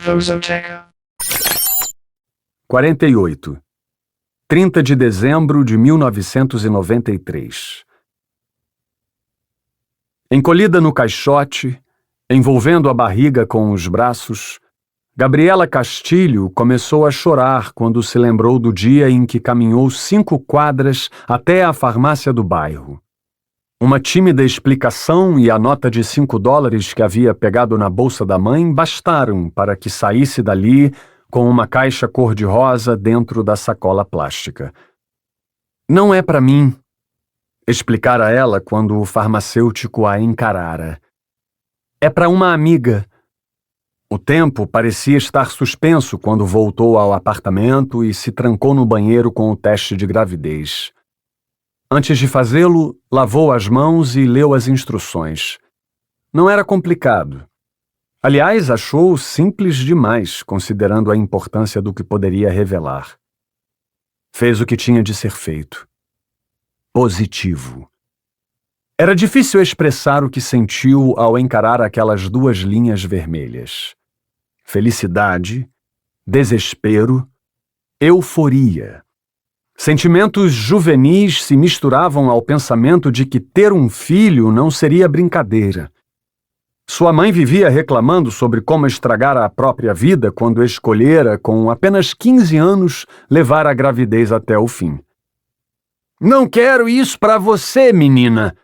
Lusoteca. 48. 30 de dezembro de 1993. Encolhida no caixote, envolvendo a barriga com os braços, Gabriela Castilho começou a chorar quando se lembrou do dia em que caminhou 5 quadras até a farmácia do bairro. Uma tímida explicação e a nota de $5 que havia pegado na bolsa da mãe bastaram para que saísse dali com uma caixa cor-de-rosa dentro da sacola plástica. Não é para mim, explicara ela quando o farmacêutico a encarara. É para uma amiga. O tempo parecia estar suspenso quando voltou ao apartamento e se trancou no banheiro com o teste de gravidez. Antes de fazê-lo, lavou as mãos e leu as instruções. Não era complicado. Aliás, achou simples demais, considerando a importância do que poderia revelar. Fez o que tinha de ser feito. Positivo. Era difícil expressar o que sentiu ao encarar aquelas 2 linhas vermelhas. Felicidade, desespero, euforia. Sentimentos juvenis se misturavam ao pensamento de que ter um filho não seria brincadeira. Sua mãe vivia reclamando sobre como estragara a própria vida quando escolhera, com apenas 15 anos, levar a gravidez até o fim. "Não quero isso para você, menina",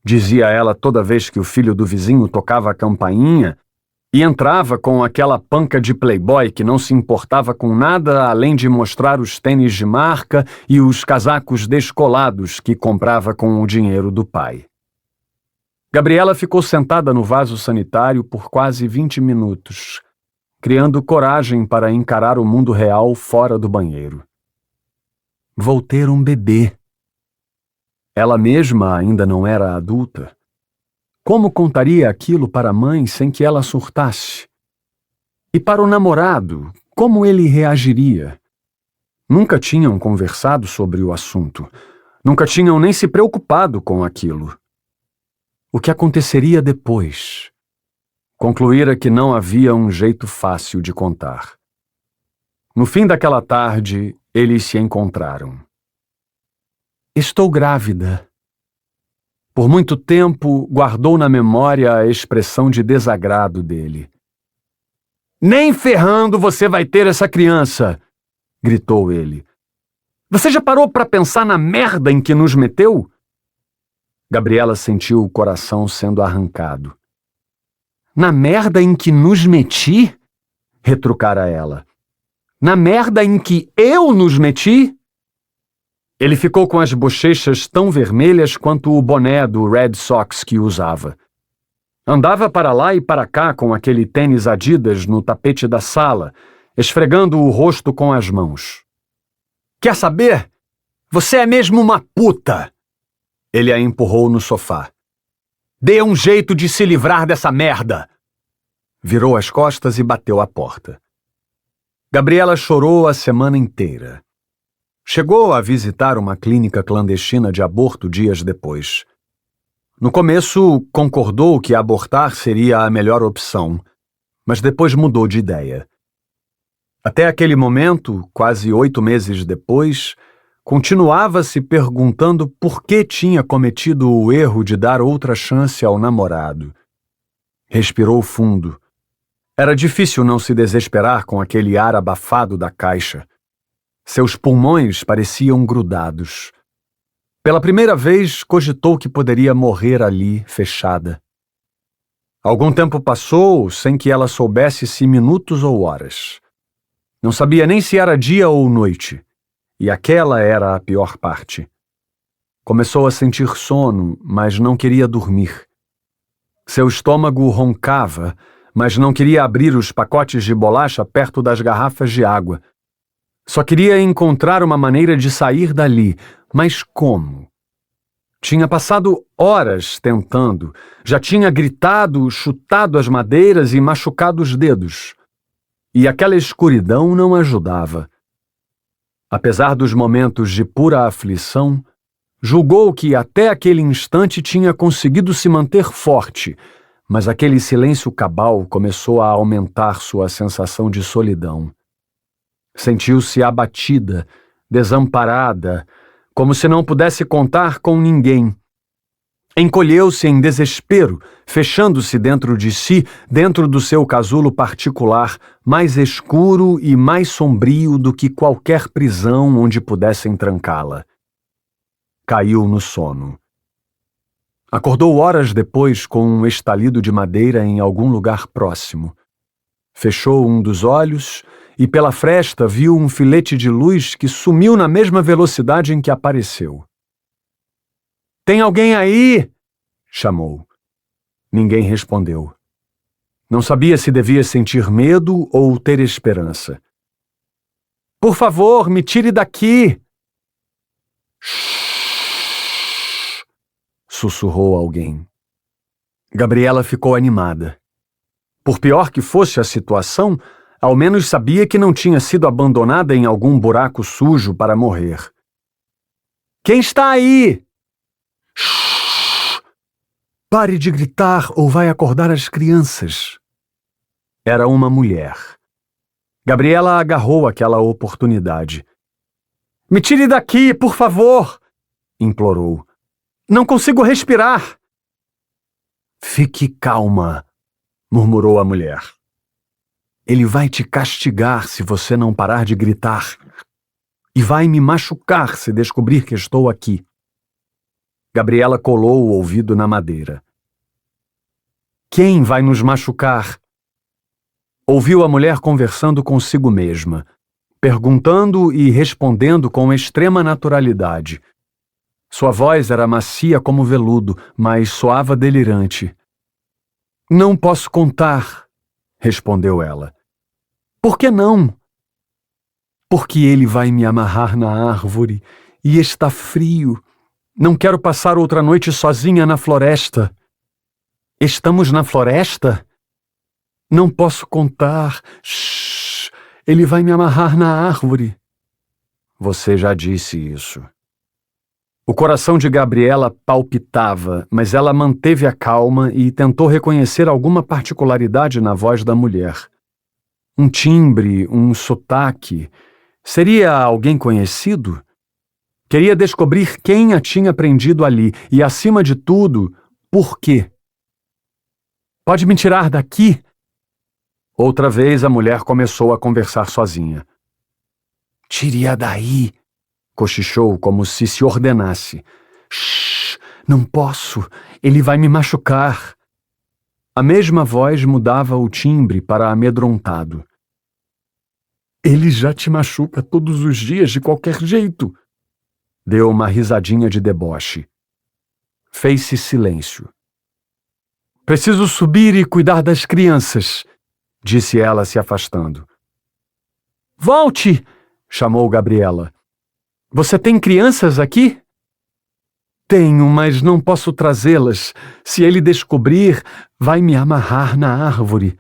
dizia ela toda vez que o filho do vizinho tocava a campainha e entrava com aquela panca de playboy que não se importava com nada além de mostrar os tênis de marca e os casacos descolados que comprava com o dinheiro do pai. Gabriela ficou sentada no vaso sanitário por quase 20 minutos, criando coragem para encarar o mundo real fora do banheiro. Vou ter um bebê. Ela mesma ainda não era adulta. Como contaria aquilo para a mãe sem que ela surtasse? E para o namorado, como ele reagiria? Nunca tinham conversado sobre o assunto. Nunca tinham nem se preocupado com aquilo. O que aconteceria depois? Concluíra que não havia um jeito fácil de contar. No fim daquela tarde, eles se encontraram. Estou grávida. Por muito tempo, guardou na memória a expressão de desagrado dele. Nem ferrando você vai ter essa criança, gritou ele. Você já parou para pensar na merda em que nos meteu? Gabriela sentiu o coração sendo arrancado. Na merda em que nos meti? Retrucara ela. Na merda em que eu nos meti? Ele ficou com as bochechas tão vermelhas quanto o boné do Red Sox que usava. Andava para lá e para cá com aquele tênis Adidas no tapete da sala, esfregando o rosto com as mãos. Quer saber? Você é mesmo uma puta! Ele a empurrou no sofá. Dê um jeito de se livrar dessa merda! Virou as costas e bateu a porta. Gabriela chorou a semana inteira. Chegou a visitar uma clínica clandestina de aborto dias depois. No começo, concordou que abortar seria a melhor opção, mas depois mudou de ideia. Até aquele momento, quase 8 meses depois, continuava se perguntando por que tinha cometido o erro de dar outra chance ao namorado. Respirou fundo. Era difícil não se desesperar com aquele ar abafado da caixa. Seus pulmões pareciam grudados. Pela primeira vez, cogitou que poderia morrer ali, fechada. Algum tempo passou sem que ela soubesse se minutos ou horas. Não sabia nem se era dia ou noite, e aquela era a pior parte. Começou a sentir sono, mas não queria dormir. Seu estômago roncava, mas não queria abrir os pacotes de bolacha perto das garrafas de água. Só queria encontrar uma maneira de sair dali, mas como? Tinha passado horas tentando, já tinha gritado, chutado as madeiras e machucado os dedos. E aquela escuridão não ajudava. Apesar dos momentos de pura aflição, julgou que até aquele instante tinha conseguido se manter forte, mas aquele silêncio cabal começou a aumentar sua sensação de solidão. Sentiu-se abatida, desamparada, como se não pudesse contar com ninguém. Encolheu-se em desespero, fechando-se dentro de si, dentro do seu casulo particular, mais escuro e mais sombrio do que qualquer prisão onde pudessem trancá-la. Caiu no sono. Acordou horas depois com um estalido de madeira em algum lugar próximo. Fechou um dos olhos e pela fresta viu um filete de luz que sumiu na mesma velocidade em que apareceu. "Tem alguém aí?" chamou. Ninguém respondeu. Não sabia se devia sentir medo ou ter esperança. "Por favor, me tire daqui!" "Shhh!" sussurrou alguém. Gabriela ficou animada. Por pior que fosse a situação, ao menos sabia que não tinha sido abandonada em algum buraco sujo para morrer. "Quem está aí?" "Shhh! Pare de gritar ou vai acordar as crianças." Era uma mulher. Gabriela agarrou aquela oportunidade. "Me tire daqui, por favor!" implorou. "Não consigo respirar." "Fique calma", murmurou a mulher. "Ele vai te castigar se você não parar de gritar. E vai me machucar se descobrir que estou aqui." Gabriela colou o ouvido na madeira. "Quem vai nos machucar?" Ouviu a mulher conversando consigo mesma, perguntando e respondendo com extrema naturalidade. Sua voz era macia como veludo, mas soava delirante. "Não posso contar", respondeu ela. "Por que não?" "Porque ele vai me amarrar na árvore e está frio. Não quero passar outra noite sozinha na floresta." "Estamos na floresta?" "Não posso contar. Shhh! Ele vai me amarrar na árvore." "Você já disse isso." O coração de Gabriela palpitava, mas ela manteve a calma e tentou reconhecer alguma particularidade na voz da mulher. Um timbre, um sotaque. Seria alguém conhecido? Queria descobrir quem a tinha prendido ali e, acima de tudo, por quê. "Pode me tirar daqui?" Outra vez a mulher começou a conversar sozinha. "Tire-a daí", cochichou como se ordenasse. "Shhh! Não posso! Ele vai me machucar!" A mesma voz mudava o timbre para amedrontado. "Ele já te machuca todos os dias de qualquer jeito." Deu uma risadinha de deboche. Fez-se silêncio. "Preciso subir e cuidar das crianças", disse ela se afastando. "Volte!" chamou Gabriela. "Você tem crianças aqui?" "Tenho, mas não posso trazê-las. Se ele descobrir, vai me amarrar na árvore."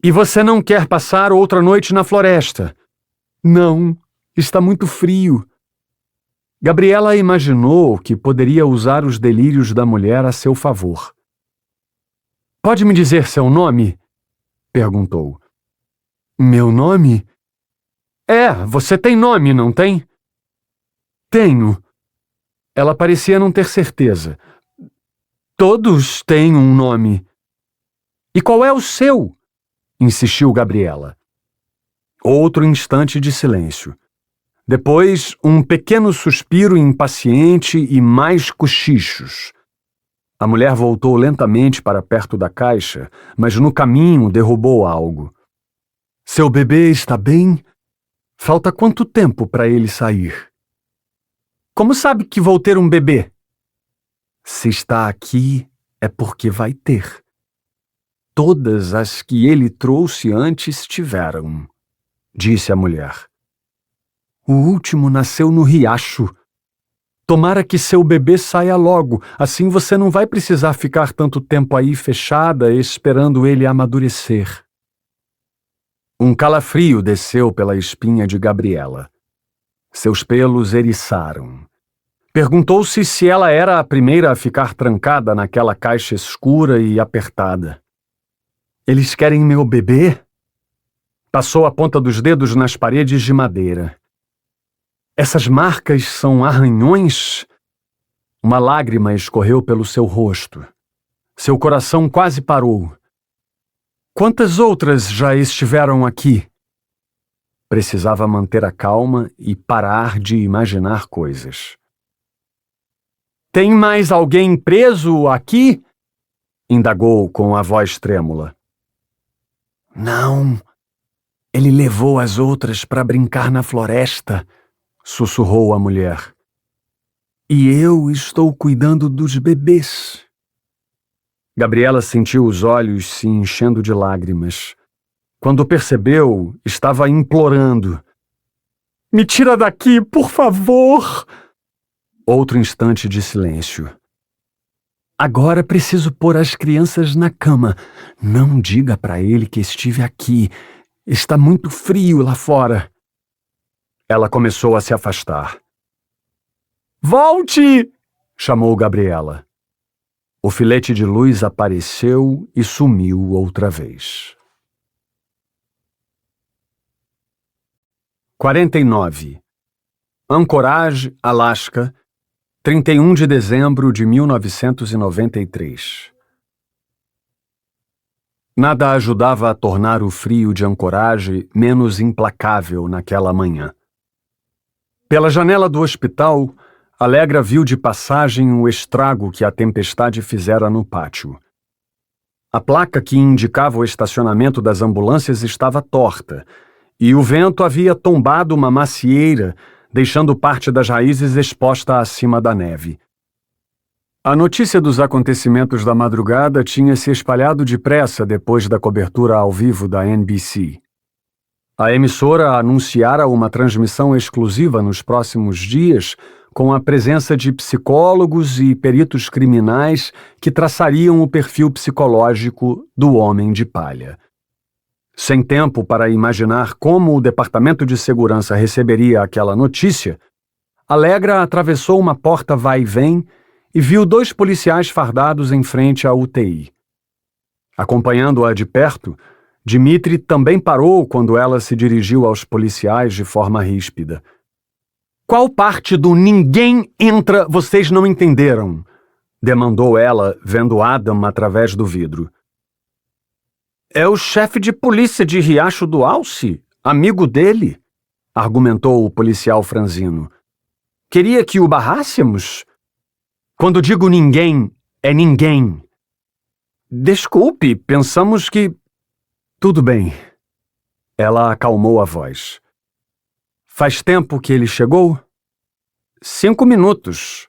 "E você não quer passar outra noite na floresta?" "Não, está muito frio." Gabriela imaginou que poderia usar os delírios da mulher a seu favor. "Pode me dizer seu nome?" perguntou. "Meu nome?" Você tem nome, não tem?" "Tenho." Ela parecia não ter certeza. "Todos têm um nome." "E qual é o seu?" insistiu Gabriela. Outro instante de silêncio. Depois, um pequeno suspiro impaciente e mais cochichos. A mulher voltou lentamente para perto da caixa, mas no caminho derrubou algo. "Seu bebê está bem? Falta quanto tempo para ele sair?" "Como sabe que vou ter um bebê?" "Se está aqui, é porque vai ter. Todas as que ele trouxe antes tiveram", disse a mulher. "O último nasceu no riacho. Tomara que seu bebê saia logo, assim você não vai precisar ficar tanto tempo aí fechada esperando ele amadurecer." Um calafrio desceu pela espinha de Gabriela. Seus pelos eriçaram. Perguntou-se se ela era a primeira a ficar trancada naquela caixa escura e apertada. Eles querem meu bebê? Passou a ponta dos dedos nas paredes de madeira. Essas marcas são arranhões? Uma lágrima escorreu pelo seu rosto. Seu coração quase parou. Quantas outras já estiveram aqui? Precisava manter a calma e parar de imaginar coisas. Tem mais alguém preso aqui? Indagou com a voz trêmula. Não. Ele levou as outras para brincar na floresta, sussurrou a mulher. E eu estou cuidando dos bebês. Gabriela sentiu os olhos se enchendo de lágrimas. Quando percebeu, estava implorando. Me tira daqui, por favor! Outro instante de silêncio. Agora preciso pôr as crianças na cama. Não diga para ele que estive aqui. Está muito frio lá fora. Ela começou a se afastar. Volte! Chamou Gabriela. O filete de luz apareceu e sumiu outra vez. 49. Anchorage, Alasca, 31 de dezembro de 1993. Nada ajudava a tornar o frio de Anchorage menos implacável naquela manhã. Pela janela do hospital, Allegra viu de passagem o estrago que a tempestade fizera no pátio. A placa que indicava o estacionamento das ambulâncias estava torta, e o vento havia tombado uma macieira, deixando parte das raízes exposta acima da neve. A notícia dos acontecimentos da madrugada tinha se espalhado depressa depois da cobertura ao vivo da NBC. A emissora anunciara uma transmissão exclusiva nos próximos dias, com a presença de psicólogos e peritos criminais que traçariam o perfil psicológico do Homem de Palha. Sem tempo para imaginar como o Departamento de Segurança receberia aquela notícia, Allegra atravessou uma porta vai-vem e viu 2 policiais fardados em frente à UTI. Acompanhando-a de perto, Dmitri também parou quando ela se dirigiu aos policiais de forma ríspida. Qual parte do ninguém entra vocês não entenderam? Demandou ela, vendo Adam através do vidro. É o chefe de polícia de Riacho do Alce, amigo dele, argumentou o policial franzino. Queria que o barrássemos? Quando digo ninguém, é ninguém. Desculpe, pensamos que... Tudo bem. Ela acalmou a voz. Faz tempo que ele chegou? 5 minutos.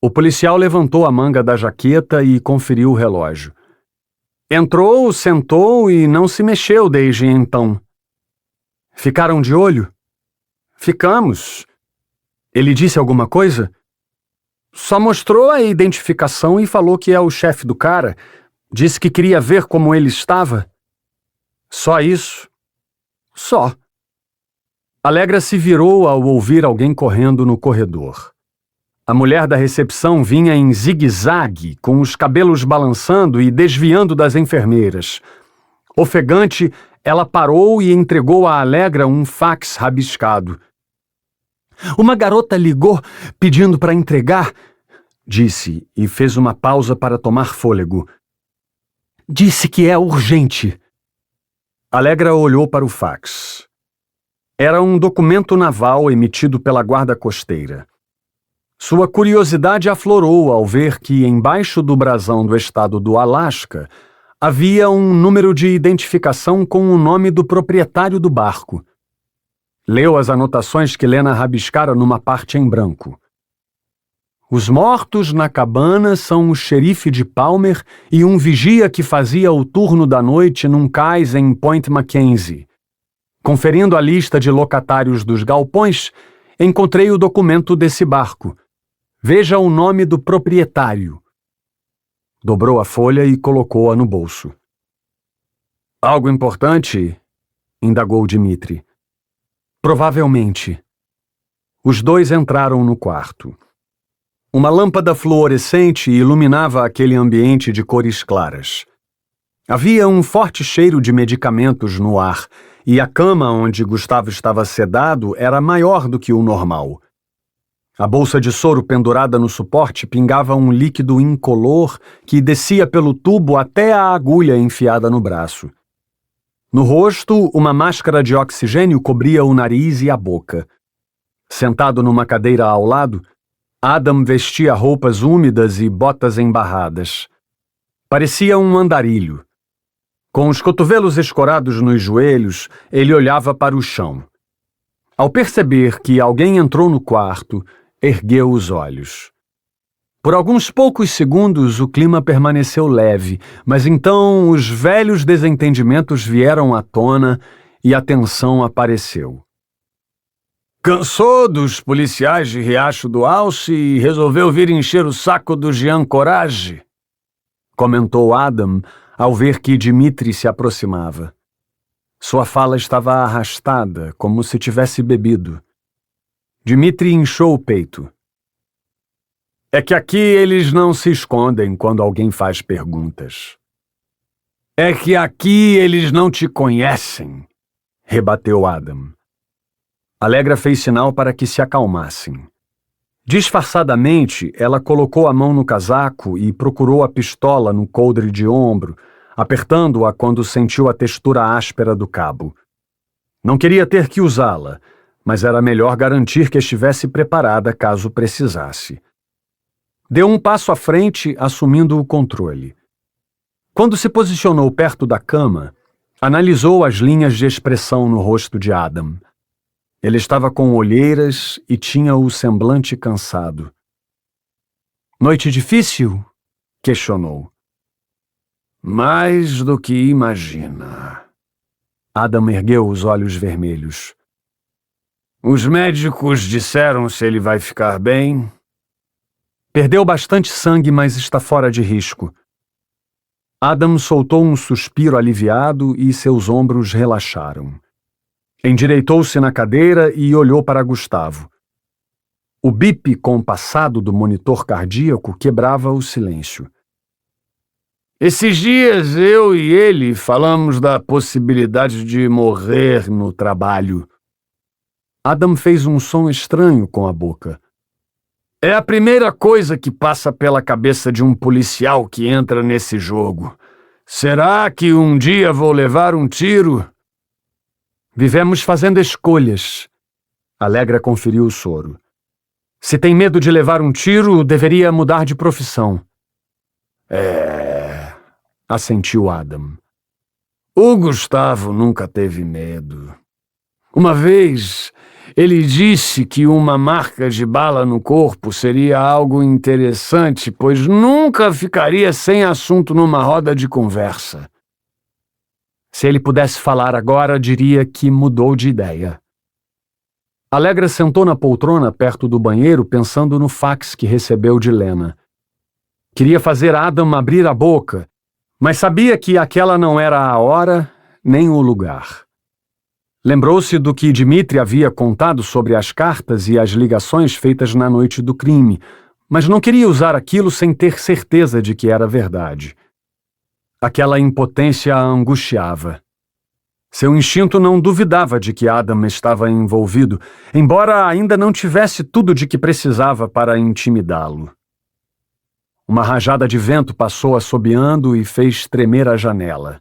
O policial levantou a manga da jaqueta e conferiu o relógio. Entrou, sentou e não se mexeu desde então. Ficaram de olho? Ficamos. Ele disse alguma coisa? Só mostrou a identificação e falou que é o chefe do cara. Disse que queria ver como ele estava. Só isso. Só. Allegra se virou ao ouvir alguém correndo no corredor. A mulher da recepção vinha em zigue-zague, com os cabelos balançando e desviando das enfermeiras. Ofegante, ela parou e entregou a Allegra um fax rabiscado. Uma garota ligou pedindo para entregar, disse e fez uma pausa para tomar fôlego. Disse que é urgente. Allegra olhou para o fax. Era um documento naval emitido pela Guarda Costeira. Sua curiosidade aflorou ao ver que, embaixo do brasão do estado do Alasca, havia um número de identificação com o nome do proprietário do barco. Leu as anotações que Lena rabiscara numa parte em branco. Os mortos na cabana são o xerife de Palmer e um vigia que fazia o turno da noite num cais em Point Mackenzie. Conferindo a lista de locatários dos galpões, encontrei o documento desse barco. Veja o nome do proprietário. Dobrou a folha e colocou-a no bolso. Algo importante? Indagou Dmitri. Provavelmente. Os 2 entraram no quarto. Uma lâmpada fluorescente iluminava aquele ambiente de cores claras. Havia um forte cheiro de medicamentos no ar, e a cama onde Gustavo estava sedado era maior do que o normal. A bolsa de soro pendurada no suporte pingava um líquido incolor que descia pelo tubo até a agulha enfiada no braço. No rosto, uma máscara de oxigênio cobria o nariz e a boca. Sentado numa cadeira ao lado, Adam vestia roupas úmidas e botas embarradas. Parecia um andarilho. Com os cotovelos escorados nos joelhos, ele olhava para o chão. Ao perceber que alguém entrou no quarto, ergueu os olhos. Por alguns poucos segundos o clima permaneceu leve, mas então os velhos desentendimentos vieram à tona e a tensão apareceu. Cansou dos policiais de Riacho do Alce e resolveu vir encher o saco do Jean Corage? Comentou Adam ao ver que Dmitri se aproximava. Sua fala estava arrastada, como se tivesse bebido. Dmitri inchou o peito. É que aqui eles não se escondem quando alguém faz perguntas. É que aqui eles não te conhecem, rebateu Adam. Alegra fez sinal para que se acalmassem. Disfarçadamente, ela colocou a mão no casaco e procurou a pistola no coldre de ombro, apertando-a quando sentiu a textura áspera do cabo. Não queria ter que usá-la, mas era melhor garantir que estivesse preparada caso precisasse. Deu um passo à frente, assumindo o controle. Quando se posicionou perto da cama, analisou as linhas de expressão no rosto de Adam. Ele estava com olheiras e tinha o semblante cansado. Noite difícil? Questionou. Mais do que imagina. Adam ergueu os olhos vermelhos. Os médicos disseram se ele vai ficar bem. Perdeu bastante sangue, mas está fora de risco. Adam soltou um suspiro aliviado e seus ombros relaxaram. Endireitou-se na cadeira e olhou para Gustavo. O bip compassado do monitor cardíaco quebrava o silêncio. Esses dias eu e ele falamos da possibilidade de morrer no trabalho. Adam fez um som estranho com a boca. É a primeira coisa que passa pela cabeça de um policial que entra nesse jogo. Será que um dia vou levar um tiro? Vivemos fazendo escolhas. Alegra conferiu o soro. Se tem medo de levar um tiro, deveria mudar de profissão. Assentiu Adam. O Gustavo nunca teve medo. Uma vez, ele disse que uma marca de bala no corpo seria algo interessante, pois nunca ficaria sem assunto numa roda de conversa. Se ele pudesse falar agora, diria que mudou de ideia. Alegra sentou na poltrona perto do banheiro, pensando no fax que recebeu de Lena. Queria fazer Adam abrir a boca, mas sabia que aquela não era a hora nem o lugar. Lembrou-se do que Dmitri havia contado sobre as cartas e as ligações feitas na noite do crime, mas não queria usar aquilo sem ter certeza de que era verdade. Aquela impotência a angustiava. Seu instinto não duvidava de que Adam estava envolvido, embora ainda não tivesse tudo de que precisava para intimidá-lo. Uma rajada de vento passou assobiando e fez tremer a janela.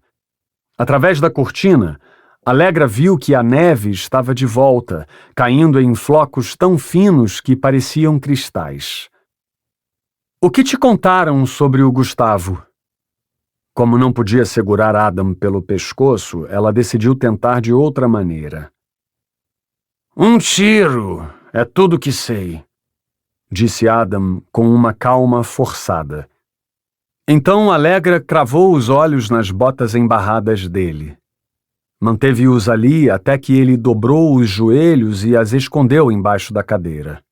Através da cortina, Alegra viu que a neve estava de volta, caindo em flocos tão finos que pareciam cristais. O que te contaram sobre o Gustavo? Como não podia segurar Adam pelo pescoço, ela decidiu tentar de outra maneira. Um tiro, é tudo que sei, disse Adam com uma calma forçada. Então Alegra cravou os olhos nas botas embarradas dele. Manteve-os ali até que ele dobrou os joelhos e as escondeu embaixo da cadeira.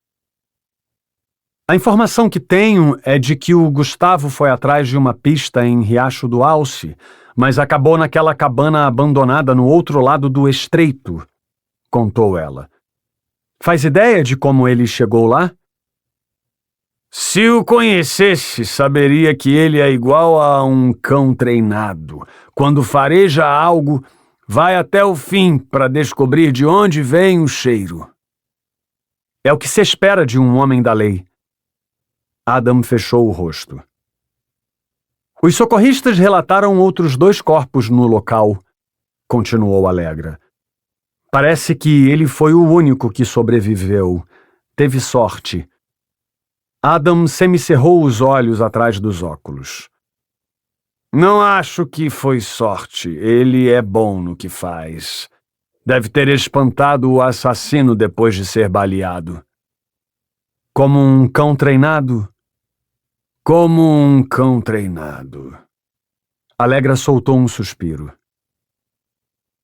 A informação que tenho é de que o Gustavo foi atrás de uma pista em Riacho do Alce, mas acabou naquela cabana abandonada no outro lado do estreito, contou ela. Faz ideia de como ele chegou lá? Se o conhecesse, saberia que ele é igual a um cão treinado. Quando fareja algo, vai até o fim para descobrir de onde vem o cheiro. É o que se espera de um homem da lei. Adam fechou o rosto. Os socorristas relataram outros 2 corpos no local, continuou Allegra. Parece que ele foi o único que sobreviveu. Teve sorte. Adam semicerrou os olhos atrás dos óculos. Não acho que foi sorte. Ele é bom no que faz. Deve ter espantado o assassino depois de ser baleado. Como um cão treinado? Como um cão treinado. Allegra soltou um suspiro.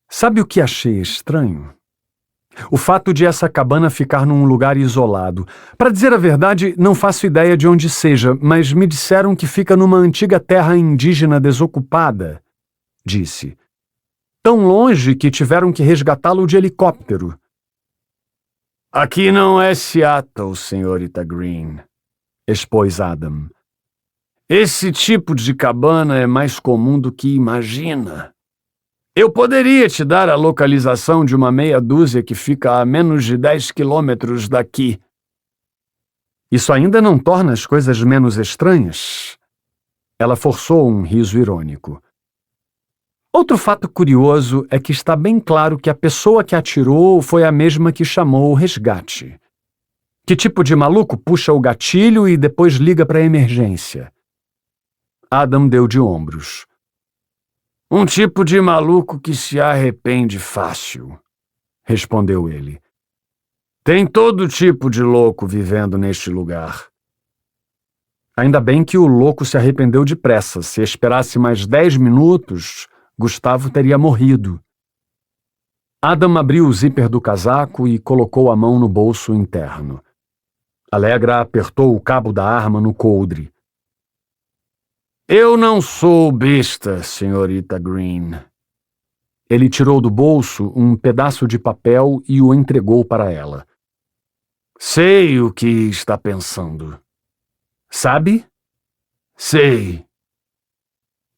Sabe o que achei estranho? O fato de essa cabana ficar num lugar isolado. Para dizer a verdade, não faço ideia de onde seja, mas me disseram que fica numa antiga terra indígena desocupada, disse. Tão longe que tiveram que resgatá-lo de helicóptero. Aqui não é Seattle, senhorita Green, expôs Adam. Esse tipo de cabana é mais comum do que imagina. Eu poderia te dar a localização de uma meia dúzia que fica a menos de 10 quilômetros daqui. Isso ainda não torna as coisas menos estranhas? Ela forçou um riso irônico. Outro fato curioso é que está bem claro que a pessoa que atirou foi a mesma que chamou o resgate. Que tipo de maluco puxa o gatilho e depois liga para a emergência? Adam deu de ombros. Um tipo de maluco que se arrepende fácil, respondeu ele. Tem todo tipo de louco vivendo neste lugar. Ainda bem que o louco se arrependeu depressa. Se esperasse mais 10 minutos, Gustavo teria morrido. Adam abriu o zíper do casaco e colocou a mão no bolso interno. Allegra apertou o cabo da arma no coldre. Eu não sou besta, senhorita Green. Ele tirou do bolso um pedaço de papel e o entregou para ela. Sei o que está pensando. Sabe? Sei.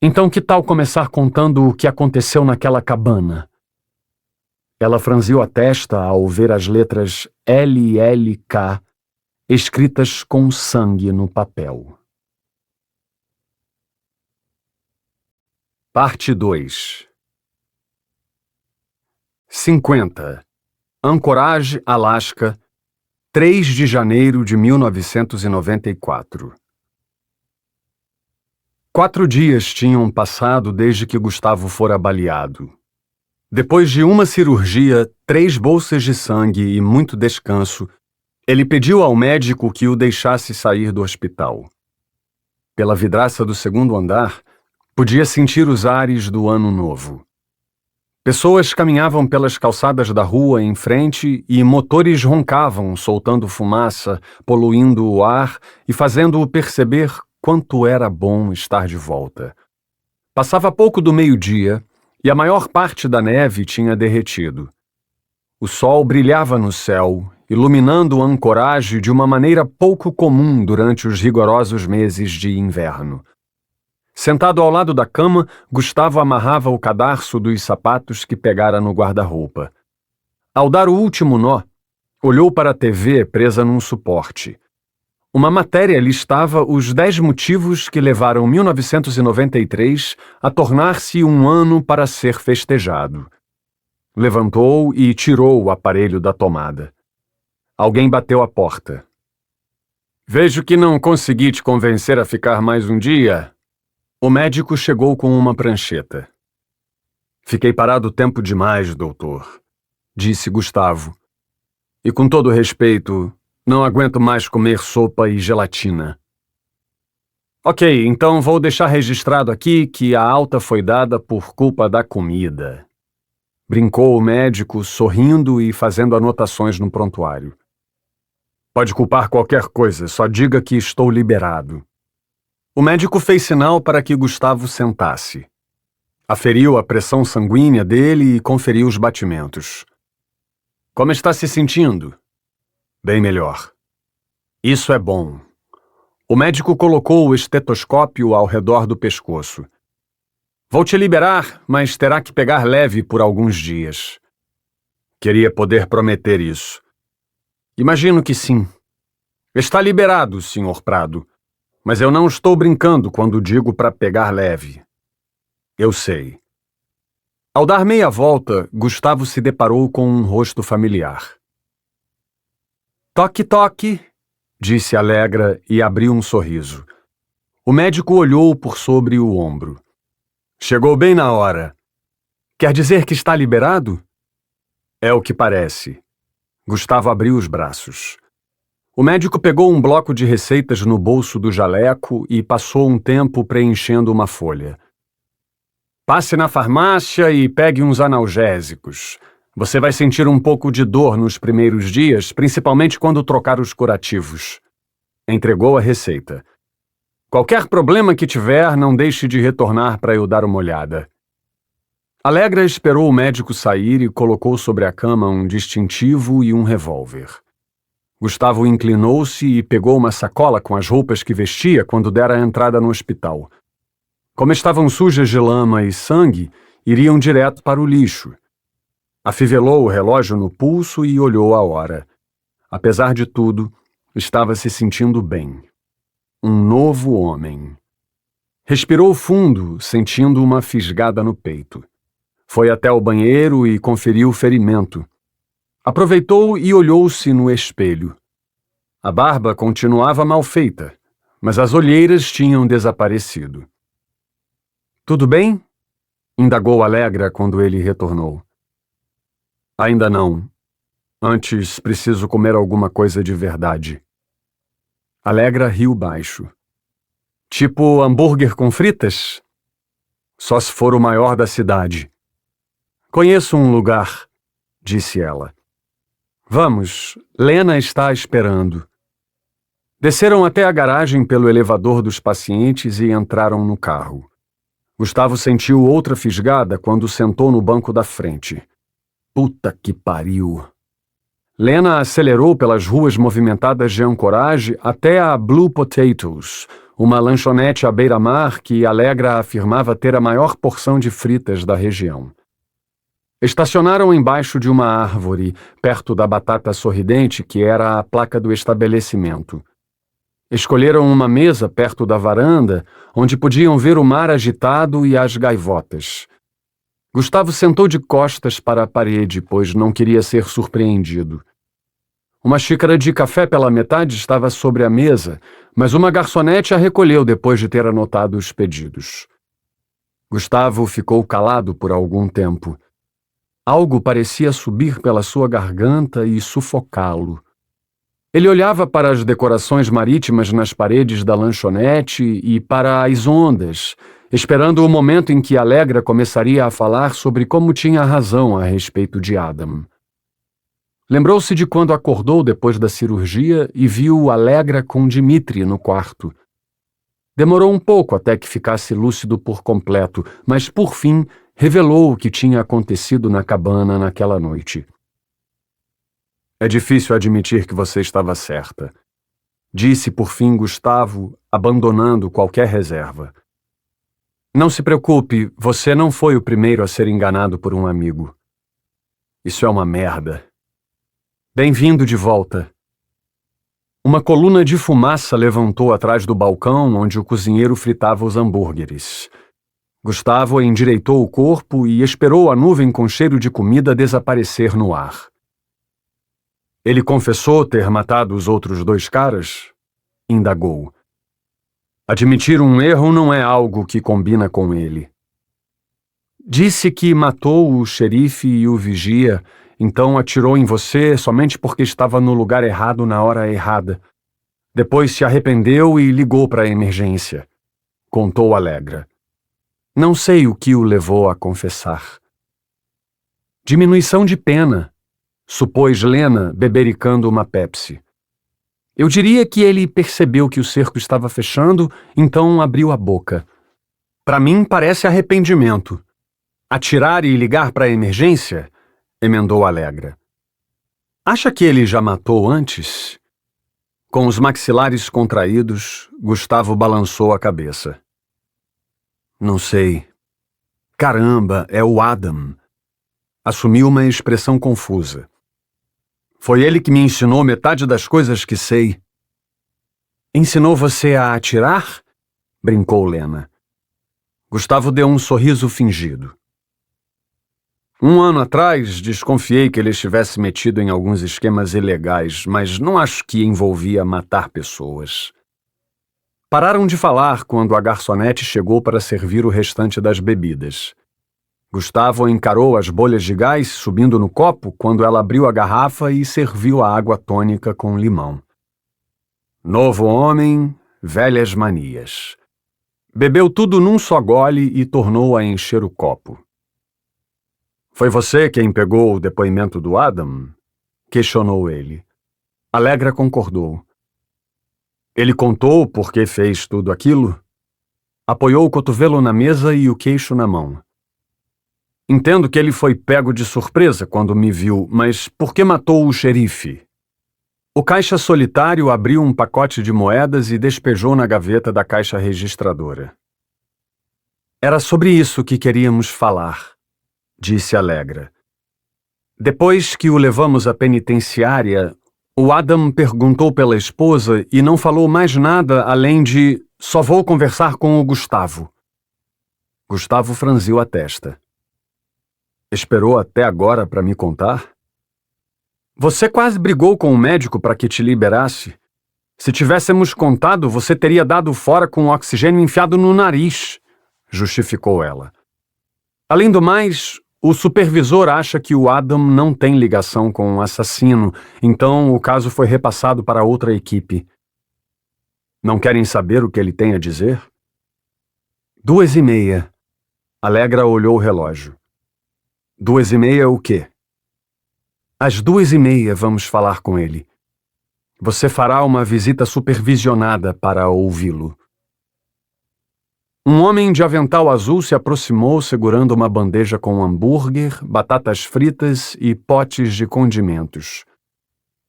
Então que tal começar contando o que aconteceu naquela cabana? Ela franziu a testa ao ver as letras LLK escritas com sangue no papel. Parte 2. 50. Anchorage, Alasca, 3 de janeiro de 1994. 4 dias tinham passado desde que Gustavo fora baleado. Depois de uma cirurgia, 3 bolsas de sangue e muito descanso, ele pediu ao médico que o deixasse sair do hospital. Pela vidraça do segundo andar, podia sentir os ares do ano novo. Pessoas caminhavam pelas calçadas da rua em frente e motores roncavam, soltando fumaça, poluindo o ar e fazendo-o perceber quanto era bom estar de volta. Passava pouco do meio-dia e a maior parte da neve tinha derretido. O sol brilhava no céu, iluminando Anchorage de uma maneira pouco comum durante os rigorosos meses de inverno. Sentado ao lado da cama, Gustavo amarrava o cadarço dos sapatos que pegara no guarda-roupa. Ao dar o último nó, olhou para a TV presa num suporte. Uma matéria listava os 10 motivos que levaram 1993 a tornar-se um ano para ser festejado. Levantou e tirou o aparelho da tomada. Alguém bateu à porta. Vejo que não consegui te convencer a ficar mais um dia. O médico chegou com uma prancheta. Fiquei parado tempo demais, doutor, disse Gustavo. E com todo respeito, não aguento mais comer sopa e gelatina. Ok, então vou deixar registrado aqui que a alta foi dada por culpa da comida. Brincou o médico, sorrindo e fazendo anotações no prontuário. Pode culpar qualquer coisa, só diga que estou liberado. O médico fez sinal para que Gustavo sentasse. Aferiu a pressão sanguínea dele e conferiu os batimentos. Como está se sentindo? Bem melhor. Isso é bom. O médico colocou o estetoscópio ao redor do pescoço. Vou te liberar, mas terá que pegar leve por alguns dias. Queria poder prometer isso. Imagino que sim. Está liberado, Sr. Prado. Mas eu não estou brincando quando digo para pegar leve. Eu sei. Ao dar meia volta, Gustavo se deparou com um rosto familiar. Toque, toque, disse Alegra e abriu um sorriso. O médico olhou por sobre o ombro. Chegou bem na hora. Quer dizer que está liberado? É o que parece. Gustavo abriu os braços. O médico pegou um bloco de receitas no bolso do jaleco e passou um tempo preenchendo uma folha. Passe na farmácia e pegue uns analgésicos. Você vai sentir um pouco de dor nos primeiros dias, principalmente quando trocar os curativos. Entregou a receita. Qualquer problema que tiver, não deixe de retornar para eu dar uma olhada. Alegra esperou o médico sair e colocou sobre a cama um distintivo e um revólver. Gustavo inclinou-se e pegou uma sacola com as roupas que vestia quando dera a entrada no hospital. Como estavam sujas de lama e sangue, iriam direto para o lixo. Afivelou o relógio no pulso e olhou a hora. Apesar de tudo, estava se sentindo bem. Um novo homem. Respirou fundo, sentindo uma fisgada no peito. Foi até o banheiro e conferiu o ferimento. Aproveitou e olhou-se no espelho. A barba continuava mal feita, mas as olheiras tinham desaparecido. Tudo bem? Indagou Alegra quando ele retornou. Ainda não. Antes preciso comer alguma coisa de verdade. Alegra riu baixo. Tipo hambúrguer com fritas? Só se for o maior da cidade. Conheço um lugar, disse ela. Vamos, Lena está esperando. Desceram até a garagem pelo elevador dos pacientes e entraram no carro. Gustavo sentiu outra fisgada quando sentou no banco da frente. Puta que pariu! Lena acelerou pelas ruas movimentadas de Anchorage até a Blue Potatoes, uma lanchonete à beira-mar que Alegra afirmava ter a maior porção de fritas da região. Estacionaram embaixo de uma árvore, perto da batata sorridente que era a placa do estabelecimento. Escolheram uma mesa perto da varanda, onde podiam ver o mar agitado e as gaivotas. Gustavo sentou de costas para a parede, pois não queria ser surpreendido. Uma xícara de café pela metade estava sobre a mesa, mas uma garçonete a recolheu depois de ter anotado os pedidos. Gustavo ficou calado por algum tempo. Algo parecia subir pela sua garganta e sufocá-lo. Ele olhava para as decorações marítimas nas paredes da lanchonete e para as ondas, esperando o momento em que Alegra começaria a falar sobre como tinha razão a respeito de Adam. Lembrou-se de quando acordou depois da cirurgia e viu Alegra com Dimitri no quarto. Demorou um pouco até que ficasse lúcido por completo, mas por fim revelou o que tinha acontecido na cabana naquela noite. É difícil admitir que você estava certa, disse por fim Gustavo, abandonando qualquer reserva. Não se preocupe, você não foi o primeiro a ser enganado por um amigo. Isso é uma merda. Bem-vindo de volta. Uma coluna de fumaça levantou atrás do balcão onde o cozinheiro fritava os hambúrgueres. Gustavo endireitou o corpo e esperou a nuvem com cheiro de comida desaparecer no ar. Ele confessou ter matado os outros dois caras? Indagou. Admitir um erro não é algo que combina com ele. Disse que matou o xerife e o vigia, então atirou em você somente porque estava no lugar errado na hora errada. Depois se arrependeu e ligou para a emergência. Contou Alegra. Não sei o que o levou a confessar. Diminuição de pena, supôs Lena, bebericando uma Pepsi. Eu diria que ele percebeu que o cerco estava fechando, então abriu a boca. Para mim parece arrependimento. Atirar e ligar para a emergência? Emendou Alegra. Acha que ele já matou antes? Com os maxilares contraídos, Gustavo balançou a cabeça. Não sei. Caramba, é o Adam. Assumiu uma expressão confusa. Foi ele que me ensinou metade das coisas que sei. Ensinou você a atirar? Brincou Lena. Gustavo deu um sorriso fingido. 1 ano atrás, desconfiei que ele estivesse metido em alguns esquemas ilegais, mas não acho que envolvia matar pessoas. Pararam de falar quando a garçonete chegou para servir o restante das bebidas. Gustavo encarou as bolhas de gás subindo no copo quando ela abriu a garrafa e serviu a água tônica com limão. Novo homem, velhas manias. Bebeu tudo num só gole e tornou a encher o copo. Foi você quem pegou o depoimento do Adam? Questionou ele. Alegra concordou. Ele contou por que fez tudo aquilo? Apoiou o cotovelo na mesa e o queixo na mão. Entendo que ele foi pego de surpresa quando me viu, mas por que matou o xerife? O caixa solitário abriu um pacote de moedas e despejou na gaveta da caixa registradora. Era sobre isso que queríamos falar, disse Alegra. Depois que o levamos à penitenciária, o Adam perguntou pela esposa e não falou mais nada além de só vou conversar com o Gustavo. Gustavo franziu a testa. Esperou até agora para me contar? Você quase brigou com o médico para que te liberasse. Se tivéssemos contado, você teria dado fora com o oxigênio enfiado no nariz, justificou ela. Além do mais, o supervisor acha que o Adam não tem ligação com o assassino, então o caso foi repassado para outra equipe. Não querem saber o que ele tem a dizer? 2:30. Alegra olhou o relógio. 2:30 o quê? Às 2:30 vamos falar com ele. Você fará uma visita supervisionada para ouvi-lo. Um homem de avental azul se aproximou segurando uma bandeja com hambúrguer, batatas fritas e potes de condimentos.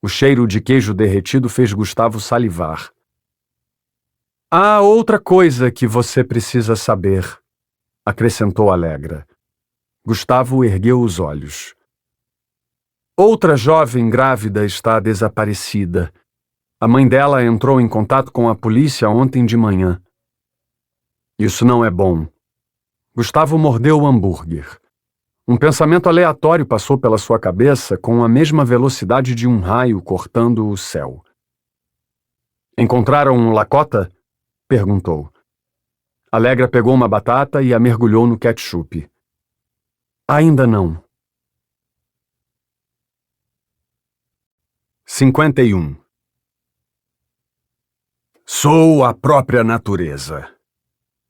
O cheiro de queijo derretido fez Gustavo salivar. Há outra coisa que você precisa saber, acrescentou Alegra. Gustavo ergueu os olhos. Outra jovem grávida está desaparecida. A mãe dela entrou em contato com a polícia ontem de manhã. Isso não é bom. Gustavo mordeu o hambúrguer. Um pensamento aleatório passou pela sua cabeça com a mesma velocidade de um raio cortando o céu. Encontraram um Lakota? Perguntou. Alegra pegou uma batata e a mergulhou no ketchup. Ainda não. 51. Sou a própria natureza.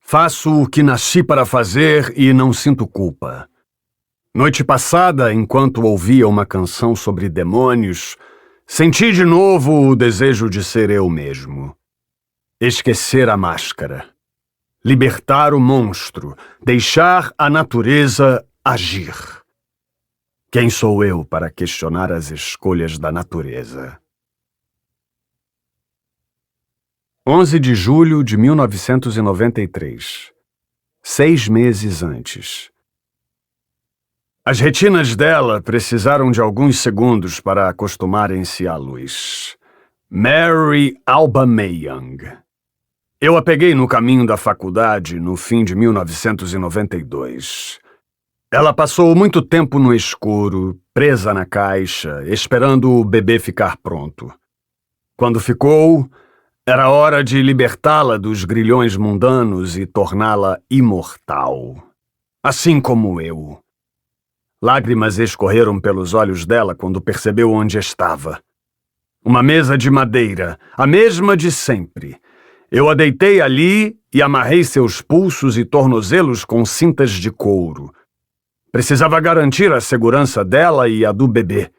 Faço o que nasci para fazer e não sinto culpa. Noite passada, enquanto ouvia uma canção sobre demônios, senti de novo o desejo de ser eu mesmo. Esquecer a máscara. Libertar o monstro. Deixar a natureza agir. Quem sou eu para questionar as escolhas da natureza? 11 de julho de 1993. 6 meses antes. As retinas dela precisaram de alguns segundos para acostumarem-se à luz. Mary Aubameyang. Eu a peguei no caminho da faculdade no fim de 1992. Ela passou muito tempo no escuro, presa na caixa, esperando o bebê ficar pronto. Quando ficou, era hora de libertá-la dos grilhões mundanos e torná-la imortal. Assim como eu. Lágrimas escorreram pelos olhos dela quando percebeu onde estava. Uma mesa de madeira, a mesma de sempre. Eu a deitei ali e amarrei seus pulsos e tornozelos com cintas de couro. Precisava garantir a segurança dela e a do bebê.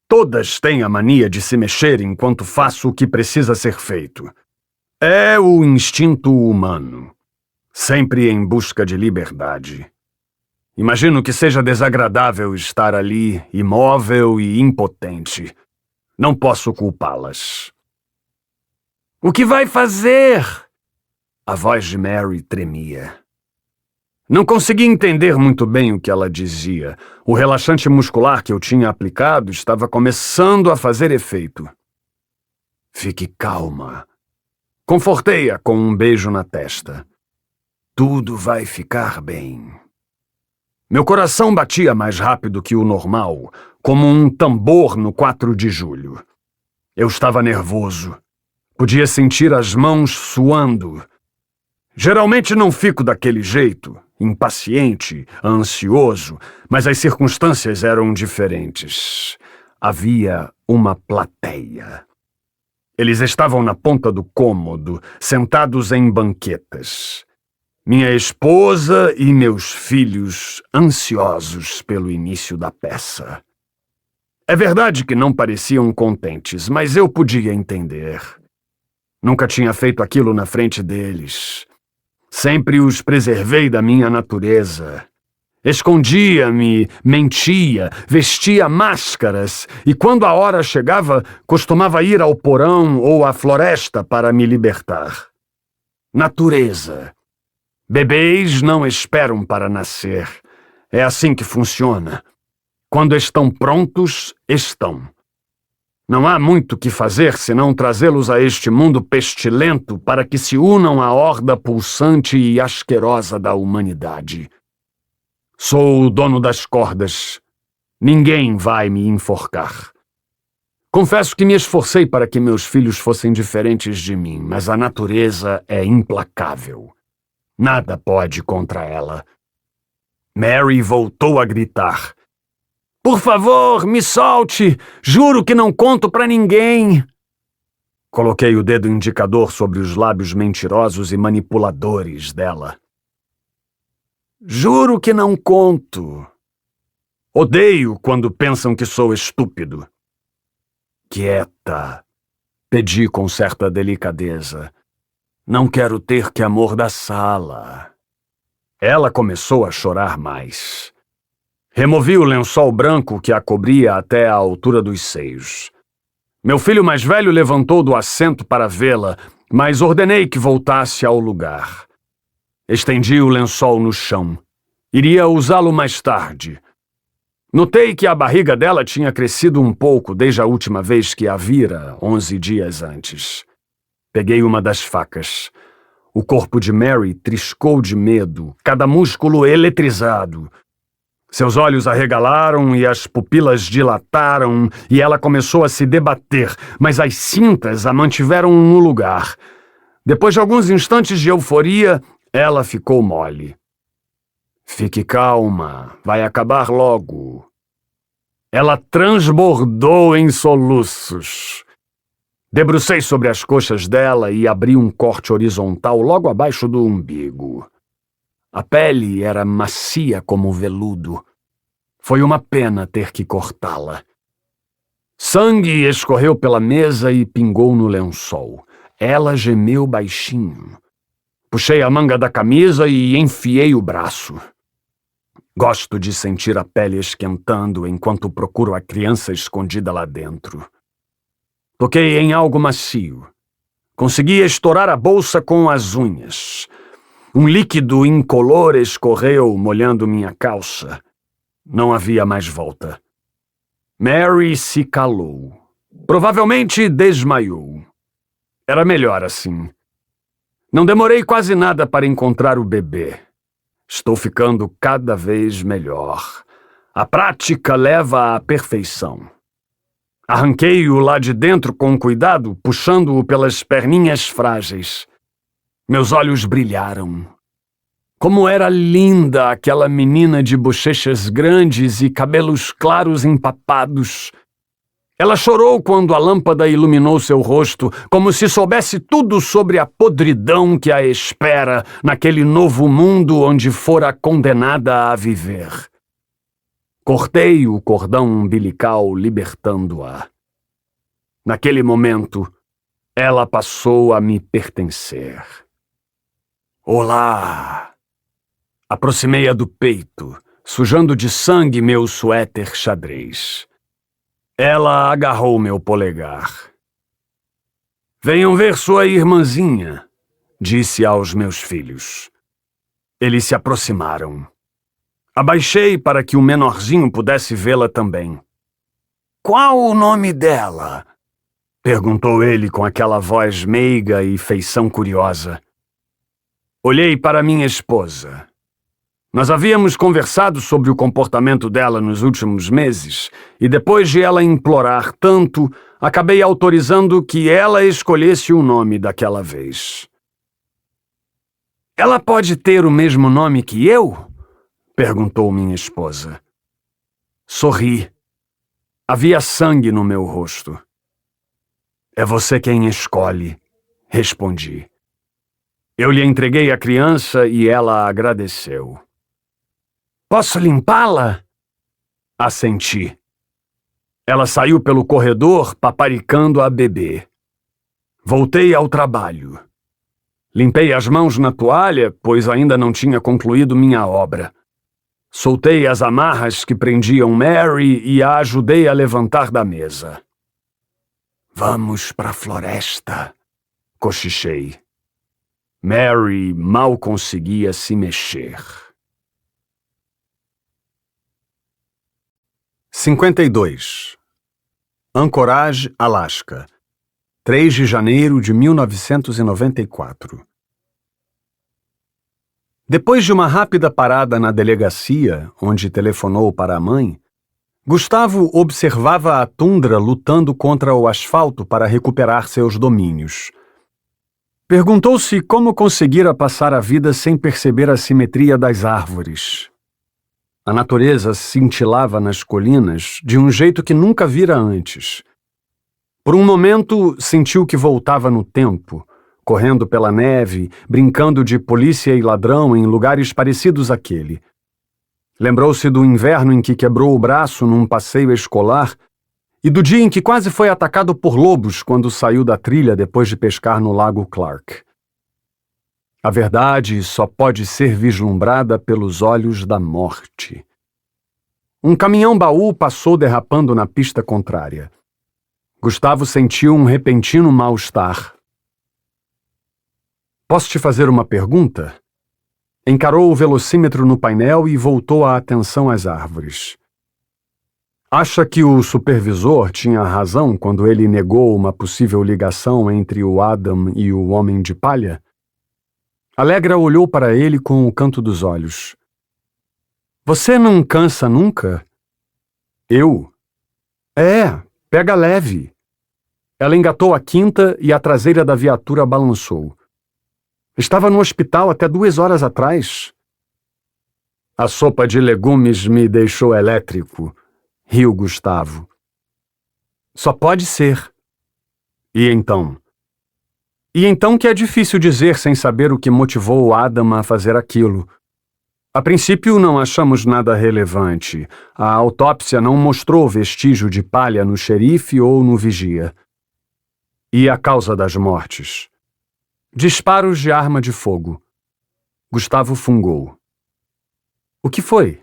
Todas têm a mania de se mexer enquanto faço o que precisa ser feito. É o instinto humano, sempre em busca de liberdade. Imagino que seja desagradável estar ali, imóvel e impotente. Não posso culpá-las. O que vai fazer? A voz de Mary tremia. Não consegui entender muito bem o que ela dizia. O relaxante muscular que eu tinha aplicado estava começando a fazer efeito. Fique calma. Confortei-a com um beijo na testa. Tudo vai ficar bem. Meu coração batia mais rápido que o normal, como um tambor no 4 de julho. Eu estava nervoso. Podia sentir as mãos suando. Geralmente não fico daquele jeito, impaciente, ansioso, mas as circunstâncias eram diferentes. Havia uma plateia. Eles estavam na ponta do cômodo, sentados em banquetas. Minha esposa e meus filhos ansiosos pelo início da peça. É verdade que não pareciam contentes, mas eu podia entender. Nunca tinha feito aquilo na frente deles. Sempre os preservei da minha natureza. Escondia-me, mentia, vestia máscaras e, quando a hora chegava, costumava ir ao porão ou à floresta para me libertar. Natureza. Bebês não esperam para nascer. É assim que funciona. Quando estão prontos, estão. Não há muito que fazer senão trazê-los a este mundo pestilento para que se unam à horda pulsante e asquerosa da humanidade. Sou o dono das cordas. Ninguém vai me enforcar. Confesso que me esforcei para que meus filhos fossem diferentes de mim, mas a natureza é implacável. Nada pode contra ela. Mary voltou a gritar. Por favor, me solte! Juro que não conto pra ninguém! Coloquei o dedo indicador sobre os lábios mentirosos e manipuladores dela. Juro que não conto. Odeio quando pensam que sou estúpido. Quieta, pedi com certa delicadeza. Não quero ter que amordaçá-la. Ela começou a chorar mais. Removi o lençol branco que a cobria até a altura dos seios. Meu filho mais velho levantou do assento para vê-la, mas ordenei que voltasse ao lugar. Estendi o lençol no chão. Iria usá-lo mais tarde. Notei que a barriga dela tinha crescido um pouco desde a última vez que a vira, 11 dias antes. Peguei uma das facas. O corpo de Mary triscou de medo, cada músculo eletrizado. Seus olhos arregalaram e as pupilas dilataram e ela começou a se debater, mas as cintas a mantiveram no lugar. Depois de alguns instantes de euforia, ela ficou mole. Fique calma, vai acabar logo. Ela transbordou em soluços. Debrucei sobre as coxas dela e abri um corte horizontal logo abaixo do umbigo. A pele era macia como veludo. Foi uma pena ter que cortá-la. Sangue escorreu pela mesa e pingou no lençol. Ela gemeu baixinho. Puxei a manga da camisa e enfiei o braço. Gosto de sentir a pele esquentando enquanto procuro a criança escondida lá dentro. Toquei em algo macio. Consegui estourar a bolsa com as unhas. Um líquido incolor escorreu, molhando minha calça. Não havia mais volta. Mary se calou. Provavelmente desmaiou. Era melhor assim. Não demorei quase nada para encontrar o bebê. Estou ficando cada vez melhor. A prática leva à perfeição. Arranquei-o lá de dentro com cuidado, puxando-o pelas perninhas frágeis. Meus olhos brilharam. Como era linda aquela menina de bochechas grandes e cabelos claros empapados. Ela chorou quando a lâmpada iluminou seu rosto, como se soubesse tudo sobre a podridão que a espera naquele novo mundo onde fora condenada a viver. Cortei o cordão umbilical, libertando-a. Naquele momento, ela passou a me pertencer. Olá! Aproximei-a do peito, sujando de sangue meu suéter xadrez. Ela agarrou meu polegar. Venham ver sua irmãzinha, disse aos meus filhos. Eles se aproximaram. Abaixei para que o menorzinho pudesse vê-la também. Qual o nome dela? Perguntou ele com aquela voz meiga e feição curiosa. Olhei para minha esposa. Nós havíamos conversado sobre o comportamento dela nos últimos meses, e depois de ela implorar tanto, acabei autorizando que ela escolhesse o nome daquela vez. Ela pode ter o mesmo nome que eu? Perguntou minha esposa. Sorri. Havia sangue no meu rosto. É você quem escolhe, respondi. Eu lhe entreguei a criança e ela agradeceu. Posso limpá-la? Assenti. Ela saiu pelo corredor, paparicando a bebê. Voltei ao trabalho. Limpei as mãos na toalha, pois ainda não tinha concluído minha obra. Soltei as amarras que prendiam Mary e a ajudei a levantar da mesa. Vamos para a floresta, cochichei. Mary mal conseguia se mexer. 52. Anchorage, Alasca, 3 de janeiro de 1994. Depois de uma rápida parada na delegacia, onde telefonou para a mãe, Gustavo observava a tundra lutando contra o asfalto para recuperar seus domínios. Perguntou-se como conseguira passar a vida sem perceber a simetria das árvores. A natureza cintilava nas colinas de um jeito que nunca vira antes. Por um momento, sentiu que voltava no tempo, correndo pela neve, brincando de polícia e ladrão em lugares parecidos àquele. Lembrou-se do inverno em que quebrou o braço num passeio escolar e do dia em que quase foi atacado por lobos quando saiu da trilha depois de pescar no Lago Clark. A verdade só pode ser vislumbrada pelos olhos da morte. Um caminhão-baú passou derrapando na pista contrária. Gustavo sentiu um repentino mal-estar. Posso te fazer uma pergunta? Encarou o velocímetro no painel e voltou a atenção às árvores. Acha que o supervisor tinha razão quando ele negou uma possível ligação entre o Adam e o Homem de Palha? Alegra olhou para ele com o canto dos olhos. Você não cansa nunca? Eu? Pega leve. Ela engatou a quinta e a traseira da viatura balançou. Estava no hospital até 2 horas atrás. A sopa de legumes me deixou elétrico, riu Gustavo. Só pode ser. E então? E então que é difícil dizer sem saber o que motivou o Adam a fazer aquilo. A princípio não achamos nada relevante. A autópsia não mostrou vestígio de palha no xerife ou no vigia. E a causa das mortes? Disparos de arma de fogo. Gustavo fungou. O que foi?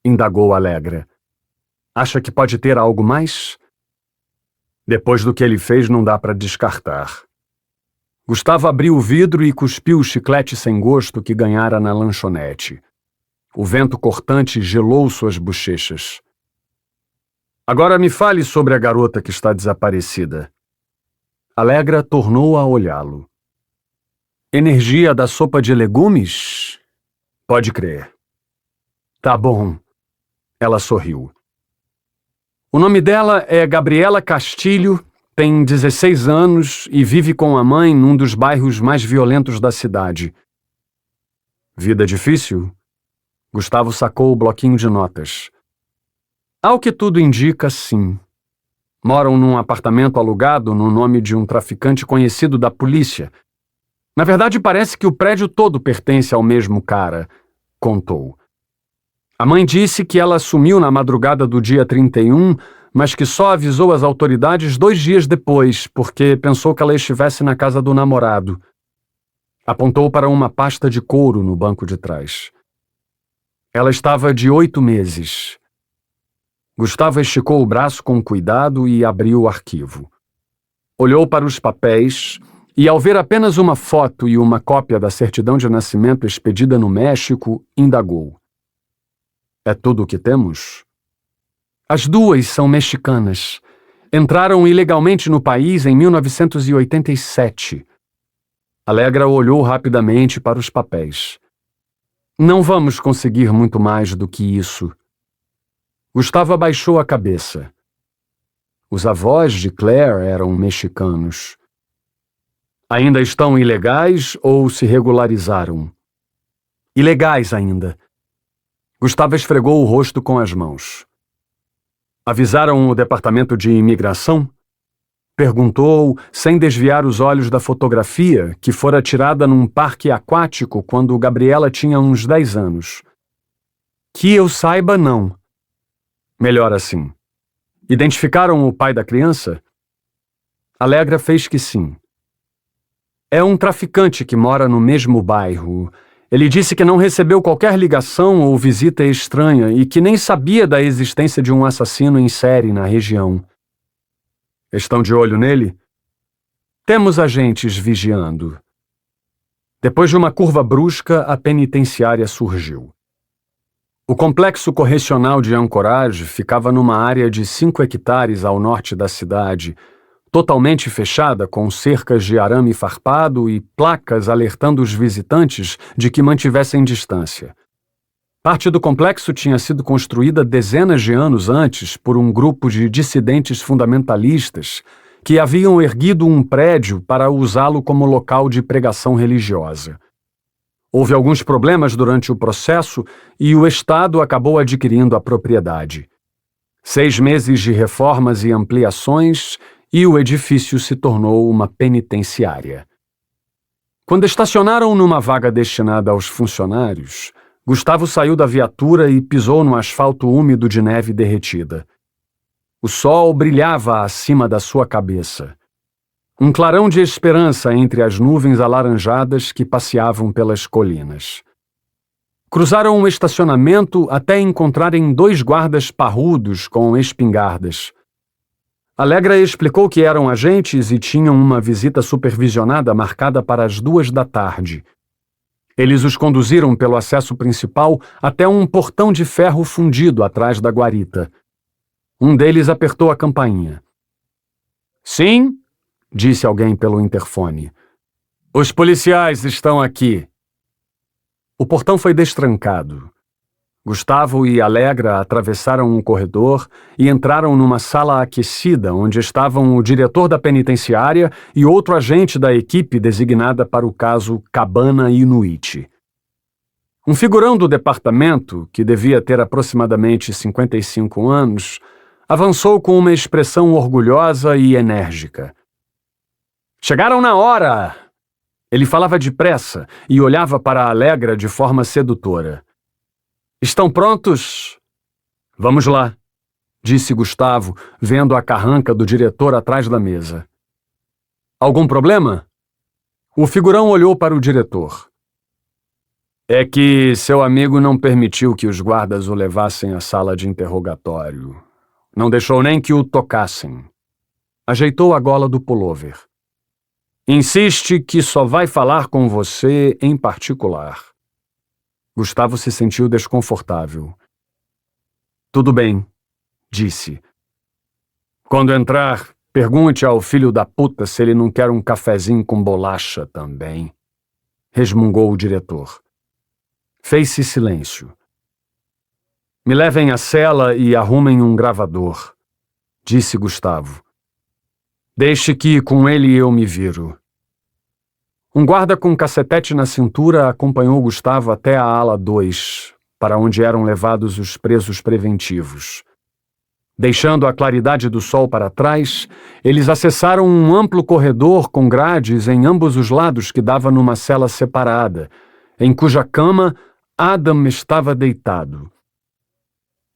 Indagou Alegra. Acha que pode ter algo mais? Depois do que ele fez, não dá para descartar. Gustavo abriu o vidro e cuspiu o chiclete sem gosto que ganhara na lanchonete. O vento cortante gelou suas bochechas. Agora me fale sobre a garota que está desaparecida. Alegra tornou a olhá-lo. Energia da sopa de legumes? Pode crer. Tá bom. Ela sorriu. O nome dela é Gabriela Castilho, tem 16 anos e vive com a mãe num dos bairros mais violentos da cidade. Vida difícil? Gustavo sacou o bloquinho de notas. Ao que tudo indica, sim. Moram num apartamento alugado no nome de um traficante conhecido da polícia. Na verdade, parece que o prédio todo pertence ao mesmo cara, contou. A mãe disse que ela sumiu na madrugada do dia 31, mas que só avisou as autoridades 2 dias depois, porque pensou que ela estivesse na casa do namorado. Apontou para uma pasta de couro no banco de trás. Ela estava de 8 meses. Gustavo esticou o braço com cuidado e abriu o arquivo. olhou para os papéis e, ao ver apenas uma foto e uma cópia da certidão de nascimento expedida no México, indagou. É tudo o que temos? As duas são mexicanas. Entraram ilegalmente no país em 1987. Alegra olhou rapidamente para os papéis. Não vamos conseguir muito mais do que isso. Gustavo abaixou a cabeça. Os avós de Claire eram mexicanos. Ainda estão ilegais ou se regularizaram? Ilegais ainda. Gustavo esfregou o rosto com as mãos. Avisaram o departamento de imigração? Perguntou, sem desviar os olhos da fotografia, que fora tirada num parque aquático quando Gabriela tinha uns 10 anos. Que eu saiba, não. Melhor assim. Identificaram o pai da criança? Alegra fez que sim. É um traficante que mora no mesmo bairro. Ele disse que não recebeu qualquer ligação ou visita estranha e que nem sabia da existência de um assassino em série na região. Estão de olho nele? Temos agentes vigiando. Depois de uma curva brusca, a penitenciária surgiu. O complexo correcional de Anchorage ficava numa área de 5 hectares ao norte da cidade, totalmente fechada com cercas de arame farpado e placas alertando os visitantes de que mantivessem distância. Parte do complexo tinha sido construída dezenas de anos antes por um grupo de dissidentes fundamentalistas que haviam erguido um prédio para usá-lo como local de pregação religiosa. Houve alguns problemas durante o processo e o Estado acabou adquirindo a propriedade. 6 meses de reformas e ampliações e o edifício se tornou uma penitenciária. Quando estacionaram numa vaga destinada aos funcionários, Gustavo saiu da viatura e pisou no asfalto úmido de neve derretida. O sol brilhava acima da sua cabeça. Um clarão de esperança entre as nuvens alaranjadas que passeavam pelas colinas. Cruzaram um estacionamento até encontrarem 2 guardas parrudos com espingardas. Alegra explicou que eram agentes e tinham uma visita supervisionada marcada para as 2 da tarde. Eles os conduziram pelo acesso principal até um portão de ferro fundido atrás da guarita. Um deles apertou a campainha. Sim, disse alguém pelo interfone. Os policiais estão aqui. O portão foi destrancado. Gustavo e Alegra atravessaram um corredor e entraram numa sala aquecida onde estavam o diretor da penitenciária e outro agente da equipe designada para o caso Cabana Inuit. Um figurão do departamento, que devia ter aproximadamente 55 anos, avançou com uma expressão orgulhosa e enérgica. Chegaram na hora! Ele falava depressa e olhava para Alegra de forma sedutora. Estão prontos? Vamos lá, disse Gustavo, vendo a carranca do diretor atrás da mesa. Algum problema? O figurão olhou para o diretor. É que seu amigo não permitiu que os guardas o levassem à sala de interrogatório. Não deixou nem que o tocassem. Ajeitou a gola do pullover. Insiste que só vai falar com você em particular. Gustavo se sentiu desconfortável. Tudo bem, disse. Quando entrar, pergunte ao filho da puta se ele não quer um cafezinho com bolacha também. Resmungou o diretor. Fez-se silêncio. Me levem à cela e arrumem um gravador, disse Gustavo. Deixe que com ele eu me viro. Um guarda com cacetete na cintura acompanhou Gustavo até a ala 2, para onde eram levados os presos preventivos. Deixando a claridade do sol para trás, eles acessaram um amplo corredor com grades em ambos os lados que dava numa cela separada, em cuja cama Adam estava deitado.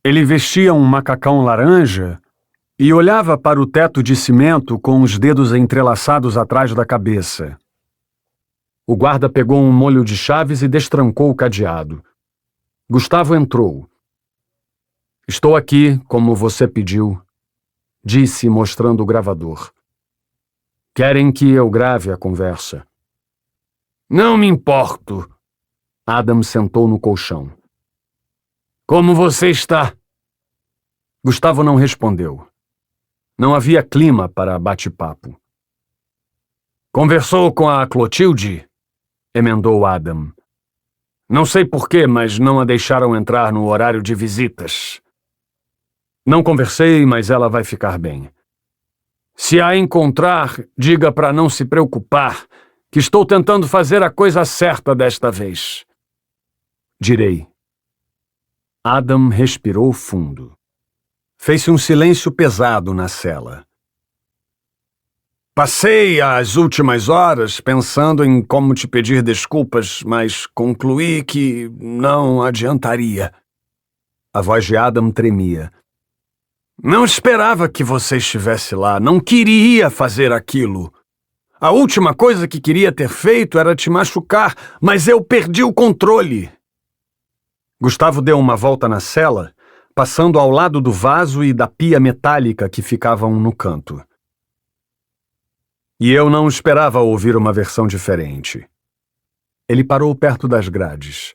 Ele vestia um macacão laranja e olhava para o teto de cimento com os dedos entrelaçados atrás da cabeça. O guarda pegou um molho de chaves e destrancou o cadeado. Gustavo entrou. Estou aqui, como você pediu, disse, mostrando o gravador. Querem que eu grave a conversa. Não me importo. Adam sentou no colchão. Como você está? Gustavo não respondeu. Não havia clima para bate-papo. Conversou com a Clotilde? Emendou Adam. Não sei porquê, mas não a deixaram entrar no horário de visitas. Não conversei, mas ela vai ficar bem. Se a encontrar, diga para não se preocupar, que estou tentando fazer a coisa certa desta vez. Direi. Adam respirou fundo. Fez-se um silêncio pesado na cela. Passei as últimas horas pensando em como te pedir desculpas, mas concluí que não adiantaria. A voz de Adam tremia. Não esperava que você estivesse lá, não queria fazer aquilo. A última coisa que queria ter feito era te machucar, mas eu perdi o controle. Gustavo deu uma volta na cela, passando ao lado do vaso e da pia metálica que ficavam no canto. E eu não esperava ouvir uma versão diferente. Ele parou perto das grades.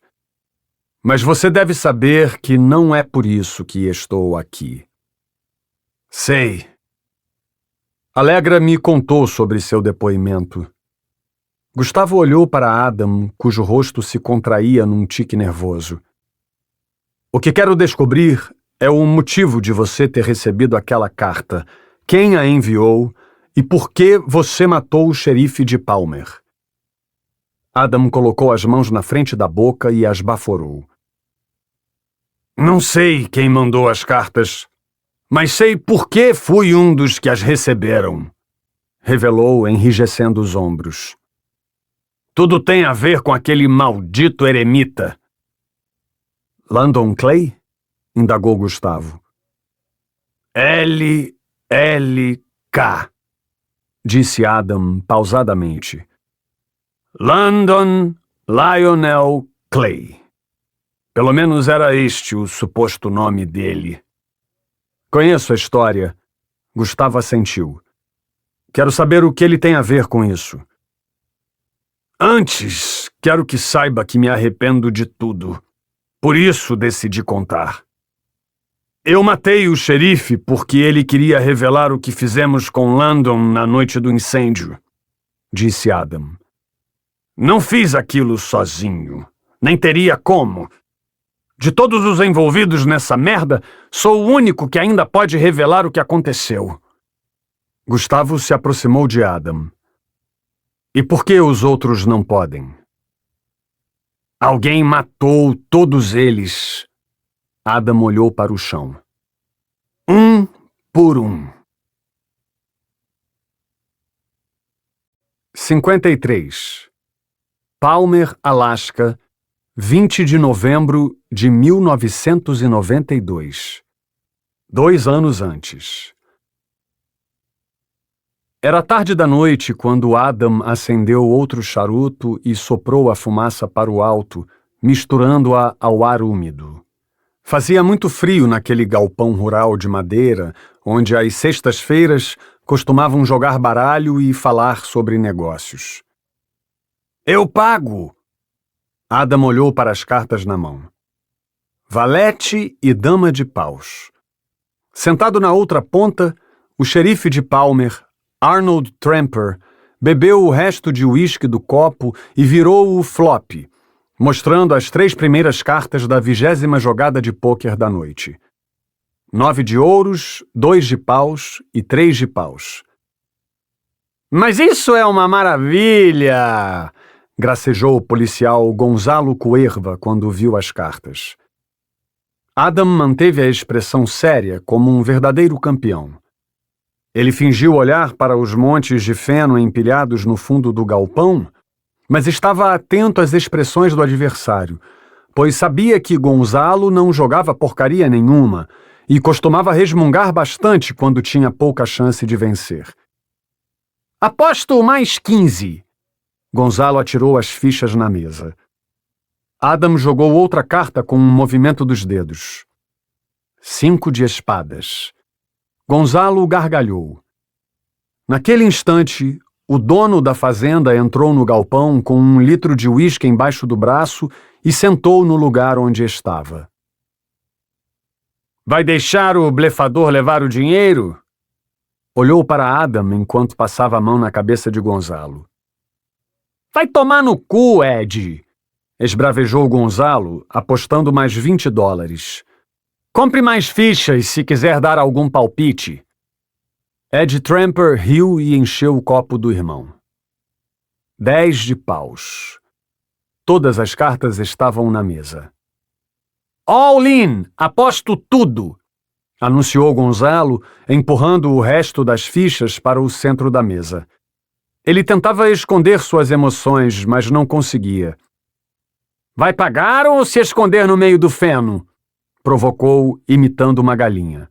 Mas você deve saber que não é por isso que estou aqui. Sei. Alegra me contou sobre seu depoimento. Gustavo olhou para Adam, cujo rosto se contraía num tique nervoso. O que quero descobrir é o motivo de você ter recebido aquela carta, quem a enviou e por que você matou o xerife de Palmer. Adam colocou as mãos na frente da boca e as baforou. Não sei quem mandou as cartas, mas sei por que fui um dos que as receberam, revelou, enrijecendo os ombros. Tudo tem a ver com aquele maldito eremita. Landon Clay? Indagou Gustavo. LLK, disse Adam pausadamente. Landon Lionel Clay. Pelo menos era este o suposto nome dele. Conheço a história. Gustavo assentiu. Quero saber o que ele tem a ver com isso. Antes, quero que saiba que me arrependo de tudo. Por isso decidi contar. Eu matei o xerife porque ele queria revelar o que fizemos com Landon na noite do incêndio, disse Adam. Não fiz aquilo sozinho. Nem teria como. De todos os envolvidos nessa merda, sou o único que ainda pode revelar o que aconteceu. Gustavo se aproximou de Adam. E por que os outros não podem? Alguém matou todos eles. Adam olhou para o chão. Um por um. 53. Palmer, Alasca, 20 de novembro de 1992. 2 anos antes. Era tarde da noite quando Adam acendeu outro charuto e soprou a fumaça para o alto, misturando-a ao ar úmido. Fazia muito frio naquele galpão rural de madeira, onde às sextas-feiras costumavam jogar baralho e falar sobre negócios. Eu pago! Adam olhou para as cartas na mão. Valete e dama de paus. Sentado na outra ponta, o xerife de Palmer, Arnold Tramper, bebeu o resto de uísque do copo e virou o flop, mostrando as 3 primeiras cartas da 20ª jogada de pôquer da noite. 9 de ouros, 2 de paus e 3 de paus. Mas isso é uma maravilha! Gracejou o policial Gonzalo Cuerva quando viu as cartas. Adam manteve a expressão séria como um verdadeiro campeão. Ele fingiu olhar para os montes de feno empilhados no fundo do galpão, mas estava atento às expressões do adversário, pois sabia que Gonzalo não jogava porcaria nenhuma e costumava resmungar bastante quando tinha pouca chance de vencer. Aposto mais 15. Gonzalo atirou as fichas na mesa. Adam jogou outra carta com um movimento dos dedos. 5 de espadas. Gonzalo gargalhou. Naquele instante, o dono da fazenda entrou no galpão com 1 litro de uísque embaixo do braço e sentou no lugar onde estava. Vai deixar o blefador levar o dinheiro? Olhou para Adam enquanto passava a mão na cabeça de Gonzalo. Vai tomar no cu, Ed! Esbravejou Gonzalo, apostando mais $20. Compre mais fichas se quiser dar algum palpite. Ed Tramper riu e encheu o copo do irmão. 10 de paus. Todas as cartas estavam na mesa. All in! Aposto tudo! Anunciou Gonzalo, empurrando o resto das fichas para o centro da mesa. Ele tentava esconder suas emoções, mas não conseguia. Vai pagar ou se esconder no meio do feno? Provocou, imitando uma galinha.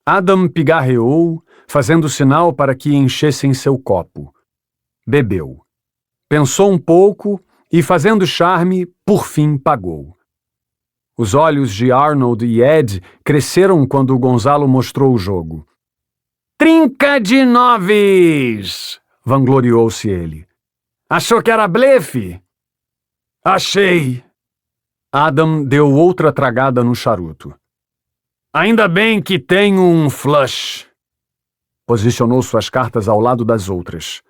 Adam pigarreou, fazendo sinal para que enchessem seu copo. Bebeu. Pensou um pouco e, fazendo charme, por fim pagou. Os olhos de Arnold e Ed cresceram quando Gonzalo mostrou o jogo. 30 de noves! Vangloriou-se ele. Achou que era blefe? Achei! Adam deu outra tragada no charuto. Ainda bem que tenho um flush. Posicionou suas cartas ao lado das outras.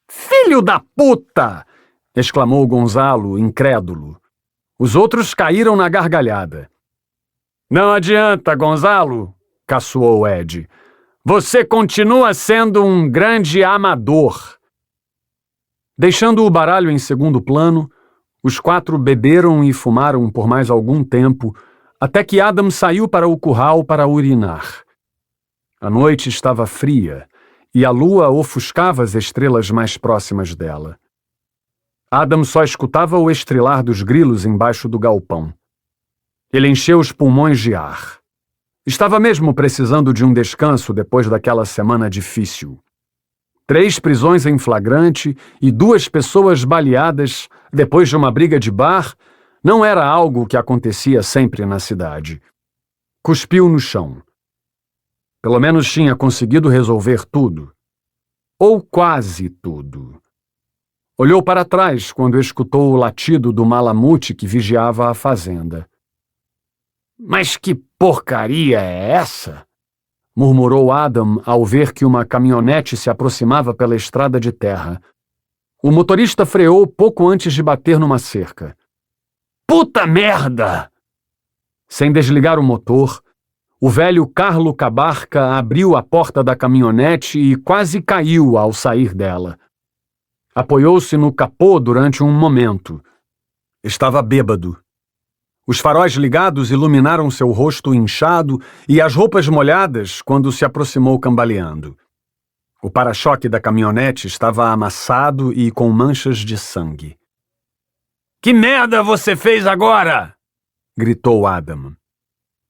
Filho da puta! Exclamou Gonzalo, incrédulo. Os outros caíram na gargalhada. Não adianta, Gonzalo, caçoou Ed. Você continua sendo um grande amador. Deixando o baralho em segundo plano, os 4 beberam e fumaram por mais algum tempo, até que Adam saiu para o curral para urinar. A noite estava fria e a lua ofuscava as estrelas mais próximas dela. Adam só escutava o estrilar dos grilos embaixo do galpão. Ele encheu os pulmões de ar. Estava mesmo precisando de um descanso depois daquela semana difícil. 3 prisões em flagrante e 2 pessoas baleadas depois de uma briga de bar não era algo que acontecia sempre na cidade. Cuspiu no chão. Pelo menos tinha conseguido resolver tudo. Ou quase tudo. Olhou para trás quando escutou o latido do malamute que vigiava a fazenda. Mas que porcaria é essa? Murmurou Adam ao ver que uma caminhonete se aproximava pela estrada de terra. O motorista freou pouco antes de bater numa cerca. Puta merda! Sem desligar o motor, o velho Carlo Cabarca abriu a porta da caminhonete e quase caiu ao sair dela. Apoiou-se no capô durante um momento. Estava bêbado. Os faróis ligados iluminaram seu rosto inchado e as roupas molhadas quando se aproximou cambaleando. O para-choque da caminhonete estava amassado e com manchas de sangue. Que merda você fez agora? Gritou Adam.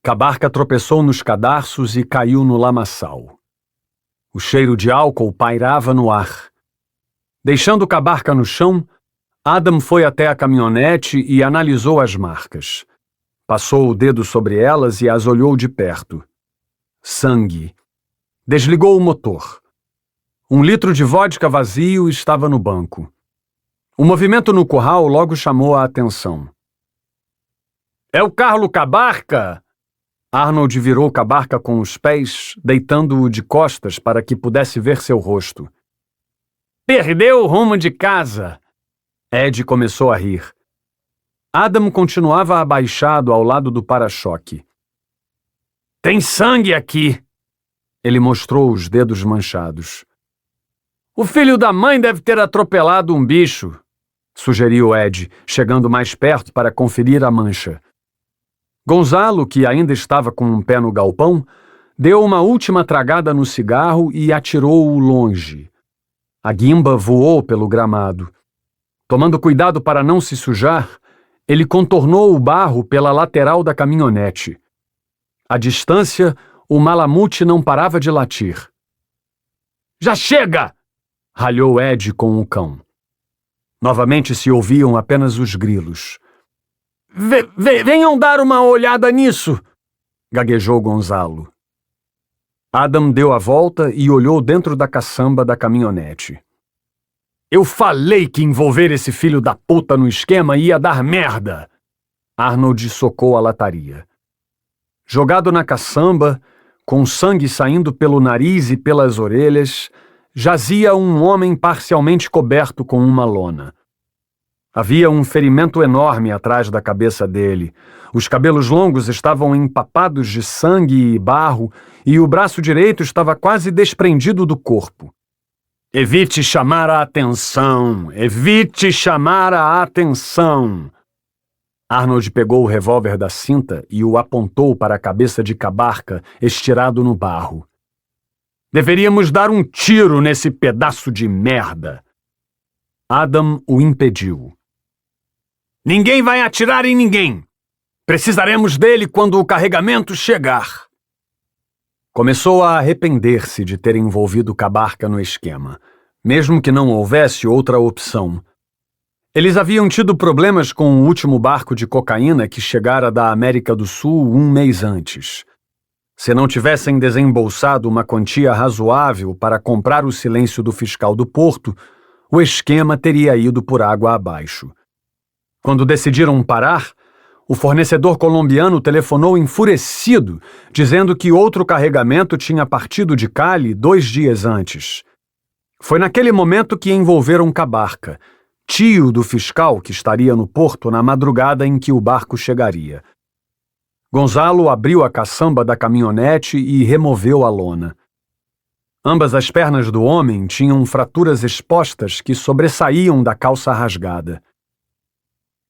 Cabarca tropeçou nos cadarços e caiu no lamaçal. O cheiro de álcool pairava no ar. Deixando Cabarca no chão, Adam foi até a caminhonete e analisou as marcas. Passou o dedo sobre elas e as olhou de perto. Sangue. Desligou o motor. 1 litro de vodka vazio estava no banco. O movimento no curral logo chamou a atenção. É o Carlo Cabarca? Arnold virou Cabarca com os pés, deitando-o de costas para que pudesse ver seu rosto. Perdeu o rumo de casa. Ed começou a rir. Adam continuava abaixado ao lado do para-choque. Tem sangue aqui. Ele mostrou os dedos manchados. O filho da mãe deve ter atropelado um bicho, sugeriu Ed, chegando mais perto para conferir a mancha. Gonzalo, que ainda estava com um pé no galpão, deu uma última tragada no cigarro e atirou-o longe. A guimba voou pelo gramado. Tomando cuidado para não se sujar, ele contornou o barro pela lateral da caminhonete. À distância, o malamute não parava de latir. Já chega! Ralhou Ed com o cão. Novamente se ouviam apenas os grilos. Venham dar uma olhada nisso! Gaguejou Gonzalo. Adam deu a volta e olhou dentro da caçamba da caminhonete. Eu falei que envolver esse filho da puta no esquema ia dar merda! Arnold socou a lataria. Jogado na caçamba, com sangue saindo pelo nariz e pelas orelhas, jazia um homem parcialmente coberto com uma lona. Havia um ferimento enorme atrás da cabeça dele. Os cabelos longos estavam empapados de sangue e barro, e o braço direito estava quase desprendido do corpo. Evite chamar a atenção! Evite chamar a atenção! Arnold pegou o revólver da cinta e o apontou para a cabeça de Kabarka, estirado no barro. Deveríamos dar um tiro nesse pedaço de merda! Adam o impediu. Ninguém vai atirar em ninguém! Precisaremos dele quando o carregamento chegar! Começou a arrepender-se de ter envolvido Kabarka no esquema, mesmo que não houvesse outra opção. Eles haviam tido problemas com o último barco de cocaína que chegara da América do Sul um mês antes. Se não tivessem desembolsado uma quantia razoável para comprar o silêncio do fiscal do porto, o esquema teria ido por água abaixo. Quando decidiram parar, o fornecedor colombiano telefonou enfurecido, dizendo que outro carregamento tinha partido de Cali 2 dias antes. Foi naquele momento que envolveram Kabarka, tio do fiscal que estaria no porto na madrugada em que o barco chegaria. Gonzalo abriu a caçamba da caminhonete e removeu a lona. Ambas as pernas do homem tinham fraturas expostas que sobressaíam da calça rasgada.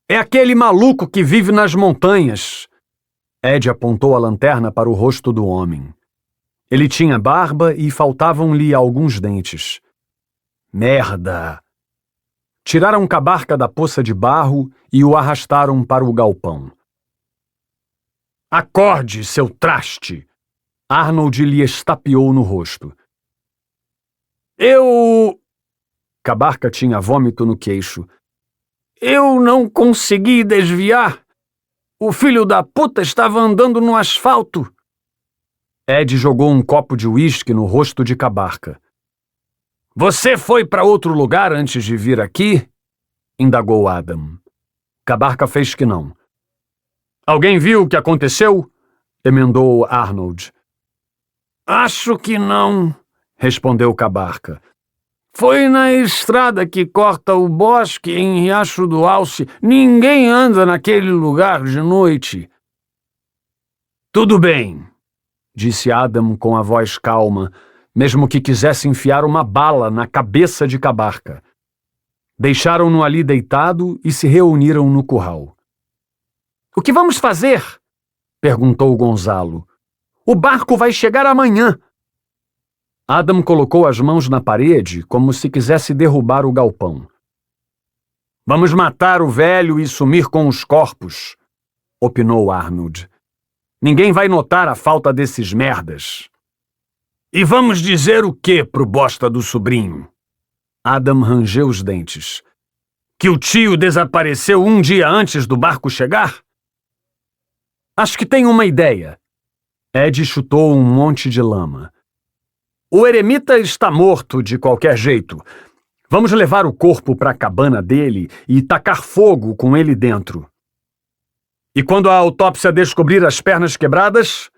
É aquele maluco que vive nas montanhas! Ed apontou a lanterna para o rosto do homem. Ele tinha barba e faltavam-lhe alguns dentes. Merda! Tiraram Kabarka da poça de barro e o arrastaram para o galpão. Acorde, seu traste! Arnold lhe estapeou no rosto. Kabarka tinha vômito no queixo. Eu não consegui desviar. O filho da puta estava andando no asfalto. Ed jogou um copo de uísque no rosto de Kabarka. Você foi para outro lugar antes de vir aqui? Indagou Adam. Kabarka fez que não. Alguém viu o que aconteceu? Emendou Arnold. Acho que não, respondeu Kabarka. Foi na estrada que corta o bosque em Riacho do Alce. Ninguém anda naquele lugar de noite. Tudo bem, disse Adam com a voz calma, mesmo que quisesse enfiar uma bala na cabeça de Kabarka. Deixaram-no ali deitado e se reuniram no curral. O que vamos fazer? Perguntou Gonzalo. O barco vai chegar amanhã. Adam colocou as mãos na parede como se quisesse derrubar o galpão. Vamos matar o velho e sumir com os corpos, opinou Arnold. Ninguém vai notar a falta desses merdas. E vamos dizer o quê pro bosta do sobrinho? Adam rangeu os dentes. Que o tio desapareceu um dia antes do barco chegar? Acho que tenho uma ideia. Ed chutou um monte de lama. O eremita está morto de qualquer jeito. Vamos levar o corpo para a cabana dele e tacar fogo com ele dentro. E quando a autópsia descobrir as pernas quebradas?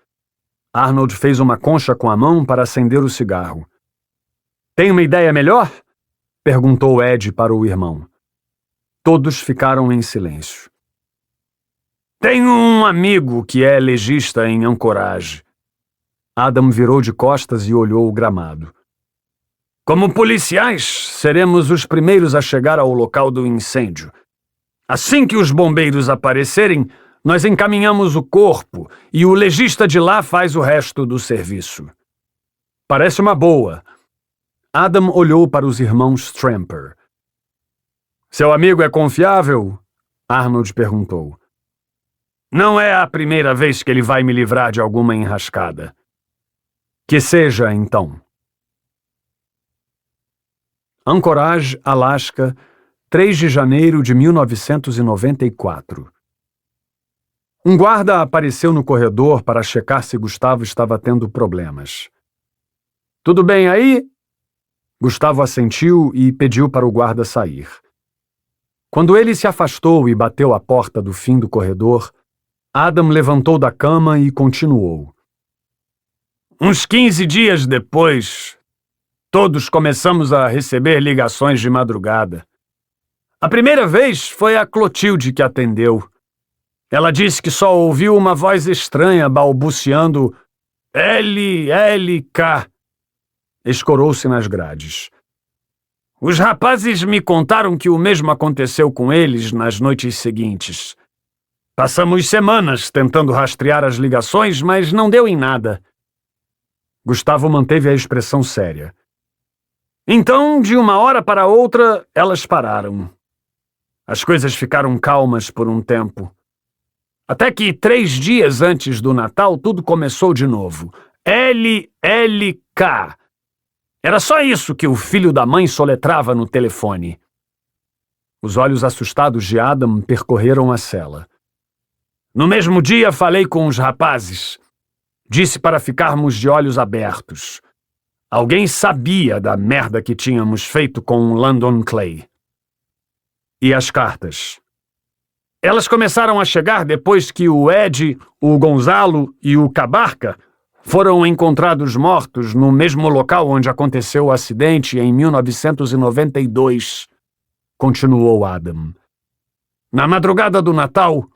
Arnold fez uma concha com a mão para acender o cigarro. Tem uma ideia melhor? Perguntou Ed para o irmão. Todos ficaram em silêncio. Tenho um amigo que é legista em Anchorage. Adam virou de costas e olhou o gramado. Como policiais, seremos os primeiros a chegar ao local do incêndio. Assim que os bombeiros aparecerem, nós encaminhamos o corpo e o legista de lá faz o resto do serviço. Parece uma boa. Adam olhou para os irmãos Tramper. Seu amigo é confiável? Arnold perguntou. Não é a primeira vez que ele vai me livrar de alguma enrascada. Que seja, então. Anchorage, Alasca, 3 de janeiro de 1994. Um guarda apareceu no corredor para checar se Gustavo estava tendo problemas. Tudo bem aí? Gustavo assentiu e pediu para o guarda sair. Quando ele se afastou e bateu à porta do fim do corredor, Adam levantou da cama e continuou. Uns 15 dias depois, todos começamos a receber ligações de madrugada. A primeira vez foi a Clotilde que atendeu. Ela disse que só ouviu uma voz estranha balbuciando LLK. Escorou-se nas grades. Os rapazes me contaram que o mesmo aconteceu com eles nas noites seguintes. Passamos semanas tentando rastrear as ligações, mas não deu em nada. Gustavo manteve a expressão séria. Então, de uma hora para outra, elas pararam. As coisas ficaram calmas por um tempo. Até que 3 dias antes do Natal, tudo começou de novo. LLK. Era só isso que o filho da mãe soletrava no telefone. Os olhos assustados de Adam percorreram a cela. No mesmo dia, falei com os rapazes. Disse para ficarmos de olhos abertos. Alguém sabia da merda que tínhamos feito com London Clay. E as cartas? Elas começaram a chegar depois que o Ed, o Gonzalo e o Cabarca foram encontrados mortos no mesmo local onde aconteceu o acidente em 1992, continuou Adam. Na madrugada do Natal,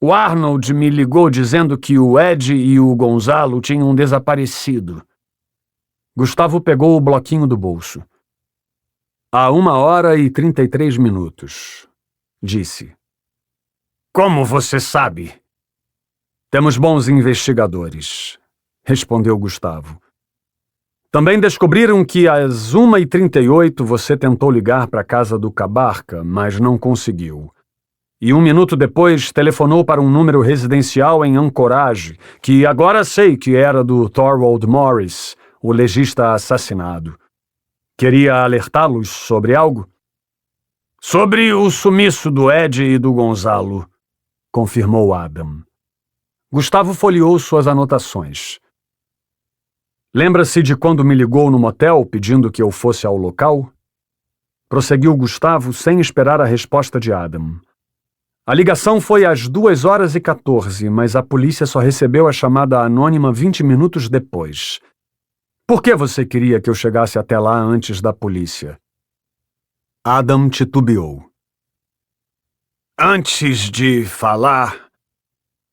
o Arnold me ligou dizendo que o Ed e o Gonzalo tinham desaparecido. Gustavo pegou o bloquinho do bolso. Há 1h33, disse. Como você sabe? Temos bons investigadores, respondeu Gustavo. Também descobriram que às 1h38 você tentou ligar para a casa do Cabarca, mas não conseguiu. E 1 minuto depois telefonou para um número residencial em Anchorage, que agora sei que era do Thorwald Morris, o legista assassinado. Queria alertá-los sobre algo? Sobre o sumiço do Ed e do Gonzalo, confirmou Adam. Gustavo folheou suas anotações. Lembra-se de quando me ligou no motel pedindo que eu fosse ao local? Prosseguiu Gustavo sem esperar a resposta de Adam. A ligação foi às 2h14, mas a polícia só recebeu a chamada anônima 20 minutos depois. Por que você queria que eu chegasse até lá antes da polícia? Adam titubeou. Antes de falar,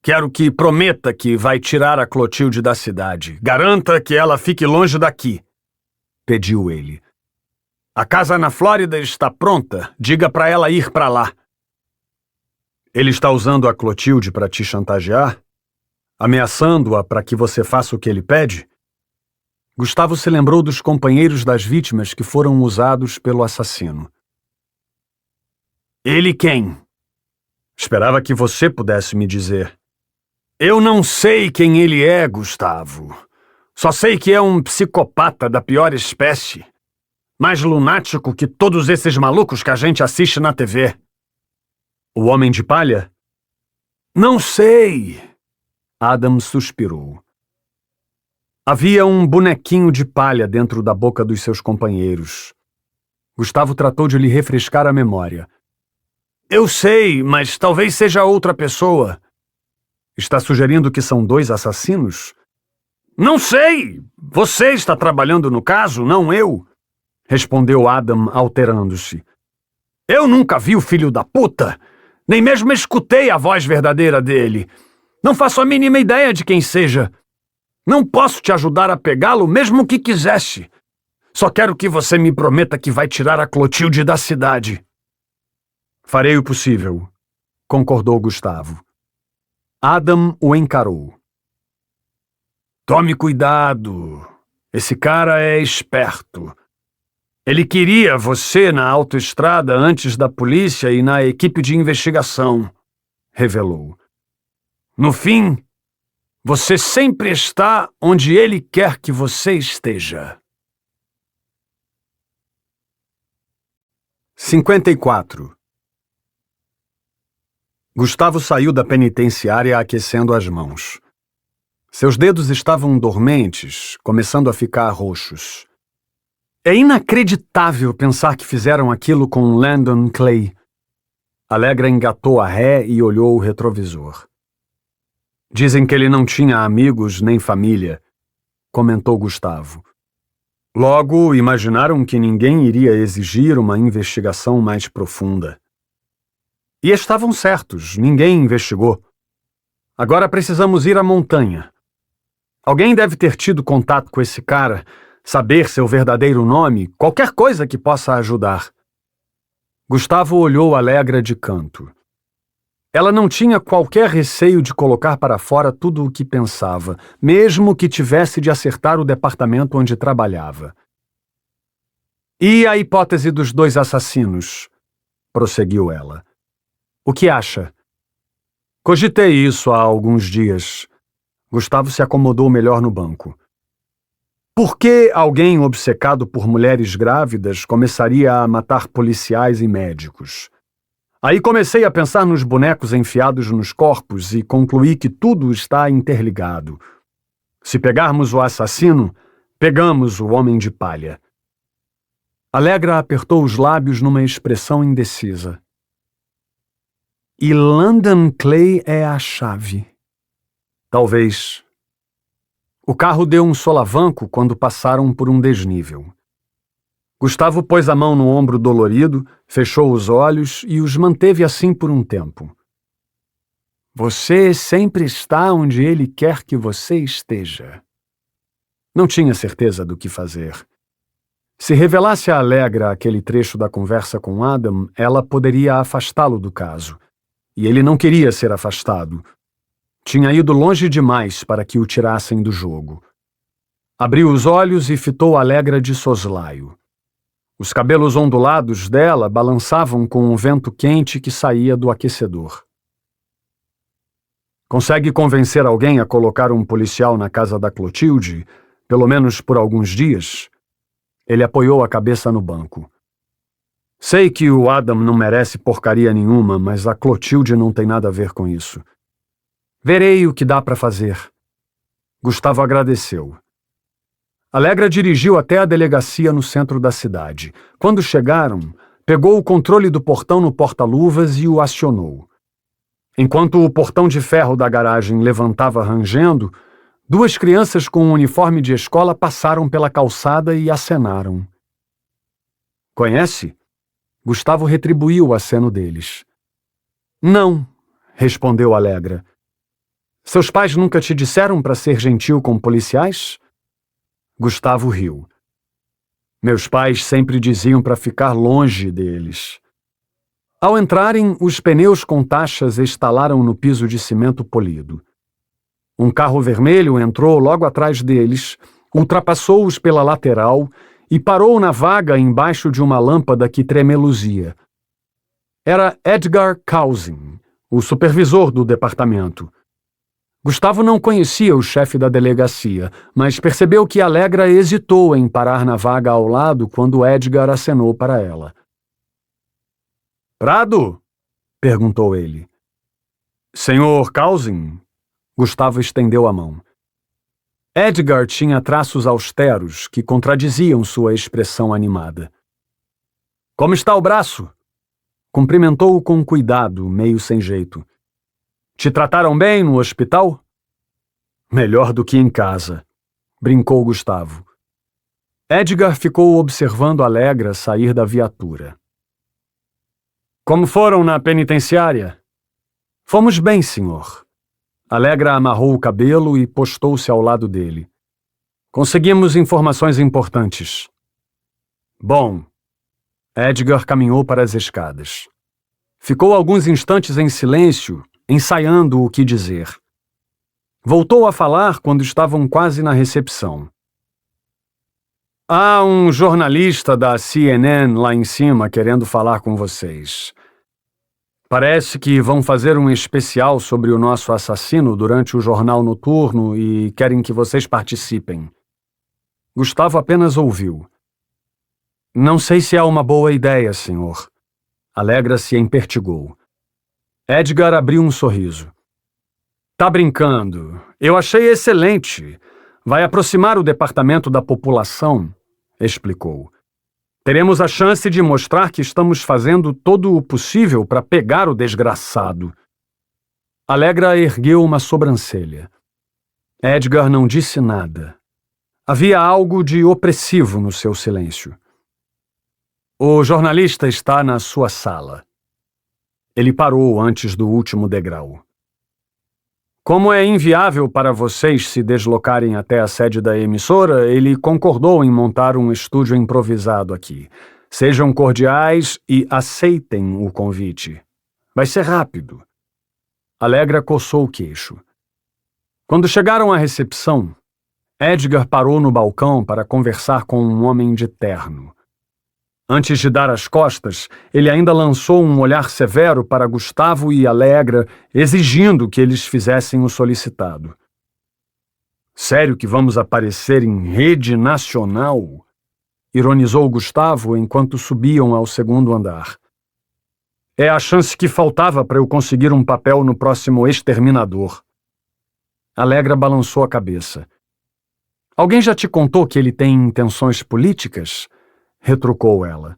quero que prometa que vai tirar a Clotilde da cidade. Garanta que ela fique longe daqui, pediu ele. A casa na Flórida está pronta. Diga para ela ir para lá. Ele está usando a Clotilde para te chantagear? Ameaçando-a para que você faça o que ele pede? Gustavo se lembrou dos companheiros das vítimas que foram usados pelo assassino. Ele quem? Esperava que você pudesse me dizer. Eu não sei quem ele é, Gustavo. Só sei que é um psicopata da pior espécie. Mais lunático que todos esses malucos que a gente assiste na TV. O Homem de Palha? Não sei. Adam suspirou. Havia um bonequinho de palha dentro da boca dos seus companheiros. Gustavo tratou de lhe refrescar a memória. Eu sei, mas talvez seja outra pessoa. Está sugerindo que são 2 assassinos? Não sei! Você está trabalhando no caso, não eu, respondeu Adam, alterando-se. Eu nunca vi o filho da puta, nem mesmo escutei a voz verdadeira dele. Não faço a mínima ideia de quem seja. Não posso te ajudar a pegá-lo mesmo que quisesse. Só quero que você me prometa que vai tirar a Clotilde da cidade. Farei o possível, concordou Gustavo. Adam o encarou. Tome cuidado. Esse cara é esperto. Ele queria você na autoestrada antes da polícia e na equipe de investigação, revelou. No fim, você sempre está onde ele quer que você esteja. 54. Gustavo saiu da penitenciária aquecendo as mãos. Seus dedos estavam dormentes, começando a ficar roxos. É inacreditável pensar que fizeram aquilo com Landon Clay. Allegra engatou a ré e olhou o retrovisor. Dizem que ele não tinha amigos nem família, comentou Gustavo. Logo, imaginaram que ninguém iria exigir uma investigação mais profunda. E estavam certos, ninguém investigou. Agora precisamos ir à montanha. Alguém deve ter tido contato com esse cara, saber seu verdadeiro nome, qualquer coisa que possa ajudar. Gustavo olhou Allegra de canto. Ela não tinha qualquer receio de colocar para fora tudo o que pensava, mesmo que tivesse de acertar o departamento onde trabalhava. E a hipótese dos 2 assassinos? Prosseguiu ela. O que acha? Cogitei isso há alguns dias. Gustavo se acomodou melhor no banco. Por que alguém obcecado por mulheres grávidas começaria a matar policiais e médicos? Aí comecei a pensar nos bonecos enfiados nos corpos e concluí que tudo está interligado. Se pegarmos o assassino, pegamos o homem de palha. Allegra apertou os lábios numa expressão indecisa. E Landon Clay é a chave. Talvez. O carro deu um solavanco quando passaram por um desnível. Gustavo pôs a mão no ombro dolorido, fechou os olhos e os manteve assim por um tempo. Você sempre está onde ele quer que você esteja. Não tinha certeza do que fazer. Se revelasse a Allegra aquele trecho da conversa com Adam, ela poderia afastá-lo do caso. E ele não queria ser afastado. Tinha ido longe demais para que o tirassem do jogo. Abriu os olhos e fitou Allegra de soslaio. Os cabelos ondulados dela balançavam com o vento quente que saía do aquecedor. Consegue convencer alguém a colocar um policial na casa da Clotilde, pelo menos por alguns dias? Ele apoiou a cabeça no banco. Sei que o Adam não merece porcaria nenhuma, mas a Clotilde não tem nada a ver com isso. Verei o que dá para fazer. Gustavo agradeceu. Allegra dirigiu até a delegacia no centro da cidade. Quando chegaram, pegou o controle do portão no porta-luvas e o acionou. Enquanto o portão de ferro da garagem levantava rangendo, 2 crianças com um uniforme de escola passaram pela calçada e acenaram. Conhece? Gustavo retribuiu o aceno deles. Não, respondeu Allegra. Seus pais nunca te disseram para ser gentil com policiais? Gustavo riu. Meus pais sempre diziam para ficar longe deles. Ao entrarem, os pneus com taxas estalaram no piso de cimento polido. Um carro vermelho entrou logo atrás deles, ultrapassou-os pela lateral e parou na vaga embaixo de uma lâmpada que tremeluzia. Era Edgar Cousin, o supervisor do departamento. Gustavo não conhecia o chefe da delegacia, mas percebeu que Allegra hesitou em parar na vaga ao lado quando Edgar acenou para ela. Prado? Perguntou ele. Senhor Cousin? Gustavo estendeu a mão. Edgar tinha traços austeros que contradiziam sua expressão animada. Como está o braço? Cumprimentou-o com cuidado, meio sem jeito. Te trataram bem no hospital? Melhor do que em casa, brincou Gustavo. Edgar ficou observando Allegra sair da viatura. Como foram na penitenciária? Fomos bem, senhor. Allegra amarrou o cabelo e postou-se ao lado dele. Conseguimos informações importantes. Bom. Edgar caminhou para as escadas. Ficou alguns instantes em silêncio, ensaiando o que dizer. Voltou a falar quando estavam quase na recepção. Há um jornalista da CNN lá em cima querendo falar com vocês. Parece que vão fazer um especial sobre o nosso assassino durante o jornal noturno e querem que vocês participem. Gustavo apenas ouviu. Não sei se é uma boa ideia, senhor. Allegra se empertigou. Edgar abriu um sorriso. Tá brincando. Eu achei excelente. Vai aproximar o departamento da população, explicou. Teremos a chance de mostrar que estamos fazendo todo o possível para pegar o desgraçado. Allegra ergueu uma sobrancelha. Edgar não disse nada. Havia algo de opressivo no seu silêncio. O jornalista está na sua sala. Ele parou antes do último degrau. Como é inviável para vocês se deslocarem até a sede da emissora, ele concordou em montar um estúdio improvisado aqui. Sejam cordiais e aceitem o convite. Vai ser rápido. Allegra coçou o queixo. Quando chegaram à recepção, Edgar parou no balcão para conversar com um homem de terno. Antes de dar as costas, ele ainda lançou um olhar severo para Gustavo e Allegra, exigindo que eles fizessem o solicitado. Sério que vamos aparecer em rede nacional? Ironizou Gustavo enquanto subiam ao segundo andar. É a chance que faltava para eu conseguir um papel no próximo Exterminador. Allegra balançou a cabeça. Alguém já te contou que ele tem intenções políticas? Retrucou ela.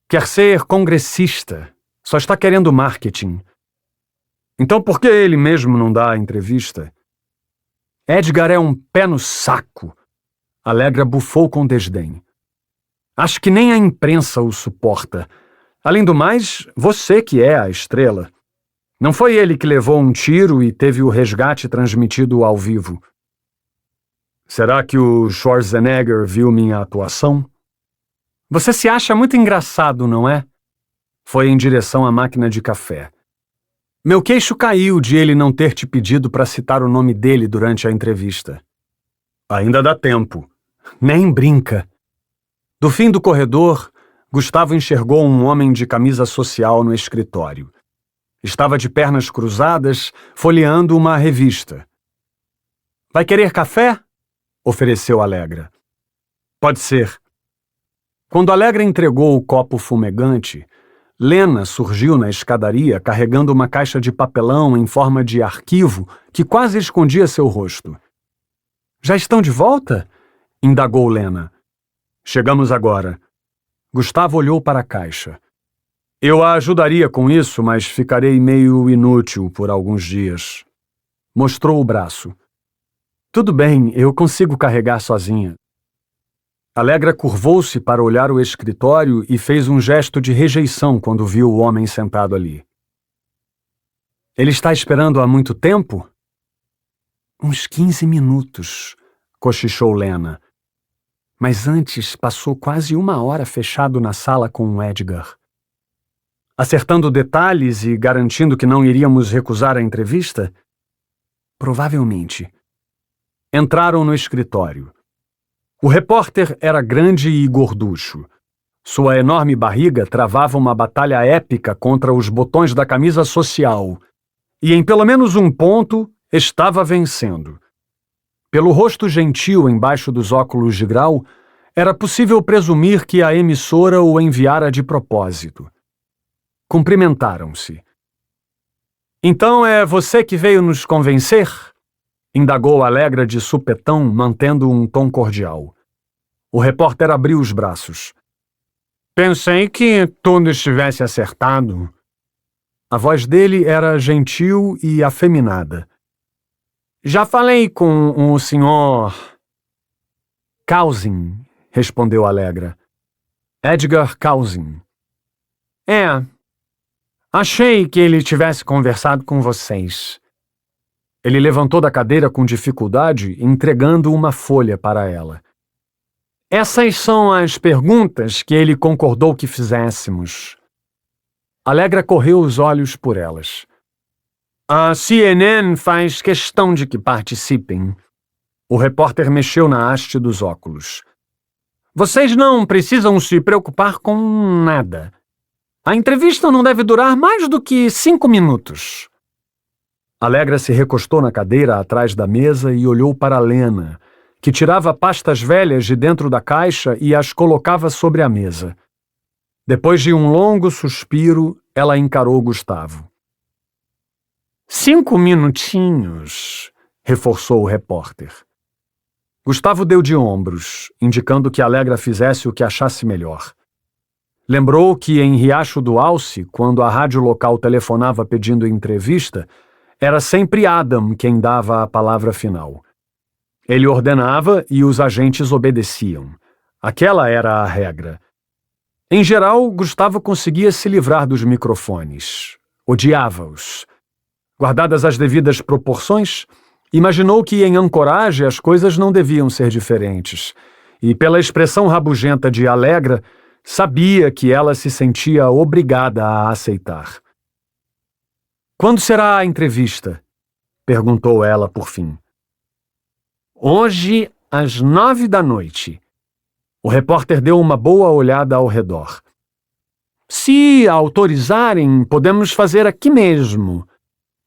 Quer ser congressista. Só está querendo marketing. Então por que ele mesmo não dá a entrevista? Edgar é um pé no saco. Allegra bufou com desdém. Acho que nem a imprensa o suporta. Além do mais, você que é a estrela. Não foi ele que levou um tiro e teve o resgate transmitido ao vivo. Será que o Schwarzenegger viu minha atuação? Você se acha muito engraçado, não é? Foi em direção à máquina de café. Meu queixo caiu de ele não ter te pedido para citar o nome dele durante a entrevista. Ainda dá tempo. Nem brinca. Do fim do corredor, Gustavo enxergou um homem de camisa social no escritório. Estava de pernas cruzadas, folheando uma revista. Vai querer café? Ofereceu Allegra. Pode ser. Quando Allegra entregou o copo fumegante, Lena surgiu na escadaria carregando uma caixa de papelão em forma de arquivo que quase escondia seu rosto. Já estão de volta? Indagou Lena. Chegamos agora. Gustavo olhou para a caixa. Eu a ajudaria com isso, mas ficarei meio inútil por alguns dias. Mostrou o braço. Tudo bem, eu consigo carregar sozinha. Allegra curvou-se para olhar o escritório e fez um gesto de rejeição quando viu o homem sentado ali. Ele está esperando há muito tempo? Uns 15 minutos, cochichou Lena. Mas antes passou quase 1 hora fechado na sala com o Edgar. Acertando detalhes e garantindo que não iríamos recusar a entrevista? Provavelmente. Entraram no escritório. O repórter era grande e gorducho. Sua enorme barriga travava uma batalha épica contra os botões da camisa social. E em pelo menos um ponto estava vencendo. Pelo rosto gentil embaixo dos óculos de grau, era possível presumir que a emissora o enviara de propósito. Cumprimentaram-se. Então é você que veio nos convencer? Indagou Allegra de supetão, mantendo um tom cordial. O repórter abriu os braços. Pensei que tudo estivesse acertado. A voz dele era gentil e afeminada. Já falei com o senhor... Cousin, respondeu Allegra. Edgar Cousin. Achei que ele tivesse conversado com vocês. Ele levantou da cadeira com dificuldade, entregando uma folha para ela. Essas são as perguntas que ele concordou que fizéssemos. Allegra correu os olhos por elas. A CNN faz questão de que participem. O repórter mexeu na haste dos óculos. Vocês não precisam se preocupar com nada. A entrevista não deve durar mais do que 5 minutos. Allegra se recostou na cadeira atrás da mesa e olhou para Lena, que tirava pastas velhas de dentro da caixa e as colocava sobre a mesa. Depois de um longo suspiro, ela encarou Gustavo. 5 minutinhos, reforçou o repórter. Gustavo deu de ombros, indicando que Alegra fizesse o que achasse melhor. Lembrou que em Riacho do Alce, quando a rádio local telefonava pedindo entrevista, era sempre Adam quem dava a palavra final. Ele ordenava e os agentes obedeciam. Aquela era a regra. Em geral, Gustavo conseguia se livrar dos microfones. Odiava-os. Guardadas as devidas proporções, imaginou que em Ancoragem as coisas não deviam ser diferentes, e pela expressão rabugenta de Alegra, sabia que ela se sentia obrigada a aceitar. "Quando será a entrevista?" perguntou ela por fim. "Hoje, às 9 da noite. O repórter deu uma boa olhada ao redor. "Se autorizarem, podemos fazer aqui mesmo.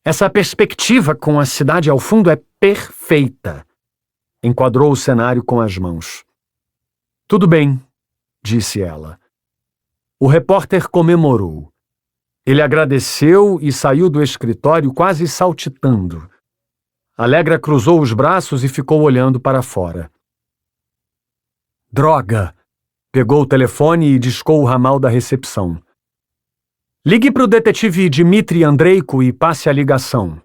Essa perspectiva com a cidade ao fundo é perfeita." Enquadrou o cenário com as mãos. "Tudo bem", disse ela. O repórter comemorou. Ele agradeceu e saiu do escritório quase saltitando. Alegra cruzou os braços e ficou olhando para fora. "Droga!" Pegou o telefone e discou o ramal da recepção. "Ligue para o detetive Dmitri Andreiko e passe a ligação."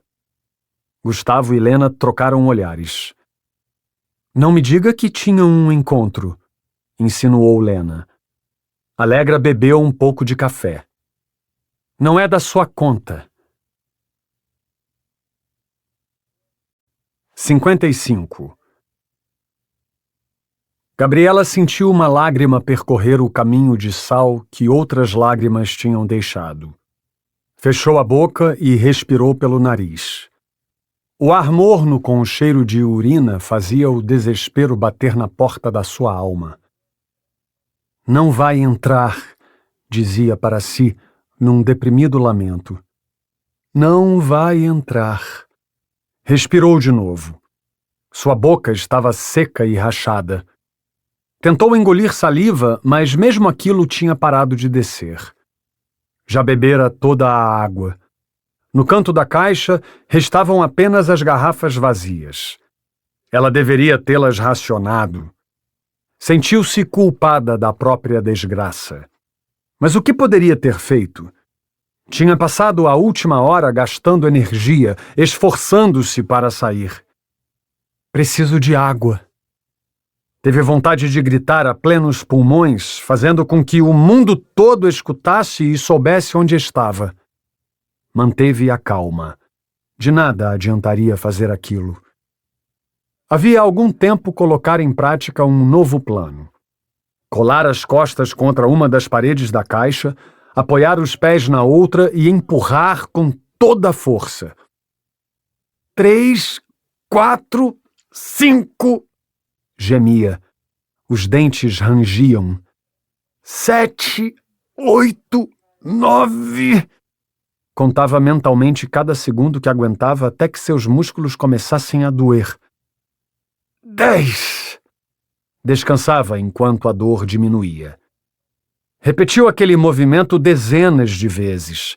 Gustavo e Lena trocaram olhares. "Não me diga que tinham um encontro", insinuou Lena. Alegra bebeu um pouco de café. "Não é da sua conta." 55. Gabriela sentiu uma lágrima percorrer o caminho de sal que outras lágrimas tinham deixado. Fechou a boca e respirou pelo nariz. O ar morno com o cheiro de urina fazia o desespero bater na porta da sua alma. "Não vai entrar", dizia para si, num deprimido lamento. "Não vai entrar." Respirou de novo. Sua boca estava seca e rachada. Tentou engolir saliva, mas mesmo aquilo tinha parado de descer. Já bebera toda a água. No canto da caixa, restavam apenas as garrafas vazias. Ela deveria tê-las racionado. Sentiu-se culpada da própria desgraça. Mas o que poderia ter feito? Tinha passado a última hora gastando energia, esforçando-se para sair. "Preciso de água." Teve vontade de gritar a plenos pulmões, fazendo com que o mundo todo escutasse e soubesse onde estava. Manteve a calma. De nada adiantaria fazer aquilo. Havia algum tempo colocar em prática um novo plano. Colar as costas contra uma das paredes da caixa, apoiar os pés na outra e empurrar com toda a força. 3, 4, 5... gemia. Os dentes rangiam. 7, 8, 9... Contava mentalmente cada segundo que aguentava até que seus músculos começassem a doer. 10... Descansava enquanto a dor diminuía. Repetiu aquele movimento dezenas de vezes.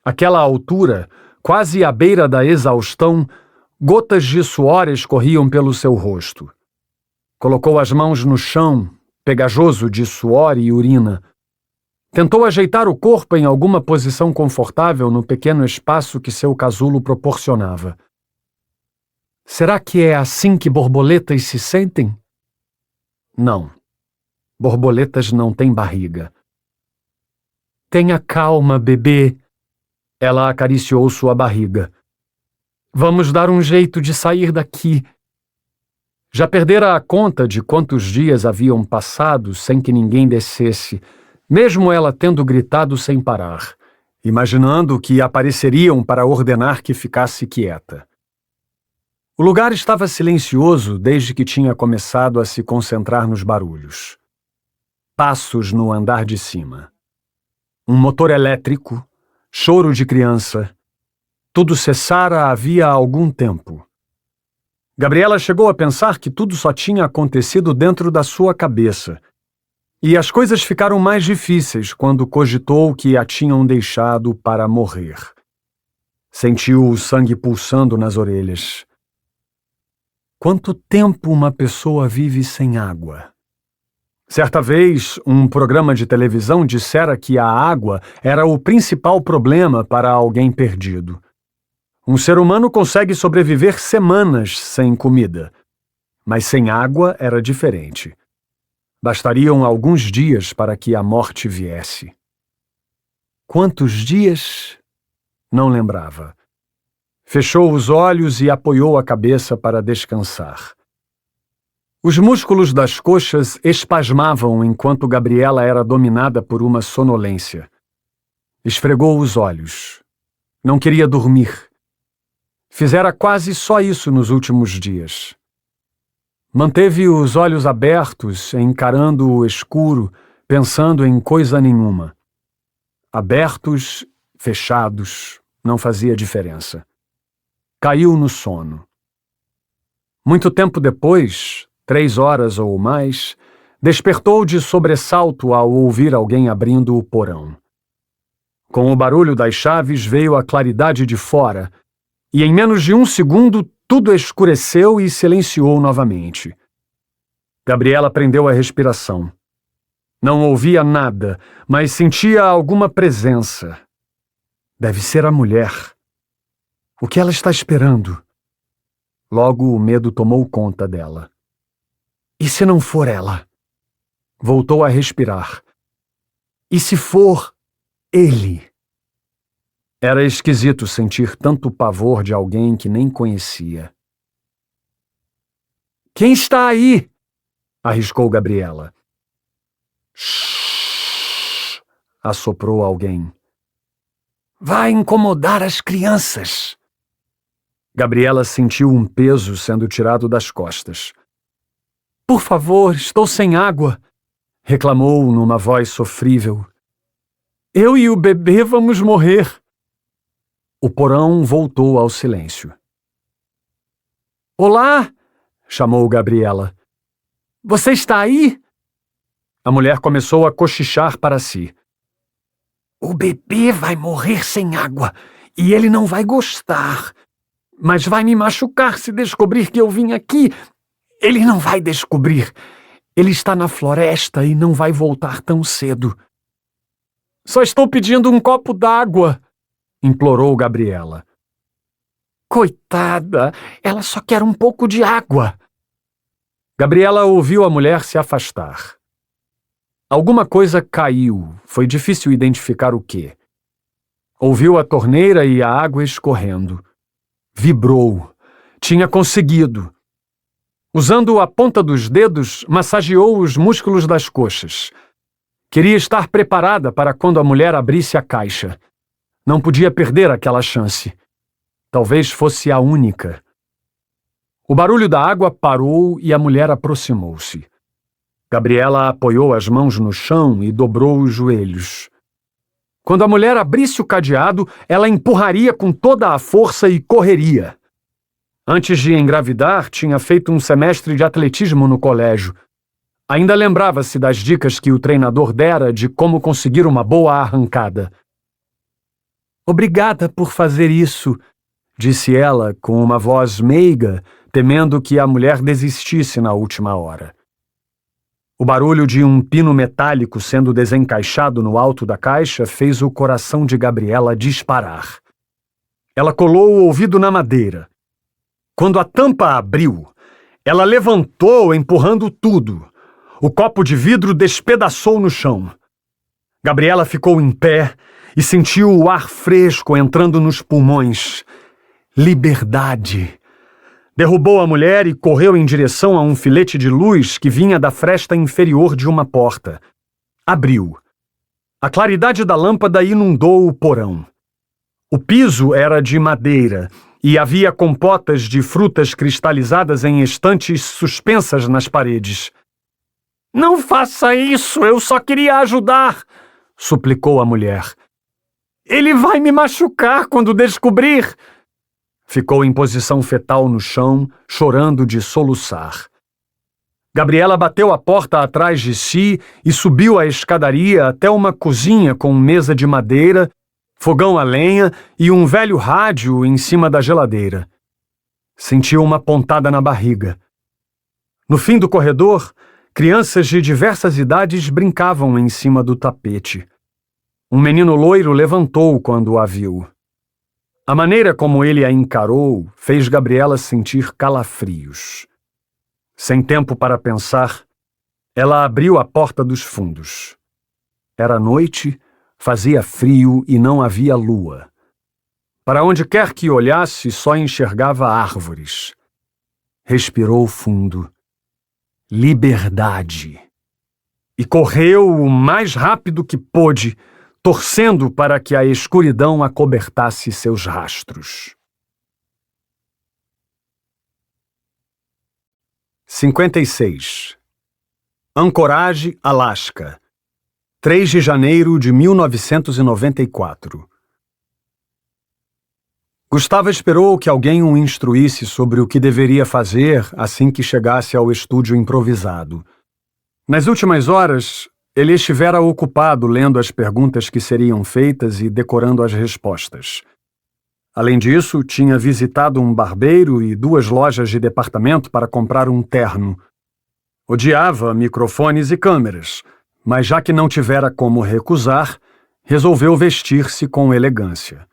Àquela altura, quase à beira da exaustão, gotas de suor escorriam pelo seu rosto. Colocou as mãos no chão, pegajoso de suor e urina. Tentou ajeitar o corpo em alguma posição confortável no pequeno espaço que seu casulo proporcionava. Será que é assim que borboletas se sentem? Não. Borboletas não têm barriga. Tenha calma, bebê. Ela acariciou sua barriga. Vamos dar um jeito de sair daqui. Já perdera a conta de quantos dias haviam passado sem que ninguém descesse, mesmo ela tendo gritado sem parar, imaginando que apareceriam para ordenar que ficasse quieta. O lugar estava silencioso desde que tinha começado a se concentrar nos barulhos. Passos no andar de cima. Um motor elétrico, choro de criança. Tudo cessara havia algum tempo. Gabriela chegou a pensar que tudo só tinha acontecido dentro da sua cabeça. E as coisas ficaram mais difíceis quando cogitou que a tinham deixado para morrer. Sentiu o sangue pulsando nas orelhas. Quanto tempo uma pessoa vive sem água? Certa vez, um programa de televisão dissera que a água era o principal problema para alguém perdido. Um ser humano consegue sobreviver semanas sem comida, mas sem água era diferente. Bastariam alguns dias para que a morte viesse. Quantos dias? Não lembrava. Fechou os olhos e apoiou a cabeça para descansar. Os músculos das coxas espasmavam enquanto Gabriela era dominada por uma sonolência. Esfregou os olhos. Não queria dormir. Fizera quase só isso nos últimos dias. Manteve os olhos abertos, encarando o escuro, pensando em coisa nenhuma. Abertos, fechados, não fazia diferença. Caiu no sono. Muito tempo depois, 3 horas ou mais, despertou de sobressalto ao ouvir alguém abrindo o porão. Com o barulho das chaves veio a claridade de fora, e em menos de 1 segundo tudo escureceu e silenciou novamente. Gabriela prendeu a respiração. Não ouvia nada, mas sentia alguma presença. Deve ser a mulher. O que ela está esperando? Logo o medo tomou conta dela. E se não for ela? Voltou a respirar. E se for ele? Era esquisito sentir tanto pavor de alguém que nem conhecia. Quem está aí? Arriscou Gabriela. Shhh! Assoprou alguém. Vai incomodar as crianças. Gabriela sentiu um peso sendo tirado das costas. Por favor, estou sem água, reclamou numa voz sofrível. Eu e o bebê vamos morrer. O porão voltou ao silêncio. Olá, chamou Gabriela. Você está aí? A mulher começou a cochichar para si. O bebê vai morrer sem água e ele não vai gostar. Mas vai me machucar se descobrir que eu vim aqui. Ele não vai descobrir. Ele está na floresta e não vai voltar tão cedo. Só estou pedindo um copo d'água, implorou Gabriela. Coitada, ela só quer um pouco de água. Gabriela ouviu a mulher se afastar. Alguma coisa caiu, foi difícil identificar o quê. Ouviu a torneira e a água escorrendo. Vibrou. Tinha conseguido. Usando a ponta dos dedos, massageou os músculos das coxas. Queria estar preparada para quando a mulher abrisse a caixa. Não podia perder aquela chance. Talvez fosse a única. O barulho da água parou e a mulher aproximou-se. Gabriela apoiou as mãos no chão e dobrou os joelhos. Quando a mulher abrisse o cadeado, ela empurraria com toda a força e correria. Antes de engravidar, tinha feito um semestre de atletismo no colégio. Ainda lembrava-se das dicas que o treinador dera de como conseguir uma boa arrancada. Obrigada por fazer isso, disse ela com uma voz meiga, temendo que a mulher desistisse na última hora. O barulho de um pino metálico sendo desencaixado no alto da caixa fez o coração de Gabriela disparar. Ela colou o ouvido na madeira. Quando a tampa abriu, ela levantou empurrando tudo. O copo de vidro despedaçou no chão. Gabriela ficou em pé e sentiu o ar fresco entrando nos pulmões. Liberdade! Derrubou a mulher e correu em direção a um filete de luz que vinha da fresta inferior de uma porta. Abriu. A claridade da lâmpada inundou o porão. O piso era de madeira e havia compotas de frutas cristalizadas em estantes suspensas nas paredes. Não faça isso, eu só queria ajudar, suplicou a mulher. Ele vai me machucar quando descobrir. Ficou em posição fetal no chão, chorando de soluçar. Gabriela bateu a porta atrás de si e subiu a escadaria até uma cozinha com mesa de madeira, fogão a lenha e um velho rádio em cima da geladeira. Sentiu uma pontada na barriga. No fim do corredor, crianças de diversas idades brincavam em cima do tapete. Um menino loiro levantou quando a viu. A maneira como ele a encarou fez Gabriela sentir calafrios. Sem tempo para pensar, ela abriu a porta dos fundos. Era noite, fazia frio e não havia lua. Para onde quer que olhasse, só enxergava árvores. Respirou fundo. Liberdade. E correu o mais rápido que pôde, torcendo para que a escuridão acobertasse seus rastros. 56. Anchorage, Alasca. 3 de janeiro de 1994. Gustavo esperou que alguém o instruísse sobre o que deveria fazer assim que chegasse ao estúdio improvisado. Nas últimas horas, ele estivera ocupado lendo as perguntas que seriam feitas e decorando as respostas. Além disso, tinha visitado um barbeiro e 2 lojas de departamento para comprar um terno. Odiava microfones e câmeras, mas já que não tivera como recusar, resolveu vestir-se com elegância.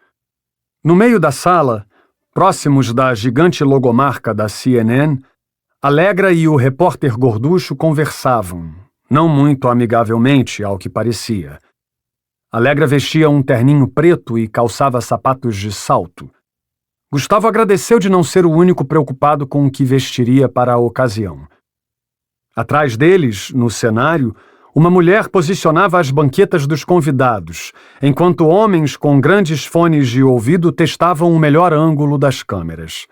No meio da sala, próximos da gigante logomarca da CNN, Alegra e o repórter gorducho conversavam, não muito amigavelmente, ao que parecia. Alegra vestia um terninho preto e calçava sapatos de salto. Gustavo agradeceu de não ser o único preocupado com o que vestiria para a ocasião. Atrás deles, no cenário, uma mulher posicionava as banquetas dos convidados, enquanto homens com grandes fones de ouvido testavam o melhor ângulo das câmeras.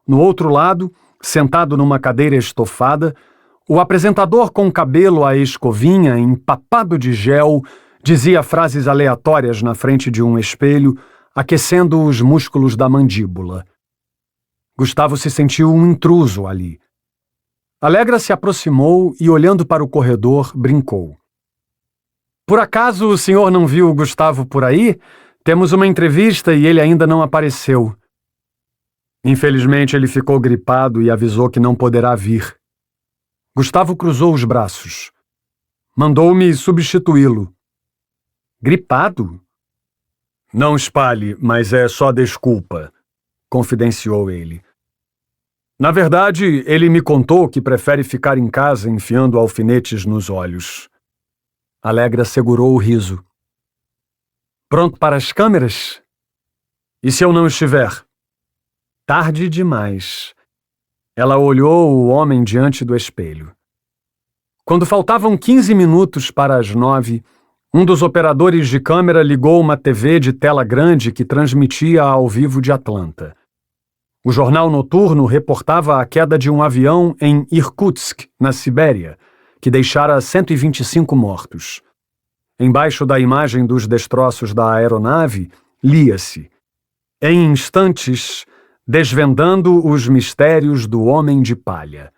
No outro lado, sentado numa cadeira estofada, o apresentador com cabelo à escovinha, empapado de gel, dizia frases aleatórias na frente de um espelho, aquecendo os músculos da mandíbula. Gustavo se sentiu um intruso ali. Alegra se aproximou e, olhando para o corredor, brincou. Por acaso o senhor não viu o Gustavo por aí? Temos uma entrevista e ele ainda não apareceu. Infelizmente, ele ficou gripado e avisou que não poderá vir. Gustavo cruzou os braços. Mandou-me substituí-lo. Gripado? Não espalhe, mas é só desculpa, confidenciou ele. Na verdade, ele me contou que prefere ficar em casa enfiando alfinetes nos olhos. Alegra segurou o riso. Pronto para as câmeras? E se eu não estiver? Tarde demais. Ela olhou o homem diante do espelho. Quando faltavam 15 minutos para as 9, um dos operadores de câmera ligou uma TV de tela grande que transmitia ao vivo de Atlanta. O jornal noturno reportava a queda de um avião em Irkutsk, na Sibéria, que deixara 125 mortos. Embaixo da imagem dos destroços da aeronave, lia-se: em instantes, desvendando os mistérios do Homem de Palha.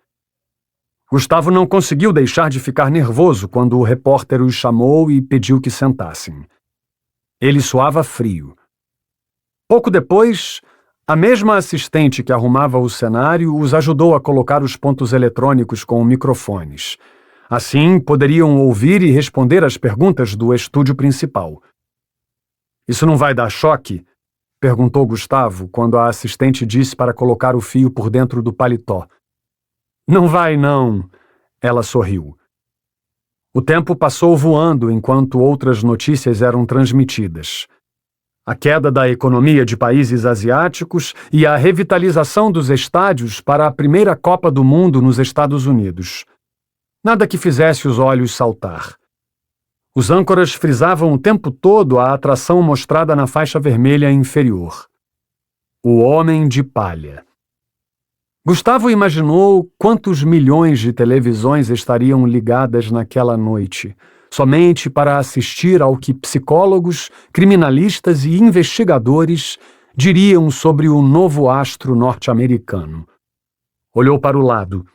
Gustavo não conseguiu deixar de ficar nervoso quando o repórter os chamou e pediu que sentassem. Ele suava frio. Pouco depois, a mesma assistente que arrumava o cenário os ajudou a colocar os pontos eletrônicos com microfones. Assim, poderiam ouvir e responder às perguntas do estúdio principal. Isso não vai dar choque? Perguntou Gustavo quando a assistente disse para colocar o fio por dentro do paletó. Não vai, não. Ela sorriu. O tempo passou voando enquanto outras notícias eram transmitidas. A queda da economia de países asiáticos e a revitalização dos estádios para a primeira Copa do Mundo nos Estados Unidos. Nada que fizesse os olhos saltar. Os âncoras frisavam o tempo todo a atração mostrada na faixa vermelha inferior. O Homem de Palha. Gustavo imaginou quantos milhões de televisões estariam ligadas naquela noite, somente para assistir ao que psicólogos, criminalistas e investigadores diriam sobre o novo astro norte-americano. Olhou para o lado.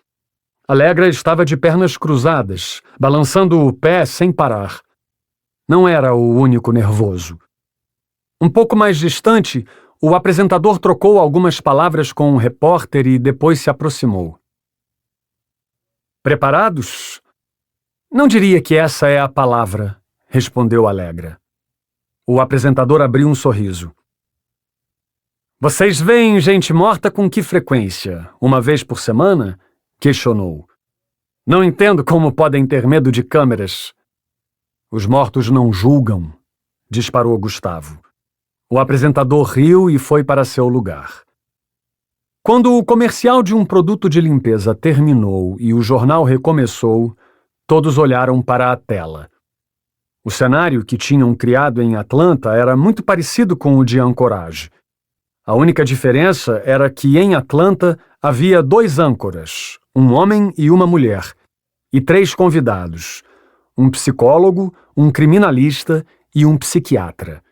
Alegra estava de pernas cruzadas, balançando o pé sem parar. Não era o único nervoso. Um pouco mais distante, o apresentador trocou algumas palavras com o repórter e depois se aproximou. Preparados? Não diria que essa é a palavra, respondeu Alegra. O apresentador abriu um sorriso. Vocês veem gente morta com que frequência? Uma vez por semana? Questionou. Não entendo como podem ter medo de câmeras. Os mortos não julgam, disparou Gustavo. O apresentador riu e foi para seu lugar. Quando o comercial de um produto de limpeza terminou e o jornal recomeçou, todos olharam para a tela. O cenário que tinham criado em Atlanta era muito parecido com o de Anchorage. A única diferença era que em Atlanta havia 2 âncoras, um homem e uma mulher, e 3 convidados, um psicólogo, um criminalista e um psiquiatra.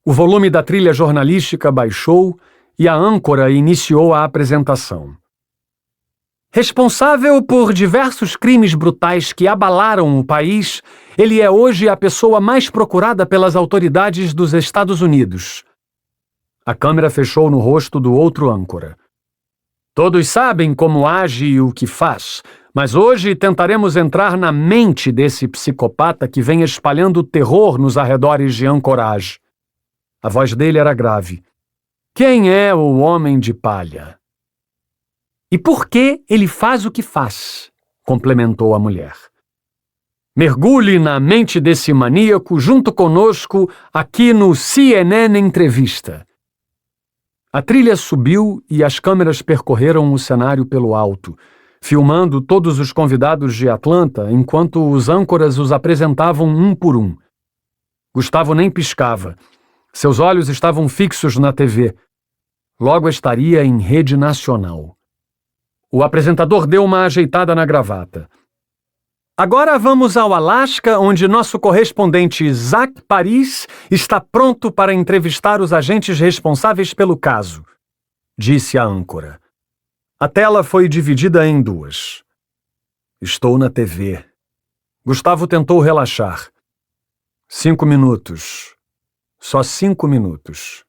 O volume da trilha jornalística baixou e a âncora iniciou a apresentação. Responsável por diversos crimes brutais que abalaram o país, ele é hoje a pessoa mais procurada pelas autoridades dos Estados Unidos. A câmera fechou no rosto do outro âncora. Todos sabem como age e o que faz, mas hoje tentaremos entrar na mente desse psicopata que vem espalhando terror nos arredores de Anchorage. A voz dele era grave. Quem é o homem de palha? E por que ele faz o que faz? Complementou a mulher. Mergulhe na mente desse maníaco junto conosco aqui no CNN Entrevista. A trilha subiu e as câmeras percorreram o cenário pelo alto, filmando todos os convidados de Atlanta enquanto os âncoras os apresentavam um por um. Gustavo nem piscava. Seus olhos estavam fixos na TV. Logo estaria em rede nacional. O apresentador deu uma ajeitada na gravata. Agora vamos ao Alasca, onde nosso correspondente Zach Paris está pronto para entrevistar os agentes responsáveis pelo caso, disse a âncora. A tela foi dividida em 2. Estou na TV. Gustavo tentou relaxar. 5 minutos. Só 5 minutos.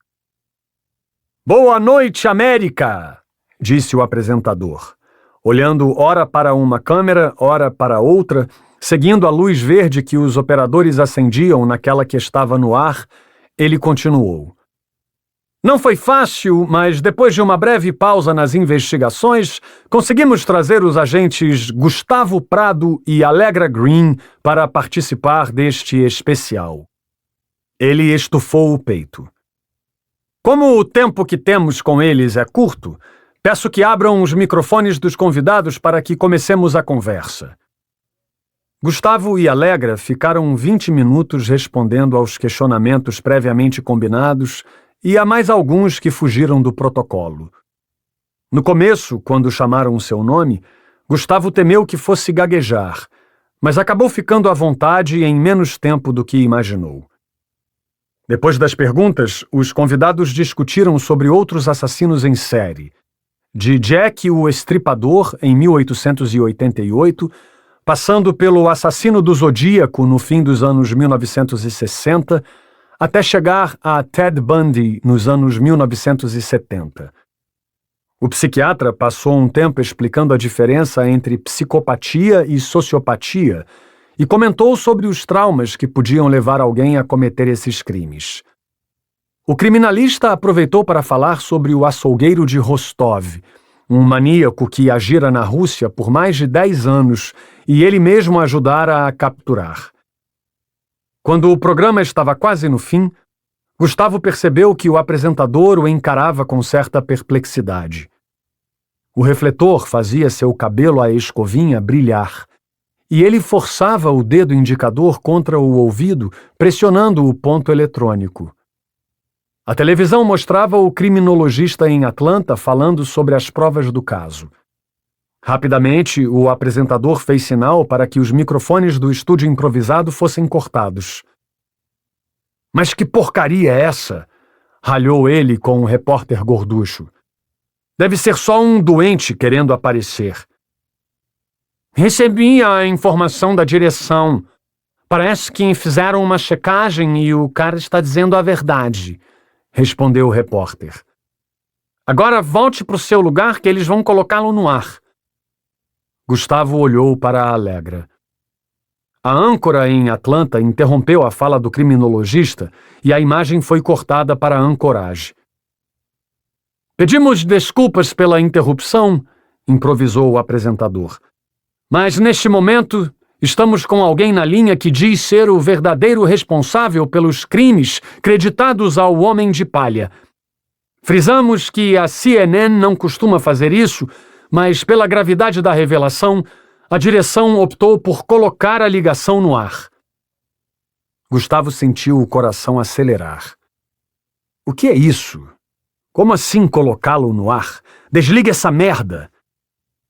Boa noite, América! Disse o apresentador, olhando ora para uma câmera, ora para outra, seguindo a luz verde que os operadores acendiam naquela que estava no ar, ele continuou. Não foi fácil, mas depois de uma breve pausa nas investigações, conseguimos trazer os agentes Gustavo Prado e Alegra Green para participar deste especial. Ele estufou o peito. Como o tempo que temos com eles é curto, peço que abram os microfones dos convidados para que comecemos a conversa. Gustavo e Alegra ficaram 20 minutos respondendo aos questionamentos previamente combinados e a mais alguns que fugiram do protocolo. No começo, quando chamaram seu nome, Gustavo temeu que fosse gaguejar, mas acabou ficando à vontade em menos tempo do que imaginou. Depois das perguntas, os convidados discutiram sobre outros assassinos em série, de Jack o Estripador, em 1888, passando pelo assassino do Zodíaco no fim dos anos 1960, até chegar a Ted Bundy nos anos 1970. O psiquiatra passou um tempo explicando a diferença entre psicopatia e sociopatia e comentou sobre os traumas que podiam levar alguém a cometer esses crimes. O criminalista aproveitou para falar sobre o açougueiro de Rostov, um maníaco que agira na Rússia por mais de 10 anos e ele mesmo ajudara a capturar. Quando o programa estava quase no fim, Gustavo percebeu que o apresentador o encarava com certa perplexidade. O refletor fazia seu cabelo à escovinha brilhar, e ele forçava o dedo indicador contra o ouvido, pressionando o ponto eletrônico. A televisão mostrava o criminologista em Atlanta falando sobre as provas do caso. Rapidamente, o apresentador fez sinal para que os microfones do estúdio improvisado fossem cortados. Mas que porcaria é essa? Ralhou ele com o repórter gorducho. Deve ser só um doente querendo aparecer. Recebi a informação da direção. Parece que fizeram uma checagem e o cara está dizendo a verdade, respondeu o repórter. Agora volte para o seu lugar que eles vão colocá-lo no ar. Gustavo olhou para a Alegra. A âncora em Atlanta interrompeu a fala do criminologista e a imagem foi cortada para a ancoragem. Pedimos desculpas pela interrupção, improvisou o apresentador. Mas neste momento estamos com alguém na linha que diz ser o verdadeiro responsável pelos crimes creditados ao Homem de Palha. Frisamos que a CNN não costuma fazer isso, mas pela gravidade da revelação, a direção optou por colocar a ligação no ar. Gustavo sentiu o coração acelerar. O que é isso? Como assim colocá-lo no ar? Desligue essa merda!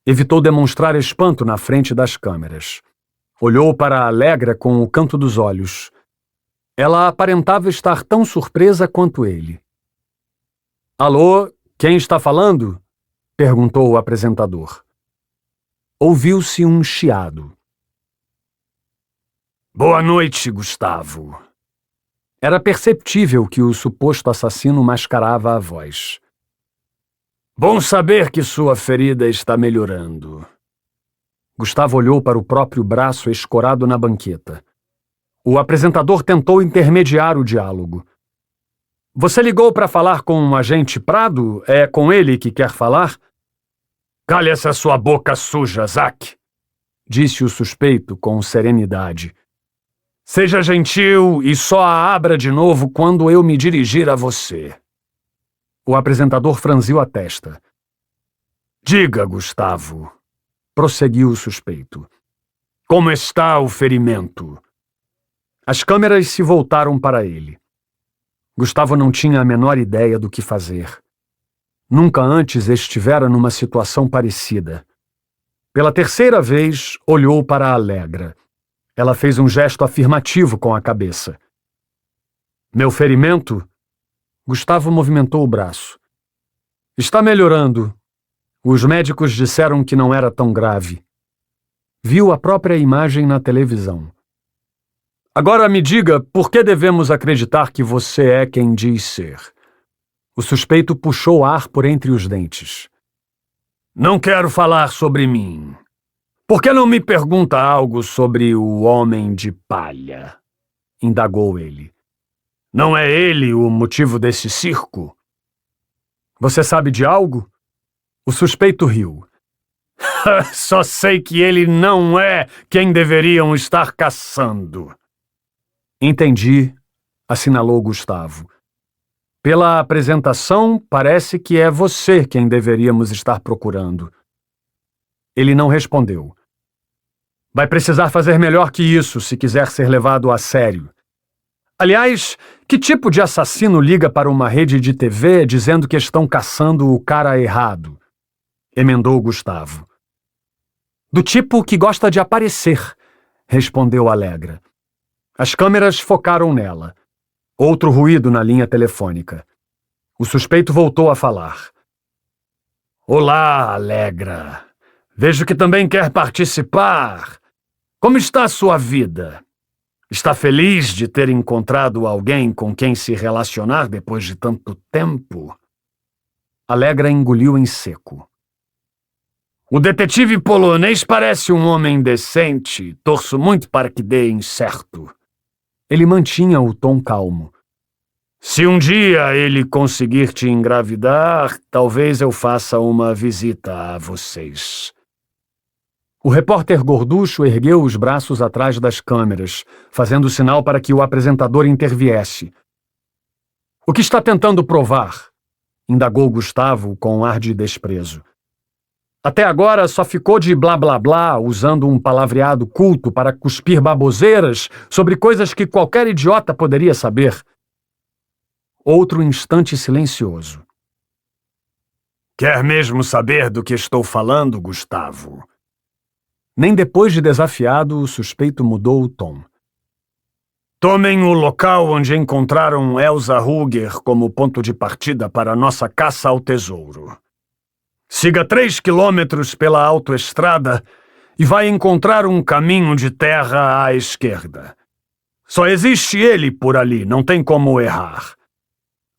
Evitou demonstrar espanto na frente das câmeras. Olhou para a Alegra com o canto dos olhos. Ela aparentava estar tão surpresa quanto ele. Alô, quem está falando? Perguntou o apresentador. Ouviu-se um chiado. Boa noite, Gustavo. Era perceptível que o suposto assassino mascarava a voz. Bom saber que sua ferida está melhorando. Gustavo olhou para o próprio braço escorado na banqueta. O apresentador tentou intermediar o diálogo. Você ligou para falar com o agente Prado? É com ele que quer falar? Cale essa sua boca suja, Zack, disse o suspeito com serenidade. Seja gentil e só a abra de novo quando eu me dirigir a você. O apresentador franziu a testa. Diga, Gustavo, prosseguiu o suspeito. Como está o ferimento? As câmeras se voltaram para ele. Gustavo não tinha a menor ideia do que fazer. Nunca antes estivera numa situação parecida. Pela terceira vez, olhou para a Alegra. Ela fez um gesto afirmativo com a cabeça. Meu ferimento? Gustavo movimentou o braço. Está melhorando. Os médicos disseram que não era tão grave. Viu a própria imagem na televisão. Agora me diga por que devemos acreditar que você é quem diz ser. O suspeito puxou ar por entre os dentes. Não quero falar sobre mim. Por que não me pergunta algo sobre o Homem de Palha? Indagou ele. Não é ele o motivo desse circo? Você sabe de algo? O suspeito riu. Só sei que ele não é quem deveriam estar caçando. Entendi, assinalou Gustavo. Pela apresentação, parece que é você quem deveríamos estar procurando. Ele não respondeu. Vai precisar fazer melhor que isso se quiser ser levado a sério. Aliás, que tipo de assassino liga para uma rede de TV dizendo que estão caçando o cara errado? Emendou Gustavo. Do tipo que gosta de aparecer, respondeu Alegra. As câmeras focaram nela. Outro ruído na linha telefônica. O suspeito voltou a falar. Olá, Alegra. Vejo que também quer participar. Como está a sua vida? Está feliz de ter encontrado alguém com quem se relacionar depois de tanto tempo? Alegra engoliu em seco. O detetive polonês parece um homem decente. Torço muito para que dê certo. Ele mantinha o tom calmo. Se um dia ele conseguir te engravidar, talvez eu faça uma visita a vocês. O repórter gorducho ergueu os braços atrás das câmeras, fazendo sinal para que o apresentador interviesse. O que está tentando provar? Indagou Gustavo com um ar de desprezo. Até agora só ficou de blá blá blá, usando um palavreado culto para cuspir baboseiras sobre coisas que qualquer idiota poderia saber. Outro instante silencioso. Quer mesmo saber do que estou falando, Gustavo? Nem depois de desafiado, o suspeito mudou o tom. Tomem o local onde encontraram Elsa Ruger como ponto de partida para nossa caça ao tesouro. Siga 3 quilômetros pela autoestrada e vai encontrar um caminho de terra à esquerda. Só existe ele por ali, não tem como errar.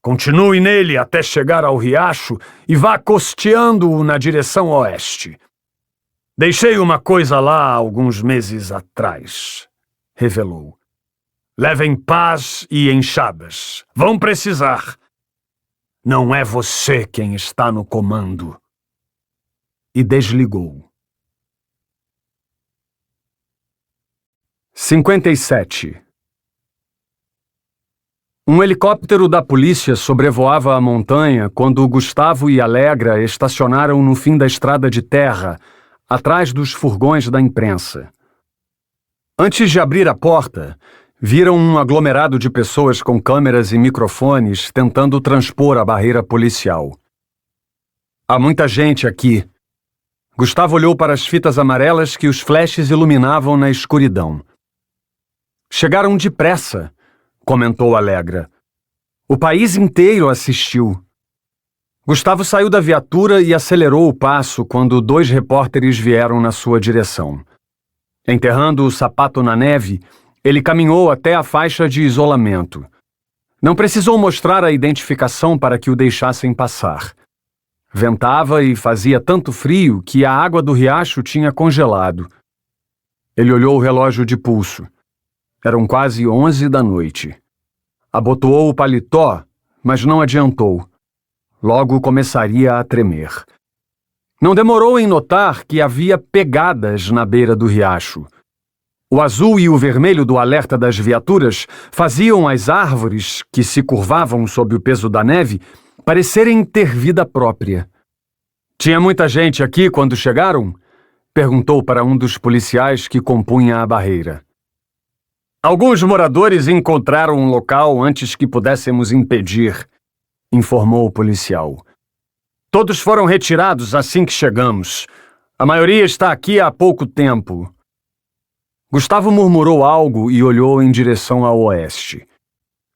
Continue nele até chegar ao riacho e vá costeando-o na direção oeste. Deixei uma coisa lá alguns meses atrás, revelou. Levem pás e enxadas. Vão precisar. Não é você quem está no comando. E desligou. 57. Um helicóptero da polícia sobrevoava a montanha quando Gustavo e Alegra estacionaram no fim da estrada de terra, atrás dos furgões da imprensa. Antes de abrir a porta, viram um aglomerado de pessoas com câmeras e microfones tentando transpor a barreira policial. Há muita gente aqui. Gustavo olhou para as fitas amarelas que os flashes iluminavam na escuridão. Chegaram depressa, comentou Alegra. O país inteiro assistiu. Gustavo saiu da viatura e acelerou o passo quando 2 repórteres vieram na sua direção. Enterrando o sapato na neve, ele caminhou até a faixa de isolamento. Não precisou mostrar a identificação para que o deixassem passar. Ventava e fazia tanto frio que a água do riacho tinha congelado. Ele olhou o relógio de pulso. Eram quase 11 da noite. Abotoou o paletó, mas não adiantou. Logo começaria a tremer. Não demorou em notar que havia pegadas na beira do riacho. O azul e o vermelho do alerta das viaturas faziam as árvores, que se curvavam sob o peso da neve, parecerem ter vida própria. Tinha muita gente aqui quando chegaram? Perguntou para um dos policiais que compunha a barreira. Alguns moradores encontraram um local antes que pudéssemos impedir, informou o policial. Todos foram retirados assim que chegamos. A maioria está aqui há pouco tempo. Gustavo murmurou algo e olhou em direção ao oeste.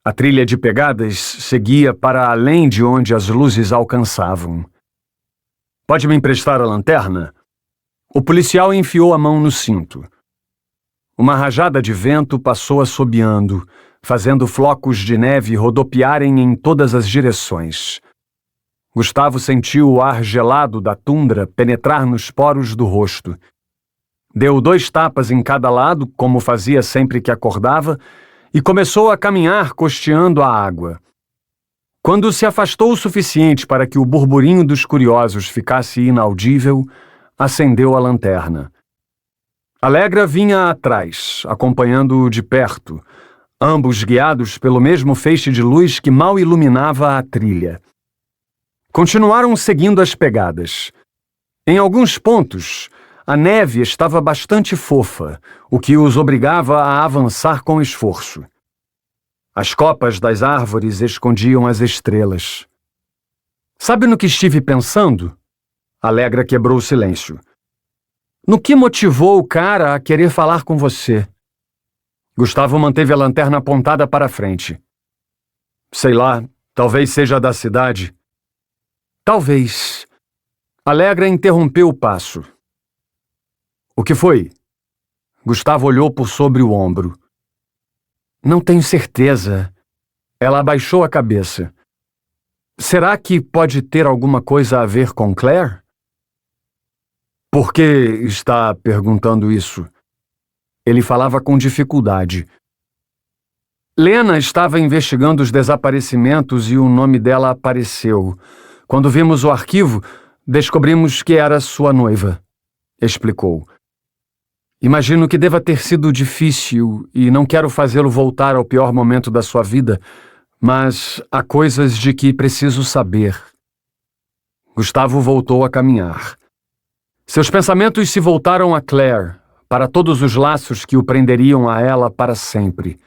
A trilha de pegadas seguia para além de onde as luzes alcançavam. Pode me emprestar a lanterna? O policial enfiou a mão no cinto. Uma rajada de vento passou assobiando, fazendo flocos de neve rodopiarem em todas as direções. Gustavo sentiu o ar gelado da tundra penetrar nos poros do rosto. Deu 2 tapas em cada lado, como fazia sempre que acordava, e começou a caminhar costeando a água. Quando se afastou o suficiente para que o burburinho dos curiosos ficasse inaudível, acendeu a lanterna. Alegra vinha atrás, acompanhando-o de perto, ambos guiados pelo mesmo feixe de luz que mal iluminava a trilha. Continuaram seguindo as pegadas. Em alguns pontos, a neve estava bastante fofa, o que os obrigava a avançar com esforço. As copas das árvores escondiam as estrelas. Sabe no que estive pensando? Alegra quebrou o silêncio. No que motivou o cara a querer falar com você? Gustavo manteve a lanterna apontada para a frente. Sei lá, talvez seja da cidade. Talvez. Alegra interrompeu o passo. O que foi? Gustavo olhou por sobre o ombro. Não tenho certeza. Ela abaixou a cabeça. Será que pode ter alguma coisa a ver com Claire? Por que está perguntando isso? Ele falava com dificuldade. Lena estava investigando os desaparecimentos e o nome dela apareceu. Quando vimos o arquivo, descobrimos que era sua noiva, explicou. Imagino que deva ter sido difícil e não quero fazê-lo voltar ao pior momento da sua vida, mas há coisas de que preciso saber. Gustavo voltou a caminhar. Seus pensamentos se voltaram a Claire, para todos os laços que o prenderiam a ela para sempre.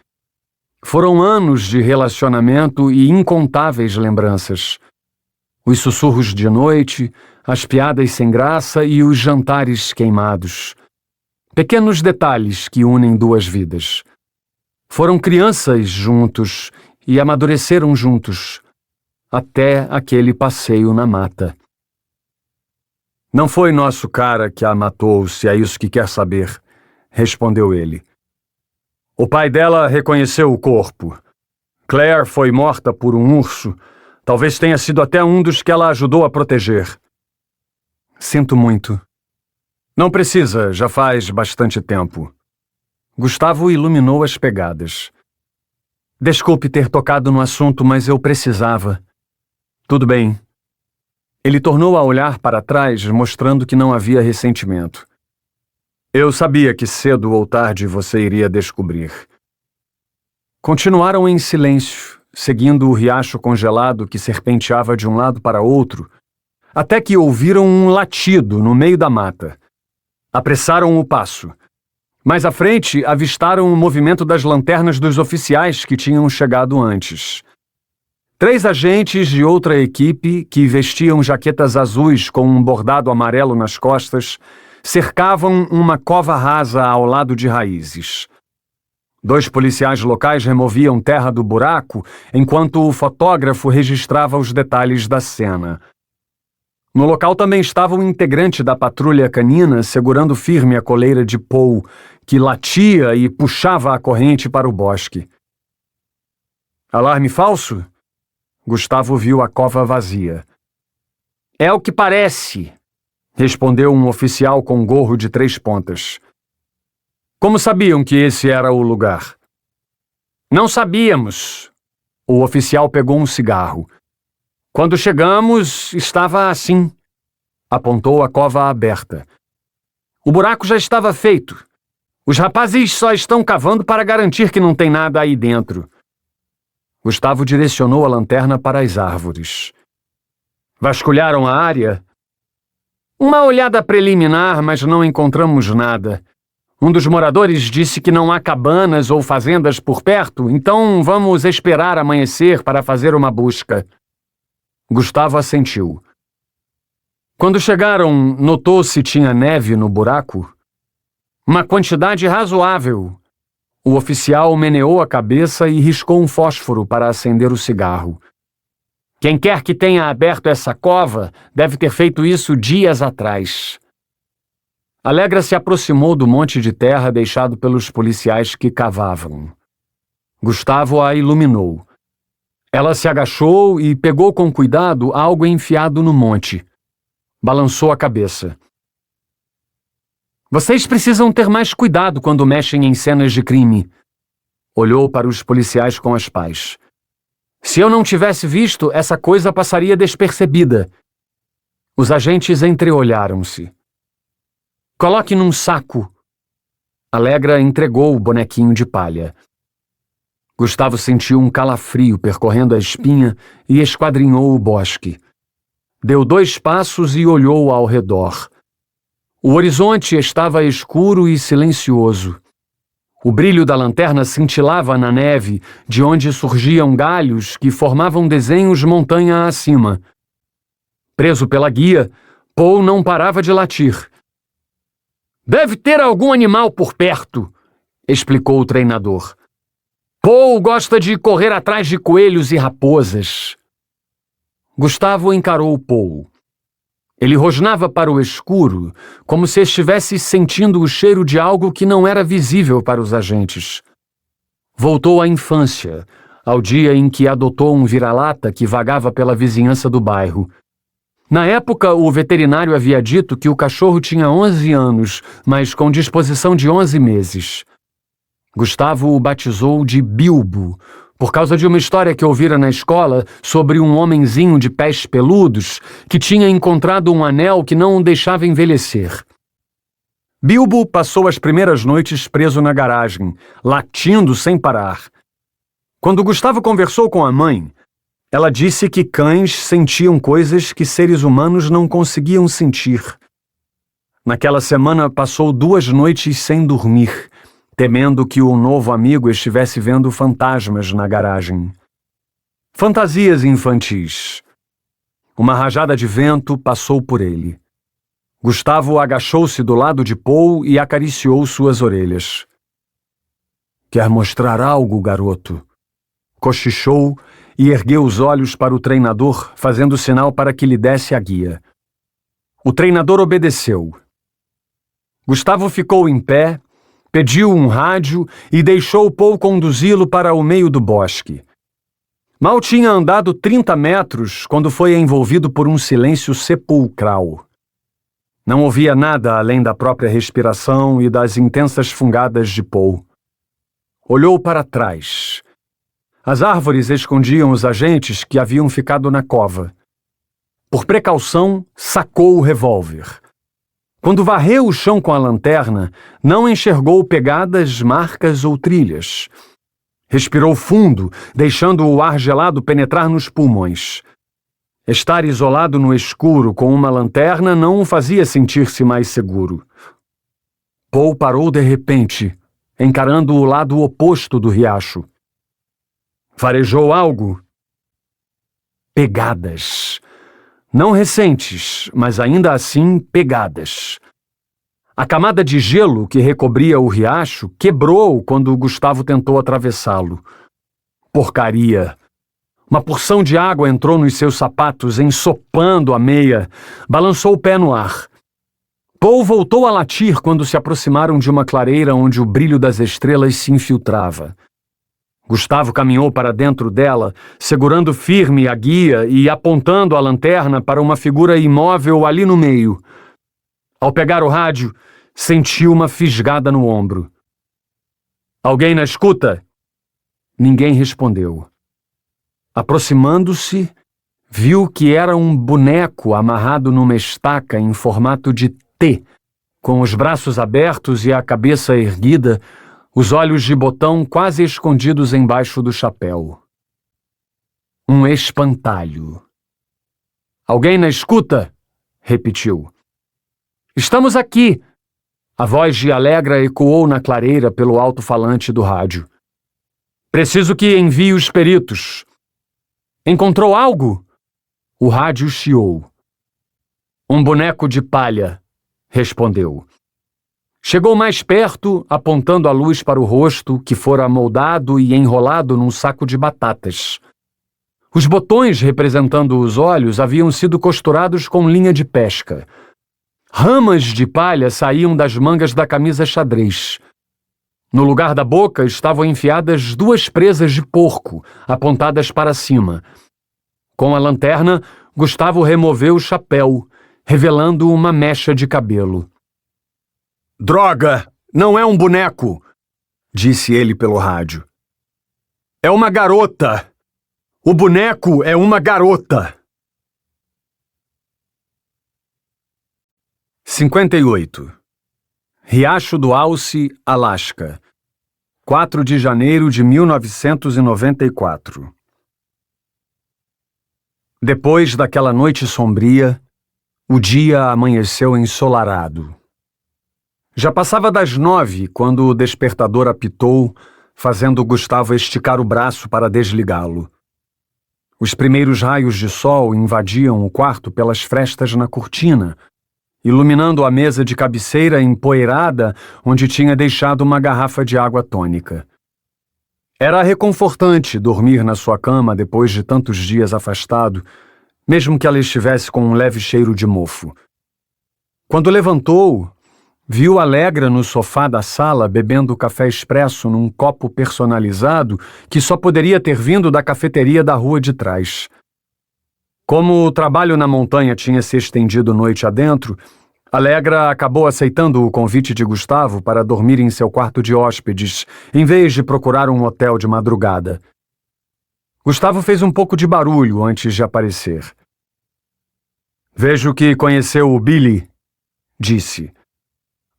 Foram anos de relacionamento e incontáveis lembranças. Os sussurros de noite, as piadas sem graça e os jantares queimados. Pequenos detalhes que unem 2 vidas. Foram crianças juntos e amadureceram juntos, até aquele passeio na mata. Não foi nosso cara que a matou, se é isso que quer saber, respondeu ele. O pai dela reconheceu o corpo. Claire foi morta por um urso. Talvez tenha sido até um dos que ela ajudou a proteger. Sinto muito. Não precisa, já faz bastante tempo. Gustavo iluminou as pegadas. Desculpe ter tocado no assunto, mas eu precisava. Tudo bem. Ele tornou a olhar para trás, mostrando que não havia ressentimento. Eu sabia que cedo ou tarde você iria descobrir. Continuaram em silêncio, seguindo o riacho congelado que serpenteava de um lado para outro, até que ouviram um latido no meio da mata. Apressaram o passo. Mais à frente, avistaram o movimento das lanternas dos oficiais que tinham chegado antes. 3 agentes de outra equipe, que vestiam jaquetas azuis com um bordado amarelo nas costas, cercavam uma cova rasa ao lado de raízes. 2 policiais locais removiam terra do buraco, enquanto o fotógrafo registrava os detalhes da cena. No local também estava um integrante da patrulha canina segurando firme a coleira de Paul, que latia e puxava a corrente para o bosque. Alarme falso? Gustavo viu a cova vazia. É o que parece, respondeu um oficial com gorro de 3 pontas. Como sabiam que esse era o lugar? Não sabíamos. O oficial pegou um cigarro. Quando chegamos, estava assim. Apontou a cova aberta. O buraco já estava feito. Os rapazes só estão cavando para garantir que não tem nada aí dentro. Gustavo direcionou a lanterna para as árvores. Vasculharam a área? Uma olhada preliminar, mas não encontramos nada. Um dos moradores disse que não há cabanas ou fazendas por perto, então vamos esperar amanhecer para fazer uma busca. Gustavo assentiu. Quando chegaram, notou se tinha neve no buraco? Uma quantidade razoável. O oficial meneou a cabeça e riscou um fósforo para acender o cigarro. Quem quer que tenha aberto essa cova deve ter feito isso dias atrás. Alegra se aproximou do monte de terra deixado pelos policiais que cavavam. Gustavo a iluminou. Ela se agachou e pegou com cuidado algo enfiado no monte. Balançou a cabeça. Vocês precisam ter mais cuidado quando mexem em cenas de crime. Olhou para os policiais com as pás. Se eu não tivesse visto, essa coisa passaria despercebida. Os agentes entreolharam-se. Coloque num saco. Alegra entregou o bonequinho de palha. Gustavo sentiu um calafrio percorrendo a espinha e esquadrinhou o bosque. Deu 2 passos e olhou ao redor. O horizonte estava escuro e silencioso. O brilho da lanterna cintilava na neve, de onde surgiam galhos que formavam desenhos montanha acima. Preso pela guia, Paul não parava de latir. Deve ter algum animal por perto, explicou o treinador. Paul gosta de correr atrás de coelhos e raposas. Gustavo encarou Paul. Ele rosnava para o escuro, como se estivesse sentindo o cheiro de algo que não era visível para os agentes. Voltou à infância, ao dia em que adotou um vira-lata que vagava pela vizinhança do bairro. Na época, o veterinário havia dito que o cachorro tinha 11 anos, mas com disposição de 11 meses. Gustavo o batizou de Bilbo, por causa de uma história que ouvira na escola sobre um homenzinho de pés peludos que tinha encontrado um anel que não o deixava envelhecer. Bilbo passou as primeiras noites preso na garagem, latindo sem parar. Quando Gustavo conversou com a mãe, ela disse que cães sentiam coisas que seres humanos não conseguiam sentir. Naquela semana passou 2 noites sem dormir, temendo que o novo amigo estivesse vendo fantasmas na garagem. Fantasias infantis. Uma rajada de vento passou por ele. Gustavo agachou-se do lado de Paul e acariciou suas orelhas. Quer mostrar algo, garoto? Cochichou e ergueu os olhos para o treinador, fazendo sinal para que lhe desse a guia. O treinador obedeceu. Gustavo ficou em pé, pediu um rádio e deixou Paul conduzi-lo para o meio do bosque. Mal tinha andado 30 metros quando foi envolvido por um silêncio sepulcral. Não ouvia nada além da própria respiração e das intensas fungadas de Paul. Olhou para trás. As árvores escondiam os agentes que haviam ficado na cova. Por precaução, sacou o revólver. Quando varreu o chão com a lanterna, não enxergou pegadas, marcas ou trilhas. Respirou fundo, deixando o ar gelado penetrar nos pulmões. Estar isolado no escuro com uma lanterna não o fazia sentir-se mais seguro. Paul parou de repente, encarando o lado oposto do riacho. Farejou algo. Pegadas. Não recentes, mas ainda assim pegadas. A camada de gelo que recobria o riacho quebrou quando Gustavo tentou atravessá-lo. Porcaria! Uma porção de água entrou nos seus sapatos, ensopando a meia. Balançou o pé no ar. Paul voltou a latir quando se aproximaram de uma clareira onde o brilho das estrelas se infiltrava. Gustavo caminhou para dentro dela, segurando firme a guia e apontando a lanterna para uma figura imóvel ali no meio. Ao pegar o rádio, sentiu uma fisgada no ombro. Alguém na escuta? Ninguém respondeu. Aproximando-se, viu que era um boneco amarrado numa estaca em formato de T, com os braços abertos e a cabeça erguida, os olhos de botão quase escondidos embaixo do chapéu. Um espantalho. Alguém na escuta? Repetiu. Estamos aqui! A voz de Alegra ecoou na clareira pelo alto-falante do rádio. Preciso que envie os peritos. Encontrou algo? O rádio chiou. Um boneco de palha, respondeu. Chegou mais perto, apontando a luz para o rosto, que fora amoldado e enrolado num saco de batatas. Os botões representando os olhos haviam sido costurados com linha de pesca. Ramas de palha saíam das mangas da camisa xadrez. No lugar da boca estavam enfiadas 2 presas de porco, apontadas para cima. Com a lanterna, Gustavo removeu o chapéu, revelando uma mecha de cabelo. Droga! Não é um boneco! Disse ele pelo rádio. É uma garota! O boneco é uma garota! 58. Riacho do Alce, Alasca. 4 de janeiro de 1994. Depois daquela noite sombria, o dia amanheceu ensolarado. Já passava das 9 quando o despertador apitou, fazendo Gustavo esticar o braço para desligá-lo. Os primeiros raios de sol invadiam o quarto pelas frestas na cortina, iluminando a mesa de cabeceira empoeirada onde tinha deixado uma garrafa de água tônica. Era reconfortante dormir na sua cama depois de tantos dias afastado, mesmo que ela estivesse com um leve cheiro de mofo. Quando levantou, viu Alegra no sofá da sala bebendo café expresso num copo personalizado que só poderia ter vindo da cafeteria da rua de trás. Como o trabalho na montanha tinha se estendido noite adentro, Alegra acabou aceitando o convite de Gustavo para dormir em seu quarto de hóspedes, em vez de procurar um hotel de madrugada. Gustavo fez um pouco de barulho antes de aparecer. Vejo que conheceu o Billy, disse.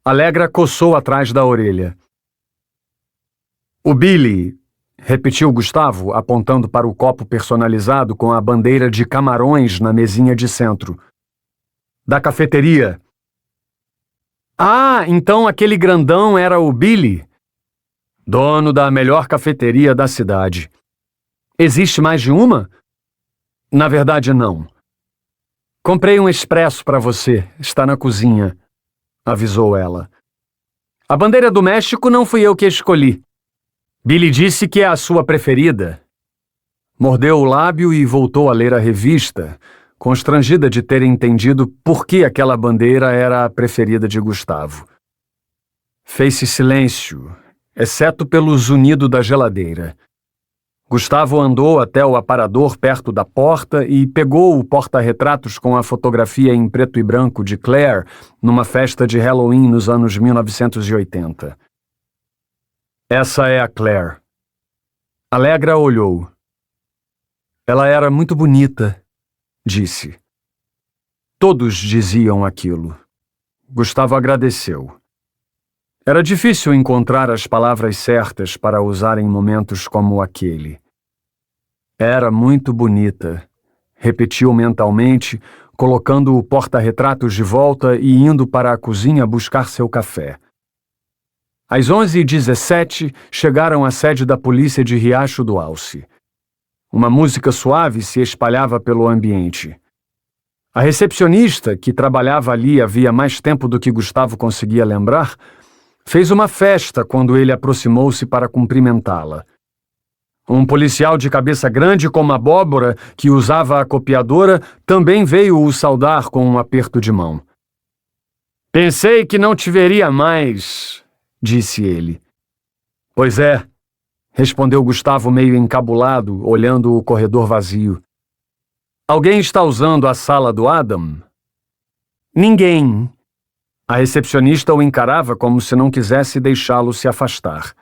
Alegra coçou atrás da orelha. O Billy, repetiu Gustavo, apontando para o copo personalizado com a bandeira de camarões na mesinha de centro. Da cafeteria. Ah, então aquele grandão era o Billy? Dono da melhor cafeteria da cidade. Existe mais de uma? Na verdade, não. Comprei um expresso para você, está na cozinha, avisou ela. A bandeira do México não fui eu que escolhi. Billy disse que é a sua preferida. Mordeu o lábio e voltou a ler a revista, constrangida de ter entendido por que aquela bandeira era a preferida de Gustavo. Fez-se silêncio, exceto pelo zunido da geladeira. Gustavo andou até o aparador perto da porta e pegou o porta-retratos com a fotografia em preto e branco de Claire numa festa de Halloween nos anos 1980. Essa é a Claire. Allegra olhou. Ela era muito bonita, disse. Todos diziam aquilo. Gustavo agradeceu. Era difícil encontrar as palavras certas para usar em momentos como aquele. Era muito bonita, repetiu mentalmente, colocando o porta-retratos de volta e indo para a cozinha buscar seu café. Às 11h17, chegaram à sede da polícia de Riacho do Alce. Uma música suave se espalhava pelo ambiente. A recepcionista, que trabalhava ali havia mais tempo do que Gustavo conseguia lembrar, fez uma festa quando ele aproximou-se para cumprimentá-la. Um policial de cabeça grande como abóbora, que usava a copiadora, também veio o saudar com um aperto de mão. Pensei que não te veria mais, disse ele. Pois é, respondeu Gustavo meio encabulado, olhando o corredor vazio. Alguém está usando a sala do Adam? Ninguém. A recepcionista o encarava como se não quisesse deixá-lo se afastar.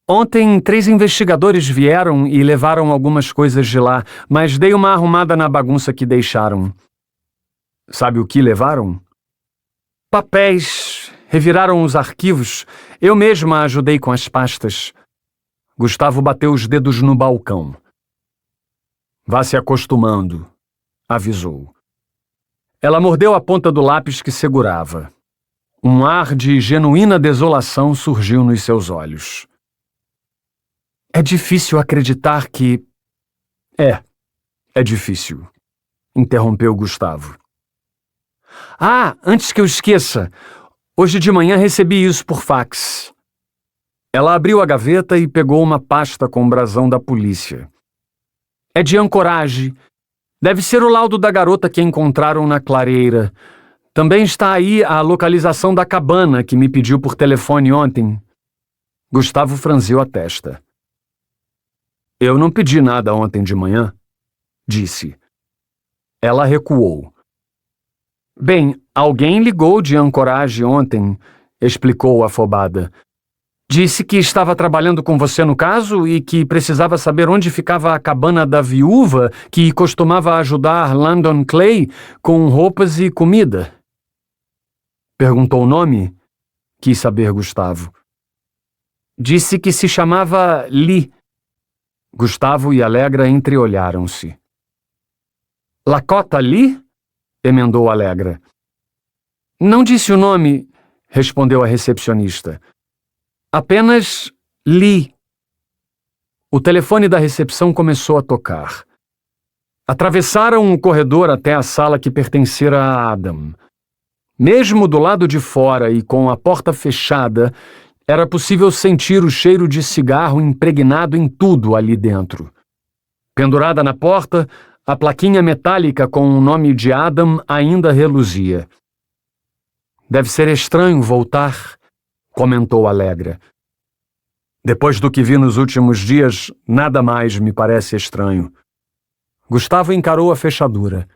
Ontem, 3 investigadores vieram e levaram algumas coisas de lá, mas dei uma arrumada na bagunça que deixaram. Sabe o que levaram? Papéis. Reviraram os arquivos. Eu mesma ajudei com as pastas. Gustavo bateu os dedos no balcão. Vá se acostumando, avisou. Ela mordeu a ponta do lápis que segurava. Um ar de genuína desolação surgiu nos seus olhos. É difícil acreditar que... É difícil, interrompeu Gustavo. Ah, antes que eu esqueça, hoje de manhã recebi isso por fax. Ela abriu a gaveta e pegou uma pasta com o brasão da polícia. É de Anchorage. Deve ser o laudo da garota que encontraram na clareira. Também está aí a localização da cabana que me pediu por telefone ontem. Gustavo franziu a testa. Eu não pedi nada ontem de manhã, disse. Ela recuou. Bem, alguém ligou de Anchorage ontem, explicou afobada. Disse que estava trabalhando com você no caso e que precisava saber onde ficava a cabana da viúva que costumava ajudar Landon Clay com roupas e comida. Perguntou o nome? Quis saber Gustavo. Disse que se chamava Lee. Gustavo e Allegra entreolharam-se. Lakota Lee? Emendou Allegra. Não disse o nome, respondeu a recepcionista. Apenas Lee. O telefone da recepção começou a tocar. Atravessaram o corredor até a sala que pertencera a Adam. Mesmo do lado de fora e com a porta fechada, era possível sentir o cheiro de cigarro impregnado em tudo ali dentro. Pendurada na porta, a plaquinha metálica com o nome de Adam ainda reluzia. Deve ser estranho voltar, comentou Allegra. Depois do que vi nos últimos dias, nada mais me parece estranho. Gustavo encarou a fechadura.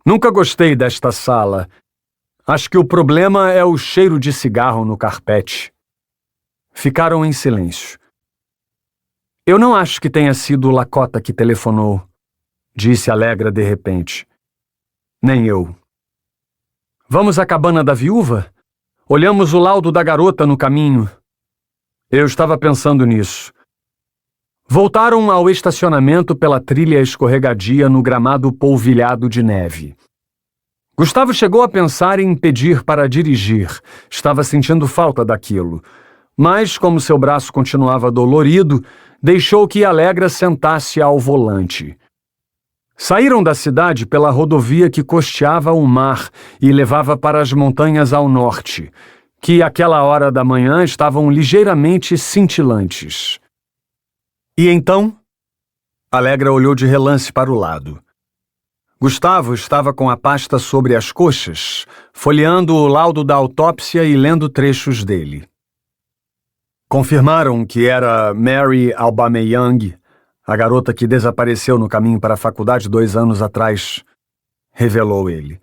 Nunca gostei desta sala. Acho que o problema é o cheiro de cigarro no carpete. Ficaram em silêncio. Eu não acho que tenha sido o Lakota que telefonou, disse Allegra de repente. Nem eu. Vamos à cabana da viúva? Olhamos o laudo da garota no caminho. Eu estava pensando nisso. Voltaram ao estacionamento pela trilha escorregadia no gramado polvilhado de neve. Gustavo chegou a pensar em pedir para dirigir. Estava sentindo falta daquilo. Mas, como seu braço continuava dolorido, deixou que Allegra sentasse ao volante. Saíram da cidade pela rodovia que costeava o mar e levava para as montanhas ao norte, que àquela hora da manhã estavam ligeiramente cintilantes. E então? Allegra olhou de relance para o lado. Gustavo estava com a pasta sobre as coxas, folheando o laudo da autópsia e lendo trechos dele. Confirmaram que era Mary Aubameyang, a garota que desapareceu no caminho para a faculdade 2 anos atrás, revelou ele.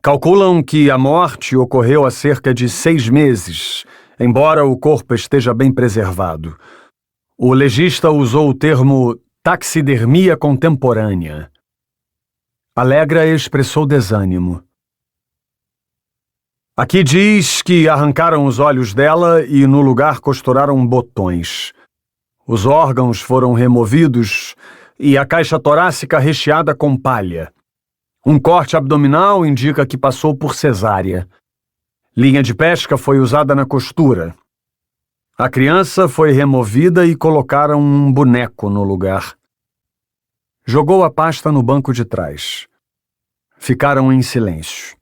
Calculam que a morte ocorreu há cerca de 6 meses, embora o corpo esteja bem preservado. O legista usou o termo taxidermia contemporânea. Alegra expressou desânimo. Aqui diz que arrancaram os olhos dela e no lugar costuraram botões. Os órgãos foram removidos e a caixa torácica recheada com palha. Um corte abdominal indica que passou por cesárea. Linha de pesca foi usada na costura. A criança foi removida e colocaram um boneco no lugar. Jogou a pasta no banco de trás. Ficaram em silêncio.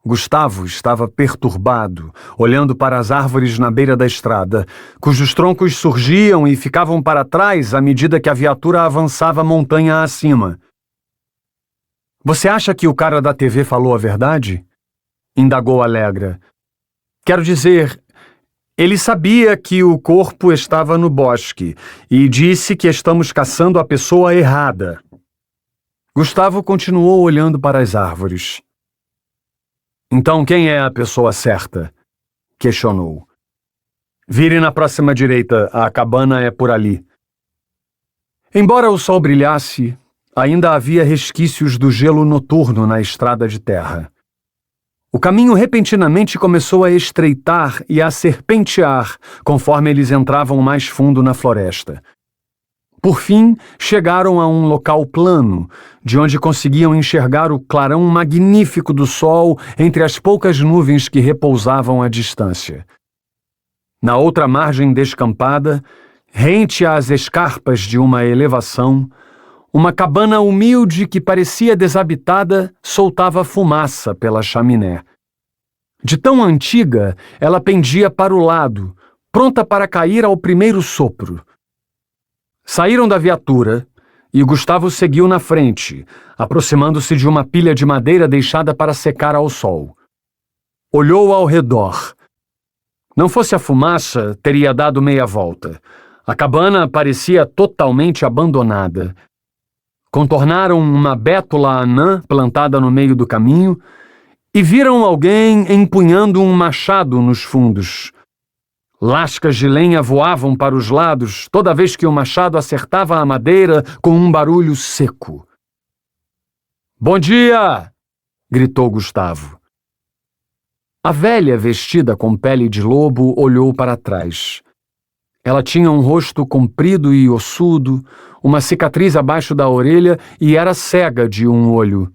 Gustavo estava perturbado, olhando para as árvores na beira da estrada, cujos troncos surgiam e ficavam para trás à medida que a viatura avançava montanha acima. Você acha que o cara da TV falou a verdade? Indagou Alegra. Quero dizer, ele sabia que o corpo estava no bosque e disse que estamos caçando a pessoa errada. Gustavo continuou olhando para as árvores. Então quem é a pessoa certa? Questionou. Vire na próxima direita, a cabana é por ali. Embora o sol brilhasse, ainda havia resquícios do gelo noturno na estrada de terra. O caminho repentinamente começou a estreitar e a serpentear conforme eles entravam mais fundo na floresta. Por fim, chegaram a um local plano, de onde conseguiam enxergar o clarão magnífico do sol entre as poucas nuvens que repousavam à distância. Na outra margem descampada, rente às escarpas de uma elevação, uma cabana humilde que parecia desabitada soltava fumaça pela chaminé. De tão antiga, ela pendia para o lado, pronta para cair ao primeiro sopro. Saíram da viatura e Gustavo seguiu na frente, aproximando-se de uma pilha de madeira deixada para secar ao sol. Olhou ao redor. Não fosse a fumaça, teria dado meia volta. A cabana parecia totalmente abandonada. Contornaram uma bétula anã plantada no meio do caminho e viram alguém empunhando um machado nos fundos. Lascas de lenha voavam para os lados toda vez que o machado acertava a madeira com um barulho seco. "Bom dia!" gritou Gustavo. A velha, vestida com pele de lobo, olhou para trás. Ela tinha um rosto comprido e ossudo, uma cicatriz abaixo da orelha e era cega de um olho.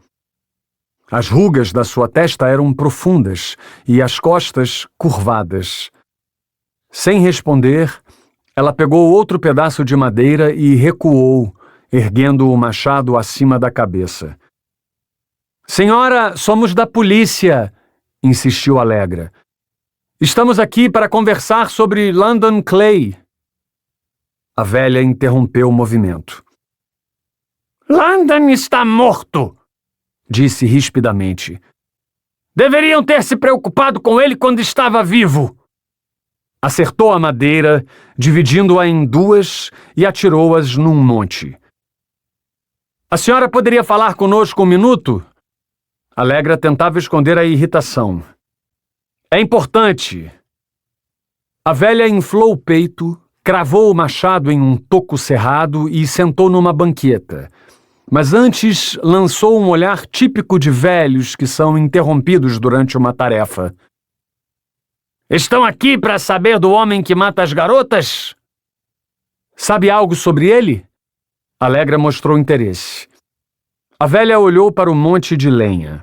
As rugas da sua testa eram profundas e as costas curvadas. Sem responder, ela pegou outro pedaço de madeira e recuou, erguendo o machado acima da cabeça. "Senhora, somos da polícia", insistiu Alegra. "Estamos aqui para conversar sobre Landon Clay." A velha interrompeu o movimento. "Landon está morto", disse rispidamente. "Deveriam ter se preocupado com ele quando estava vivo." Acertou a madeira, dividindo-a em duas e atirou-as num monte. "A senhora poderia falar conosco um minuto?" Alegra tentava esconder a irritação. "É importante." A velha inflou o peito, cravou o machado em um toco cerrado e sentou numa banqueta. Mas antes lançou um olhar típico de velhos que são interrompidos durante uma tarefa. "Estão aqui para saber do homem que mata as garotas?" "Sabe algo sobre ele?" Alegra mostrou interesse. A velha olhou para o monte de lenha.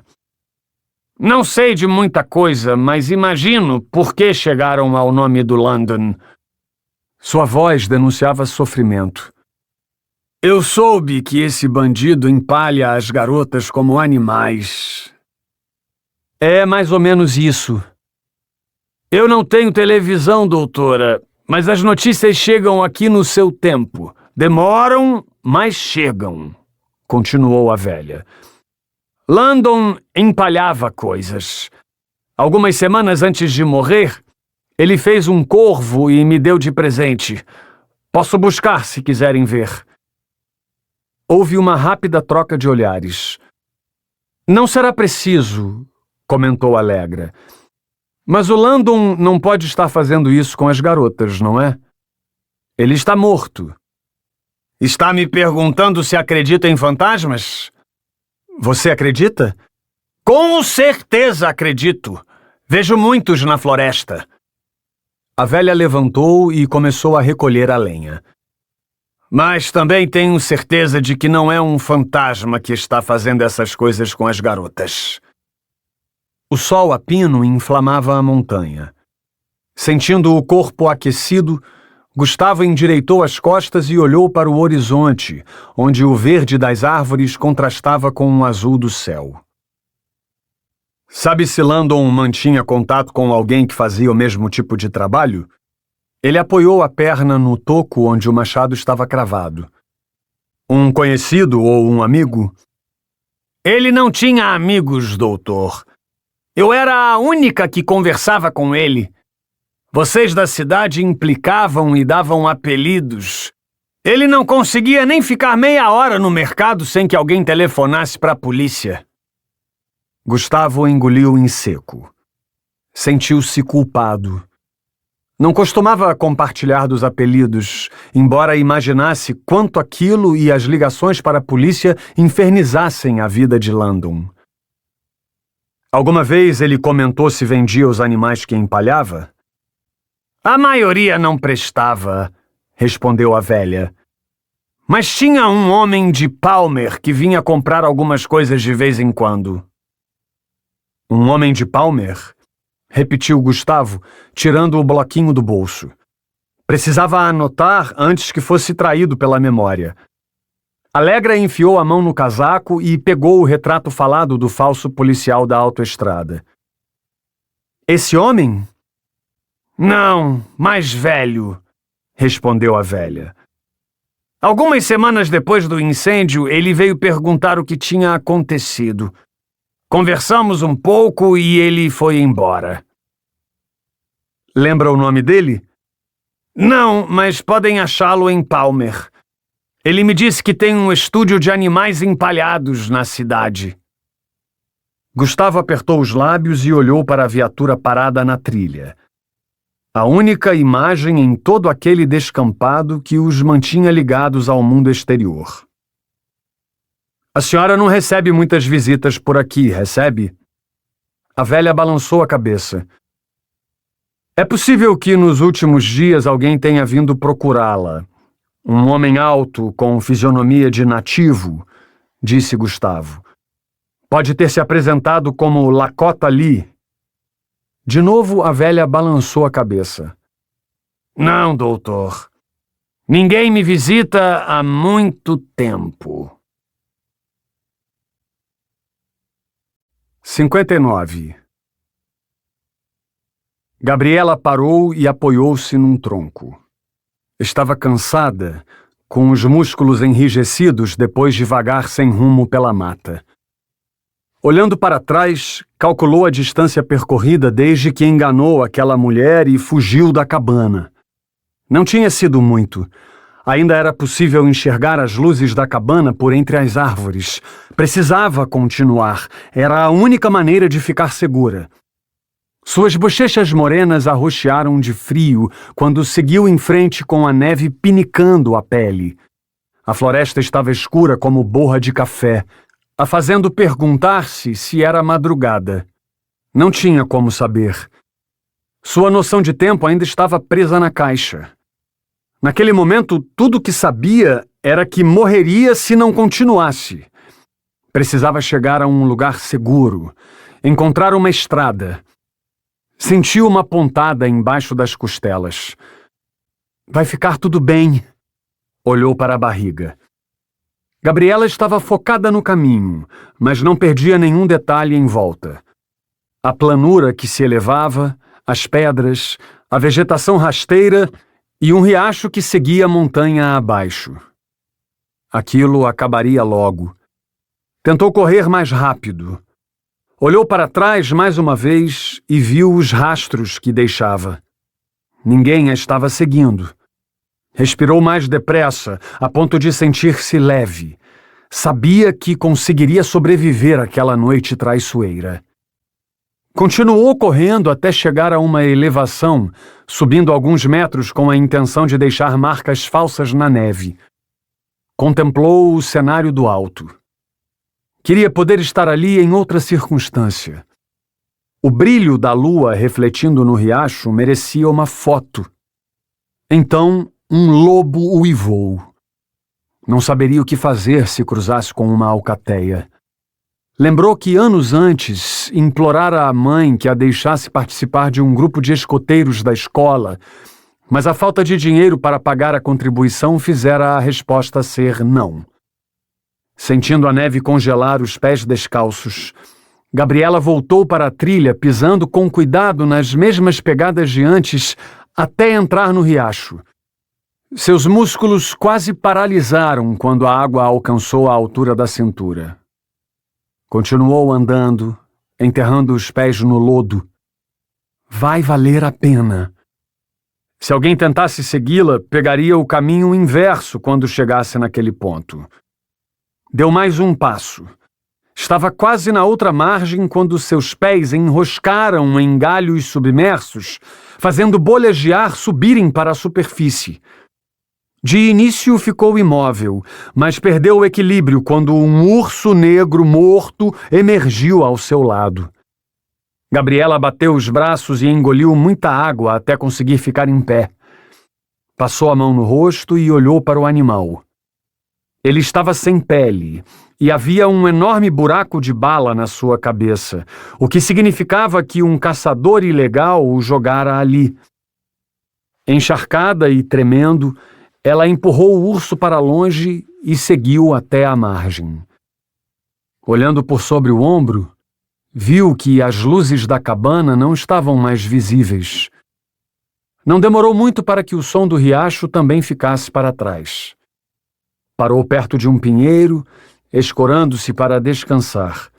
"Não sei de muita coisa, mas imagino por que chegaram ao nome do Landon." Sua voz denunciava sofrimento. "Eu soube que esse bandido empalha as garotas como animais." "É mais ou menos isso." "Eu não tenho televisão, doutora, mas as notícias chegam aqui no seu tempo. Demoram, mas chegam." continuou a velha. Landon empalhava coisas. Algumas semanas antes de morrer, ele fez um corvo e me deu de presente. Posso buscar se quiserem ver. Houve uma rápida troca de olhares. Não será preciso, comentou Allegra. Mas o Landon não pode estar fazendo isso com as garotas, não é? Ele está morto. Está me perguntando se acredita em fantasmas? Você acredita? Com certeza acredito. Vejo muitos na floresta. A velha levantou e começou a recolher a lenha. Mas também tenho certeza de que não é um fantasma que está fazendo essas coisas com as garotas. O sol a pino inflamava a montanha. Sentindo o corpo aquecido, Gustavo endireitou as costas e olhou para o horizonte, onde o verde das árvores contrastava com o azul do céu. Sabe se Landon mantinha contato com alguém que fazia o mesmo tipo de trabalho? Ele apoiou a perna no toco onde o machado estava cravado. Um conhecido ou um amigo? Ele não tinha amigos, doutor. Eu era a única que conversava com ele. Vocês da cidade implicavam e davam apelidos. Ele não conseguia nem ficar meia hora no mercado sem que alguém telefonasse para a polícia. Gustavo engoliu em seco. Sentiu-se culpado. Não costumava compartilhar dos apelidos, embora imaginasse quanto aquilo e as ligações para a polícia infernizassem a vida de Landon. Alguma vez ele comentou se vendia os animais que empalhava? A maioria não prestava, respondeu a velha. Mas tinha um homem de Palmer que vinha comprar algumas coisas de vez em quando. Um homem de Palmer? Repetiu Gustavo, tirando o bloquinho do bolso. Precisava anotar antes que fosse traído pela memória. Allegra enfiou a mão no casaco e pegou o retrato falado do falso policial da autoestrada. Esse homem? Não, mais velho, respondeu a velha. Algumas semanas depois do incêndio, ele veio perguntar o que tinha acontecido. Conversamos um pouco e ele foi embora. Lembra o nome dele? Não, mas podem achá-lo em Palmer. Ele me disse que tem um estúdio de animais empalhados na cidade. Gustavo apertou os lábios e olhou para a viatura parada na trilha. A única imagem em todo aquele descampado que os mantinha ligados ao mundo exterior. A senhora não recebe muitas visitas por aqui, recebe? A velha balançou a cabeça. É possível que nos últimos dias alguém tenha vindo procurá-la. Um homem alto, com fisionomia de nativo, disse Gustavo. Pode ter se apresentado como Lakota Lee. De novo a velha balançou a cabeça. Não, doutor. Ninguém me visita há muito tempo. 59. Gabriela parou e apoiou-se num tronco. Estava cansada, com os músculos enrijecidos depois de vagar sem rumo pela mata. Olhando para trás, calculou a distância percorrida desde que enganou aquela mulher e fugiu da cabana. Não tinha sido muito. Ainda era possível enxergar as luzes da cabana por entre as árvores. Precisava continuar. Era a única maneira de ficar segura. Suas bochechas morenas arroxearam de frio quando seguiu em frente com a neve pinicando a pele. A floresta estava escura como borra de café, a fazendo perguntar-se se era madrugada. Não tinha como saber. Sua noção de tempo ainda estava presa na caixa. Naquele momento, tudo o que sabia era que morreria se não continuasse. Precisava chegar a um lugar seguro, encontrar uma estrada. Sentiu uma pontada embaixo das costelas. Vai ficar tudo bem. Olhou para a barriga. Gabriela estava focada no caminho, mas não perdia nenhum detalhe em volta. A planura que se elevava, as pedras, a vegetação rasteira e um riacho que seguia a montanha abaixo. Aquilo acabaria logo. Tentou correr mais rápido. Olhou para trás mais uma vez e viu os rastros que deixava. Ninguém a estava seguindo. Respirou mais depressa, a ponto de sentir-se leve. Sabia que conseguiria sobreviver àquela noite traiçoeira. Continuou correndo até chegar a uma elevação, subindo alguns metros com a intenção de deixar marcas falsas na neve. Contemplou o cenário do alto. Queria poder estar ali em outra circunstância. O brilho da lua refletindo no riacho merecia uma foto. Então, um lobo uivou. Não saberia o que fazer se cruzasse com uma alcateia. Lembrou que anos antes implorara à mãe que a deixasse participar de um grupo de escoteiros da escola, mas a falta de dinheiro para pagar a contribuição fizera a resposta ser não. Sentindo a neve congelar os pés descalços, Gabriela voltou para a trilha, pisando com cuidado nas mesmas pegadas de antes, até entrar no riacho. Seus músculos quase paralisaram quando a água alcançou a altura da cintura. Continuou andando, enterrando os pés no lodo. Vai valer a pena. Se alguém tentasse segui-la, pegaria o caminho inverso quando chegasse naquele ponto. Deu mais um passo. Estava quase na outra margem quando seus pés enroscaram em galhos submersos, fazendo bolhas de ar subirem para a superfície. De início ficou imóvel, mas perdeu o equilíbrio quando um urso negro morto emergiu ao seu lado. Gabriela bateu os braços e engoliu muita água até conseguir ficar em pé. Passou a mão no rosto e olhou para o animal. Ele estava sem pele e havia um enorme buraco de bala na sua cabeça, o que significava que um caçador ilegal o jogara ali. Encharcada e tremendo, ela empurrou o urso para longe e seguiu até a margem. Olhando por sobre o ombro, viu que as luzes da cabana não estavam mais visíveis. Não demorou muito para que o som do riacho também ficasse para trás. Parou perto de um pinheiro, escorando-se para descansar.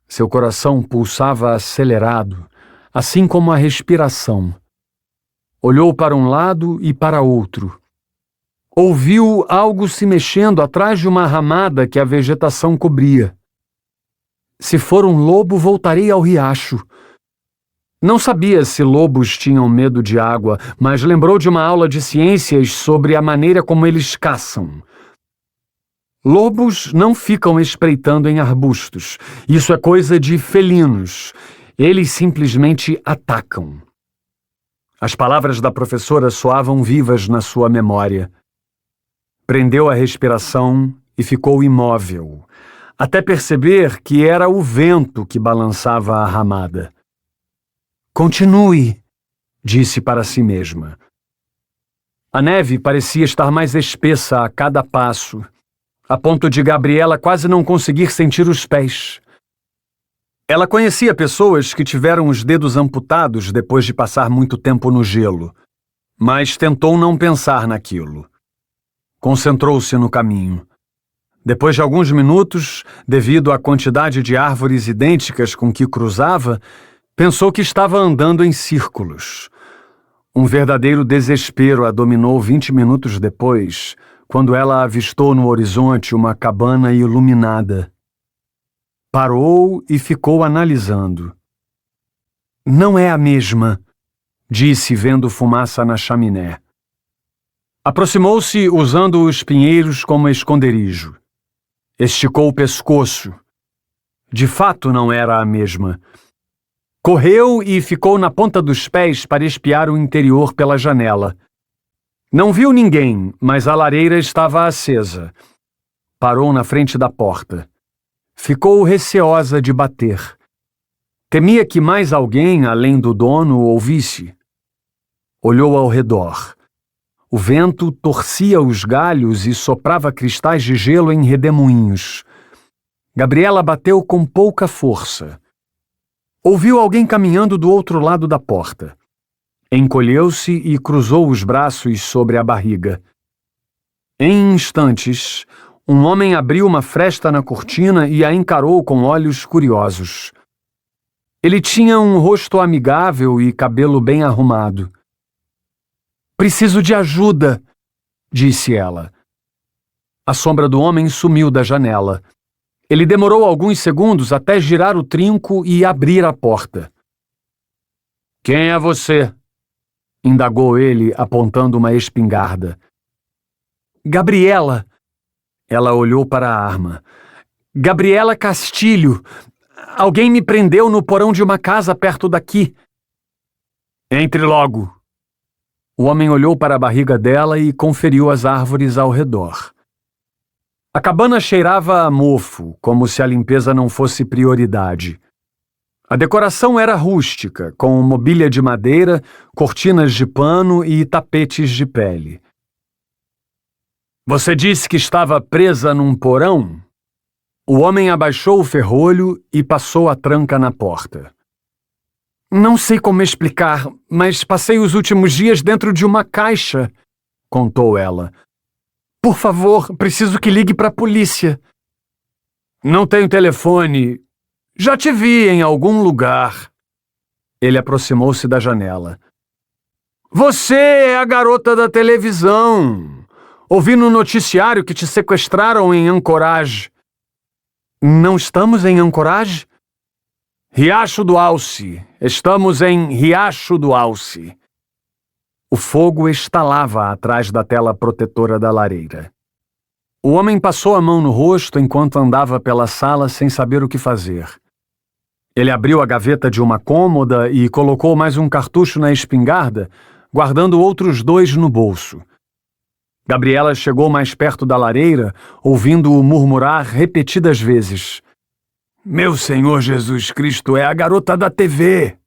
Seu coração pulsava acelerado, assim como a respiração. Olhou para um lado e para outro. Ouviu algo se mexendo atrás de uma ramada que a vegetação cobria. Se for um lobo, voltarei ao riacho. Não sabia se lobos tinham medo de água, mas lembrou de uma aula de ciências sobre a maneira como eles caçam. Lobos não ficam espreitando em arbustos. Isso é coisa de felinos. Eles simplesmente atacam. As palavras da professora soavam vivas na sua memória. Prendeu a respiração e ficou imóvel, até perceber que era o vento que balançava a ramada. Continue, disse para si mesma. A neve parecia estar mais espessa a cada passo, a ponto de Gabriela quase não conseguir sentir os pés. Ela conhecia pessoas que tiveram os dedos amputados depois de passar muito tempo no gelo, mas tentou não pensar naquilo. Concentrou-se no caminho. Depois de alguns minutos, devido à quantidade de árvores idênticas com que cruzava, pensou que estava andando em círculos. Um verdadeiro desespero a dominou 20 minutos depois, quando ela avistou no horizonte uma cabana iluminada. Parou e ficou analisando. Não é a mesma, disse vendo fumaça na chaminé. Aproximou-se usando os pinheiros como esconderijo. Esticou o pescoço. De fato não era a mesma. Correu e ficou na ponta dos pés para espiar o interior pela janela. Não viu ninguém, mas a lareira estava acesa. Parou na frente da porta. Ficou receosa de bater. Temia que mais alguém, além do dono, o ouvisse. Olhou ao redor. O vento torcia os galhos e soprava cristais de gelo em redemoinhos. Gabriela bateu com pouca força. Ouviu alguém caminhando do outro lado da porta. Encolheu-se e cruzou os braços sobre a barriga. Em instantes, um homem abriu uma fresta na cortina e a encarou com olhos curiosos. Ele tinha um rosto amigável e cabelo bem arrumado. "Preciso de ajuda", disse ela. A sombra do homem sumiu da janela. Ele demorou alguns segundos até girar o trinco e abrir a porta. "Quem é você?" indagou ele, apontando uma espingarda. "Gabriela." Ela olhou para a arma. "Gabriela Castilho. Alguém me prendeu no porão de uma casa perto daqui." "Entre logo." O homem olhou para a barriga dela e conferiu as árvores ao redor. A cabana cheirava a mofo, como se a limpeza não fosse prioridade. A decoração era rústica, com mobília de madeira, cortinas de pano e tapetes de pele. "Você disse que estava presa num porão?" O homem abaixou o ferrolho e passou a tranca na porta. "Não sei como explicar, mas passei os últimos dias dentro de uma caixa", contou ela. "Por favor, preciso que ligue para a polícia." "Não tenho telefone. Já te vi em algum lugar." Ele aproximou-se da janela. "Você é a garota da televisão. Ouvi no noticiário que te sequestraram em Anchorage." "Não estamos em Anchorage?" "Riacho do Alce. Estamos em Riacho do Alce." O fogo estalava atrás da tela protetora da lareira. O homem passou a mão no rosto enquanto andava pela sala sem saber o que fazer. Ele abriu a gaveta de uma cômoda e colocou mais um cartucho na espingarda, guardando outros 2 no bolso. Gabriela chegou mais perto da lareira, ouvindo-o murmurar repetidas vezes: "Meu Senhor Jesus Cristo, é a garota da TV."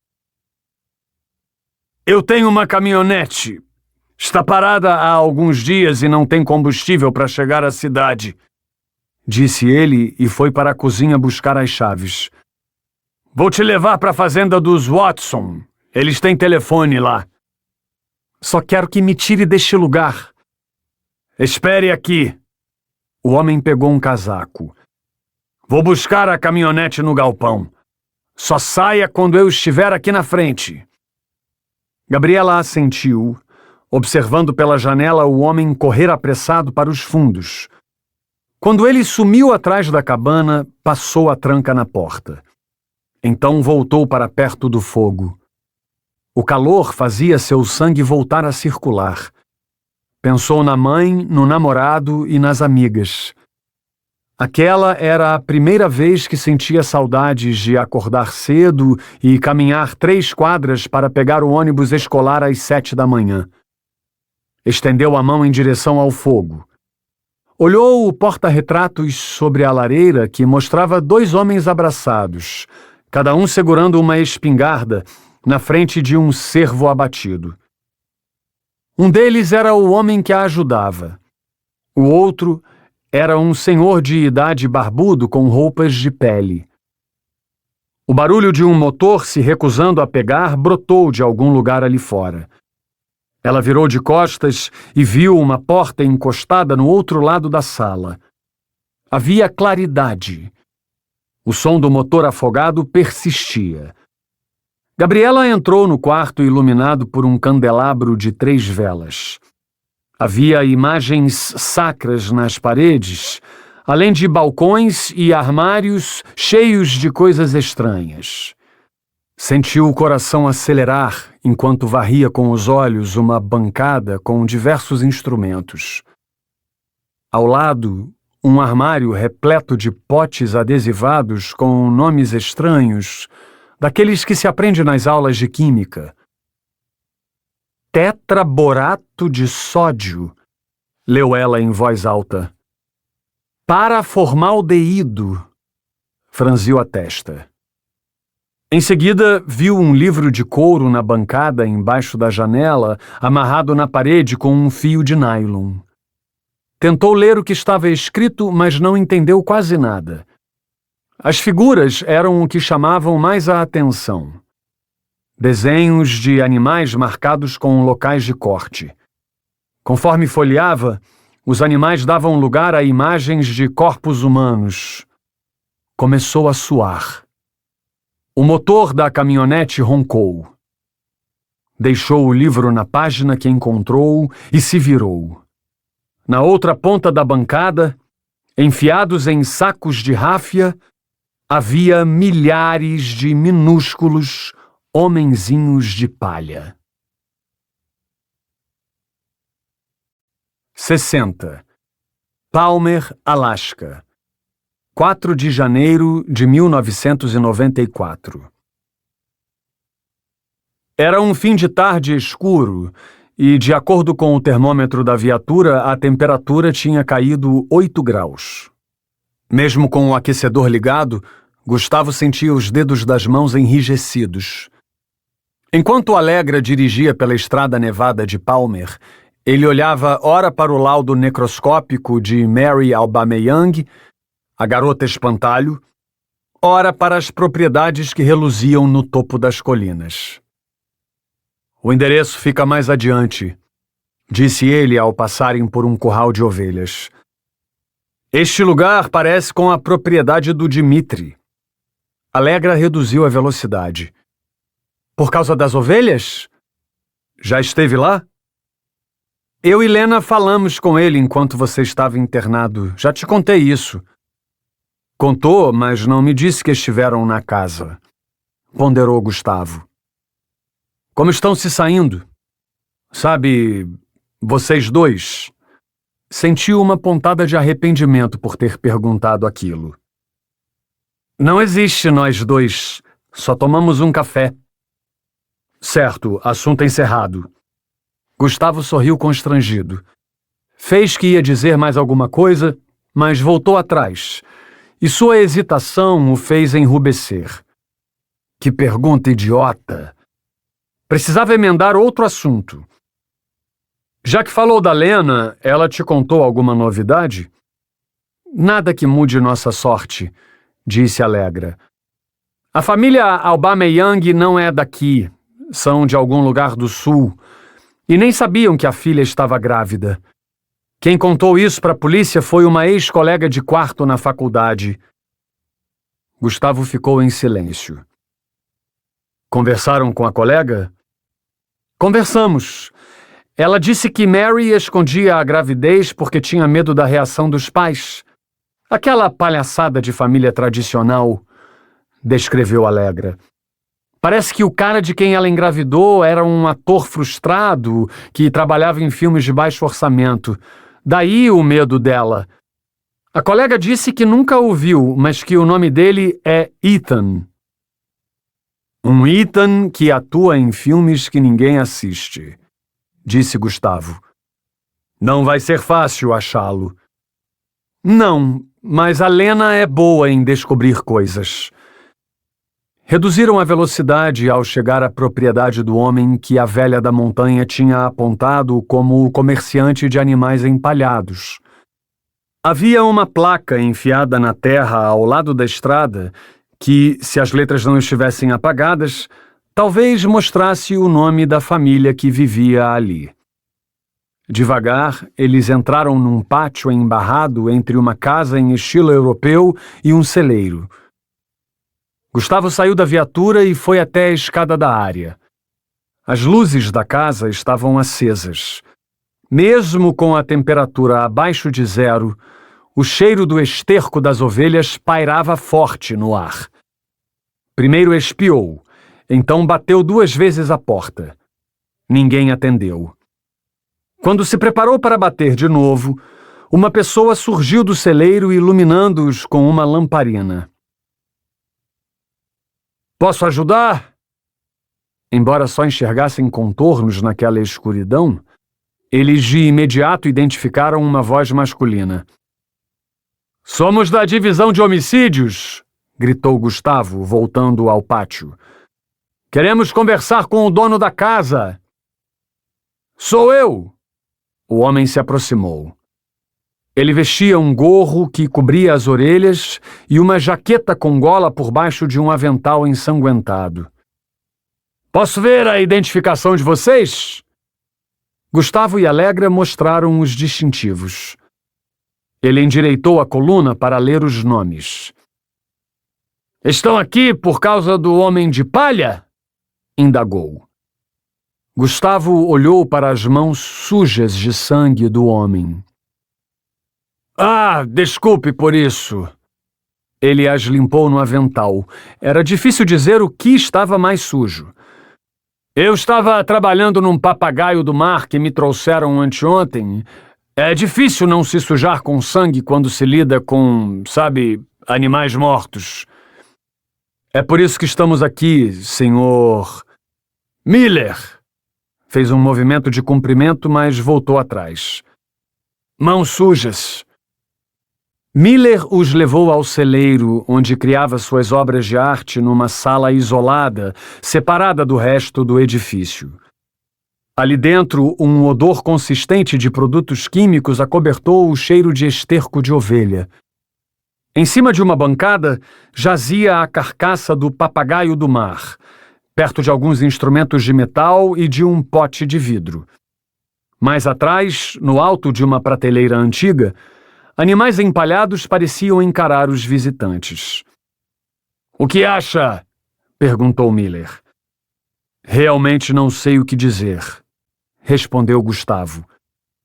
"Eu tenho uma caminhonete. Está parada há alguns dias e não tem combustível para chegar à cidade", disse ele e foi para a cozinha buscar as chaves. "Vou te levar para a fazenda dos Watson. Eles têm telefone lá." "Só quero que me tire deste lugar." "Espere aqui." O homem pegou um casaco. "Vou buscar a caminhonete no galpão. Só saia quando eu estiver aqui na frente." Gabriela assentiu, observando pela janela o homem correr apressado para os fundos. Quando ele sumiu atrás da cabana, passou a tranca na porta. Então voltou para perto do fogo. O calor fazia seu sangue voltar a circular. Pensou na mãe, no namorado e nas amigas. Aquela era a primeira vez que sentia saudades de acordar cedo e caminhar 3 quadras para pegar o ônibus escolar às 7 da manhã. Estendeu a mão em direção ao fogo. Olhou o porta-retratos sobre a lareira que mostrava 2 homens abraçados, cada um segurando uma espingarda, na frente de um cervo abatido. Um deles era o homem que a ajudava. O outro era um senhor de idade barbudo com roupas de pele. O barulho de um motor se recusando a pegar brotou de algum lugar ali fora. Ela virou de costas e viu uma porta encostada no outro lado da sala. Havia claridade. O som do motor afogado persistia. Gabriela entrou no quarto iluminado por um candelabro de 3 velas. Havia imagens sacras nas paredes, além de balcões e armários cheios de coisas estranhas. Sentiu o coração acelerar enquanto varria com os olhos uma bancada com diversos instrumentos. Ao lado, um armário repleto de potes adesivados com nomes estranhos, daqueles que se aprende nas aulas de química. Tetraborato de sódio, leu ela em voz alta. Paraformaldeído, franziu a testa. Em seguida, viu um livro de couro na bancada embaixo da janela, amarrado na parede com um fio de nylon. Tentou ler o que estava escrito, mas não entendeu quase nada. As figuras eram o que chamavam mais a atenção. Desenhos de animais marcados com locais de corte. Conforme folheava, Os animais davam lugar a imagens de corpos humanos. Começou a suar. O motor da caminhonete roncou. Deixou o livro na página que encontrou e se virou. Na outra ponta da bancada, enfiados em sacos de ráfia, havia milhares de minúsculos homenzinhos de palha. 60. Palmer, Alasca. 4 de janeiro de 1994. Era um fim de tarde escuro e, de acordo com o termômetro da viatura, a temperatura tinha caído 8 graus. Mesmo com o aquecedor ligado, Gustavo sentia os dedos das mãos enrijecidos. Enquanto Allegra dirigia pela estrada nevada de Palmer, ele olhava ora para o laudo necroscópico de Mary Aubameyang, a garota espantalho, ora para as propriedades que reluziam no topo das colinas. O endereço fica mais adiante, disse ele ao passarem por um curral de ovelhas. Este lugar parece com a propriedade do Dimitri. Allegra reduziu a velocidade. Por causa das ovelhas? Já esteve lá? Eu e Lena falamos com ele enquanto você estava internado. Já te contei isso. Contou, mas não me disse que estiveram na casa. Ponderou Gustavo. Como estão se saindo? Sabe, vocês dois... Sentiu uma pontada de arrependimento por ter perguntado aquilo. Não existe nós dois. Só tomamos um café. Certo, assunto encerrado. Gustavo sorriu constrangido. Fez que ia dizer mais alguma coisa, mas voltou atrás, e sua hesitação o fez enrubescer. Que pergunta idiota! Precisava emendar outro assunto. Já que falou da Lena, ela te contou alguma novidade? Nada que mude nossa sorte, disse Allegra. A família Aubameyang não é daqui, são de algum lugar do sul, e nem sabiam que a filha estava grávida. Quem contou isso para a polícia foi uma ex-colega de quarto na faculdade. Gustavo ficou em silêncio. Conversaram com a colega? Conversamos. Ela disse que Mary escondia a gravidez porque tinha medo da reação dos pais. Aquela palhaçada de família tradicional, descreveu Allegra. Parece que o cara de quem ela engravidou era um ator frustrado que trabalhava em filmes de baixo orçamento. Daí o medo dela. A colega disse que nunca o viu, mas que o nome dele é Ethan. Um Ethan que atua em filmes que ninguém assiste, disse Gustavo. Não vai ser fácil achá-lo. Não, mas a Lena é boa em descobrir coisas. Reduziram a velocidade ao chegar à propriedade do homem que a velha da montanha tinha apontado como o comerciante de animais empalhados. Havia uma placa enfiada na terra ao lado da estrada que, se as letras não estivessem apagadas, talvez mostrasse o nome da família que vivia ali. Devagar, eles entraram num pátio embarrado entre uma casa em estilo europeu e um celeiro. Gustavo saiu da viatura e foi até a escada da área. As luzes da casa estavam acesas. Mesmo com a temperatura abaixo de zero, o cheiro do esterco das ovelhas pairava forte no ar. Primeiro espiou, então bateu 2 vezes a porta. Ninguém atendeu. Quando se preparou para bater de novo, uma pessoa surgiu do celeiro iluminando-os com uma lamparina. Posso ajudar? Embora só enxergassem contornos naquela escuridão, eles de imediato identificaram uma voz masculina. Somos da divisão de homicídios, gritou Gustavo, voltando ao pátio. Queremos conversar com o dono da casa. Sou eu! O homem se aproximou. Ele vestia um gorro que cobria as orelhas e uma jaqueta com gola por baixo de um avental ensanguentado. Posso ver a identificação de vocês? Gustavo e Alegra mostraram os distintivos. Ele endireitou a coluna para ler os nomes. Estão aqui por causa do Homem de Palha? Indagou. Gustavo olhou para as mãos sujas de sangue do homem. Ah, desculpe por isso. Ele as limpou no avental. Era difícil dizer o que estava mais sujo. Eu estava trabalhando num papagaio do mar que me trouxeram anteontem. É difícil não se sujar com sangue quando se lida com, sabe, animais mortos. É por isso que estamos aqui, senhor... Miller! Fez um movimento de cumprimento, mas voltou atrás. Mãos sujas. Miller os levou ao celeiro, onde criava suas obras de arte numa sala isolada, separada do resto do edifício. Ali dentro, um odor consistente de produtos químicos acobertou o cheiro de esterco de ovelha. Em cima de uma bancada, jazia a carcaça do papagaio do mar, perto de alguns instrumentos de metal e de um pote de vidro. Mais atrás, no alto de uma prateleira antiga, animais empalhados pareciam encarar os visitantes. — O que acha? Perguntou Miller. — Realmente não sei o que dizer, respondeu Gustavo.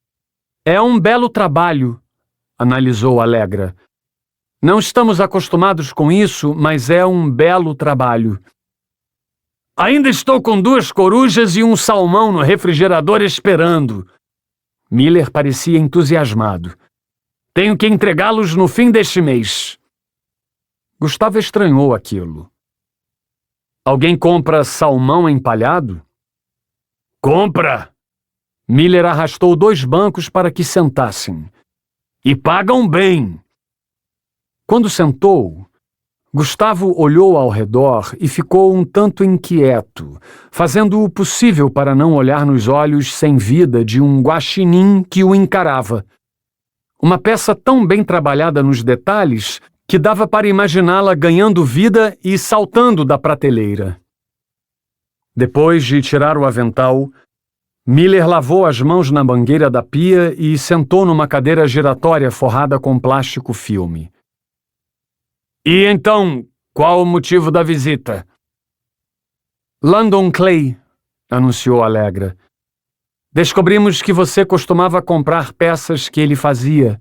— É um belo trabalho, analisou Alegra. Não estamos acostumados com isso, mas é um belo trabalho. Ainda estou com 2 corujas e um salmão no refrigerador esperando. Miller parecia entusiasmado. Tenho que entregá-los no fim deste mês. Gustavo estranhou aquilo. Alguém compra salmão empalhado? Compra! Miller arrastou 2 bancos para que sentassem. E pagam bem. Quando sentou, Gustavo olhou ao redor e ficou um tanto inquieto, fazendo o possível para não olhar nos olhos sem vida de um guaxinim que o encarava. Uma peça tão bem trabalhada nos detalhes que dava para imaginá-la ganhando vida e saltando da prateleira. Depois de tirar o avental, Miller lavou as mãos na mangueira da pia e sentou numa cadeira giratória forrada com plástico filme. E então, qual o motivo da visita? Landon Clay, anunciou Alegra. Descobrimos que você costumava comprar peças que ele fazia.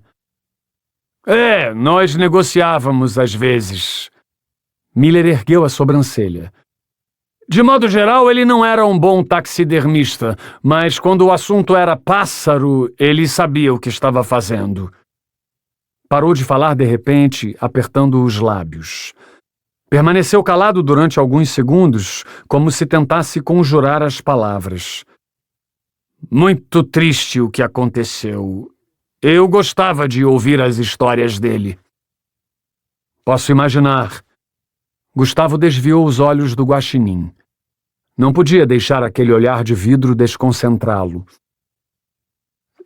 É, nós negociávamos às vezes. Miller ergueu a sobrancelha. De modo geral, ele não era um bom taxidermista, mas quando o assunto era pássaro, ele sabia o que estava fazendo. Parou de falar de repente, apertando os lábios. Permaneceu calado durante alguns segundos, como se tentasse conjurar as palavras. Muito triste o que aconteceu. Eu gostava de ouvir as histórias dele. Posso imaginar. Gustavo desviou os olhos do guaxinim. Não podia deixar aquele olhar de vidro desconcentrá-lo.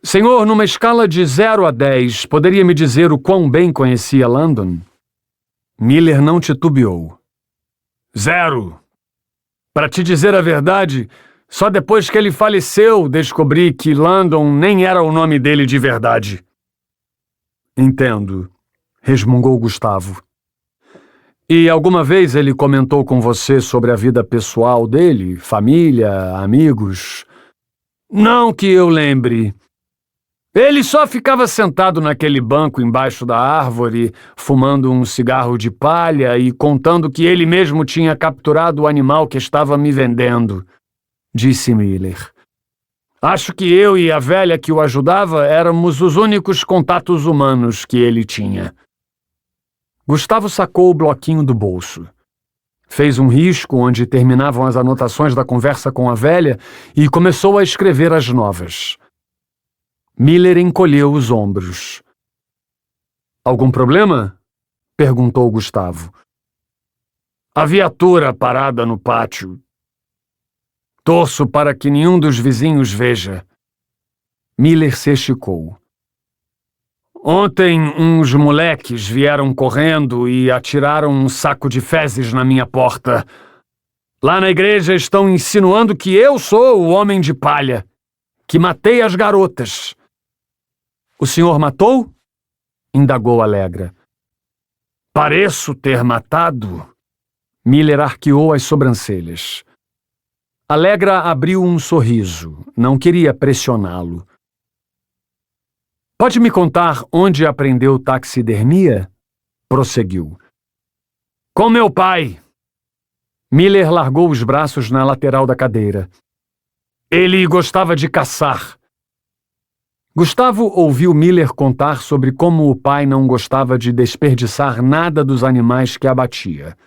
Senhor, numa escala de 0 a 10, poderia me dizer o quão bem conhecia Landon? Miller não titubeou. 0. Para te dizer a verdade, só depois que ele faleceu descobri que Landon nem era o nome dele de verdade. Entendo, resmungou Gustavo. E alguma vez ele comentou com você sobre a vida pessoal dele, família, amigos? Não que eu lembre. Ele só ficava sentado naquele banco embaixo da árvore, fumando um cigarro de palha e contando que ele mesmo tinha capturado o animal que estava me vendendo, disse Miller. Acho que eu e a velha que o ajudava éramos os únicos contatos humanos que ele tinha. Gustavo sacou o bloquinho do bolso. Fez um risco onde terminavam as anotações da conversa com a velha e começou a escrever as novas. Miller encolheu os ombros. Algum problema? Perguntou Gustavo. A viatura parada no pátio. Torço para que nenhum dos vizinhos veja. Miller se esticou. Ontem uns moleques vieram correndo e atiraram um saco de fezes na minha porta. Lá na igreja estão insinuando que eu sou o Homem de Palha. que matei as garotas. O senhor matou? Indagou Alegra. Pareço ter matado. Miller arqueou as sobrancelhas. Alegra abriu um sorriso. Não queria pressioná-lo. Pode me contar onde aprendeu taxidermia? Prosseguiu. Com meu pai. Miller largou os braços na lateral da cadeira. Ele gostava de caçar. Gustavo ouviu Miller contar sobre como o pai não gostava de desperdiçar nada dos animais que abatia.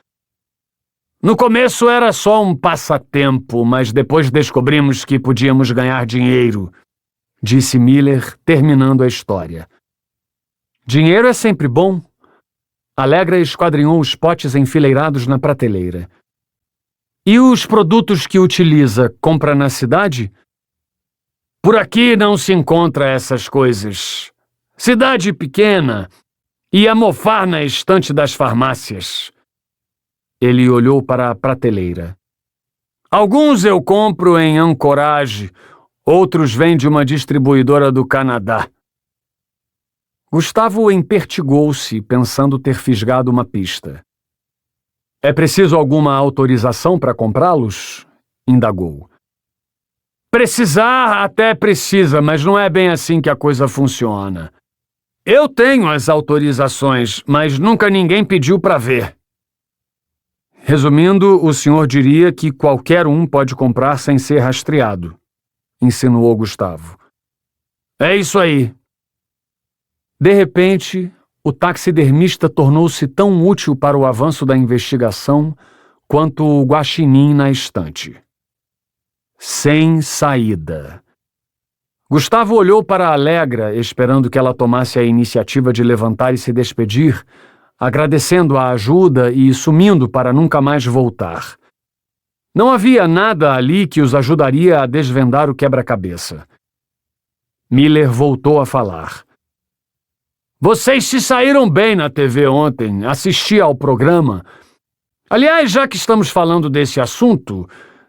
No começo era só um passatempo, mas depois descobrimos que podíamos ganhar dinheiro, disse Miller, terminando a história. Dinheiro é sempre bom. Alegra esquadrinhou os potes enfileirados na prateleira. E os produtos que utiliza, compra na cidade? Por aqui não se encontra essas coisas. Cidade pequena. Ia mofar na estante das farmácias. Ele olhou para a prateleira. Alguns eu compro em Anchorage, outros vêm de uma distribuidora do Canadá. Gustavo empertigou-se, pensando ter fisgado uma pista. É preciso alguma autorização para comprá-los? Indagou. Precisar até precisa, mas não é bem assim que a coisa funciona. Eu tenho as autorizações, mas nunca ninguém pediu para ver. Resumindo, o senhor diria que qualquer um pode comprar sem ser rastreado, insinuou Gustavo. É isso aí. De repente, o taxidermista tornou-se tão útil para o avanço da investigação quanto o guaxinim na estante. Sem saída. Gustavo olhou para a Alegra, esperando que ela tomasse a iniciativa de levantar e se despedir, agradecendo a ajuda e sumindo para nunca mais voltar. Não havia nada ali que os ajudaria a desvendar o quebra-cabeça. Miller voltou a falar. Vocês se saíram bem na TV ontem, assisti ao programa. Aliás, já que estamos falando desse assunto,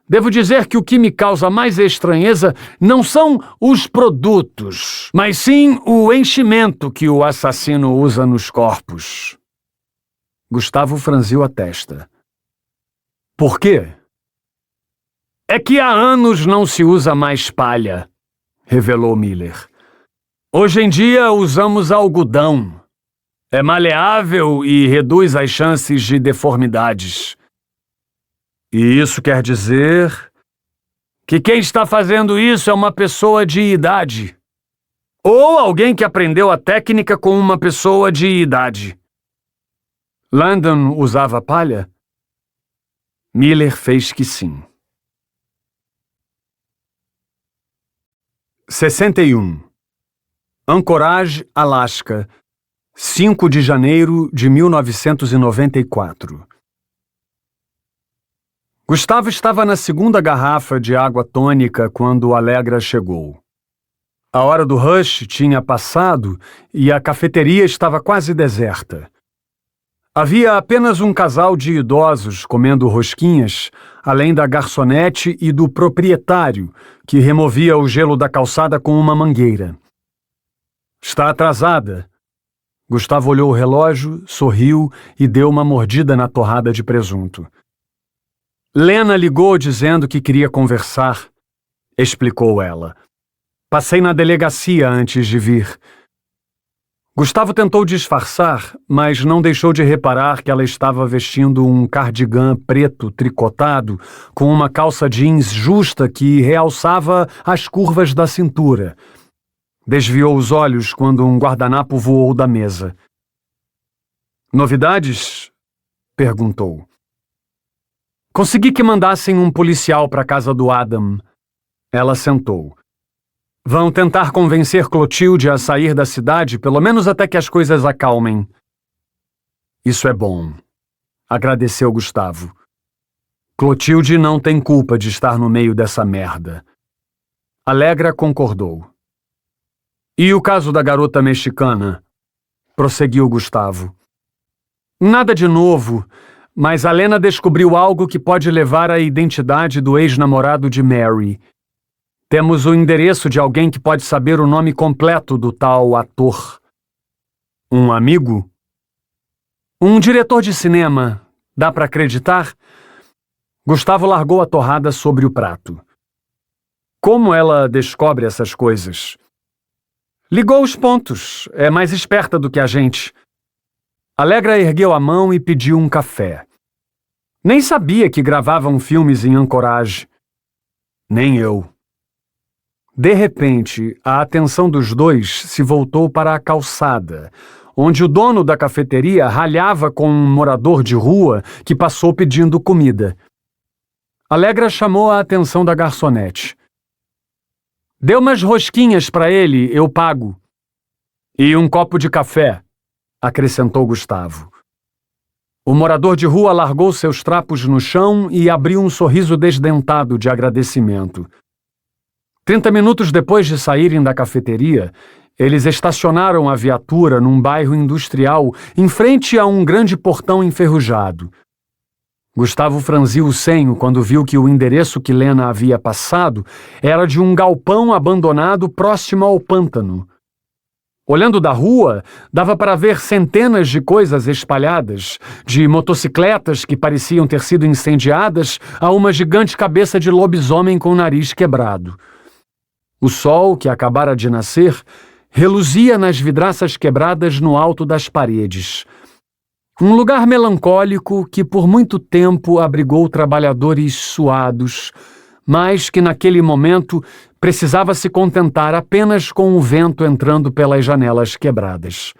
devo dizer que o que me causa mais estranheza não são os produtos, mas sim o enchimento que o assassino usa nos corpos. Gustavo franziu a testa. Por quê? É que há anos não se usa mais palha, revelou Miller. Hoje em dia usamos algodão. É maleável e reduz as chances de deformidades. E isso quer dizer que quem está fazendo isso é uma pessoa de idade. Ou alguém que aprendeu a técnica com uma pessoa de idade. Landon usava palha? Miller fez que sim. 61. Anchorage, Alasca, 5 de janeiro de 1994. Gustavo estava na segunda garrafa de água tônica quando Alegra chegou. A hora do rush tinha passado e a cafeteria estava quase deserta. Havia apenas um casal de idosos comendo rosquinhas, além da garçonete e do proprietário, que removia o gelo da calçada com uma mangueira. Está atrasada. Gustavo olhou o relógio, sorriu e deu uma mordida na torrada de presunto. Lena ligou dizendo que queria conversar, explicou ela. Passei na delegacia antes de vir. Gustavo tentou disfarçar, mas não deixou de reparar que ela estava vestindo um cardigã preto tricotado com uma calça jeans justa que realçava as curvas da cintura. Desviou os olhos quando um guardanapo voou da mesa. Novidades? Perguntou. Consegui que mandassem um policial para a casa do Adam. Ela sentou. Vão tentar convencer Clotilde a sair da cidade, pelo menos até que as coisas acalmem. Isso é bom, agradeceu Gustavo. Clotilde não tem culpa de estar no meio dessa merda. Alegra concordou. E o caso da garota mexicana? Prosseguiu Gustavo. Nada de novo, mas a Lena descobriu algo que pode levar à identidade do ex-namorado de Mary. Temos o endereço de alguém que pode saber o nome completo do tal ator. Um amigo? Um diretor de cinema. Dá para acreditar? Gustavo largou a torrada sobre o prato. Como ela descobre essas coisas? Ligou os pontos. É mais esperta do que a gente. Alegra ergueu a mão e pediu um café. Nem sabia que gravavam filmes em Anchorage. Nem eu. De repente, a atenção dos dois se voltou para a calçada, onde o dono da cafeteria ralhava com um morador de rua que passou pedindo comida. Alegra chamou a atenção da garçonete. Dê umas rosquinhas para ele, eu pago. E um copo de café, acrescentou Gustavo. O morador de rua largou seus trapos no chão e abriu um sorriso desdentado de agradecimento. 30 minutos depois de saírem da cafeteria, eles estacionaram a viatura num bairro industrial em frente a um grande portão enferrujado. Gustavo franziu o senho quando viu que o endereço que Lena havia passado era de um galpão abandonado próximo ao pântano. Olhando da rua, dava para ver centenas de coisas espalhadas, de motocicletas que pareciam ter sido incendiadas a uma gigante cabeça de lobisomem com o nariz quebrado. O sol, que acabara de nascer, reluzia nas vidraças quebradas no alto das paredes. Um lugar melancólico que por muito tempo abrigou trabalhadores suados, mas que naquele momento precisava se contentar apenas com o vento entrando pelas janelas quebradas.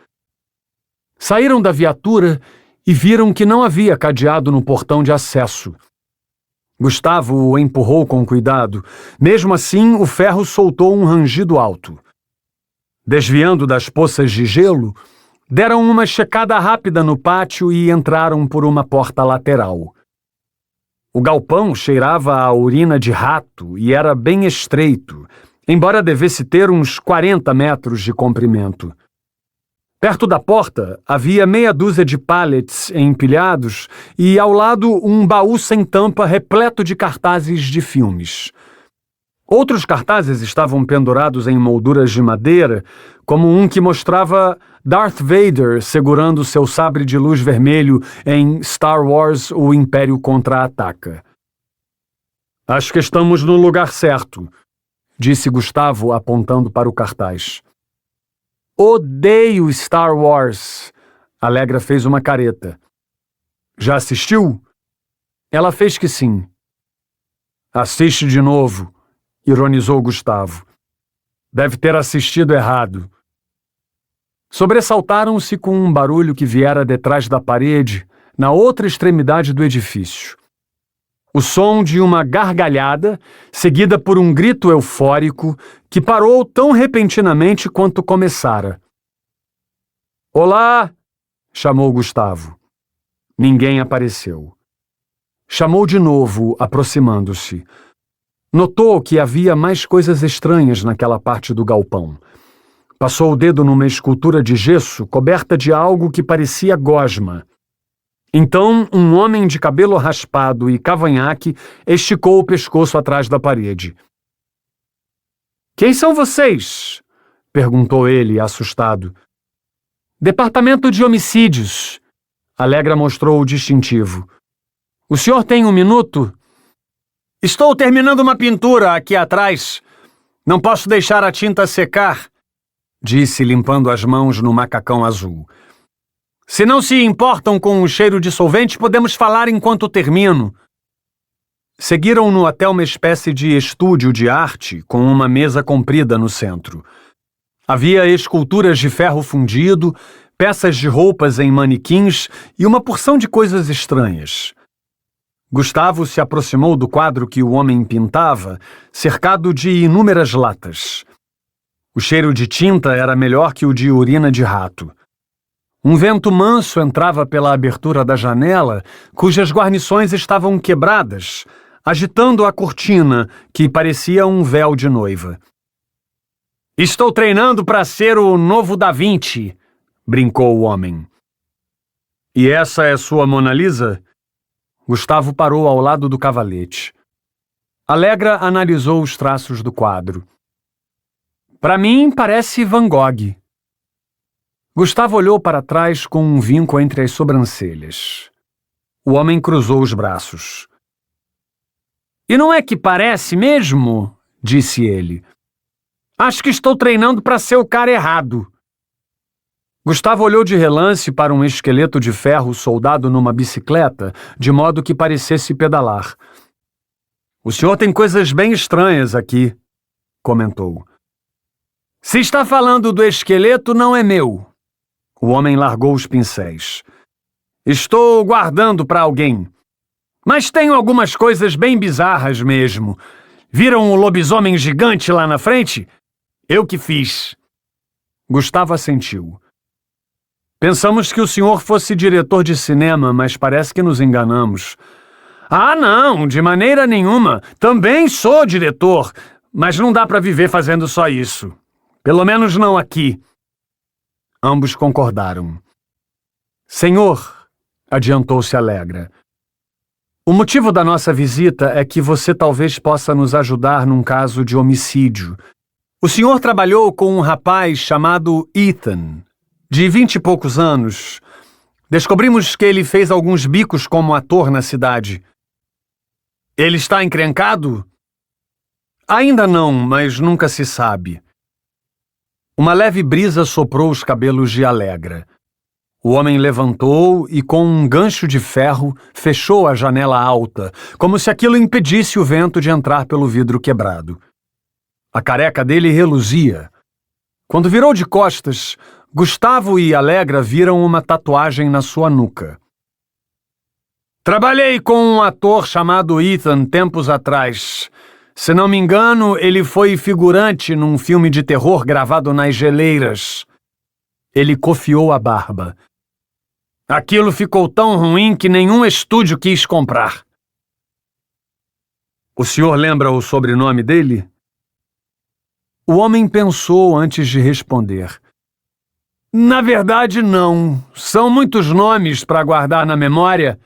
Saíram da viatura e viram que não havia cadeado no portão de acesso. Gustavo o empurrou com cuidado. Mesmo assim, o ferro soltou um rangido alto. Desviando das poças de gelo, deram uma checada rápida no pátio e entraram por uma porta lateral. O galpão cheirava a urina de rato e era bem estreito, embora devesse ter uns 40 metros de comprimento. Perto da porta havia meia dúzia de pallets empilhados e, ao lado, um baú sem tampa repleto de cartazes de filmes. Outros cartazes estavam pendurados em molduras de madeira, como um que mostrava Darth Vader segurando seu sabre de luz vermelho em Star Wars: O Império Contra-Ataca. Acho que estamos no lugar certo, disse Gustavo apontando para o cartaz. Odeio Star Wars. Alegra fez uma careta. Já assistiu? Ela fez que sim. Assiste de novo, ironizou Gustavo. Deve ter assistido errado. Sobressaltaram-se com um barulho que viera detrás da parede, na outra extremidade do edifício. O som de uma gargalhada, seguida por um grito eufórico, que parou tão repentinamente quanto começara. Olá! Chamou Gustavo. Ninguém apareceu. Chamou de novo, aproximando-se. Notou que havia mais coisas estranhas naquela parte do galpão. Passou o dedo numa escultura de gesso coberta de algo que parecia gosma. Então, um homem de cabelo raspado e cavanhaque esticou o pescoço atrás da parede. Quem são vocês? Perguntou ele, assustado. Departamento de Homicídios. Alegra mostrou o distintivo. O senhor tem um minuto? Estou terminando uma pintura aqui atrás. Não posso deixar a tinta secar, disse, limpando as mãos no macacão azul. Se não se importam com o cheiro de solvente, podemos falar enquanto termino. Seguiram-no até uma espécie de estúdio de arte com uma mesa comprida no centro. Havia esculturas de ferro fundido, peças de roupas em manequins e uma porção de coisas estranhas. Gustavo se aproximou do quadro que o homem pintava, cercado de inúmeras latas. O cheiro de tinta era melhor que o de urina de rato. Um vento manso entrava pela abertura da janela, cujas guarnições estavam quebradas, agitando a cortina, que parecia um véu de noiva. Estou treinando para ser o novo Da Vinci, brincou o homem. E essa é sua Mona Lisa? Gustavo parou ao lado do cavalete. Allegra analisou os traços do quadro. Para mim, parece Van Gogh. Gustavo olhou para trás com um vinco entre as sobrancelhas. O homem cruzou os braços. E não é que parece mesmo? Disse ele. Acho que estou treinando para ser o cara errado. Gustavo olhou de relance para um esqueleto de ferro soldado numa bicicleta, de modo que parecesse pedalar. O senhor tem coisas bem estranhas aqui, comentou. Se está falando do esqueleto, não é meu. O homem largou os pincéis. Estou guardando para alguém. Mas tenho algumas coisas bem bizarras mesmo. Viram o lobisomem gigante lá na frente? Eu que fiz. Gustavo assentiu. Pensamos que o senhor fosse diretor de cinema, mas parece que nos enganamos. Ah, não, de maneira nenhuma. Também sou diretor, mas não dá para viver fazendo só isso. Pelo menos não aqui. Ambos concordaram. Senhor, adiantou-se Allegra, o motivo da nossa visita é que você talvez possa nos ajudar num caso de homicídio. O senhor trabalhou com um rapaz chamado Ethan, de 20 e poucos anos. Descobrimos que ele fez alguns bicos como ator na cidade. Ele está encrencado? Ainda não, mas nunca se sabe. Uma leve brisa soprou os cabelos de Allegra. O homem levantou e, com um gancho de ferro, fechou a janela alta, como se aquilo impedisse o vento de entrar pelo vidro quebrado. A careca dele reluzia. Quando virou de costas, Gustavo e Allegra viram uma tatuagem na sua nuca. Trabalhei com um ator chamado Ethan tempos atrás. Se não me engano, ele foi figurante num filme de terror gravado nas geleiras. Ele cofiou a barba. Aquilo ficou tão ruim que nenhum estúdio quis comprar. O senhor lembra o sobrenome dele? O homem pensou antes de responder. Na verdade, não. São muitos nomes para guardar na memória.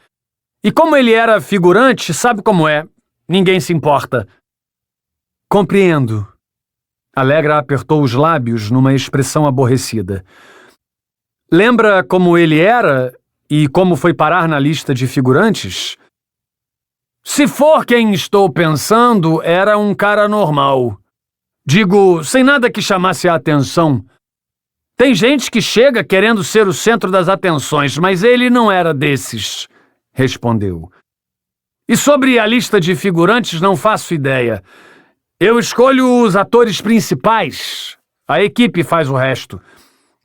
E como ele era figurante, sabe como é. Ninguém se importa. Compreendo. Allegra apertou os lábios numa expressão aborrecida. Lembra como ele era e como foi parar na lista de figurantes? Se for quem estou pensando, era um cara normal. Digo, sem nada que chamasse a atenção. Tem gente que chega querendo ser o centro das atenções, mas ele não era desses, respondeu. E sobre a lista de figurantes não faço ideia. Eu escolho os atores principais. A equipe faz o resto.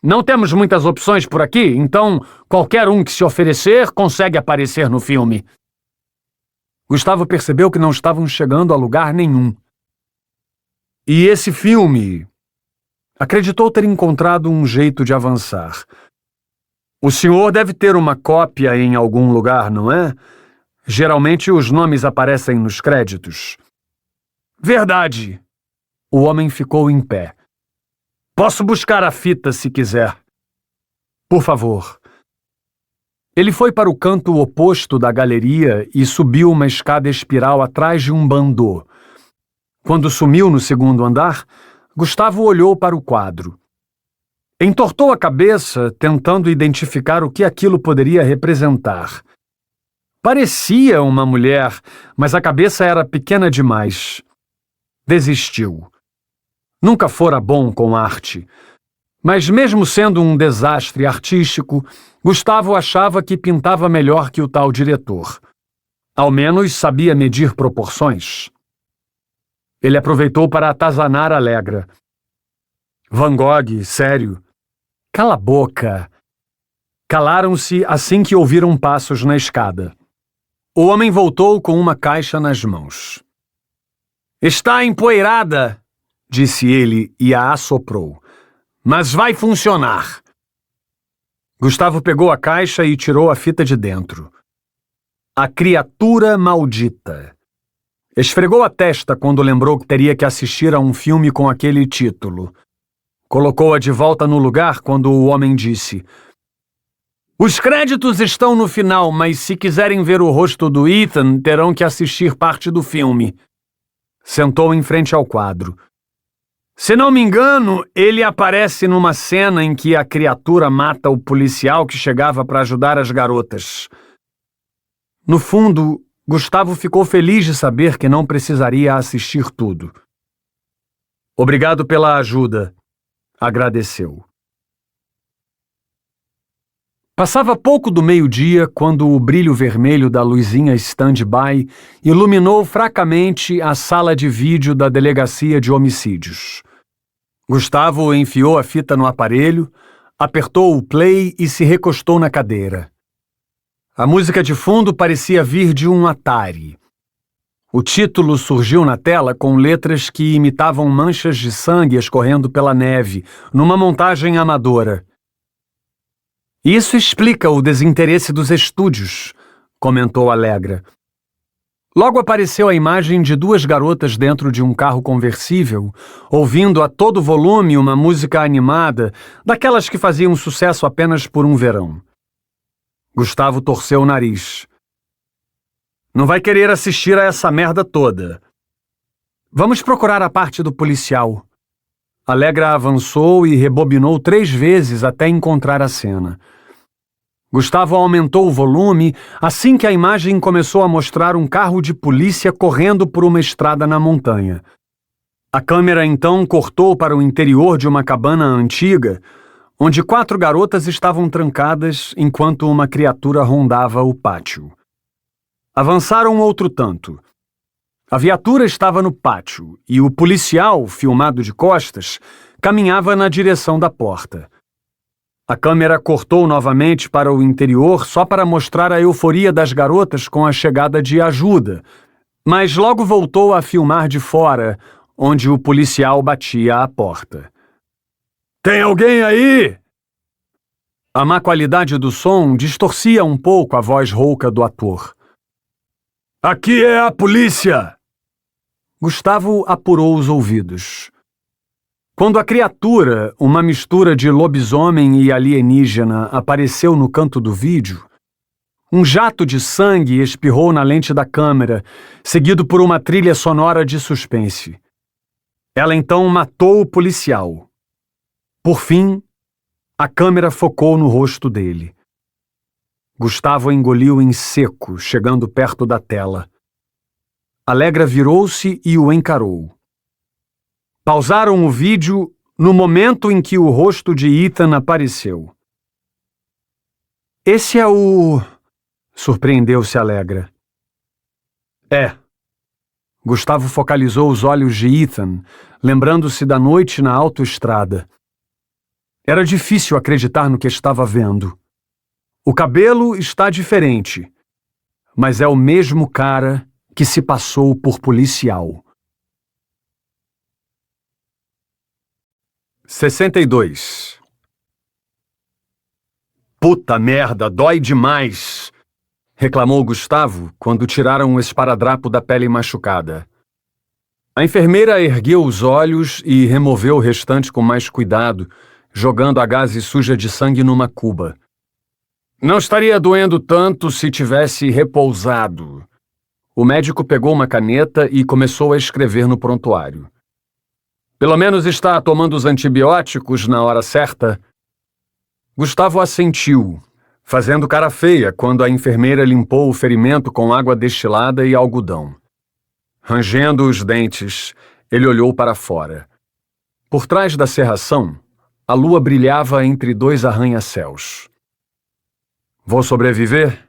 Não temos muitas opções por aqui, então qualquer um que se oferecer consegue aparecer no filme. Gustavo percebeu que não estavam chegando a lugar nenhum. E esse filme? Acreditou ter encontrado um jeito de avançar. O senhor deve ter uma cópia em algum lugar, não é? Geralmente os nomes aparecem nos créditos. Verdade. O homem ficou em pé. Posso buscar a fita se quiser. Por favor. Ele foi para o canto oposto da galeria e subiu uma escada espiral atrás de um bandô. Quando sumiu no segundo andar, Gustavo olhou para o quadro. Entortou a cabeça, tentando identificar o que aquilo poderia representar. Parecia uma mulher, mas a cabeça era pequena demais. Desistiu. Nunca fora bom com arte. Mas mesmo sendo um desastre artístico, Gustavo achava que pintava melhor que o tal diretor. Ao menos sabia medir proporções. Ele aproveitou para atazanar Allegra. Van Gogh, sério. Cala a boca. Calaram-se assim que ouviram passos na escada. O homem voltou com uma caixa nas mãos. Está empoeirada, disse ele e a assoprou. Mas vai funcionar. Gustavo pegou a caixa e tirou a fita de dentro. A criatura maldita. Esfregou a testa quando lembrou que teria que assistir a um filme com aquele título. Colocou-a de volta no lugar quando o homem disse: Os créditos estão no final, mas se quiserem ver o rosto do Ethan, terão que assistir parte do filme. Sentou em frente ao quadro. Se não me engano, ele aparece numa cena em que a criatura mata o policial que chegava para ajudar as garotas. No fundo, Gustavo ficou feliz de saber que não precisaria assistir tudo. Obrigado pela ajuda, agradeceu. Passava pouco do meio-dia quando o brilho vermelho da luzinha stand-by iluminou fracamente a sala de vídeo da delegacia de homicídios. Gustavo enfiou a fita no aparelho, apertou o play e se recostou na cadeira. A música de fundo parecia vir de um Atari. O título surgiu na tela com letras que imitavam manchas de sangue escorrendo pela neve, numa montagem amadora. Isso explica o desinteresse dos estúdios, comentou Alegra. Logo apareceu a imagem de duas garotas dentro de um carro conversível, ouvindo a todo volume uma música animada, daquelas que faziam sucesso apenas por um verão. Gustavo torceu o nariz. Não vai querer assistir a essa merda toda. Vamos procurar a parte do policial. Alegra avançou e rebobinou 3 vezes até encontrar a cena. Gustavo aumentou o volume assim que a imagem começou a mostrar um carro de polícia correndo por uma estrada na montanha. A câmera então cortou para o interior de uma cabana antiga, onde 4 garotas estavam trancadas enquanto uma criatura rondava o pátio. Avançaram outro tanto. A viatura estava no pátio e o policial, filmado de costas, caminhava na direção da porta. A câmera cortou novamente para o interior só para mostrar a euforia das garotas com a chegada de ajuda, mas logo voltou a filmar de fora, onde o policial batia à porta. Tem alguém aí? A má qualidade do som distorcia um pouco a voz rouca do ator. Aqui é a polícia! Gustavo apurou os ouvidos. Quando a criatura, uma mistura de lobisomem e alienígena, apareceu no canto do vídeo, um jato de sangue espirrou na lente da câmera, seguido por uma trilha sonora de suspense. Ela então matou o policial. Por fim, a câmera focou no rosto dele. Gustavo engoliu em seco, chegando perto da tela. Alegra virou-se e o encarou. Pausaram o vídeo no momento em que o rosto de Ethan apareceu. Esse é o... surpreendeu-se Alegra. É. Gustavo focalizou os olhos de Ethan, lembrando-se da noite na autoestrada. Era difícil acreditar no que estava vendo. O cabelo está diferente, mas é o mesmo cara que se passou por policial. 62. Puta merda, dói demais! Reclamou Gustavo quando tiraram o esparadrapo da pele machucada. A enfermeira ergueu os olhos e removeu o restante com mais cuidado, jogando a gaze suja de sangue numa cuba. Não estaria doendo tanto se tivesse repousado. O médico pegou uma caneta e começou a escrever no prontuário. Pelo menos está tomando os antibióticos na hora certa? Gustavo assentiu, fazendo cara feia quando a enfermeira limpou o ferimento com água destilada e algodão. Rangendo os dentes, ele olhou para fora. Por trás da cerração, a lua brilhava entre 2 arranha-céus. Vou sobreviver?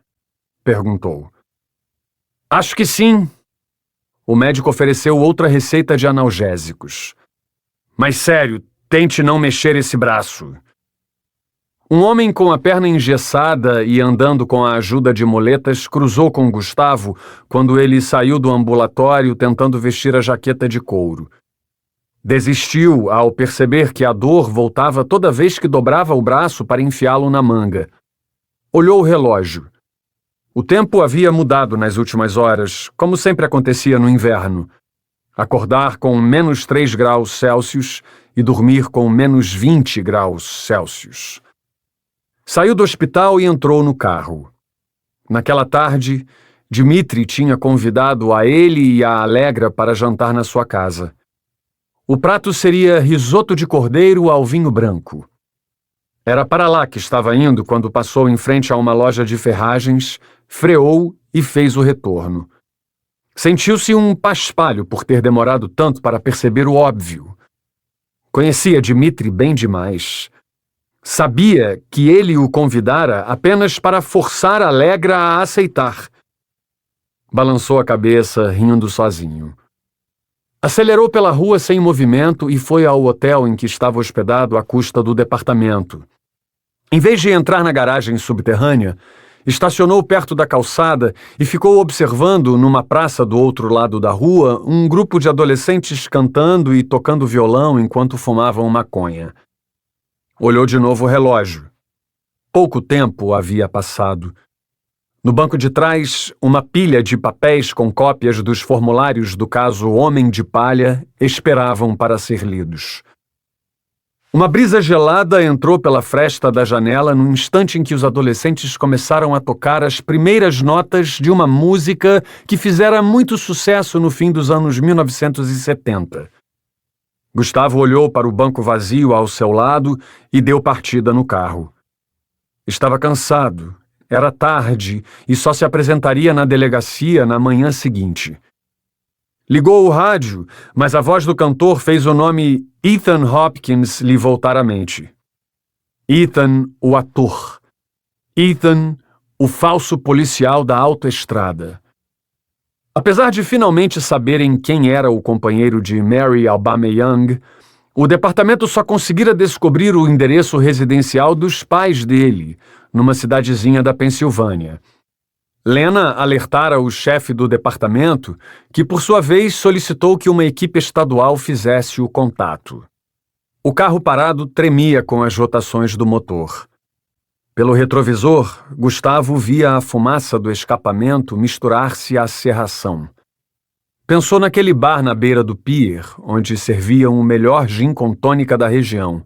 Perguntou. Acho que sim. O médico ofereceu outra receita de analgésicos. Mas sério, tente não mexer esse braço. Um homem com a perna engessada e andando com a ajuda de muletas cruzou com Gustavo quando ele saiu do ambulatório tentando vestir a jaqueta de couro. Desistiu ao perceber que a dor voltava toda vez que dobrava o braço para enfiá-lo na manga. Olhou o relógio. O tempo havia mudado nas últimas horas, como sempre acontecia no inverno. Acordar com menos 3 graus Celsius e dormir com menos 20 graus Celsius. Saiu do hospital e entrou no carro. Naquela tarde, Dmitri tinha convidado a ele e a Alegra para jantar na sua casa. O prato seria risoto de cordeiro ao vinho branco. Era para lá que estava indo quando passou em frente a uma loja de ferragens, freou e fez o retorno. Sentiu-se um paspalho por ter demorado tanto para perceber o óbvio. Conhecia Dmitri bem demais. Sabia que ele o convidara apenas para forçar Alegra a aceitar. Balançou a cabeça, rindo sozinho. Acelerou pela rua sem movimento e foi ao hotel em que estava hospedado à custa do departamento. Em vez de entrar na garagem subterrânea, estacionou perto da calçada e ficou observando, numa praça do outro lado da rua, um grupo de adolescentes cantando e tocando violão enquanto fumavam maconha. Olhou de novo o relógio. Pouco tempo havia passado. No banco de trás, uma pilha de papéis com cópias dos formulários do caso Homem de Palha esperavam para ser lidos. Uma brisa gelada entrou pela fresta da janela no instante em que os adolescentes começaram a tocar as primeiras notas de uma música que fizera muito sucesso no fim dos anos 1970. Gustavo olhou para o banco vazio ao seu lado e deu partida no carro. Estava cansado. Era tarde e só se apresentaria na delegacia na manhã seguinte. Ligou o rádio, mas a voz do cantor fez o nome Ethan Hopkins lhe voltar à mente. Ethan, o ator. Ethan, o falso policial da autoestrada. Apesar de finalmente saberem quem era o companheiro de Mary Aubameyang, o departamento só conseguira descobrir o endereço residencial dos pais dele, numa cidadezinha da Pensilvânia. Lena alertara o chefe do departamento, que por sua vez solicitou que uma equipe estadual fizesse o contato. O carro parado tremia com as rotações do motor. Pelo retrovisor, Gustavo via a fumaça do escapamento misturar-se à cerração. Pensou naquele bar na beira do pier, onde serviam o melhor gin com tônica da região.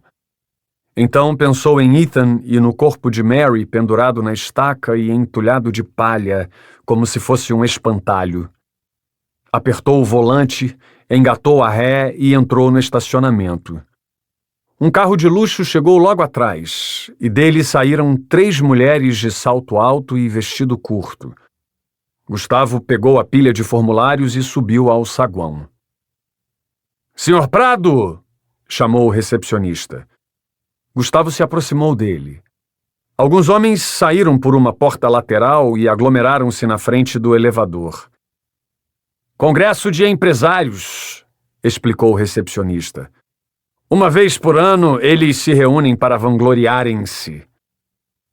Então pensou em Ethan e no corpo de Mary pendurado na estaca e entulhado de palha, como se fosse um espantalho. Apertou o volante, engatou a ré e entrou no estacionamento. Um carro de luxo chegou logo atrás, e dele saíram 3 mulheres de salto alto e vestido curto. Gustavo pegou a pilha de formulários e subiu ao saguão. "Senhor Prado!" chamou o recepcionista. Gustavo se aproximou dele. Alguns homens saíram por uma porta lateral e aglomeraram-se na frente do elevador. "Congresso de empresários", explicou o recepcionista. "Uma vez por ano, eles se reúnem para vangloriarem-se."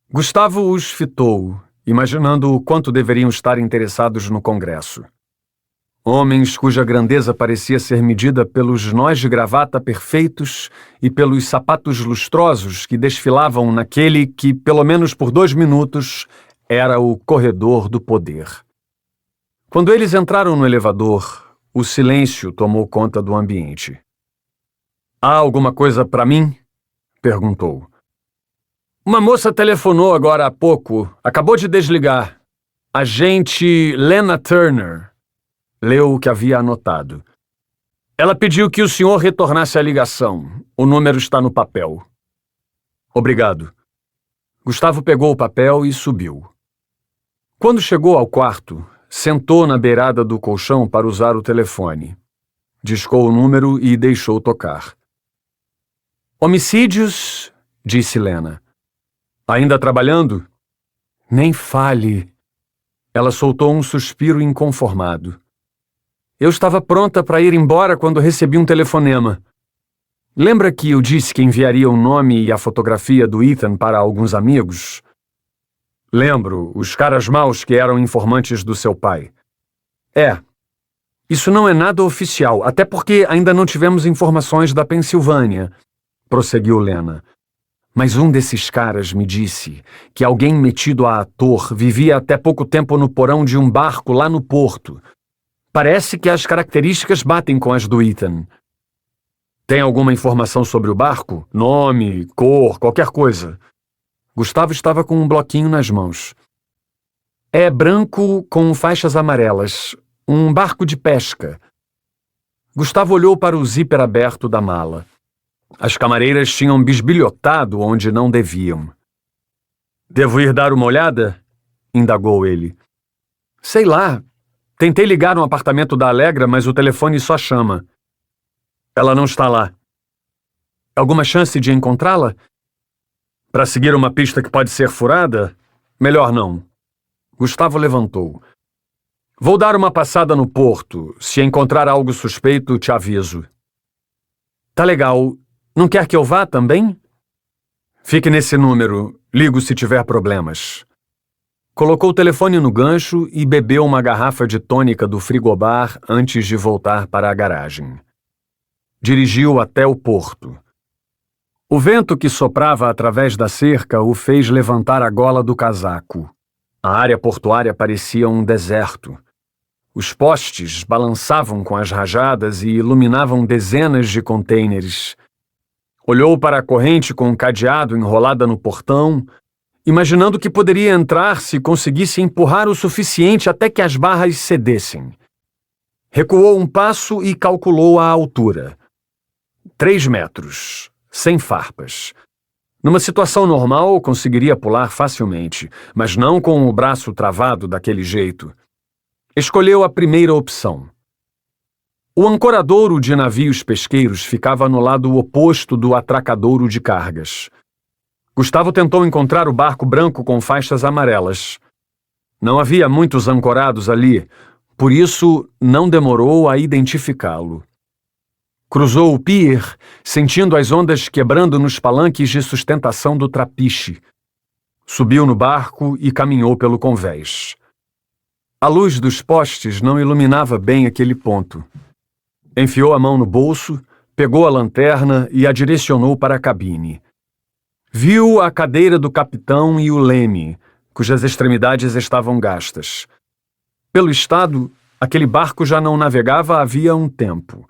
Gustavo os fitou, imaginando o quanto deveriam estar interessados no congresso. Homens cuja grandeza parecia ser medida pelos nós de gravata perfeitos e pelos sapatos lustrosos que desfilavam naquele que, pelo menos por 2 minutos, era o corredor do poder. Quando eles entraram no elevador, o silêncio tomou conta do ambiente. "Há alguma coisa para mim?" perguntou. "Uma moça telefonou agora há pouco. Acabou de desligar. Agente Lena Turner." Leu o que havia anotado. "Ela pediu que o senhor retornasse a ligação. O número está no papel." "Obrigado." Gustavo pegou o papel e subiu. Quando chegou ao quarto, sentou na beirada do colchão para usar o telefone. Discou o número e deixou tocar. "Homicídios?" disse Lena. "Ainda trabalhando?" "Nem fale." Ela soltou um suspiro inconformado. "Eu estava pronta para ir embora quando recebi um telefonema. Lembra que eu disse que enviaria o nome e a fotografia do Ethan para alguns amigos?" "Lembro, os caras maus que eram informantes do seu pai." "É. Isso não é nada oficial, até porque ainda não tivemos informações da Pensilvânia", prosseguiu Lena. "Mas um desses caras me disse que alguém metido a ator vivia até pouco tempo no porão de um barco lá no porto. Parece que as características batem com as do Ethan." "Tem alguma informação sobre o barco? Nome, cor, qualquer coisa?" Gustavo estava com um bloquinho nas mãos. É branco com faixas amarelas. Um barco de pesca. Gustavo olhou para o zíper aberto da mala. As camareiras tinham bisbilhotado onde não deviam. Devo ir dar uma olhada? Indagou ele. Sei lá. Tentei ligar no apartamento da Alegra, mas o telefone só chama. Ela não está lá. Alguma chance de encontrá-la? Para seguir uma pista que pode ser furada? Melhor não. Gustavo levantou. Vou dar uma passada no porto. Se encontrar algo suspeito, te aviso. Tá legal. Não quer que eu vá também? Fique nesse número. Ligo se tiver problemas. Colocou o telefone no gancho e bebeu uma garrafa de tônica do frigobar antes de voltar para a garagem. Dirigiu até o porto. O vento que soprava através da cerca o fez levantar a gola do casaco. A área portuária parecia um deserto. Os postes balançavam com as rajadas e iluminavam dezenas de contêineres. Olhou para a corrente com um cadeado enrolada no portão, imaginando que poderia entrar se conseguisse empurrar o suficiente até que as barras cedessem. Recuou um passo e calculou a altura. 3 metros, sem farpas. Numa situação normal, conseguiria pular facilmente, mas não com o braço travado daquele jeito. Escolheu a primeira opção. O ancoradouro de navios pesqueiros ficava no lado oposto do atracadouro de cargas. Gustavo tentou encontrar o barco branco com faixas amarelas. Não havia muitos ancorados ali, por isso não demorou a identificá-lo. Cruzou o pier, sentindo as ondas quebrando nos palanques de sustentação do trapiche. Subiu no barco e caminhou pelo convés. A luz dos postes não iluminava bem aquele ponto. Enfiou a mão no bolso, pegou a lanterna e a direcionou para a cabine. Viu a cadeira do capitão e o leme, cujas extremidades estavam gastas. Pelo estado, aquele barco já não navegava havia um tempo.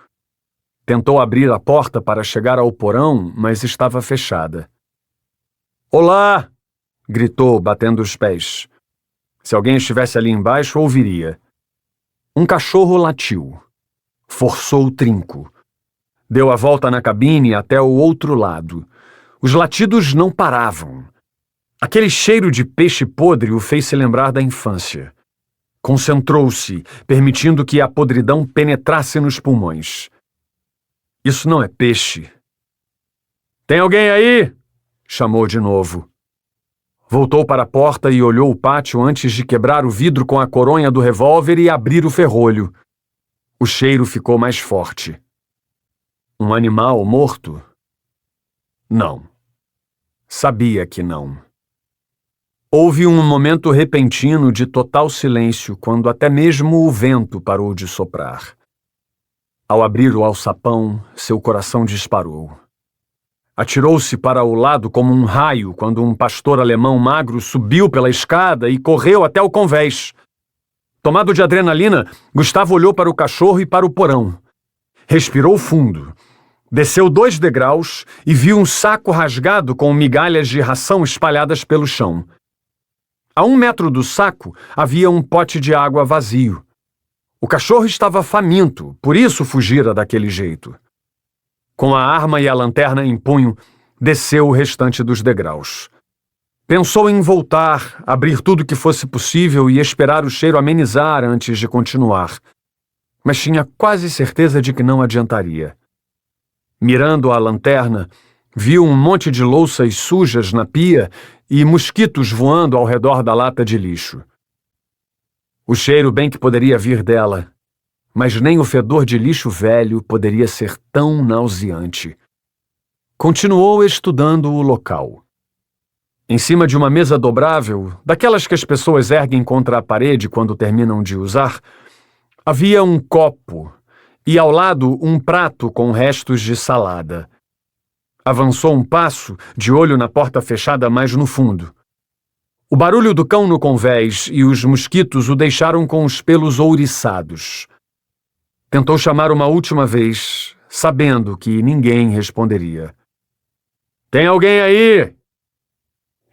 Tentou abrir a porta para chegar ao porão, mas estava fechada. "Olá!" gritou, batendo os pés. Se alguém estivesse ali embaixo, ouviria. Um cachorro latiu. Forçou o trinco. Deu a volta na cabine até o outro lado. Os latidos não paravam. Aquele cheiro de peixe podre o fez se lembrar da infância. Concentrou-se, permitindo que a podridão penetrasse nos pulmões. Isso não é peixe. "Tem alguém aí?" chamou de novo. Voltou para a porta e olhou o pátio antes de quebrar o vidro com a coronha do revólver e abrir o ferrolho. O cheiro ficou mais forte. Um animal morto? Não. Sabia que não. Houve um momento repentino de total silêncio quando até mesmo o vento parou de soprar. Ao abrir o alçapão, seu coração disparou. Atirou-se para o lado como um raio quando um pastor alemão magro subiu pela escada e correu até o convés. Tomado de adrenalina, Gustavo olhou para o cachorro e para o porão. Respirou fundo. Desceu 2 degraus e viu um saco rasgado com migalhas de ração espalhadas pelo chão. A 1 metro do saco havia um pote de água vazio. O cachorro estava faminto, por isso fugira daquele jeito. Com a arma e a lanterna em punho, desceu o restante dos degraus. Pensou em voltar, abrir tudo que fosse possível e esperar o cheiro amenizar antes de continuar. Mas tinha quase certeza de que não adiantaria. Mirando a lanterna, viu um monte de louças sujas na pia e mosquitos voando ao redor da lata de lixo. O cheiro bem que poderia vir dela, mas nem o fedor de lixo velho poderia ser tão nauseante. Continuou estudando o local. Em cima de uma mesa dobrável, daquelas que as pessoas erguem contra a parede quando terminam de usar, havia um copo e ao lado um prato com restos de salada. Avançou um passo, de olho na porta fechada mais no fundo. O barulho do cão no convés e os mosquitos o deixaram com os pelos ouriçados. Tentou chamar uma última vez, sabendo que ninguém responderia. "Tem alguém aí?"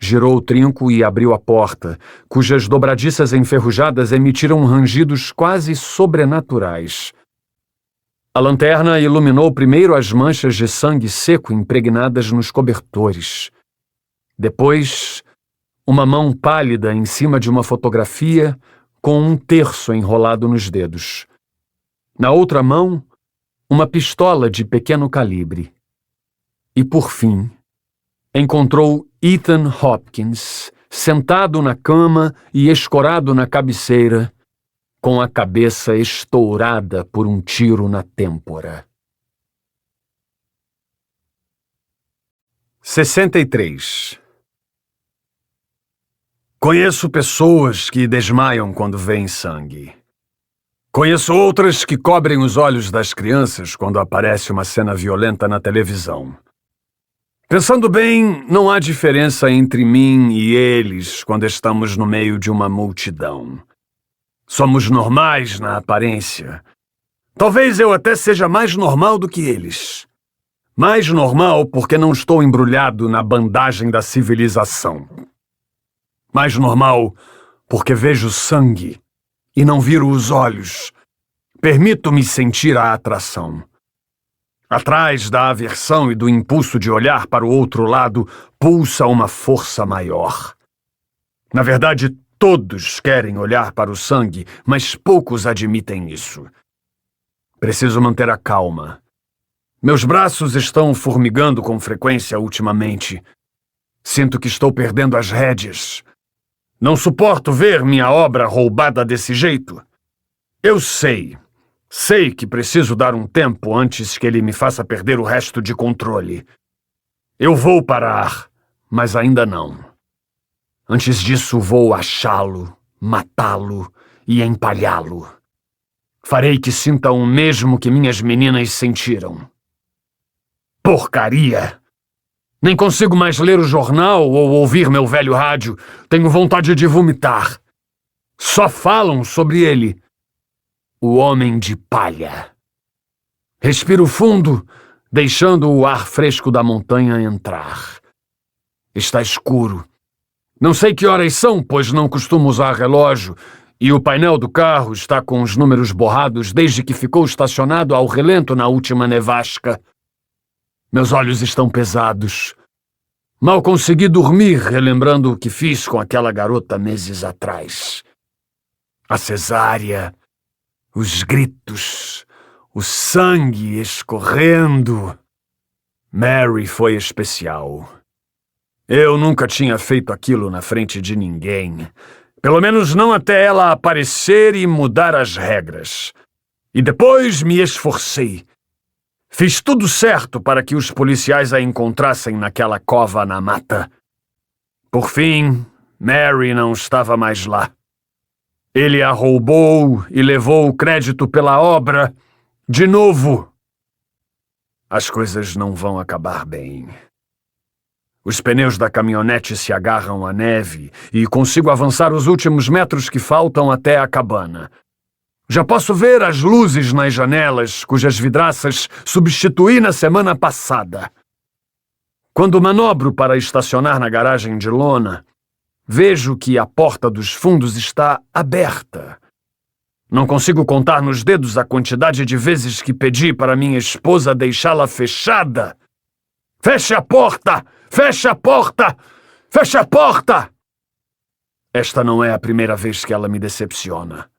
Girou o trinco e abriu a porta, cujas dobradiças enferrujadas emitiram rangidos quase sobrenaturais. A lanterna iluminou primeiro as manchas de sangue seco impregnadas nos cobertores. Depois, uma mão pálida em cima de uma fotografia com um terço enrolado nos dedos. Na outra mão, uma pistola de pequeno calibre. E, por fim, encontrou Ethan Hopkins, sentado na cama e escorado na cabeceira, com a cabeça estourada por um tiro na têmpora. 63. Conheço pessoas que desmaiam quando veem sangue. Conheço outras que cobrem os olhos das crianças quando aparece uma cena violenta na televisão. Pensando bem, não há diferença entre mim e eles quando estamos no meio de uma multidão. Somos normais na aparência. Talvez eu até seja mais normal do que eles. Mais normal porque não estou embrulhado na bandagem da civilização. Mais normal porque vejo sangue e não viro os olhos. Permito-me sentir a atração. Atrás da aversão e do impulso de olhar para o outro lado, pulsa uma força maior. Na verdade, todos querem olhar para o sangue, mas poucos admitem isso. Preciso manter a calma. Meus braços estão formigando com frequência ultimamente. Sinto que estou perdendo as rédeas. Não suporto ver minha obra roubada desse jeito. Eu sei que preciso dar um tempo antes que ele me faça perder o resto de controle. Eu vou parar, mas ainda não. Antes disso, vou achá-lo, matá-lo e empalhá-lo. Farei que sinta o mesmo que minhas meninas sentiram. Porcaria! Nem consigo mais ler o jornal ou ouvir meu velho rádio. Tenho vontade de vomitar. Só falam sobre ele. O Homem de Palha. Respiro fundo, deixando o ar fresco da montanha entrar. Está escuro. Não sei que horas são, pois não costumo usar relógio, e o painel do carro está com os números borrados desde que ficou estacionado ao relento na última nevasca. Meus olhos estão pesados. Mal consegui dormir relembrando o que fiz com aquela garota meses atrás. A cesárea, os gritos, o sangue escorrendo. Mary foi especial. Eu nunca tinha feito aquilo na frente de ninguém. Pelo menos não até ela aparecer e mudar as regras. E depois me esforcei. Fiz tudo certo para que os policiais a encontrassem naquela cova na mata. Por fim, Mary não estava mais lá. Ele a roubou e levou o crédito pela obra de novo. As coisas não vão acabar bem. Os pneus da caminhonete se agarram à neve e consigo avançar os últimos metros que faltam até a cabana. Já posso ver as luzes nas janelas, cujas vidraças substituí na semana passada. Quando manobro para estacionar na garagem de lona, vejo que a porta dos fundos está aberta. Não consigo contar nos dedos a quantidade de vezes que pedi para minha esposa deixá-la fechada. Feche a porta! Feche a porta! Feche a porta! Esta não é a primeira vez que ela me decepciona.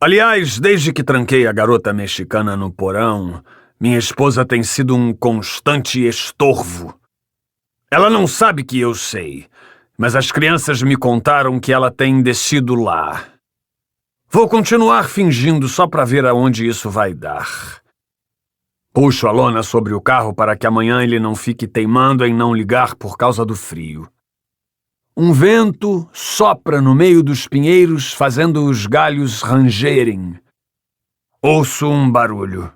Aliás, desde que tranquei a garota mexicana no porão, minha esposa tem sido um constante estorvo. Ela não sabe que eu sei, mas as crianças me contaram que ela tem descido lá. Vou continuar fingindo só para ver aonde isso vai dar. Puxo a lona sobre o carro para que amanhã ele não fique teimando em não ligar por causa do frio. Um vento sopra no meio dos pinheiros, fazendo os galhos rangerem. Ouço um barulho.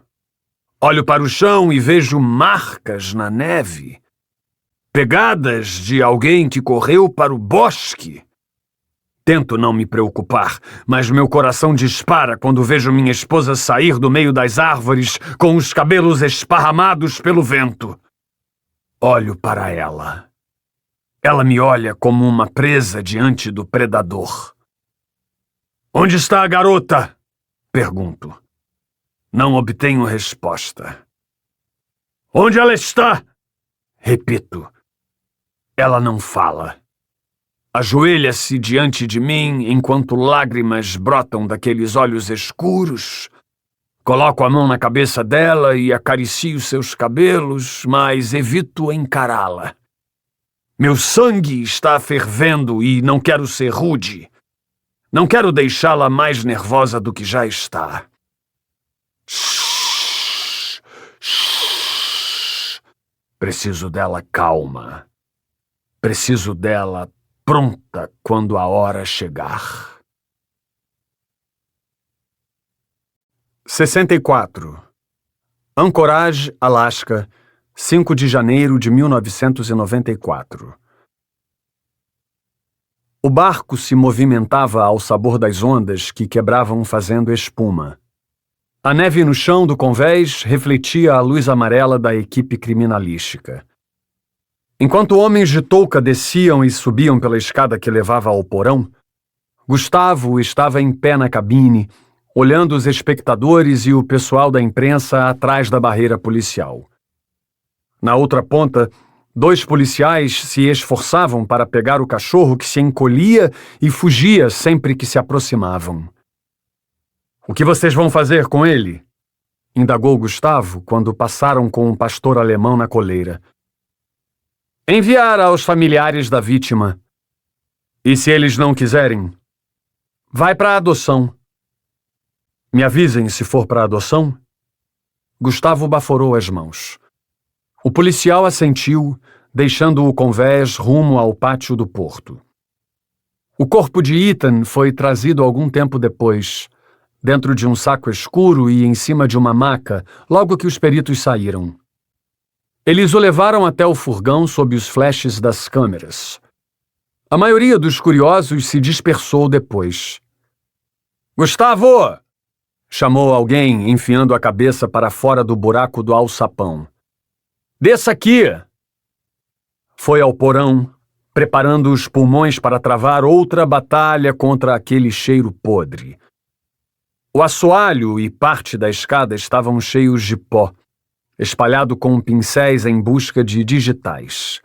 Olho para o chão e vejo marcas na neve. Pegadas de alguém que correu para o bosque. Tento não me preocupar, mas meu coração dispara quando vejo minha esposa sair do meio das árvores com os cabelos esparramados pelo vento. Olho para ela. Ela me olha como uma presa diante do predador. Onde está a garota? Pergunto. Não obtenho resposta. Onde ela está? Repito. Ela não fala. Ajoelha-se diante de mim enquanto lágrimas brotam daqueles olhos escuros. Coloco a mão na cabeça dela e acaricio seus cabelos, mas evito encará-la. Meu sangue está fervendo e não quero ser rude. Não quero deixá-la mais nervosa do que já está. Shhh, shhh. Preciso dela calma. Preciso dela pronta quando a hora chegar. 64. Anchorage, Alasca, 5 de janeiro de 1994. O barco se movimentava ao sabor das ondas que quebravam fazendo espuma. A neve no chão do convés refletia a luz amarela da equipe criminalística. Enquanto homens de touca desciam e subiam pela escada que levava ao porão, Gustavo estava em pé na cabine, olhando os espectadores e o pessoal da imprensa atrás da barreira policial. Na outra ponta, 2 policiais se esforçavam para pegar o cachorro que se encolhia e fugia sempre que se aproximavam. O que vocês vão fazer com ele? Indagou Gustavo quando passaram com um pastor alemão na coleira. Enviar aos familiares da vítima. E se eles não quiserem? Vai para adoção. Me avisem se for para adoção? Gustavo baforou as mãos. O policial assentiu, deixando o convés rumo ao pátio do porto. O corpo de Ethan foi trazido algum tempo depois, dentro de um saco escuro e em cima de uma maca, logo que os peritos saíram. Eles o levaram até o furgão sob os flashes das câmeras. A maioria dos curiosos se dispersou depois. Gustavo! Chamou alguém, enfiando a cabeça para fora do buraco do alçapão. Desça aqui! Foi ao porão, preparando os pulmões para travar outra batalha contra aquele cheiro podre. O assoalho e parte da escada estavam cheios de pó, espalhado com pincéis em busca de digitais.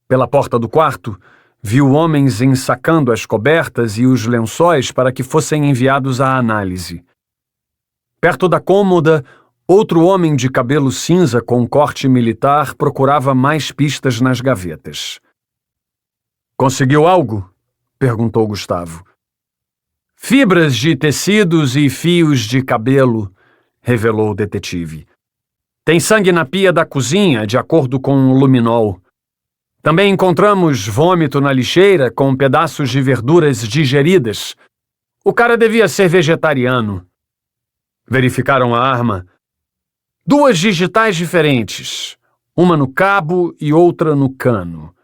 Pela porta do quarto, viu homens ensacando as cobertas e os lençóis para que fossem enviados à análise. Perto da cômoda, outro homem de cabelo cinza com corte militar procurava mais pistas nas gavetas. Conseguiu algo? Perguntou Gustavo. Fibras de tecidos e fios de cabelo, revelou o detetive. Tem sangue na pia da cozinha, de acordo com o luminol. Também encontramos vômito na lixeira com pedaços de verduras digeridas. O cara devia ser vegetariano. Verificaram a arma. 2 digitais diferentes, uma no cabo e outra no cano.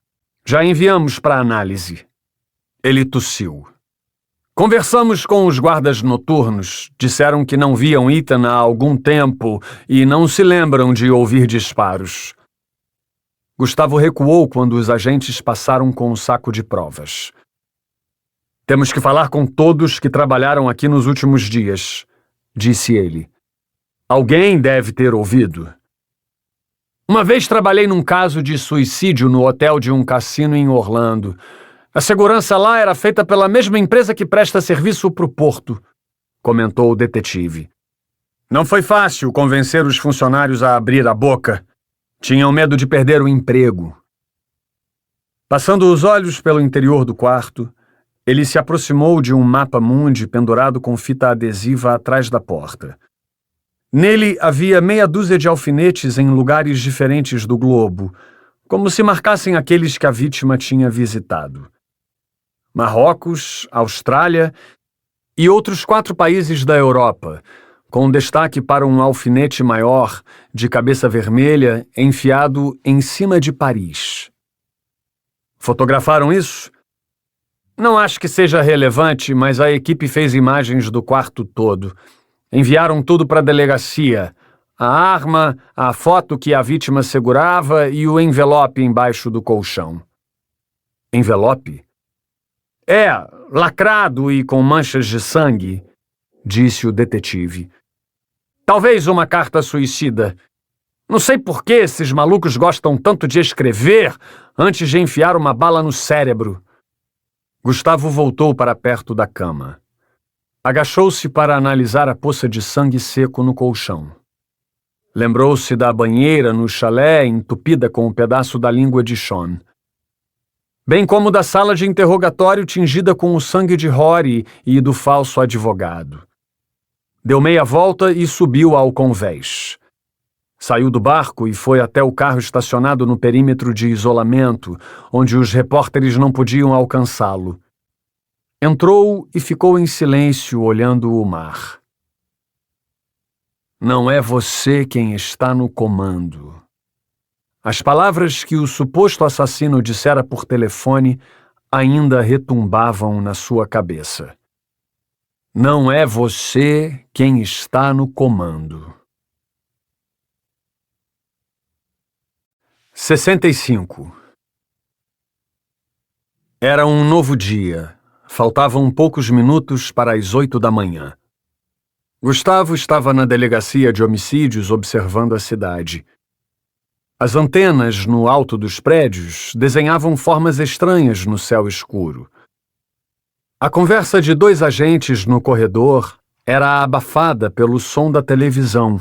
Já enviamos para análise. Ele tossiu. Conversamos com os guardas noturnos. Disseram que não viam Ethan há algum tempo e não se lembram de ouvir disparos. Gustavo recuou quando os agentes passaram com o saco de provas. Temos que falar com todos que trabalharam aqui nos últimos dias, disse ele. Alguém deve ter ouvido. Uma vez trabalhei num caso de suicídio no hotel de um cassino em Orlando. A segurança lá era feita pela mesma empresa que presta serviço para o porto, comentou o detetive. Não foi fácil convencer os funcionários a abrir a boca. Tinham medo de perder o emprego. Passando os olhos pelo interior do quarto, ele se aproximou de um mapa mundi pendurado com fita adesiva atrás da porta. Nele havia meia dúzia de alfinetes em lugares diferentes do globo, como se marcassem aqueles que a vítima tinha visitado. Marrocos, Austrália e outros 4 países da Europa, com destaque para um alfinete maior, de cabeça vermelha, enfiado em cima de Paris. Fotografaram isso? Não acho que seja relevante, mas a equipe fez imagens do quarto todo. Enviaram tudo para a delegacia. A arma, a foto que a vítima segurava e o envelope embaixo do colchão. envelope? É, lacrado e com manchas de sangue, disse o detetive. Talvez uma carta suicida. Não sei por que esses malucos gostam tanto de escrever antes de enfiar uma bala no cérebro. Gustavo voltou para perto da cama. Agachou-se para analisar a poça de sangue seco no colchão. Lembrou-se da banheira no chalé entupida com um pedaço da língua de Sean. Bem como da sala de interrogatório tingida com o sangue de Rory e do falso advogado. Deu meia volta e subiu ao convés. Saiu do barco e foi até o carro estacionado no perímetro de isolamento, onde os repórteres não podiam alcançá-lo. Entrou e ficou em silêncio olhando o mar. Não é você quem está no comando. As palavras que o suposto assassino dissera por telefone ainda retumbavam na sua cabeça. Não é você quem está no comando. 65. Era um novo dia. Faltavam poucos minutos para as 8 da manhã. Gustavo estava na delegacia de homicídios observando a cidade. As antenas no alto dos prédios desenhavam formas estranhas no céu escuro. A conversa de 2 agentes no corredor era abafada pelo som da televisão,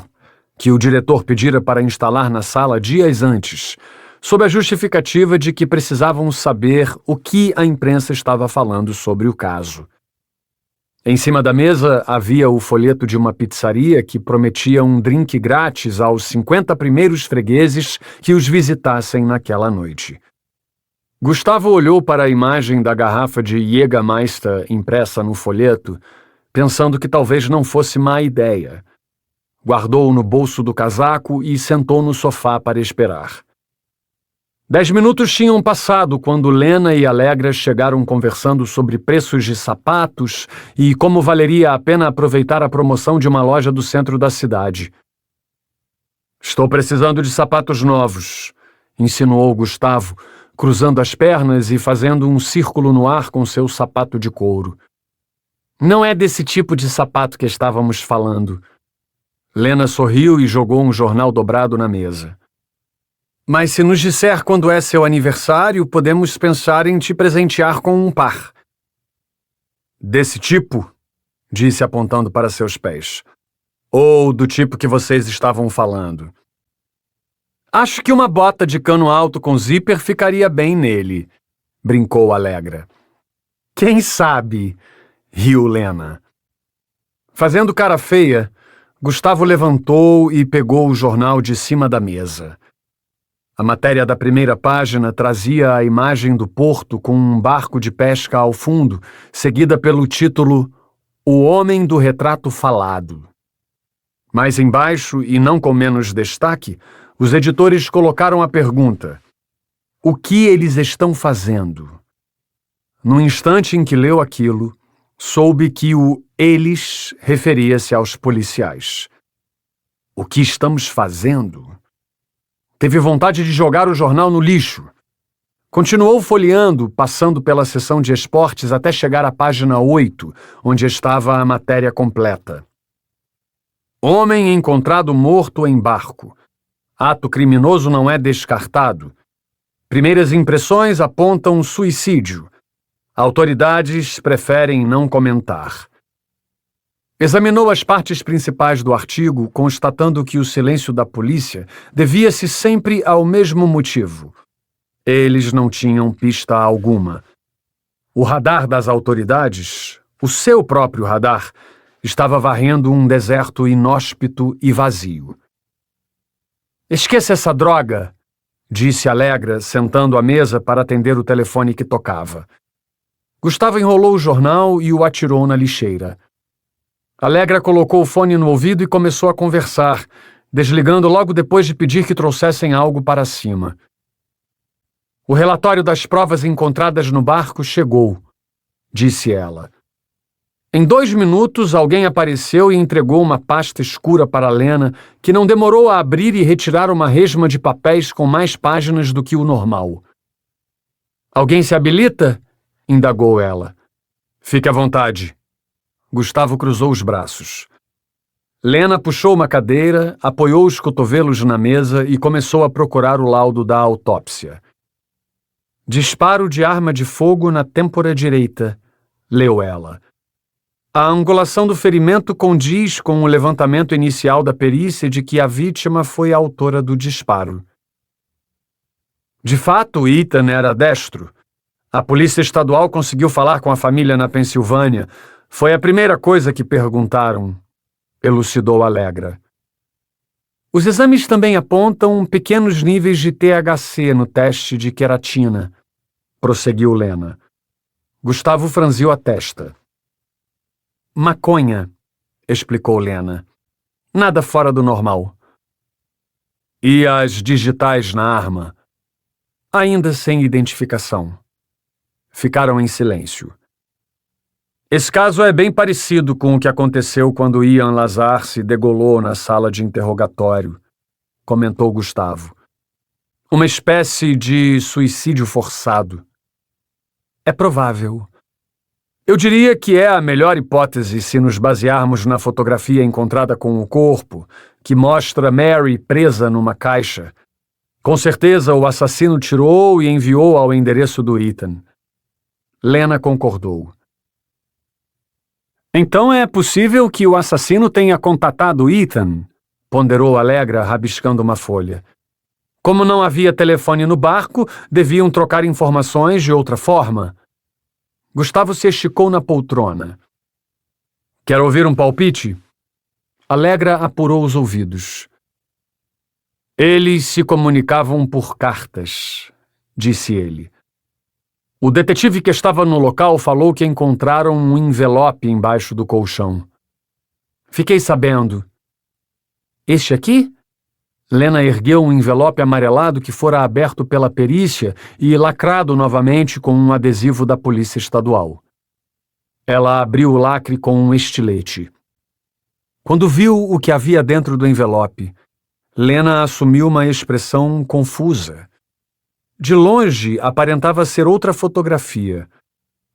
que o diretor pedira para instalar na sala dias antes, sob a justificativa de que precisavam saber o que a imprensa estava falando sobre o caso. Em cima da mesa havia o folheto de uma pizzaria que prometia um drink grátis aos 50 primeiros fregueses que os visitassem naquela noite. Gustavo olhou para a imagem da garrafa de Jägermeister impressa no folheto, pensando que talvez não fosse má ideia. Guardou-o no bolso do casaco e sentou no sofá para esperar. 10 minutos tinham passado quando Lena e Alegra chegaram conversando sobre preços de sapatos e como valeria a pena aproveitar a promoção de uma loja do centro da cidade. Estou precisando de sapatos novos, insinuou Gustavo, cruzando as pernas e fazendo um círculo no ar com seu sapato de couro. Não é desse tipo de sapato que estávamos falando. Lena sorriu e jogou um jornal dobrado na mesa. Mas se nos disser quando é seu aniversário, podemos pensar em te presentear com um par. Desse tipo? Disse apontando para seus pés. Ou do tipo que vocês estavam falando. Acho que uma bota de cano alto com zíper ficaria bem nele, brincou Alegra. Quem sabe? Riu Lena. Fazendo cara feia, Gustavo levantou e pegou o jornal de cima da mesa. A matéria da primeira página trazia a imagem do porto com um barco de pesca ao fundo, seguida pelo título O Homem do Retrato Falado. Mais embaixo, e não com menos destaque, os editores colocaram a pergunta: o que eles estão fazendo? No instante em que leu aquilo, soube que o eles referia-se aos policiais. O que estamos fazendo? Teve vontade de jogar o jornal no lixo. Continuou folheando, passando pela seção de esportes até chegar à página 8, onde estava a matéria completa. Homem encontrado morto em barco. Ato criminoso não é descartado. Primeiras impressões apontam suicídio. Autoridades preferem não comentar. Examinou as partes principais do artigo, constatando que o silêncio da polícia devia-se sempre ao mesmo motivo. Eles não tinham pista alguma. O radar das autoridades, o seu próprio radar, estava varrendo um deserto inóspito e vazio. Esqueça essa droga, disse Alegra, sentando à mesa para atender o telefone que tocava. Gustavo enrolou o jornal e o atirou na lixeira. Alegra colocou o fone no ouvido e começou a conversar, desligando logo depois de pedir que trouxessem algo para cima. O relatório das provas encontradas no barco chegou, disse ela. Em 2 minutos, alguém apareceu e entregou uma pasta escura para Lena, que não demorou a abrir e retirar uma resma de papéis com mais páginas do que o normal. Alguém se habilita? Indagou ela. Fique à vontade. Gustavo cruzou os braços. Lena puxou uma cadeira, apoiou os cotovelos na mesa e começou a procurar o laudo da autópsia. Disparo de arma de fogo na têmpora direita, leu ela. A angulação do ferimento condiz com o levantamento inicial da perícia de que a vítima foi a autora do disparo. De fato, Ethan era destro. A polícia estadual conseguiu falar com a família na Pensilvânia. Foi a primeira coisa que perguntaram, elucidou Allegra. Os exames também apontam pequenos níveis de THC no teste de queratina, prosseguiu Lena. Gustavo franziu a testa. Maconha, explicou Lena. Nada fora do normal. E as digitais na arma? Ainda sem identificação. Ficaram em silêncio. Esse caso é bem parecido com o que aconteceu quando Ian Lazar se degolou na sala de interrogatório, comentou Gustavo. Uma espécie de suicídio forçado. É provável. Eu diria que é a melhor hipótese se nos basearmos na fotografia encontrada com o corpo, que mostra Mary presa numa caixa. Com certeza o assassino tirou e enviou ao endereço do Ethan. Lena concordou. Então é possível que o assassino tenha contatado Ethan, ponderou Allegra, rabiscando uma folha. Como não havia telefone no barco, deviam trocar informações de outra forma. Gustavo se esticou na poltrona. Quer ouvir um palpite? Allegra apurou os ouvidos. Eles se comunicavam por cartas, disse ele. O detetive que estava no local falou que encontraram um envelope embaixo do colchão. Fiquei sabendo. Este aqui? Lena ergueu um envelope amarelado que fora aberto pela perícia e lacrado novamente com um adesivo da Polícia Estadual. Ela abriu o lacre com um estilete. Quando viu o que havia dentro do envelope, Lena assumiu uma expressão confusa. De longe, aparentava ser outra fotografia.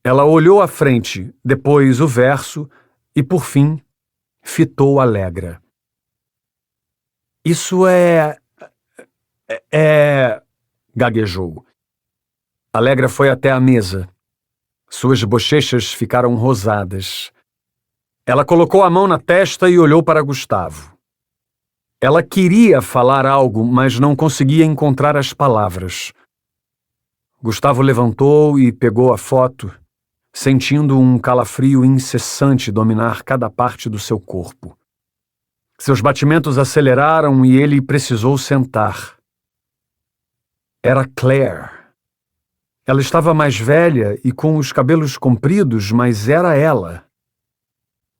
Ela olhou à frente, depois o verso e, por fim, fitou Allegra. Isso gaguejou. Allegra foi até a mesa. Suas bochechas ficaram rosadas. Ela colocou a mão na testa e olhou para Gustavo. Ela queria falar algo, mas não conseguia encontrar as palavras. Gustavo levantou e pegou a foto, sentindo um calafrio incessante dominar cada parte do seu corpo. Seus batimentos aceleraram e ele precisou sentar. Era Claire. Ela estava mais velha e com os cabelos compridos, mas era ela.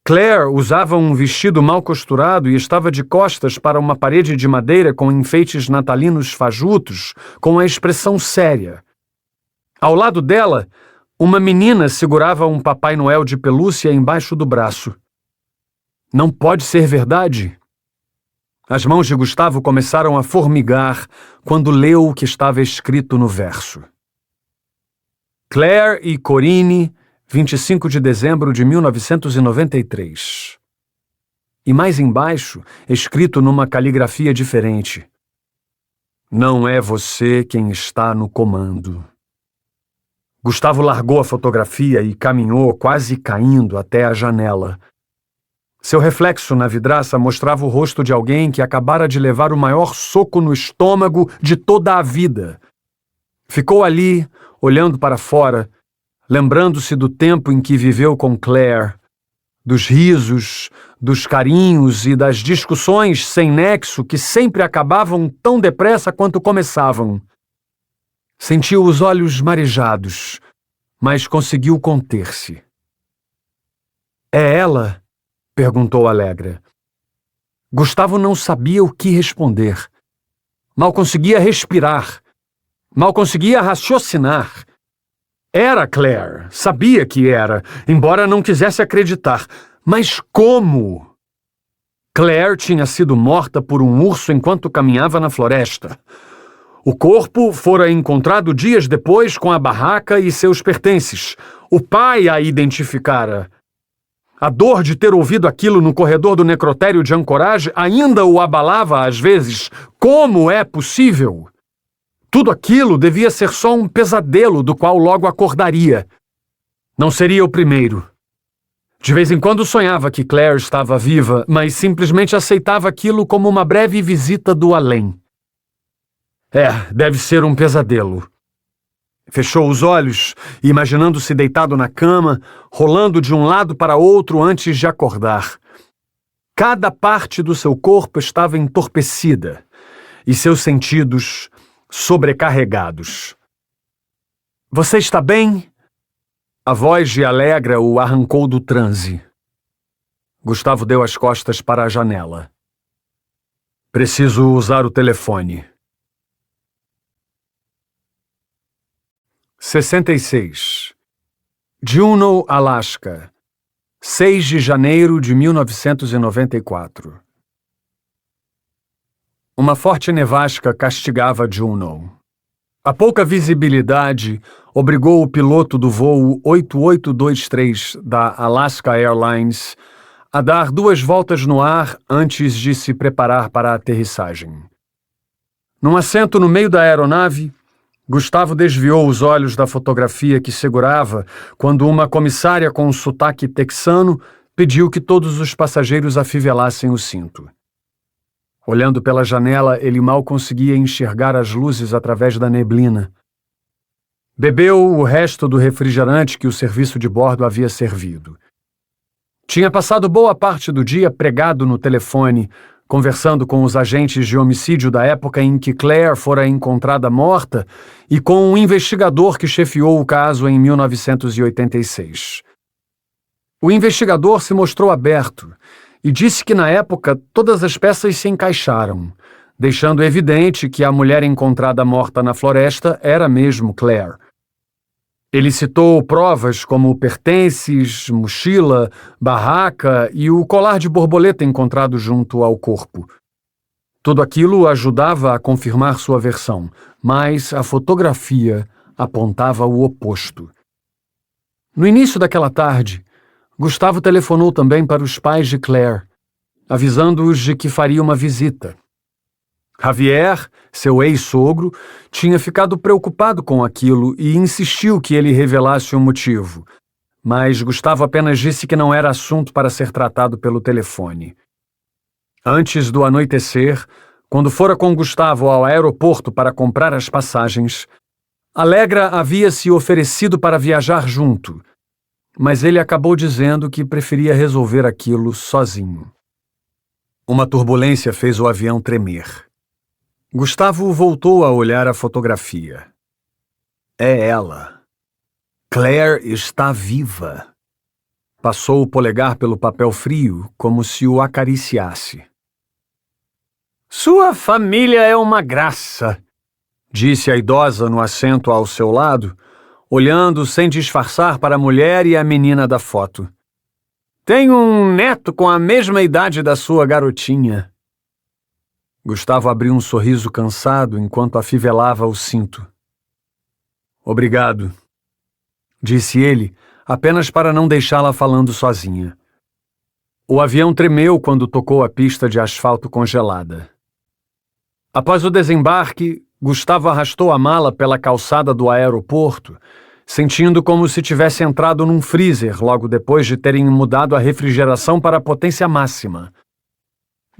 Claire usava um vestido mal costurado e estava de costas para uma parede de madeira com enfeites natalinos fajutos, com a expressão séria. Ao lado dela, uma menina segurava um Papai Noel de pelúcia embaixo do braço. Não pode ser verdade. As mãos de Gustavo começaram a formigar quando leu o que estava escrito no verso. Claire e Corinne, 25 de dezembro de 1993. E mais embaixo, escrito numa caligrafia diferente. Não é você quem está no comando. Gustavo largou a fotografia e caminhou, quase caindo, até a janela. Seu reflexo na vidraça mostrava o rosto de alguém que acabara de levar o maior soco no estômago de toda a vida. Ficou ali, olhando para fora, lembrando-se do tempo em que viveu com Claire, dos risos, dos carinhos e das discussões sem nexo que sempre acabavam tão depressa quanto começavam. Sentiu os olhos marejados, mas conseguiu conter-se. É ela? Perguntou Allegra. Gustavo não sabia o que responder. Mal conseguia respirar. Mal conseguia raciocinar. Era Claire, sabia que era, embora não quisesse acreditar. Mas como? Claire tinha sido morta por um urso enquanto caminhava na floresta. O corpo fora encontrado dias depois com a barraca e seus pertences. O pai a identificara. A dor de ter ouvido aquilo no corredor do necrotério de Anchorage ainda o abalava às vezes. Como é possível? Tudo aquilo devia ser só um pesadelo do qual logo acordaria. Não seria o primeiro. De vez em quando sonhava que Claire estava viva, mas simplesmente aceitava aquilo como uma breve visita do além. Deve ser um pesadelo. Fechou os olhos, imaginando-se deitado na cama, rolando de um lado para outro antes de acordar. Cada parte do seu corpo estava entorpecida e seus sentidos sobrecarregados. Você está bem? A voz de Allegra o arrancou do transe. Gustavo deu as costas para a janela. Preciso usar o telefone. 66. Juneau, Alasca, 6 de janeiro de 1994. Uma forte nevasca castigava Juneau. A pouca visibilidade obrigou o piloto do voo 8823 da Alaska Airlines a dar 2 voltas no ar antes de se preparar para a aterrissagem. Num assento no meio da aeronave, Gustavo desviou os olhos da fotografia que segurava quando uma comissária com um sotaque texano pediu que todos os passageiros afivelassem o cinto. Olhando pela janela, ele mal conseguia enxergar as luzes através da neblina. Bebeu o resto do refrigerante que o serviço de bordo havia servido. Tinha passado boa parte do dia pregado no telefone, conversando com os agentes de homicídio da época em que Claire fora encontrada morta e com um investigador que chefiou o caso em 1986. O investigador se mostrou aberto e disse que, na época, todas as peças se encaixaram, deixando evidente que a mulher encontrada morta na floresta era mesmo Claire. Ele citou provas como pertences, mochila, barraca e o colar de borboleta encontrado junto ao corpo. Tudo aquilo ajudava a confirmar sua versão, mas a fotografia apontava o oposto. No início daquela tarde, Gustavo telefonou também para os pais de Claire, avisando-os de que faria uma visita. Javier, seu ex-sogro, tinha ficado preocupado com aquilo e insistiu que ele revelasse o motivo, mas Gustavo apenas disse que não era assunto para ser tratado pelo telefone. Antes do anoitecer, quando fora com Gustavo ao aeroporto para comprar as passagens, Allegra havia se oferecido para viajar junto, mas ele acabou dizendo que preferia resolver aquilo sozinho. Uma turbulência fez o avião tremer. Gustavo voltou a olhar a fotografia. É ela. Claire está viva. Passou o polegar pelo papel frio, como se o acariciasse. Sua família é uma graça, disse a idosa no assento ao seu lado, olhando sem disfarçar para a mulher e a menina da foto. Tenho um neto com a mesma idade da sua garotinha. Gustavo abriu um sorriso cansado enquanto afivelava o cinto. Obrigado, disse ele, apenas para não deixá-la falando sozinha. O avião tremeu quando tocou a pista de asfalto congelada. Após o desembarque, Gustavo arrastou a mala pela calçada do aeroporto, sentindo como se tivesse entrado num freezer logo depois de terem mudado a refrigeração para a potência máxima.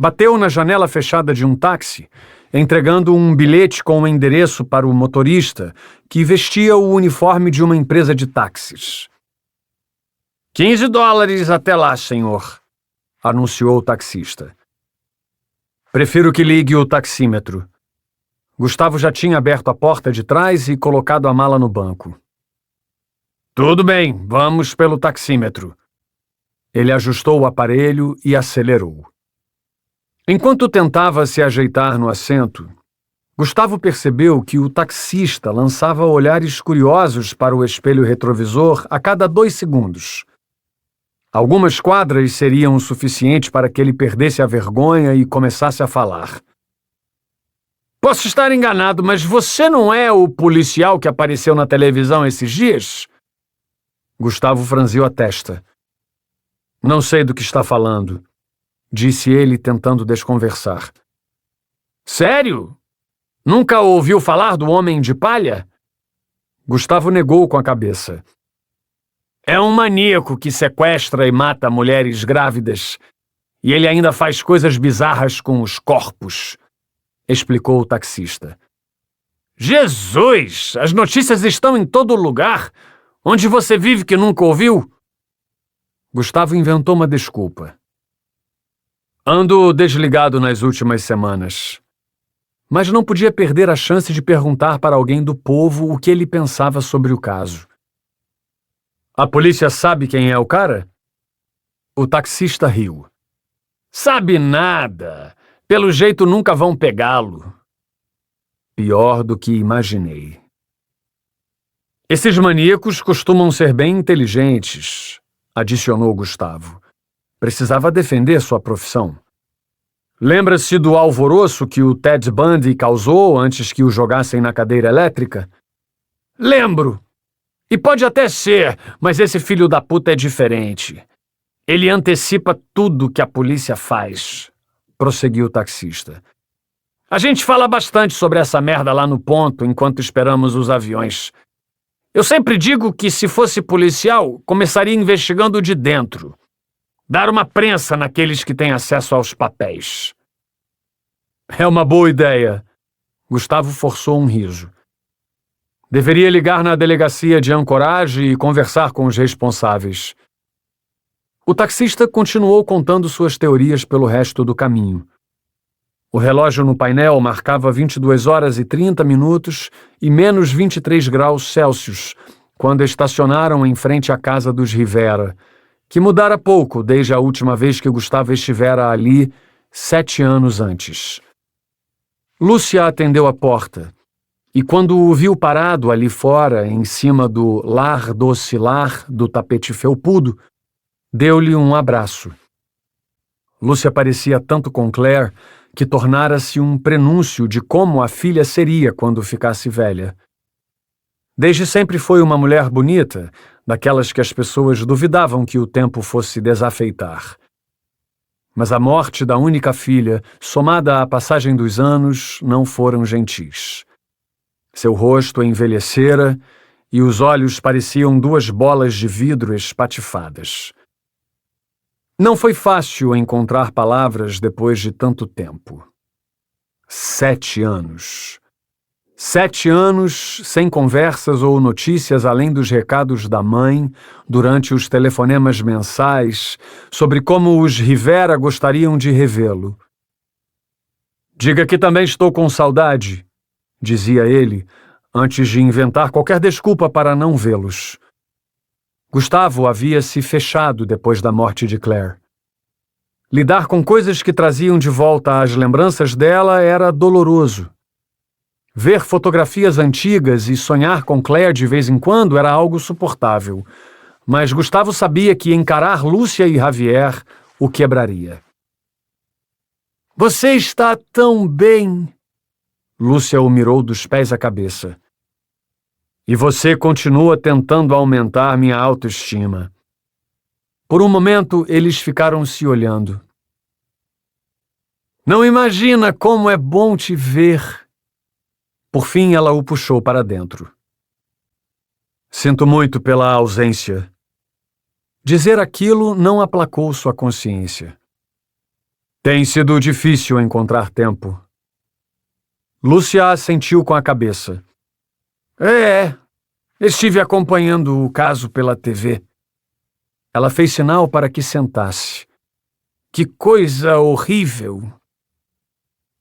Bateu na janela fechada de um táxi, entregando um bilhete com o endereço para o motorista, que vestia o uniforme de uma empresa de táxis. $15 até lá, senhor, anunciou o taxista. Prefiro que ligue o taxímetro. Gustavo já tinha aberto a porta de trás e colocado a mala no banco. Tudo bem, vamos pelo taxímetro. Ele ajustou o aparelho e acelerou. Enquanto tentava se ajeitar no assento, Gustavo percebeu que o taxista lançava olhares curiosos para o espelho retrovisor a cada 2 segundos. Algumas quadras seriam o suficiente para que ele perdesse a vergonha e começasse a falar. Posso estar enganado, mas você não é o policial que apareceu na televisão esses dias? Gustavo franziu a testa. Não sei do que está falando, disse ele tentando desconversar. Sério? Nunca ouviu falar do Homem de Palha? Gustavo negou com a cabeça. É um maníaco que sequestra e mata mulheres grávidas. E ele ainda faz coisas bizarras com os corpos, explicou o taxista. Jesus! As notícias estão em todo lugar. Onde você vive que nunca ouviu? Gustavo inventou uma desculpa. Ando desligado nas últimas semanas. Mas não podia perder a chance de perguntar para alguém do povo o que ele pensava sobre o caso. A polícia sabe quem é o cara? O taxista riu. Sabe nada. Pelo jeito nunca vão pegá-lo. Pior do que imaginei. Esses maníacos costumam ser bem inteligentes, adicionou Gustavo. Precisava defender sua profissão. Lembra-se do alvoroço que o Ted Bundy causou antes que o jogassem na cadeira elétrica? Lembro. E pode até ser, mas esse filho da puta é diferente. Ele antecipa tudo que a polícia faz, prosseguiu o taxista. A gente fala bastante sobre essa merda lá no ponto enquanto esperamos os aviões. Eu sempre digo que se fosse policial, começaria investigando de dentro. Dar uma prensa naqueles que têm acesso aos papéis. É uma boa ideia. Gustavo forçou um riso. Deveria ligar na delegacia de Anchorage e conversar com os responsáveis. O taxista continuou contando suas teorias pelo resto do caminho. O relógio no painel marcava 22 horas e 30 minutos e menos 23 graus Celsius, quando estacionaram em frente à casa dos Rivera, que mudara pouco desde a última vez que Gustavo estivera ali 7 anos antes. Lúcia atendeu a porta, e quando o viu parado ali fora, em cima do lar doce lar do tapete felpudo, deu-lhe um abraço. Lúcia parecia tanto com Claire que tornara-se um prenúncio de como a filha seria quando ficasse velha. Desde sempre foi uma mulher bonita, daquelas que as pessoas duvidavam que o tempo fosse desafeitar. Mas a morte da única filha, somada à passagem dos anos, não foram gentis. Seu rosto envelhecera e os olhos pareciam 2 bolas de vidro espatifadas. Não foi fácil encontrar palavras depois de tanto tempo. 7 anos. 7 anos sem conversas ou notícias além dos recados da mãe durante os telefonemas mensais sobre como os Rivera gostariam de revê-lo. Diga que também estou com saudade, dizia ele, antes de inventar qualquer desculpa para não vê-los. Gustavo havia se fechado depois da morte de Claire. Lidar com coisas que traziam de volta as lembranças dela era doloroso. Ver fotografias antigas e sonhar com Claire de vez em quando era algo suportável, mas Gustavo sabia que encarar Lúcia e Javier o quebraria. Você está tão bem! Lúcia o mirou dos pés à cabeça. E você continua tentando aumentar minha autoestima. Por um momento, eles ficaram se olhando. Não imagina como é bom te ver. Por fim, ela o puxou para dentro. Sinto muito pela ausência. Dizer aquilo não aplacou sua consciência. Tem sido difícil encontrar tempo. Lúcia assentiu com a cabeça. Estive acompanhando o caso pela TV. Ela fez sinal para que sentasse. Que coisa horrível!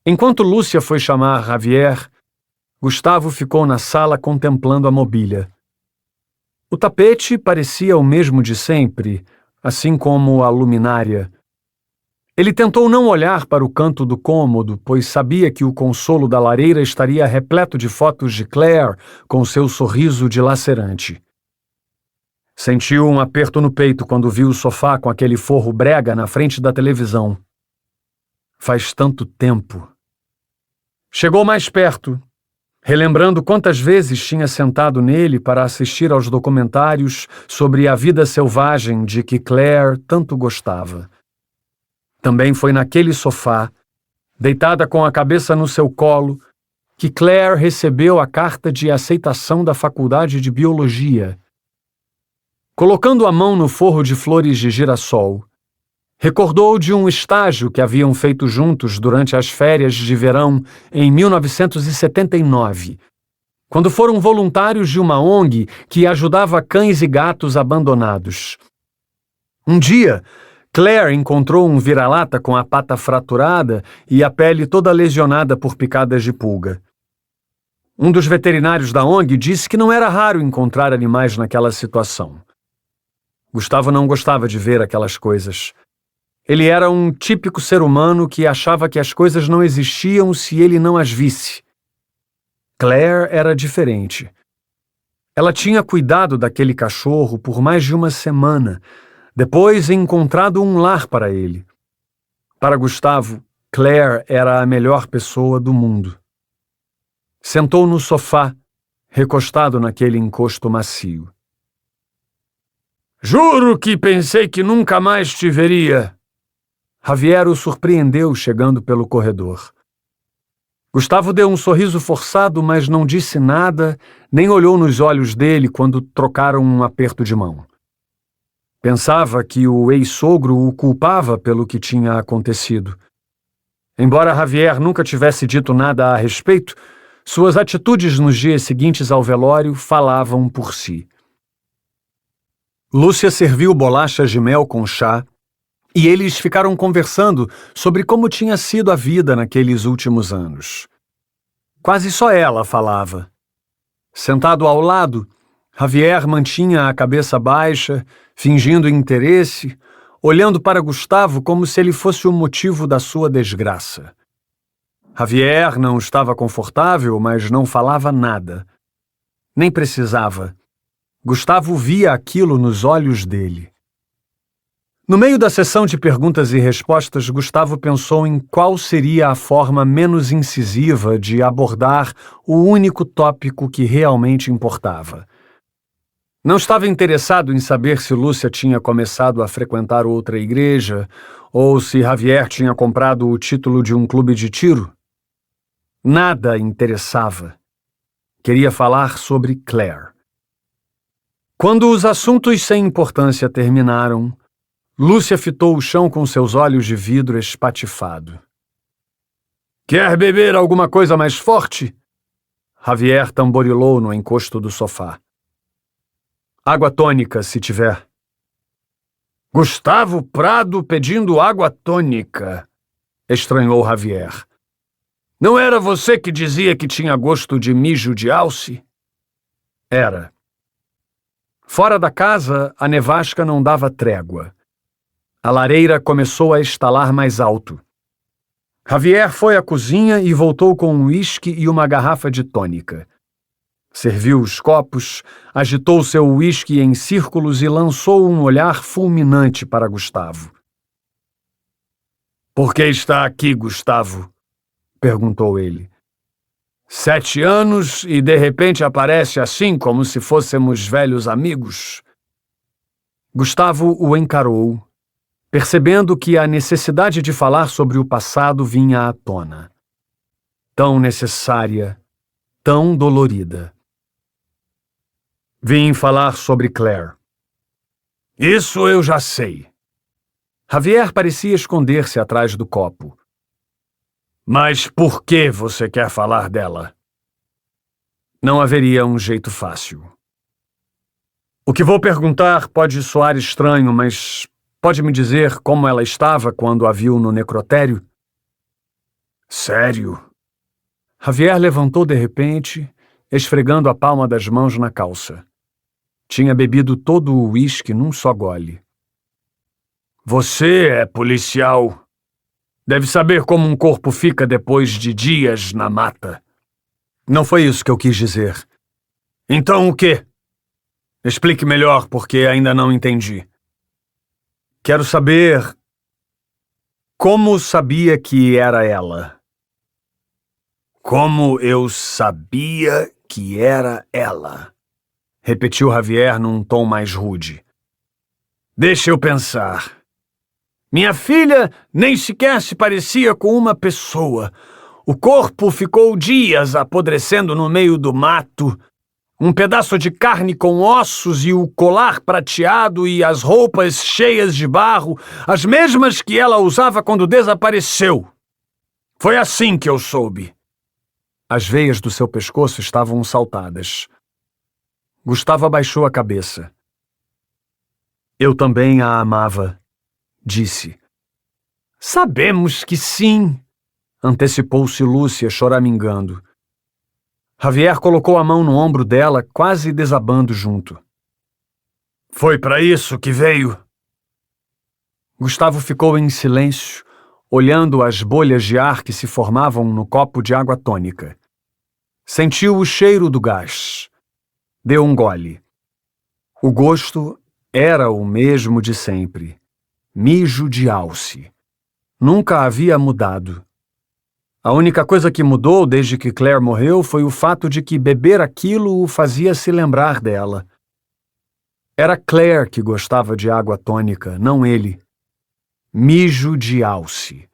Enquanto Lúcia foi chamar Javier, Gustavo ficou na sala contemplando a mobília. O tapete parecia o mesmo de sempre, assim como a luminária. Ele tentou não olhar para o canto do cômodo, pois sabia que o consolo da lareira estaria repleto de fotos de Claire com seu sorriso dilacerante. Sentiu um aperto no peito quando viu o sofá com aquele forro brega na frente da televisão. Faz tanto tempo. Chegou mais perto, relembrando quantas vezes tinha sentado nele para assistir aos documentários sobre a vida selvagem de que Claire tanto gostava. Também foi naquele sofá, deitada com a cabeça no seu colo, que Claire recebeu a carta de aceitação da Faculdade de Biologia. Colocando a mão no forro de flores de girassol, recordou de um estágio que haviam feito juntos durante as férias de verão em 1979, quando foram voluntários de uma ONG que ajudava cães e gatos abandonados. Um dia, Claire encontrou um vira-lata com a pata fraturada e a pele toda lesionada por picadas de pulga. Um dos veterinários da ONG disse que não era raro encontrar animais naquela situação. Gustavo não gostava de ver aquelas coisas. Ele era um típico ser humano que achava que as coisas não existiam se ele não as visse. Claire era diferente. Ela tinha cuidado daquele cachorro por mais de uma semana, depois encontrado um lar para ele. Para Gustavo, Claire era a melhor pessoa do mundo. Sentou no sofá, recostado naquele encosto macio. Juro que pensei que nunca mais te veria. Javier o surpreendeu chegando pelo corredor. Gustavo deu um sorriso forçado, mas não disse nada, nem olhou nos olhos dele quando trocaram um aperto de mão. Pensava que o ex-sogro o culpava pelo que tinha acontecido. Embora Javier nunca tivesse dito nada a respeito, suas atitudes nos dias seguintes ao velório falavam por si. Lúcia serviu bolachas de mel com chá e eles ficaram conversando sobre como tinha sido a vida naqueles últimos anos. Quase só ela falava. Sentado ao lado, Javier mantinha a cabeça baixa, fingindo interesse, olhando para Gustavo como se ele fosse o motivo da sua desgraça. Javier não estava confortável, mas não falava nada. Nem precisava. Gustavo via aquilo nos olhos dele. No meio da sessão de perguntas e respostas, Gustavo pensou em qual seria a forma menos incisiva de abordar o único tópico que realmente importava. Não estava interessado em saber se Lúcia tinha começado a frequentar outra igreja ou se Javier tinha comprado o título de um clube de tiro. Nada interessava. Queria falar sobre Claire. Quando os assuntos sem importância terminaram, Lúcia fitou o chão com seus olhos de vidro espatifado. Quer beber alguma coisa mais forte? Javier tamborilou no encosto do sofá. Água tônica, se tiver. Gustavo Prado pedindo água tônica, estranhou Javier. Não era você que dizia que tinha gosto de mijo de alce? Era. Fora da casa, a nevasca não dava trégua. A lareira começou a estalar mais alto. Javier foi à cozinha e voltou com um uísque e uma garrafa de tônica. Serviu os copos, agitou seu uísque em círculos e lançou um olhar fulminante para Gustavo. Por que está aqui, Gustavo? Perguntou ele. 7 anos e de repente aparece assim como se fôssemos velhos amigos? Gustavo o encarou, percebendo que a necessidade de falar sobre o passado vinha à tona. Tão necessária, tão dolorida. Vim falar sobre Claire. Isso eu já sei. Javier parecia esconder-se atrás do copo. Mas por que você quer falar dela? Não haveria um jeito fácil. O que vou perguntar pode soar estranho, mas pode me dizer como ela estava quando a viu no necrotério? Sério? Javier levantou de repente, esfregando a palma das mãos na calça. Tinha bebido todo o uísque num só gole. Você é policial. Deve saber como um corpo fica depois de dias na mata. Não foi isso que eu quis dizer. Então o quê? Explique melhor, porque ainda não entendi. Quero saber como sabia que era ela. Como eu sabia que era ela, repetiu Javier num tom mais rude. Deixa eu pensar. Minha filha nem sequer se parecia com uma pessoa. O corpo ficou dias apodrecendo no meio do mato. Um pedaço de carne com ossos e o colar prateado e as roupas cheias de barro, as mesmas que ela usava quando desapareceu. Foi assim que eu soube. As veias do seu pescoço estavam saltadas. Gustavo abaixou a cabeça. Eu também a amava, disse. Sabemos que sim, antecipou-se Lúcia, choramingando. Javier colocou a mão no ombro dela, quase desabando junto. Foi para isso que veio? Gustavo ficou em silêncio, olhando as bolhas de ar que se formavam no copo de água tônica. Sentiu o cheiro do gás. Deu um gole. O gosto era o mesmo de sempre. Mijo de alce. Nunca havia mudado. A única coisa que mudou desde que Claire morreu foi o fato de que beber aquilo o fazia se lembrar dela. Era Claire que gostava de água tônica, não ele. Mijo de alce.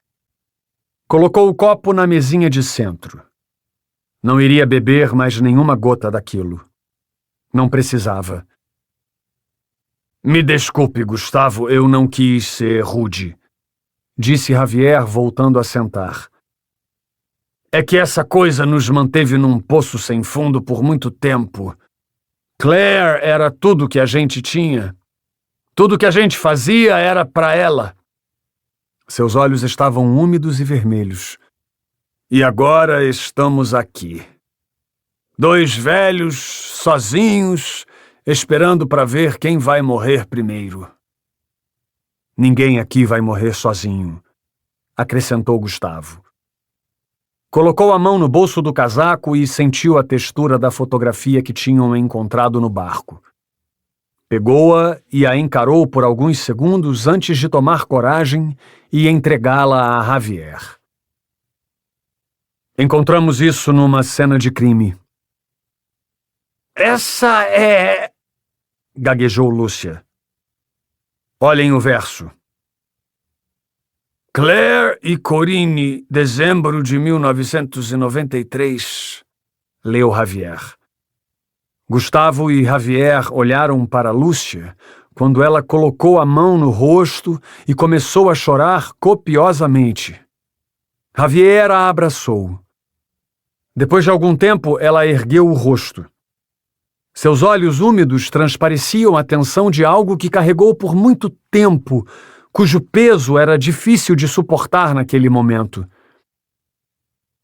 Colocou o copo na mesinha de centro. Não iria beber mais nenhuma gota daquilo. Não precisava. Me desculpe, Gustavo, eu não quis ser rude, disse Javier, voltando a sentar. É que essa coisa nos manteve num poço sem fundo por muito tempo. Claire era tudo que a gente tinha. Tudo que a gente fazia era para ela. Seus olhos estavam úmidos e vermelhos. E agora estamos aqui. Dois velhos, sozinhos, esperando para ver quem vai morrer primeiro. Ninguém aqui vai morrer sozinho, acrescentou Gustavo. Colocou a mão no bolso do casaco e sentiu a textura da fotografia que tinham encontrado no barco. Pegou-a e a encarou por alguns segundos antes de tomar coragem e entregá-la a Javier. Encontramos isso numa cena de crime. Essa é... gaguejou Lúcia. Olhem o verso. Claire e Corinne, dezembro de 1993, leu Javier. Gustavo e Javier olharam para Lúcia quando ela colocou a mão no rosto e começou a chorar copiosamente. Javier a abraçou. Depois de algum tempo, ela ergueu o rosto. Seus olhos úmidos transpareciam a tensão de algo que carregou por muito tempo, cujo peso era difícil de suportar naquele momento.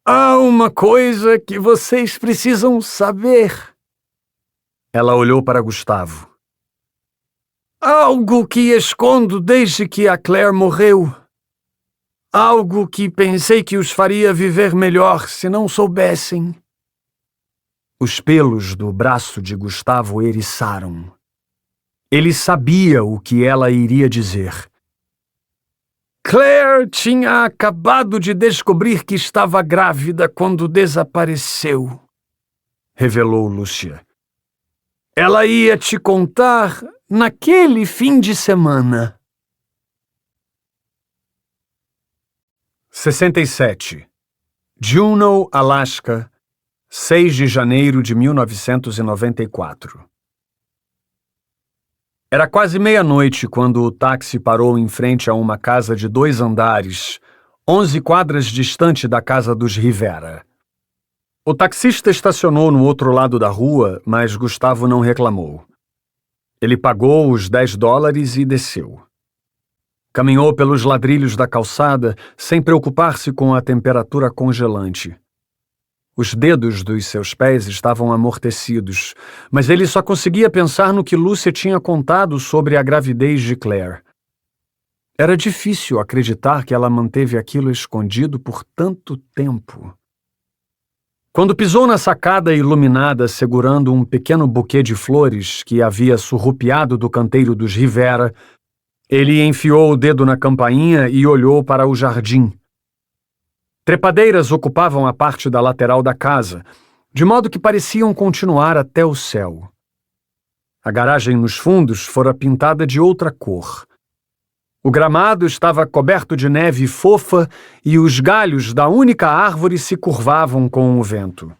Há uma coisa que vocês precisam saber. Ela olhou para Gustavo. Algo que escondo desde que a Claire morreu. Algo que pensei que os faria viver melhor se não soubessem. Os pelos do braço de Gustavo eriçaram. Ele sabia o que ela iria dizer. Claire tinha acabado de descobrir que estava grávida quando desapareceu, revelou Lúcia. Ela ia te contar naquele fim de semana. 67. Juneau, Alaska, 6 de janeiro de 1994. Era quase meia-noite quando o táxi parou em frente a uma casa de 2 andares, 11 quadras distante da casa dos Rivera. O taxista estacionou no outro lado da rua, mas Gustavo não reclamou. Ele pagou os $10 e desceu. Caminhou pelos ladrilhos da calçada sem preocupar-se com a temperatura congelante. Os dedos dos seus pés estavam amortecidos, mas ele só conseguia pensar no que Lúcia tinha contado sobre a gravidez de Claire. Era difícil acreditar que ela manteve aquilo escondido por tanto tempo. Quando pisou na sacada iluminada segurando um pequeno buquê de flores que havia surrupiado do canteiro dos Rivera, ele enfiou o dedo na campainha e olhou para o jardim. Trepadeiras ocupavam a parte da lateral da casa, de modo que pareciam continuar até o céu. A garagem nos fundos fora pintada de outra cor. O gramado estava coberto de neve fofa e os galhos da única árvore se curvavam com o vento.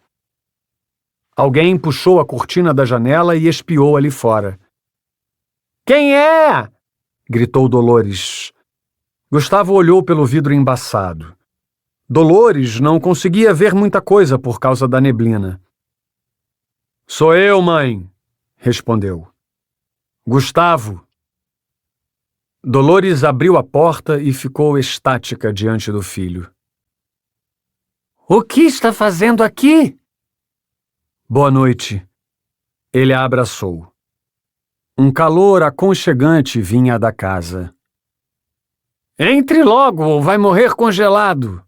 Alguém puxou a cortina da janela e espiou ali fora. "Quem é?" gritou Dolores. Gustavo olhou pelo vidro embaçado. Dolores não conseguia ver muita coisa por causa da neblina. "Sou eu, mãe", respondeu. "Gustavo." Dolores abriu a porta e ficou estática diante do filho. "O que está fazendo aqui?" "Boa noite." Ele a abraçou. Um calor aconchegante vinha da casa. "Entre logo ou vai morrer congelado."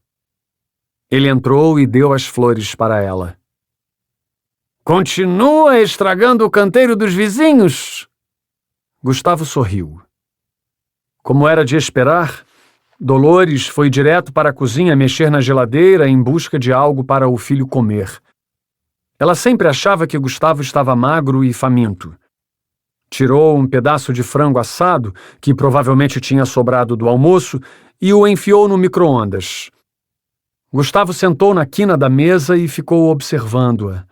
Ele entrou e deu as flores para ela. "Continua estragando o canteiro dos vizinhos?" Gustavo sorriu. Como era de esperar, Dolores foi direto para a cozinha mexer na geladeira em busca de algo para o filho comer. Ela sempre achava que Gustavo estava magro e faminto. Tirou um pedaço de frango assado, que provavelmente tinha sobrado do almoço, e o enfiou no micro-ondas. Gustavo sentou na quina da mesa e ficou observando-a.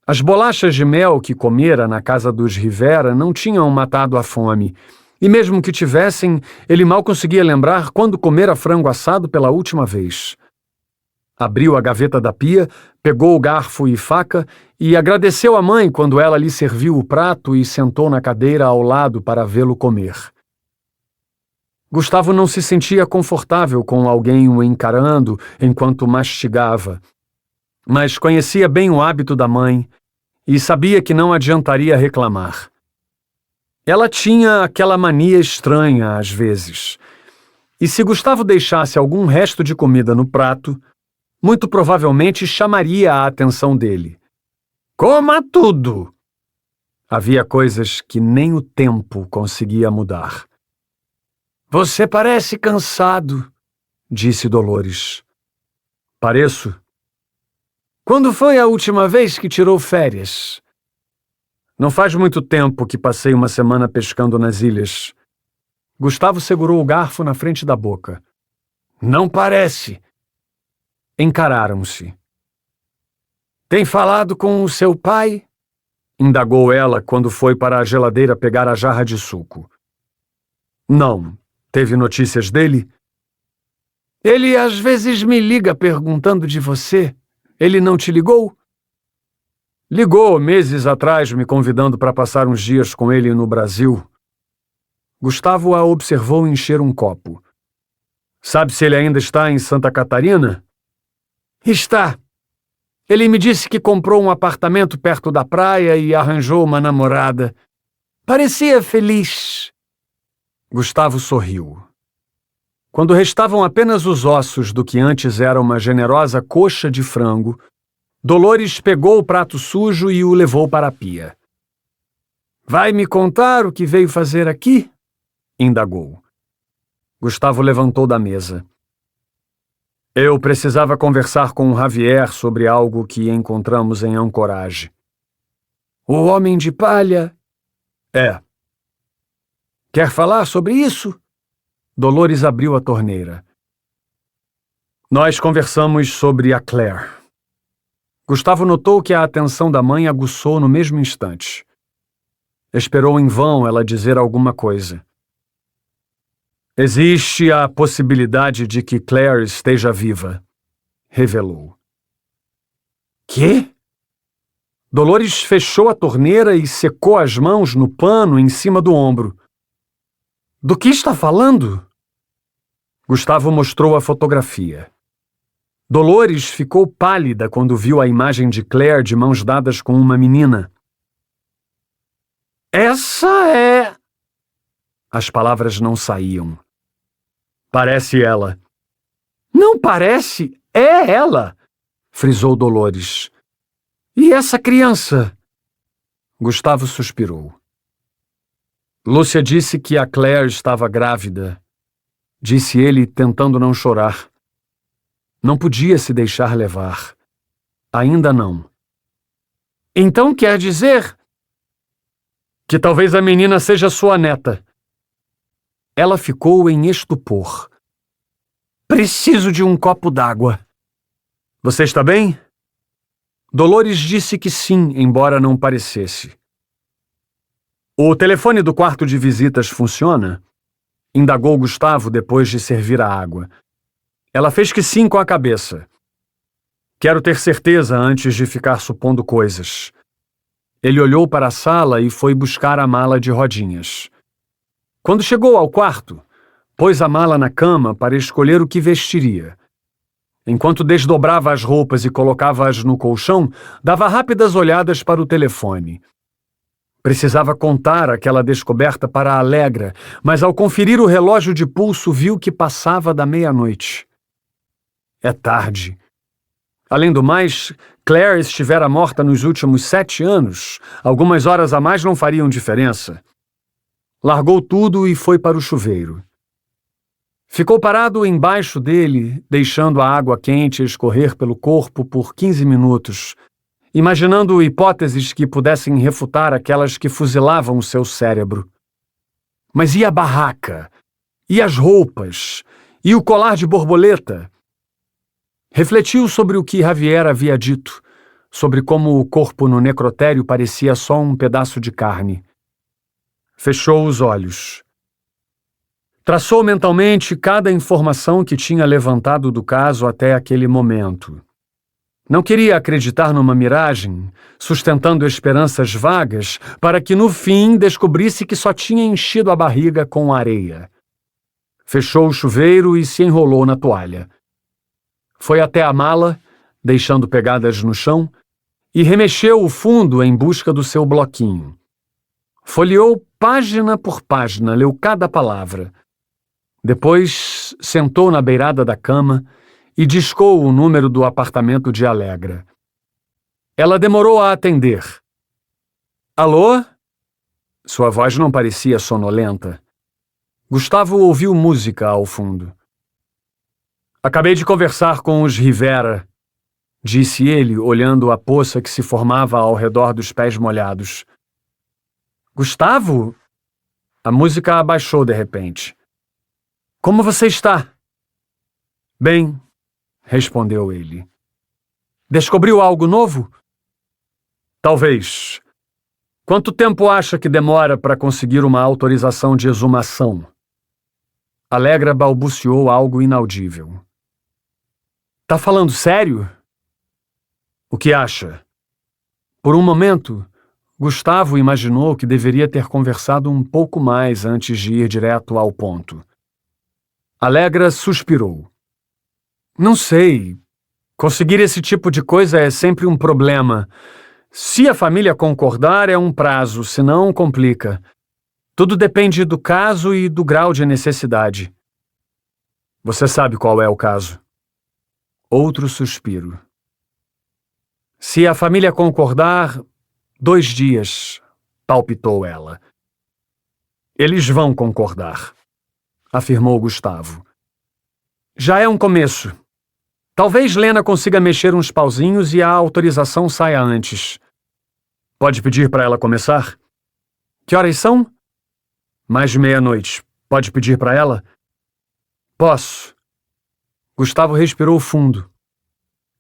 As bolachas de mel que comera na casa dos Rivera não tinham matado a fome, e mesmo que tivessem, ele mal conseguia lembrar quando comera frango assado pela última vez. Abriu a gaveta da pia, pegou o garfo e faca e agradeceu à mãe quando ela lhe serviu o prato e sentou na cadeira ao lado para vê-lo comer. Gustavo não se sentia confortável com alguém o encarando enquanto mastigava, mas conhecia bem o hábito da mãe e sabia que não adiantaria reclamar. Ela tinha aquela mania estranha às vezes, e se Gustavo deixasse algum resto de comida no prato, muito provavelmente chamaria a atenção dele. "Coma tudo!" Havia coisas que nem o tempo conseguia mudar. "Você parece cansado", disse Dolores. "Pareço." "Quando foi a última vez que tirou férias?" "Não faz muito tempo que passei uma semana pescando nas ilhas." Gustavo segurou o garfo na frente da boca. "Não parece." Encararam-se. "Tem falado com o seu pai?" indagou ela quando foi para a geladeira pegar a jarra de suco. "Não. Teve notícias dele?" "Ele às vezes me liga perguntando de você. Ele não te ligou?" "Ligou meses atrás me convidando para passar uns dias com ele no Brasil." Gustavo a observou encher um copo. "Sabe se ele ainda está em Santa Catarina?" "Está. Ele me disse que comprou um apartamento perto da praia e arranjou uma namorada. Parecia feliz." Gustavo sorriu. Quando restavam apenas os ossos do que antes era uma generosa coxa de frango, Dolores pegou o prato sujo e o levou para a pia. "Vai me contar o que veio fazer aqui?" indagou. Gustavo levantou da mesa. "Eu precisava conversar com o Javier sobre algo que encontramos em Anchorage." "O Homem de Palha?" "É." "Quer falar sobre isso?" Dolores abriu a torneira. "Nós conversamos sobre a Claire." Gustavo notou que a atenção da mãe aguçou no mesmo instante. Esperou em vão ela dizer alguma coisa. "Existe a possibilidade de que Claire esteja viva", revelou. "Quê?" Dolores fechou a torneira e secou as mãos no pano em cima do ombro. "Do que está falando?" Gustavo mostrou a fotografia. Dolores ficou pálida quando viu a imagem de Claire de mãos dadas com uma menina. "Essa é..." As palavras não saíam. "Parece ela." "Não parece, é ela!" frisou Dolores. "E essa criança?" Gustavo suspirou. "Lúcia disse que a Claire estava grávida", disse ele, tentando não chorar. Não podia se deixar levar. Ainda não. Então quer dizer que talvez a menina seja sua neta. Ela ficou em estupor. Preciso de um copo d'água. Você está bem? Dolores disse que sim, embora não parecesse. O telefone do quarto de visitas funciona? Indagou Gustavo depois de servir a água. Ela fez que sim com a cabeça. Quero ter certeza antes de ficar supondo coisas. Ele olhou para a sala e foi buscar a mala de rodinhas. Quando chegou ao quarto, pôs a mala na cama para escolher o que vestiria. Enquanto desdobrava as roupas e colocava-as no colchão, dava rápidas olhadas para o telefone. Precisava contar aquela descoberta para a Alegra, mas ao conferir o relógio de pulso viu que passava da meia-noite. É tarde. Além do mais, Claire estivera morta nos últimos 7 anos. Algumas horas a mais não fariam diferença. Largou tudo e foi para o chuveiro. Ficou parado embaixo dele, deixando a água quente escorrer pelo corpo por 15 minutos, imaginando hipóteses que pudessem refutar aquelas que fuzilavam o seu cérebro. Mas e a barraca? E as roupas? E o colar de borboleta? Refletiu sobre o que Javier havia dito, sobre como o corpo no necrotério parecia só um pedaço de carne. Fechou os olhos. Traçou mentalmente cada informação que tinha levantado do caso até aquele momento. Não queria acreditar numa miragem, sustentando esperanças vagas, para que no fim descobrisse que só tinha enchido a barriga com areia. Fechou o chuveiro e se enrolou na toalha. Foi até a mala, deixando pegadas no chão, e remexeu o fundo em busca do seu bloquinho. Folheou página por página, leu cada palavra. Depois sentou na beirada da cama e discou o número do apartamento de Alegra. Ela demorou a atender. Alô? Sua voz não parecia sonolenta. Gustavo ouviu música ao fundo. Acabei de conversar com os Rivera, disse ele, olhando a poça que se formava ao redor dos pés molhados. Gustavo? A música abaixou de repente. Como você está? Bem, respondeu ele. Descobriu algo novo? Talvez. Quanto tempo acha que demora para conseguir uma autorização de exumação? Alegra balbuciou algo inaudível. Tá falando sério? O que acha? Por um momento, Gustavo imaginou que deveria ter conversado um pouco mais antes de ir direto ao ponto. Alegra suspirou. Não sei. Conseguir esse tipo de coisa é sempre um problema. Se a família concordar, é um prazo, senão complica. Tudo depende do caso e do grau de necessidade. Você sabe qual é o caso? Outro suspiro. Se a família concordar, 2 dias, palpitou ela. Eles vão concordar, afirmou Gustavo. Já é um começo. Talvez Lena consiga mexer uns pauzinhos e a autorização saia antes. Pode pedir para ela começar? Que horas são? Mais de meia-noite. Pode pedir para ela? Posso. Gustavo respirou fundo.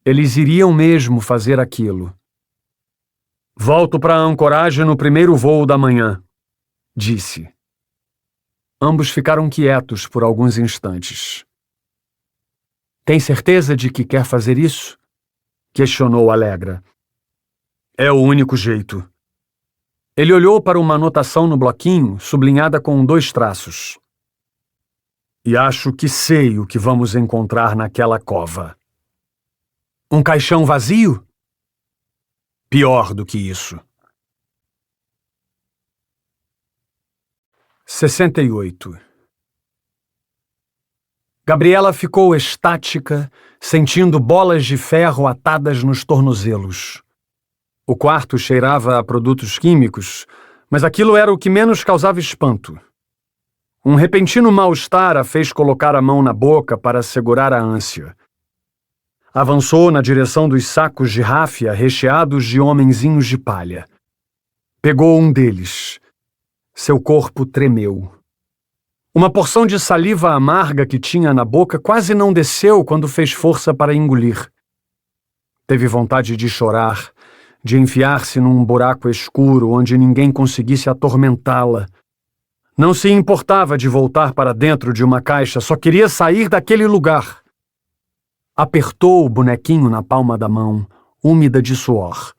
Eles iriam mesmo fazer aquilo. Volto para a ancoragem no primeiro voo da manhã, disse. Ambos ficaram quietos por alguns instantes. Tem certeza de que quer fazer isso? Questionou Alegra. É o único jeito. Ele olhou para uma anotação no bloquinho, sublinhada com 2 traços. E acho que sei o que vamos encontrar naquela cova. Um caixão vazio? Pior do que isso. 68. Gabriela ficou estática, sentindo bolas de ferro atadas nos tornozelos. O quarto cheirava a produtos químicos, mas aquilo era o que menos causava espanto. Um repentino mal-estar a fez colocar a mão na boca para segurar a ânsia. Avançou na direção dos sacos de ráfia recheados de homenzinhos de palha. Pegou um deles. Seu corpo tremeu. Uma porção de saliva amarga que tinha na boca quase não desceu quando fez força para engolir. Teve vontade de chorar, de enfiar-se num buraco escuro onde ninguém conseguisse atormentá-la. Não se importava de voltar para dentro de uma caixa, só queria sair daquele lugar. Apertou o bonequinho na palma da mão, úmida de suor.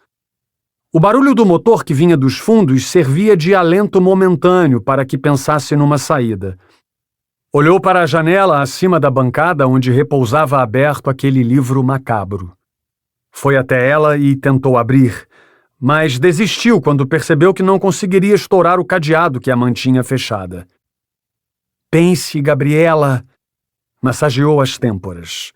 O barulho do motor que vinha dos fundos servia de alento momentâneo para que pensasse numa saída. Olhou para a janela acima da bancada onde repousava aberto aquele livro macabro. Foi até ela e tentou abrir, mas desistiu quando percebeu que não conseguiria estourar o cadeado que a mantinha fechada. Pense, Gabriela, massageou as têmporas.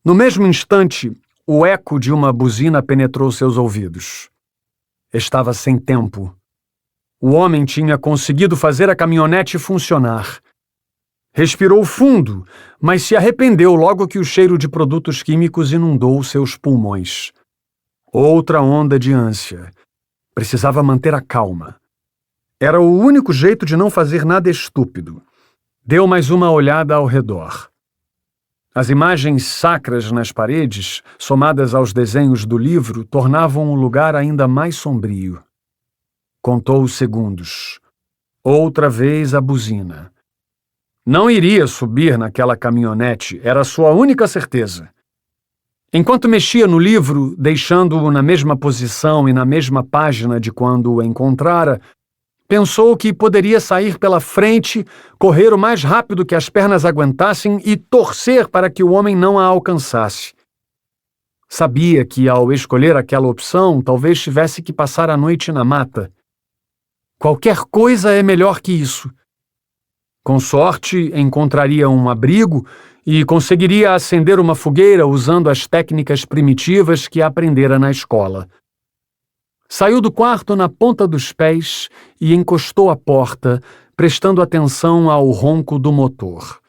No mesmo instante, o eco de uma buzina penetrou seus ouvidos. Estava sem tempo. O homem tinha conseguido fazer a caminhonete funcionar. Respirou fundo, mas se arrependeu logo que o cheiro de produtos químicos inundou seus pulmões. Outra onda de ânsia. Precisava manter a calma. Era o único jeito de não fazer nada estúpido. Deu mais uma olhada ao redor. As imagens sacras nas paredes, somadas aos desenhos do livro, tornavam o lugar ainda mais sombrio. Contou os segundos. Outra vez a buzina. Não iria subir naquela caminhonete, era sua única certeza. Enquanto mexia no livro, deixando-o na mesma posição e na mesma página de quando o encontrara, pensou que poderia sair pela frente, correr o mais rápido que as pernas aguentassem e torcer para que o homem não a alcançasse. Sabia que, ao escolher aquela opção, talvez tivesse que passar a noite na mata. Qualquer coisa é melhor que isso. Com sorte, encontraria um abrigo e conseguiria acender uma fogueira usando as técnicas primitivas que aprendera na escola. Saiu do quarto na ponta dos pés e encostou à porta, prestando atenção ao ronco do motor.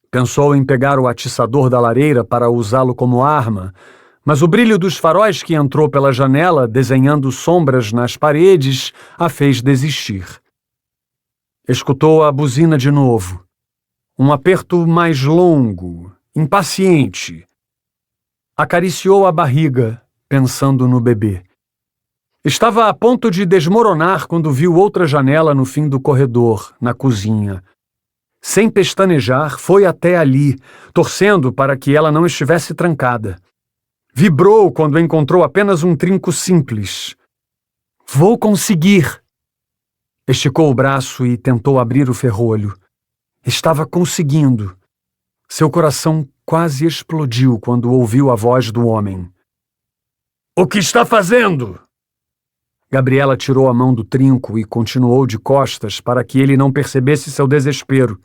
Pensou em pegar o atiçador da lareira para usá-lo como arma, mas o brilho dos faróis que entrou pela janela, desenhando sombras nas paredes, a fez desistir. Escutou a buzina de novo. Um aperto mais longo, impaciente. Acariciou a barriga, pensando no bebê. Estava a ponto de desmoronar quando viu outra janela no fim do corredor, na cozinha. Sem pestanejar, foi até ali, torcendo para que ela não estivesse trancada. Vibrou quando encontrou apenas um trinco simples. Vou conseguir! Esticou o braço e tentou abrir o ferrolho. Estava conseguindo. Seu coração quase explodiu quando ouviu a voz do homem. O que está fazendo? Gabriela tirou a mão do trinco e continuou de costas para que ele não percebesse seu desespero.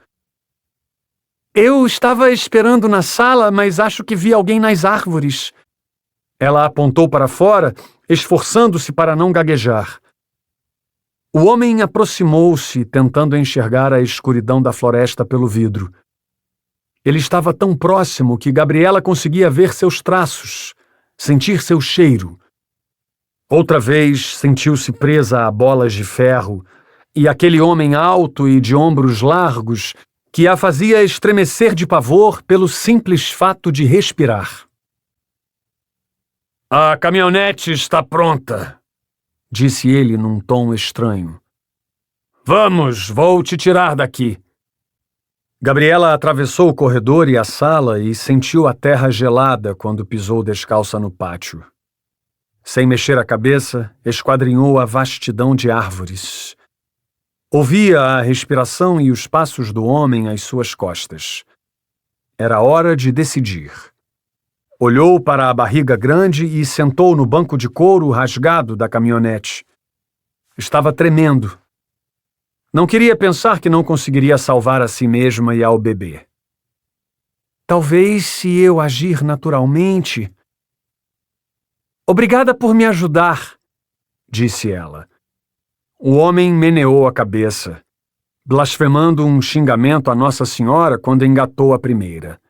Eu estava esperando na sala, mas acho que vi alguém nas árvores. Ela apontou para fora, esforçando-se para não gaguejar. O homem aproximou-se, tentando enxergar a escuridão da floresta pelo vidro. Ele estava tão próximo que Gabriela conseguia ver seus traços, sentir seu cheiro. Outra vez sentiu-se presa a bolas de ferro, e aquele homem alto e de ombros largos que a fazia estremecer de pavor pelo simples fato de respirar. A caminhonete está pronta, disse ele num tom estranho. Vamos, vou te tirar daqui. Gabriela atravessou o corredor e a sala e sentiu a terra gelada quando pisou descalça no pátio. Sem mexer a cabeça, esquadrinhou a vastidão de árvores. Ouvia a respiração e os passos do homem às suas costas. Era hora de decidir. Olhou para a barriga grande e sentou no banco de couro rasgado da caminhonete. Estava tremendo. Não queria pensar que não conseguiria salvar a si mesma e ao bebê. Talvez se eu agir naturalmente... Obrigada por me ajudar, disse ela. O homem meneou a cabeça, blasfemando um xingamento a Nossa Senhora quando engatou a primeira.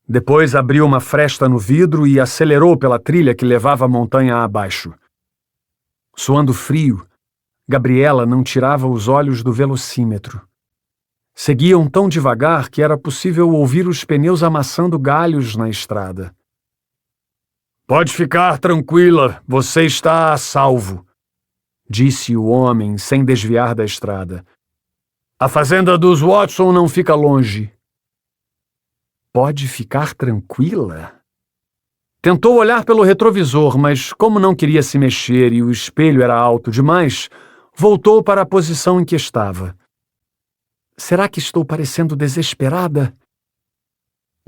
Depois abriu uma fresta no vidro e acelerou pela trilha que levava a montanha abaixo. Suando frio, Gabriela não tirava os olhos do velocímetro. Seguiam tão devagar que era possível ouvir os pneus amassando galhos na estrada. "Pode ficar tranquila, você está a salvo", disse o homem sem desviar da estrada. "A fazenda dos Watson não fica longe." Pode ficar tranquila? Tentou olhar pelo retrovisor, mas como não queria se mexer e o espelho era alto demais, voltou para a posição em que estava. Será que estou parecendo desesperada?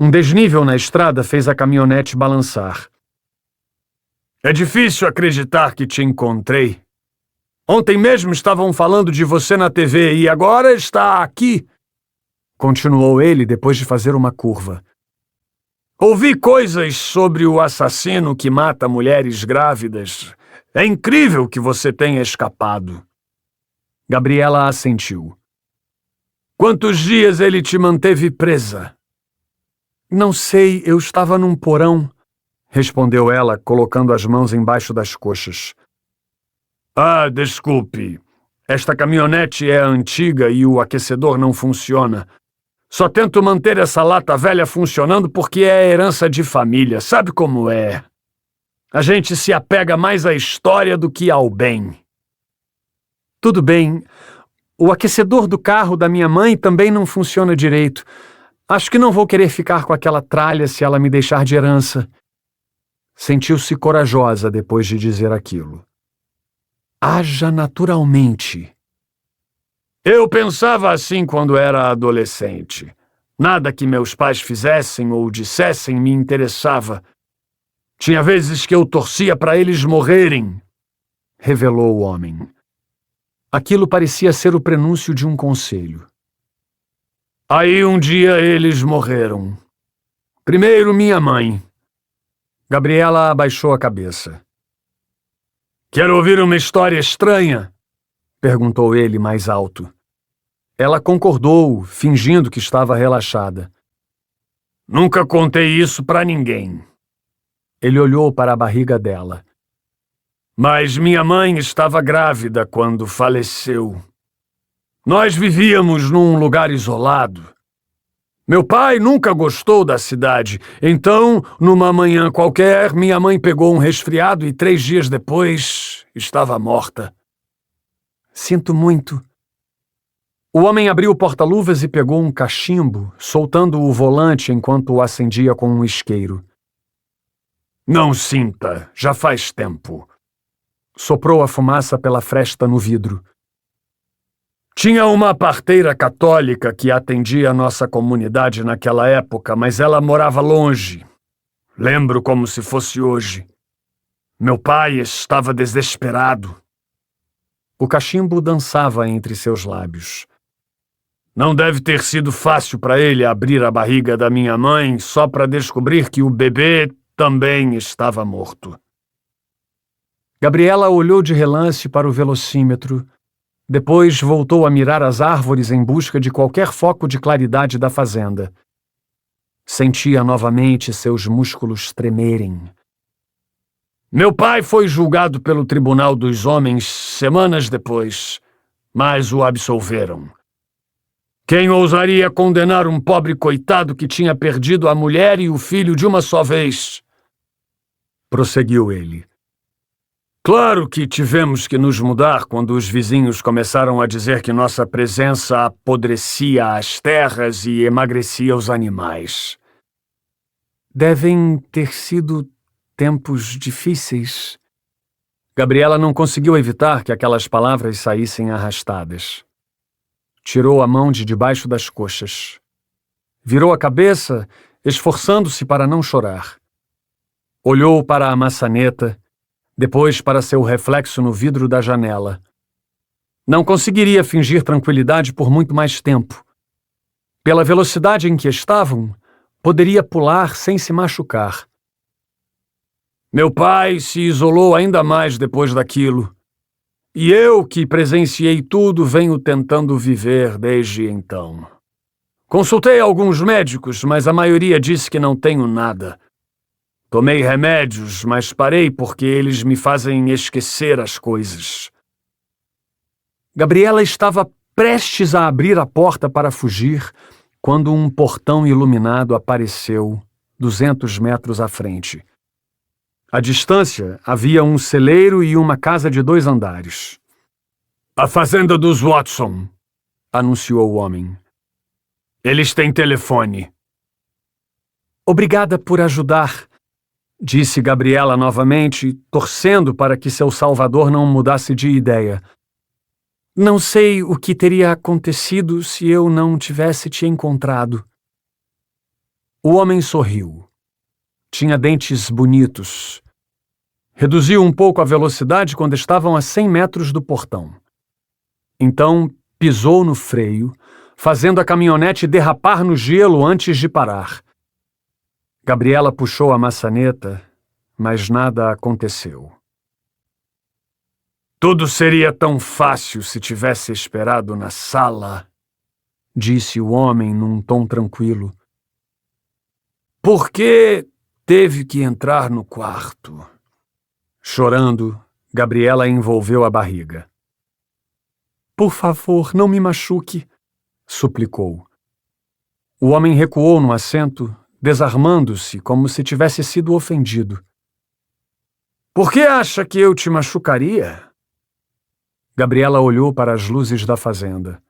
Um desnível na estrada fez a caminhonete balançar. "É difícil acreditar que te encontrei. Ontem mesmo estavam falando de você na TV e agora está aqui", continuou ele depois de fazer uma curva. "Ouvi coisas sobre o assassino que mata mulheres grávidas. É incrível que você tenha escapado." Gabriela assentiu. "Quantos dias ele te manteve presa?" "Não sei, eu estava num porão", respondeu ela, colocando as mãos embaixo das coxas. "Ah, desculpe. Esta caminhonete é antiga e o aquecedor não funciona. Só tento manter essa lata velha funcionando porque é herança de família, sabe como é? A gente se apega mais à história do que ao bem." "Tudo bem. O aquecedor do carro da minha mãe também não funciona direito. Acho que não vou querer ficar com aquela tralha se ela me deixar de herança." Sentiu-se corajosa depois de dizer aquilo. Haja naturalmente. "Eu pensava assim quando era adolescente. Nada que meus pais fizessem ou dissessem me interessava. Tinha vezes que eu torcia para eles morrerem", revelou o homem. Aquilo parecia ser o prenúncio de um conselho. "Aí um dia eles morreram. Primeiro minha mãe." Gabriela abaixou a cabeça. "Quer ouvir uma história estranha?" perguntou ele mais alto. Ela concordou, fingindo que estava relaxada. "Nunca contei isso para ninguém." Ele olhou para a barriga dela. "Mas minha mãe estava grávida quando faleceu. Nós vivíamos num lugar isolado. Meu pai nunca gostou da cidade, então, numa manhã qualquer, minha mãe pegou um resfriado e 3 dias depois estava morta." "Sinto muito." O homem abriu o porta-luvas e pegou um cachimbo, soltando o volante enquanto o acendia com um isqueiro. "Não sinta, já faz tempo." Soprou a fumaça pela fresta no vidro. "Tinha uma parteira católica que atendia a nossa comunidade naquela época, mas ela morava longe. Lembro como se fosse hoje. Meu pai estava desesperado." O cachimbo dançava entre seus lábios. "Não deve ter sido fácil para ele abrir a barriga da minha mãe só para descobrir que o bebê também estava morto." Gabriela olhou de relance para o velocímetro. Depois voltou a mirar as árvores em busca de qualquer foco de claridade da fazenda. Sentia novamente seus músculos tremerem. "Meu pai foi julgado pelo Tribunal dos Homens semanas depois, mas o absolveram. Quem ousaria condenar um pobre coitado que tinha perdido a mulher e o filho de uma só vez?" Prosseguiu ele. "Claro que tivemos que nos mudar quando os vizinhos começaram a dizer que nossa presença apodrecia as terras e emagrecia os animais." "Devem ter sido tempos difíceis." Gabriela não conseguiu evitar que aquelas palavras saíssem arrastadas. Tirou a mão de debaixo das coxas. Virou a cabeça, esforçando-se para não chorar. Olhou para a maçaneta, depois para seu reflexo no vidro da janela. Não conseguiria fingir tranquilidade por muito mais tempo. Pela velocidade em que estavam, poderia pular sem se machucar. "Meu pai se isolou ainda mais depois daquilo. E eu, que presenciei tudo, venho tentando viver desde então. Consultei alguns médicos, mas a maioria disse que não tenho nada. Tomei remédios, mas parei porque eles me fazem esquecer as coisas. Gabriela estava prestes a abrir a porta para fugir quando um portão iluminado apareceu 200 metros à frente. À distância, havia um celeiro e uma casa de 2 andares. A fazenda dos Watson, anunciou o homem. Eles têm telefone. Obrigada por ajudar, disse Gabriela novamente, torcendo para que seu salvador não mudasse de ideia. Não sei o que teria acontecido se eu não tivesse te encontrado. O homem sorriu. Tinha dentes bonitos. Reduziu um pouco a velocidade quando estavam a 100 metros do portão. Então, pisou no freio, fazendo a caminhonete derrapar no gelo antes de parar. Gabriela puxou a maçaneta, mas nada aconteceu. Tudo seria tão fácil se tivesse esperado na sala, disse o homem num tom tranquilo. Por que teve que entrar no quarto? Chorando, Gabriela envolveu a barriga. Por favor, não me machuque, suplicou. O homem recuou no assento, desarmando-se como se tivesse sido ofendido. Por que acha que eu te machucaria? Gabriela olhou para as luzes da fazenda.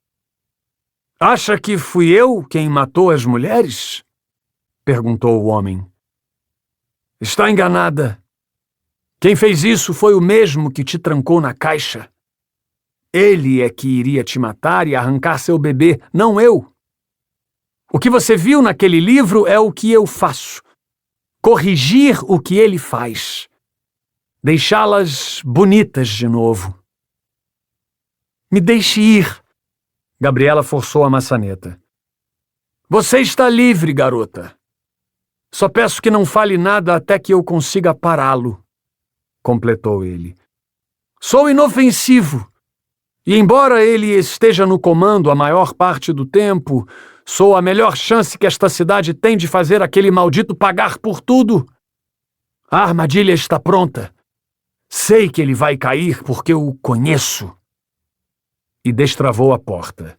Acha que fui eu quem matou as mulheres? Perguntou o homem. Está enganada. Quem fez isso foi o mesmo que te trancou na caixa. Ele é que iria te matar e arrancar seu bebê, não eu. O que você viu naquele livro é o que eu faço. Corrigir o que ele faz. Deixá-las bonitas de novo. Me deixe ir. Gabriela forçou a maçaneta. Você está livre, garota. Só peço que não fale nada até que eu consiga pará-lo, completou ele. Sou inofensivo. E embora ele esteja no comando a maior parte do tempo, sou a melhor chance que esta cidade tem de fazer aquele maldito pagar por tudo. A armadilha está pronta. Sei que ele vai cair porque eu o conheço. E destravou a porta.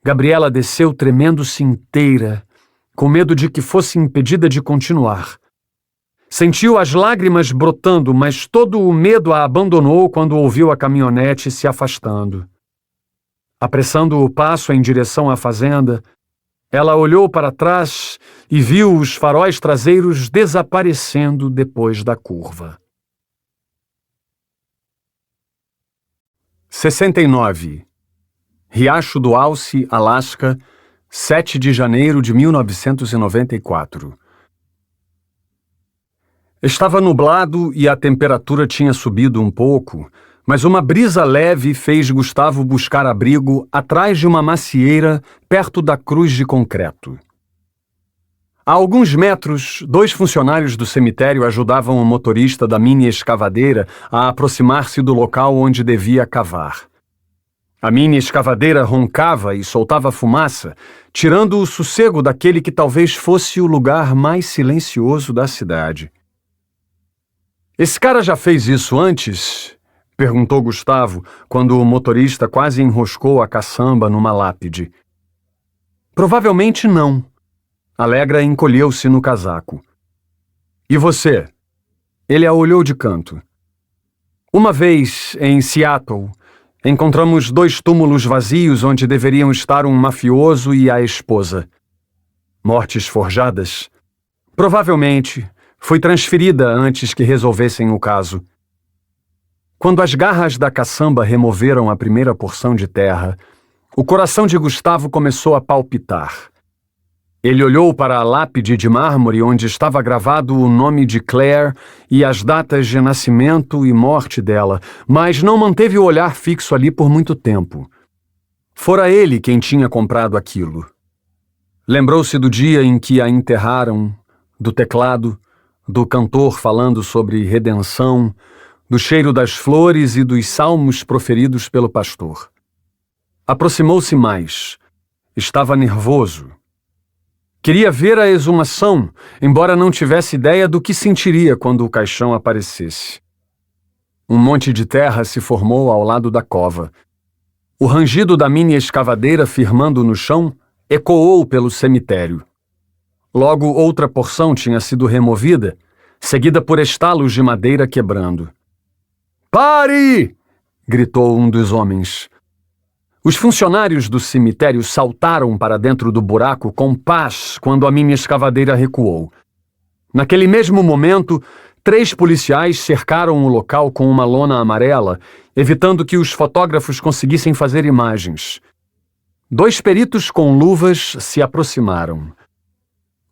Gabriela desceu tremendo-se inteira, com medo de que fosse impedida de continuar. Sentiu as lágrimas brotando, mas todo o medo a abandonou quando ouviu a caminhonete se afastando. Apressando o passo em direção à fazenda, ela olhou para trás e viu os faróis traseiros desaparecendo depois da curva. 69. Riacho do Alce, Alasca, 7 de janeiro de 1994. Estava nublado e a temperatura tinha subido um pouco, mas uma brisa leve fez Gustavo buscar abrigo atrás de uma macieira perto da cruz de concreto. A alguns metros, 2 funcionários do cemitério ajudavam o motorista da mini escavadeira a aproximar-se do local onde devia cavar. A mini escavadeira roncava e soltava fumaça, tirando o sossego daquele que talvez fosse o lugar mais silencioso da cidade. Esse cara já fez isso antes? Perguntou Gustavo, quando o motorista quase enroscou a caçamba numa lápide. Provavelmente não. Alegra encolheu-se no casaco. E você? Ele a olhou de canto. Uma vez, em Seattle, encontramos 2 túmulos vazios onde deveriam estar um mafioso e a esposa. Mortes forjadas? Provavelmente. Foi transferida antes que resolvessem o caso. Quando as garras da caçamba removeram a primeira porção de terra, o coração de Gustavo começou a palpitar. Ele olhou para a lápide de mármore onde estava gravado o nome de Claire e as datas de nascimento e morte dela, mas não manteve o olhar fixo ali por muito tempo. Fora ele quem tinha comprado aquilo. Lembrou-se do dia em que a enterraram, do teclado, do cantor falando sobre redenção, do cheiro das flores e dos salmos proferidos pelo pastor. Aproximou-se mais Estava nervoso. Queria ver a exumação, embora não tivesse ideia do que sentiria quando o caixão aparecesse. Um monte de terra se formou ao lado da cova. O rangido da mini escavadeira firmando no chão ecoou pelo cemitério. Logo outra porção tinha sido removida, seguida por estalos de madeira quebrando. "Pare!" gritou um dos homens. Os funcionários do cemitério saltaram para dentro do buraco com paz quando a mini escavadeira recuou. Naquele mesmo momento, 3 policiais cercaram o local com uma lona amarela, evitando que os fotógrafos conseguissem fazer imagens. 2 peritos com luvas se aproximaram.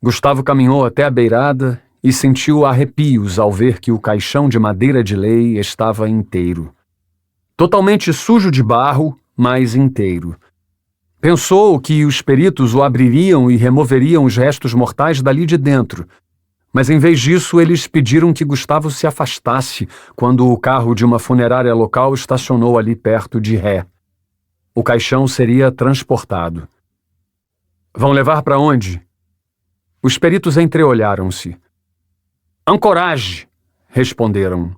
Gustavo caminhou até a beirada e sentiu arrepios ao ver que o caixão de madeira de lei estava inteiro. Totalmente sujo de barro, mas inteiro. Pensou que os peritos o abririam e removeriam os restos mortais dali de dentro, mas em vez disso eles pediram que Gustavo se afastasse quando o carro de uma funerária local estacionou ali perto de ré. O caixão seria transportado. "Vão levar para onde?" Os peritos entreolharam-se. "Ancorage", responderam.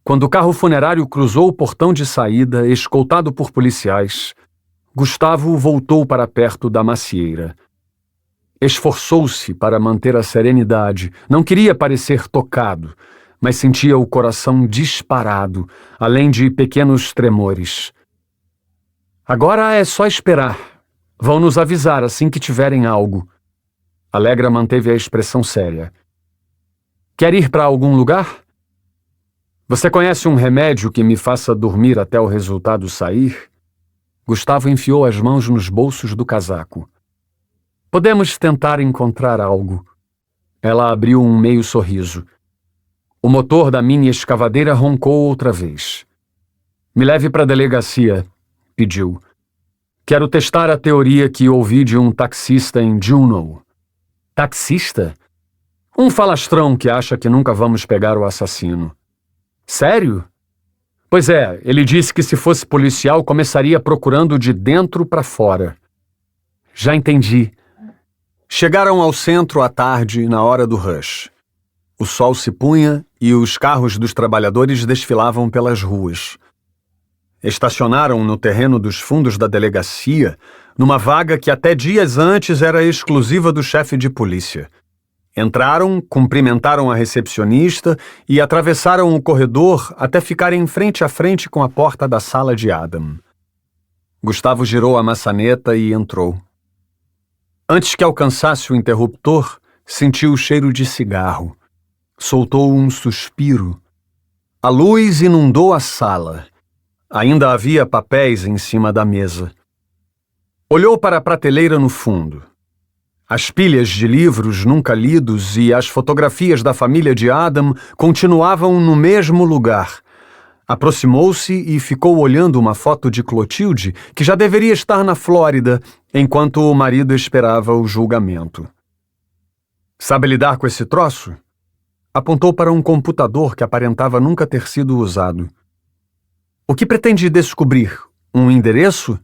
Quando o carro funerário cruzou o portão de saída, escoltado por policiais, Gustavo voltou para perto da macieira. Esforçou-se para manter a serenidade. Não queria parecer tocado, mas sentia o coração disparado, além de pequenos tremores. "Agora é só esperar. Vão nos avisar assim que tiverem algo." Alegra manteve a expressão séria. "Quer ir para algum lugar? Você conhece um remédio que me faça dormir até o resultado sair?" Gustavo enfiou as mãos nos bolsos do casaco. "Podemos tentar encontrar algo." Ela abriu um meio sorriso. O motor da mini escavadeira roncou outra vez. "Me leve para a delegacia", pediu. "Quero testar a teoria que ouvi de um taxista em Juneau." "Taxista?" "Um falastrão que acha que nunca vamos pegar o assassino." "Sério?" "Pois é, ele disse que se fosse policial começaria procurando de dentro para fora." "Já entendi." Chegaram ao centro à tarde, na hora do rush. O sol se punha e os carros dos trabalhadores desfilavam pelas ruas. Estacionaram no terreno dos fundos da delegacia, numa vaga que até dias antes era exclusiva do chefe de polícia. Entraram, cumprimentaram a recepcionista e atravessaram o corredor até ficarem frente a frente com a porta da sala de Adam. Gustavo girou a maçaneta e entrou. Antes que alcançasse o interruptor, sentiu o cheiro de cigarro. Soltou um suspiro. A luz inundou a sala. Ainda havia papéis em cima da mesa. Olhou para a prateleira no fundo. As pilhas de livros nunca lidos e as fotografias da família de Adam continuavam no mesmo lugar. Aproximou-se e ficou olhando uma foto de Clotilde, que já deveria estar na Flórida, enquanto o marido esperava o julgamento. "Sabe lidar com esse troço?" Apontou para um computador que aparentava nunca ter sido usado. "O que pretende descobrir? Um endereço?"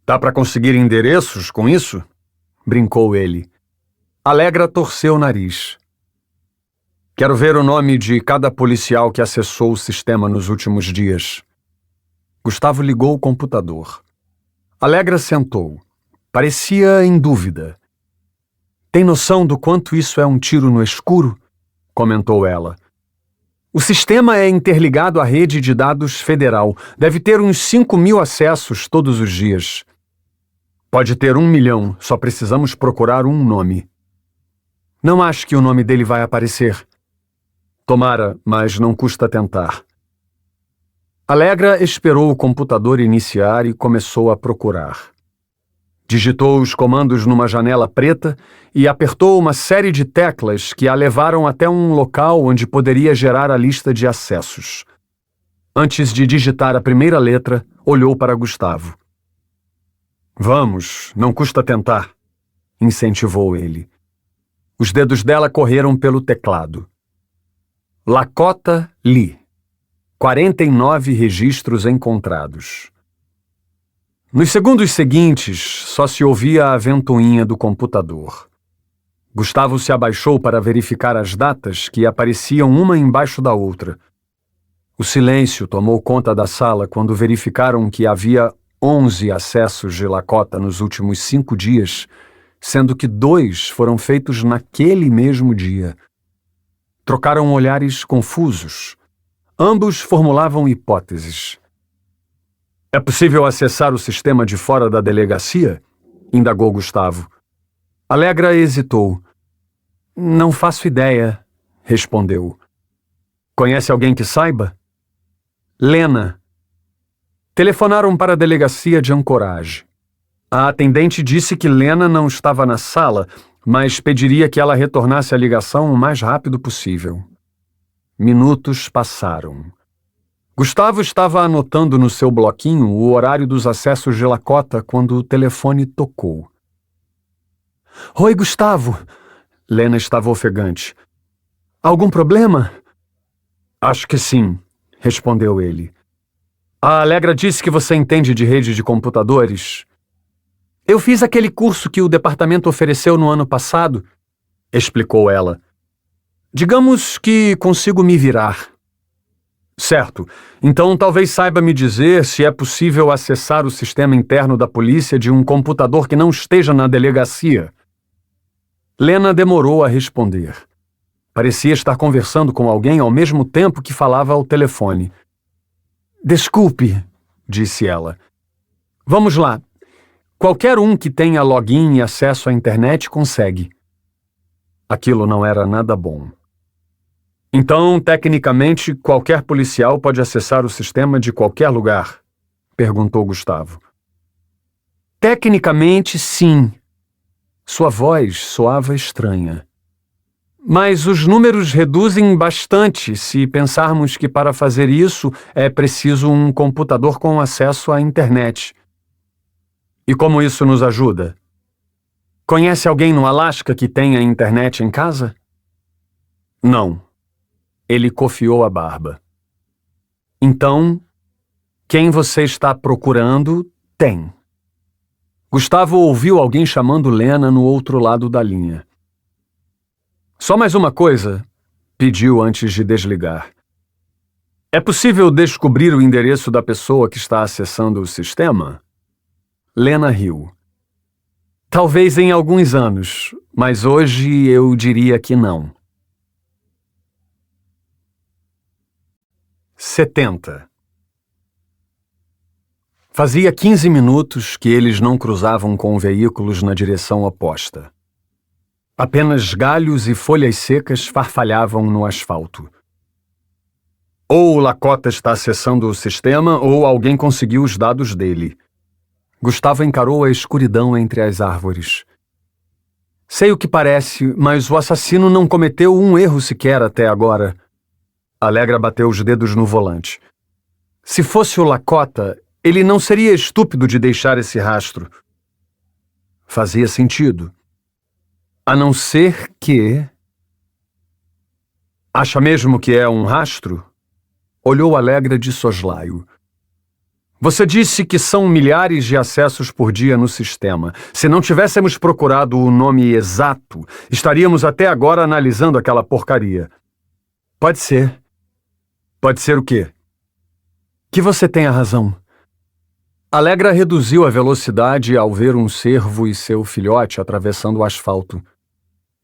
"Dá para conseguir endereços com isso?" brincou ele. Alegra torceu o nariz. "Quero ver o nome de cada policial que acessou o sistema nos últimos dias." Gustavo ligou o computador. Alegra sentou. Parecia em dúvida. "Tem noção do quanto isso é um tiro no escuro?" comentou ela. "O sistema é interligado à rede de dados federal. Deve ter uns 5.000 acessos todos os dias." "Pode ter 1 milhão, só precisamos procurar um nome." "Não acho que o nome dele vai aparecer." "Tomara, mas não custa tentar." Alegra esperou o computador iniciar e começou a procurar. Digitou os comandos numa janela preta e apertou uma série de teclas que a levaram até um local onde poderia gerar a lista de acessos. Antes de digitar a primeira letra, olhou para Gustavo. "Vamos, não custa tentar", incentivou ele. Os dedos dela correram pelo teclado. Lakota Lee. 49 registros encontrados. Nos segundos seguintes, só se ouvia a ventoinha do computador. Gustavo se abaixou para verificar as datas que apareciam uma embaixo da outra. O silêncio tomou conta da sala quando verificaram que havia 11 acessos de Lakota nos últimos 5 dias, sendo que 2 foram feitos naquele mesmo dia. Trocaram olhares confusos. Ambos formulavam hipóteses. É possível acessar o sistema de fora da delegacia? Indagou Gustavo. Alegra hesitou. Não faço ideia, respondeu. Conhece alguém que saiba? Lena. Telefonaram para a delegacia de Anchorage. A atendente disse que Lena não estava na sala, mas pediria que ela retornasse a ligação o mais rápido possível. Minutos passaram. Gustavo estava anotando no seu bloquinho o horário dos acessos de Lakota quando o telefone tocou. Oi, Gustavo. Lena estava ofegante. Algum problema? Acho que sim, respondeu ele. A Alegra disse que você entende de rede de computadores. Eu fiz aquele curso que o departamento ofereceu no ano passado, explicou ela. Digamos que consigo me virar. Certo. Então talvez saiba me dizer se é possível acessar o sistema interno da polícia de um computador que não esteja na delegacia. Lena demorou a responder. Parecia estar conversando com alguém ao mesmo tempo que falava ao telefone. Desculpe, disse ela. Vamos lá. Qualquer um que tenha login e acesso à internet consegue. Aquilo não era nada bom. Então, tecnicamente, qualquer policial pode acessar o sistema de qualquer lugar? Perguntou Gustavo. Tecnicamente, sim. Sua voz soava estranha. Mas os números reduzem bastante se pensarmos que para fazer isso é preciso um computador com acesso à internet. E como isso nos ajuda? Conhece alguém no Alasca que tenha internet em casa? Não. Ele cofiou a barba. Então, quem você está procurando tem. Gustavo ouviu alguém chamando Lena no outro lado da linha. Só mais uma coisa, pediu antes de desligar. É possível descobrir o endereço da pessoa que está acessando o sistema? Lena riu. Talvez em alguns anos, mas hoje eu diria que não. 70. Fazia 15 minutos que eles não cruzavam com veículos na direção oposta. Apenas galhos e folhas secas farfalhavam no asfalto. Ou o Lakota está acessando o sistema ou alguém conseguiu os dados dele. Gustavo encarou a escuridão entre as árvores. Sei o que parece, mas o assassino não cometeu um erro sequer até agora. Alegra bateu os dedos no volante. Se fosse o Lakota, ele não seria estúpido de deixar esse rastro. Fazia sentido. A não ser que... Acha mesmo que é um rastro? Olhou Alegra de soslaio. Você disse que são milhares de acessos por dia no sistema. Se não tivéssemos procurado o nome exato, estaríamos até agora analisando aquela porcaria. Pode ser. Pode ser o quê? Que você tenha razão. Alegra reduziu a velocidade ao ver um cervo e seu filhote atravessando o asfalto.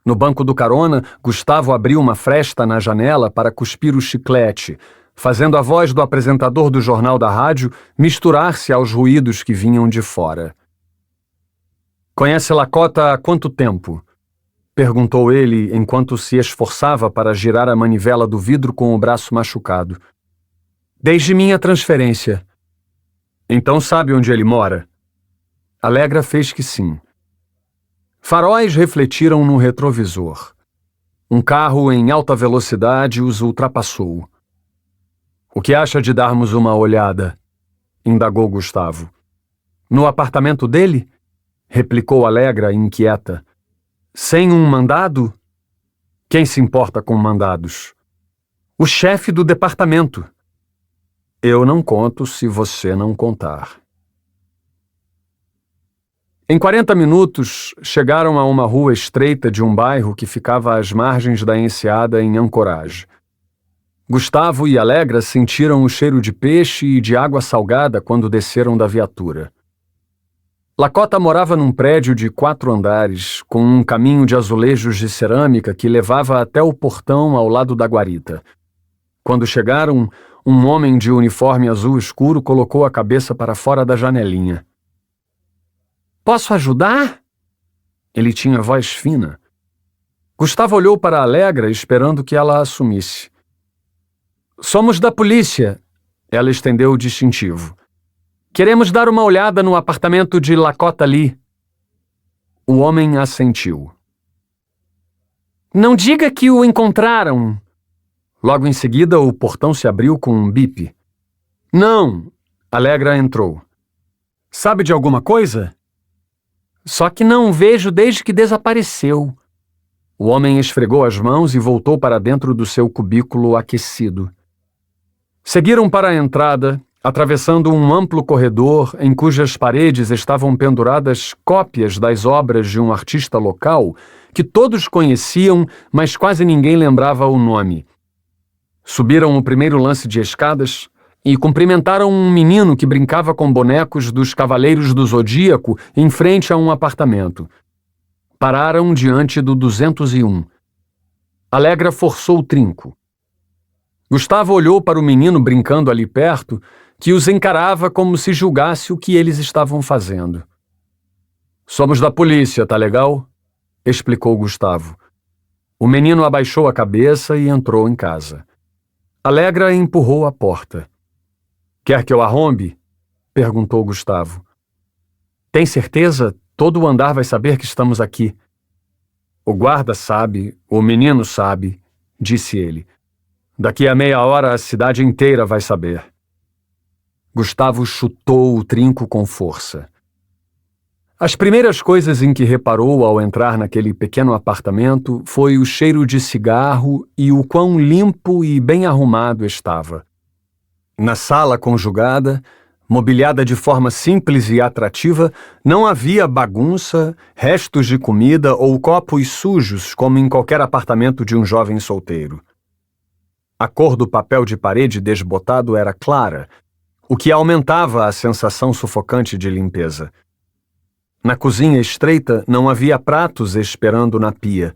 No banco do carona, Gustavo abriu uma fresta na janela para cuspir o chiclete, fazendo a voz do apresentador do jornal da rádio misturar-se aos ruídos que vinham de fora. Conhece Lakota há quanto tempo? Perguntou ele enquanto se esforçava para girar a manivela do vidro com o braço machucado. Desde minha transferência. Então sabe onde ele mora? Alegra fez que sim. Faróis refletiram no retrovisor. Um carro em alta velocidade os ultrapassou. O que acha de darmos uma olhada? Indagou Gustavo. No apartamento dele? Replicou Alegra, inquieta. Sem um mandado? Quem se importa com mandados? O chefe do departamento. Eu não conto se você não contar. Em 40 minutos, chegaram a uma rua estreita de um bairro que ficava às margens da enseada em Anchorage. Gustavo e Allegra sentiram o cheiro de peixe e de água salgada quando desceram da viatura. Lakota morava num prédio de 4 andares, com um caminho de azulejos de cerâmica que levava até o portão ao lado da guarita. Quando chegaram, um homem de uniforme azul escuro colocou a cabeça para fora da janelinha. "Posso ajudar?" Ele tinha voz fina. Gustavo olhou para Allegra esperando que ela assumisse. "Somos da polícia." Ela estendeu o distintivo. "Queremos dar uma olhada no apartamento de Lakota Lee." O homem assentiu. "Não diga que o encontraram." Logo em seguida, o portão se abriu com um bip. "Não." Allegra entrou. "Sabe de alguma coisa?" "Só que não o vejo desde que desapareceu." O homem esfregou as mãos e voltou para dentro do seu cubículo aquecido. Seguiram para a entrada, atravessando um amplo corredor em cujas paredes estavam penduradas cópias das obras de um artista local que todos conheciam, mas quase ninguém lembrava o nome. Subiram o primeiro lance de escadas e cumprimentaram um menino que brincava com bonecos dos Cavaleiros do Zodíaco em frente a um apartamento. Pararam diante do 201. Allegra forçou o trinco. Gustavo olhou para o menino brincando ali perto, que os encarava como se julgasse o que eles estavam fazendo. "Somos da polícia, tá legal?" explicou Gustavo. O menino abaixou a cabeça e entrou em casa. Allegra empurrou a porta. "Quer que eu arrombe?" perguntou Gustavo. "Tem certeza? Todo o andar vai saber que estamos aqui." "O guarda sabe, o menino sabe", disse ele. "Daqui a meia hora a cidade inteira vai saber." Gustavo chutou o trinco com força. As primeiras coisas em que reparou ao entrar naquele pequeno apartamento foi o cheiro de cigarro e o quão limpo e bem arrumado estava. Na sala conjugada, mobiliada de forma simples e atrativa, não havia bagunça, restos de comida ou copos sujos como em qualquer apartamento de um jovem solteiro. A cor do papel de parede desbotado era clara, o que aumentava a sensação sufocante de limpeza. Na cozinha estreita não havia pratos esperando na pia.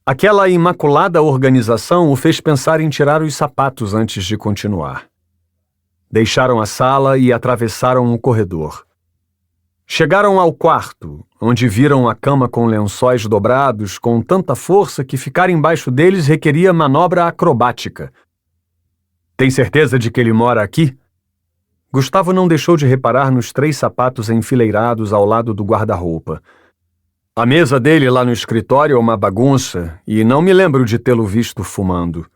Aquela imaculada organização o fez pensar em tirar os sapatos antes de continuar. Deixaram a sala e atravessaram o corredor. Chegaram ao quarto, onde viram a cama com lençóis dobrados com tanta força que ficar embaixo deles requeria manobra acrobática. "Tem certeza de que ele mora aqui?" Gustavo não deixou de reparar nos 3 sapatos enfileirados ao lado do guarda-roupa. "A mesa dele lá no escritório é uma bagunça e não me lembro de tê-lo visto fumando."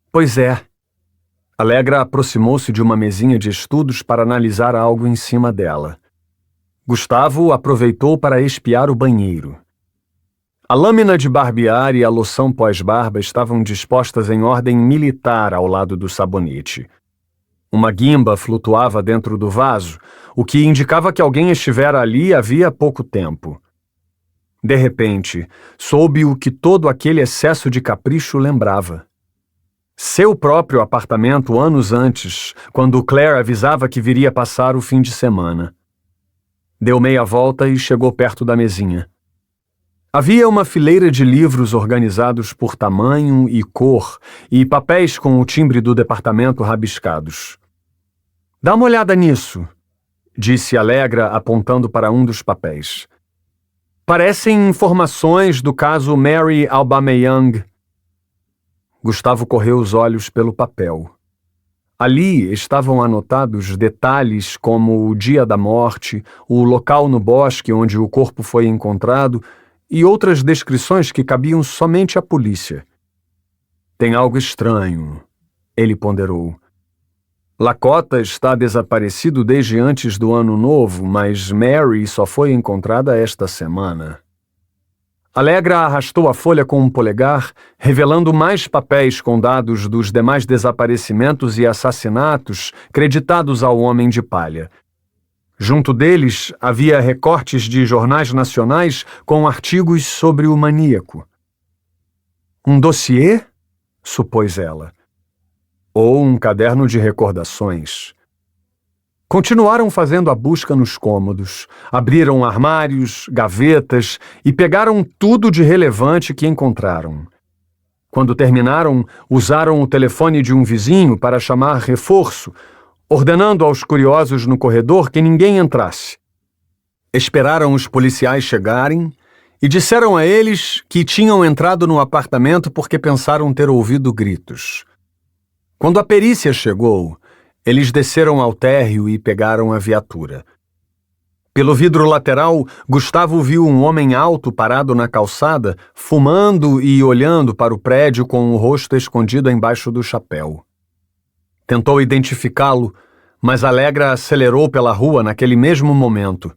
"Pois é." Allegra aproximou-se de uma mesinha de estudos para analisar algo em cima dela. Gustavo aproveitou para espiar o banheiro. A lâmina de barbear e a loção pós-barba estavam dispostas em ordem militar ao lado do sabonete. Uma guimba flutuava dentro do vaso, o que indicava que alguém estivera ali havia pouco tempo. De repente, soube o que todo aquele excesso de capricho lembrava. Seu próprio apartamento anos antes, quando Claire avisava que viria passar o fim de semana. Deu meia volta e chegou perto da mesinha. Havia uma fileira de livros organizados por tamanho e cor e papéis com o timbre do departamento rabiscados. "Dá uma olhada nisso", disse Allegra apontando para um dos papéis. "Parecem informações do caso Mary Aubameyang." Gustavo correu os olhos pelo papel. Ali estavam anotados detalhes como o dia da morte, o local no bosque onde o corpo foi encontrado e outras descrições que cabiam somente à polícia. "Tem algo estranho", ele ponderou. "Lakota está desaparecido desde antes do Ano Novo, mas Mary só foi encontrada esta semana." Allegra arrastou a folha com um polegar, revelando mais papéis com dados dos demais desaparecimentos e assassinatos creditados ao Homem de Palha. Junto deles havia recortes de jornais nacionais com artigos sobre o maníaco. Um dossiê? Supôs ela. Ou um caderno de recordações. Continuaram fazendo a busca nos cômodos, abriram armários, gavetas e pegaram tudo de relevante que encontraram. Quando terminaram, usaram o telefone de um vizinho para chamar reforço, ordenando aos curiosos no corredor que ninguém entrasse. Esperaram os policiais chegarem e disseram a eles que tinham entrado no apartamento porque pensaram ter ouvido gritos. Quando a perícia chegou, eles desceram ao térreo e pegaram a viatura. Pelo vidro lateral, Gustavo viu um homem alto parado na calçada, fumando e olhando para o prédio com o rosto escondido embaixo do chapéu. Tentou identificá-lo, mas Allegra acelerou pela rua naquele mesmo momento.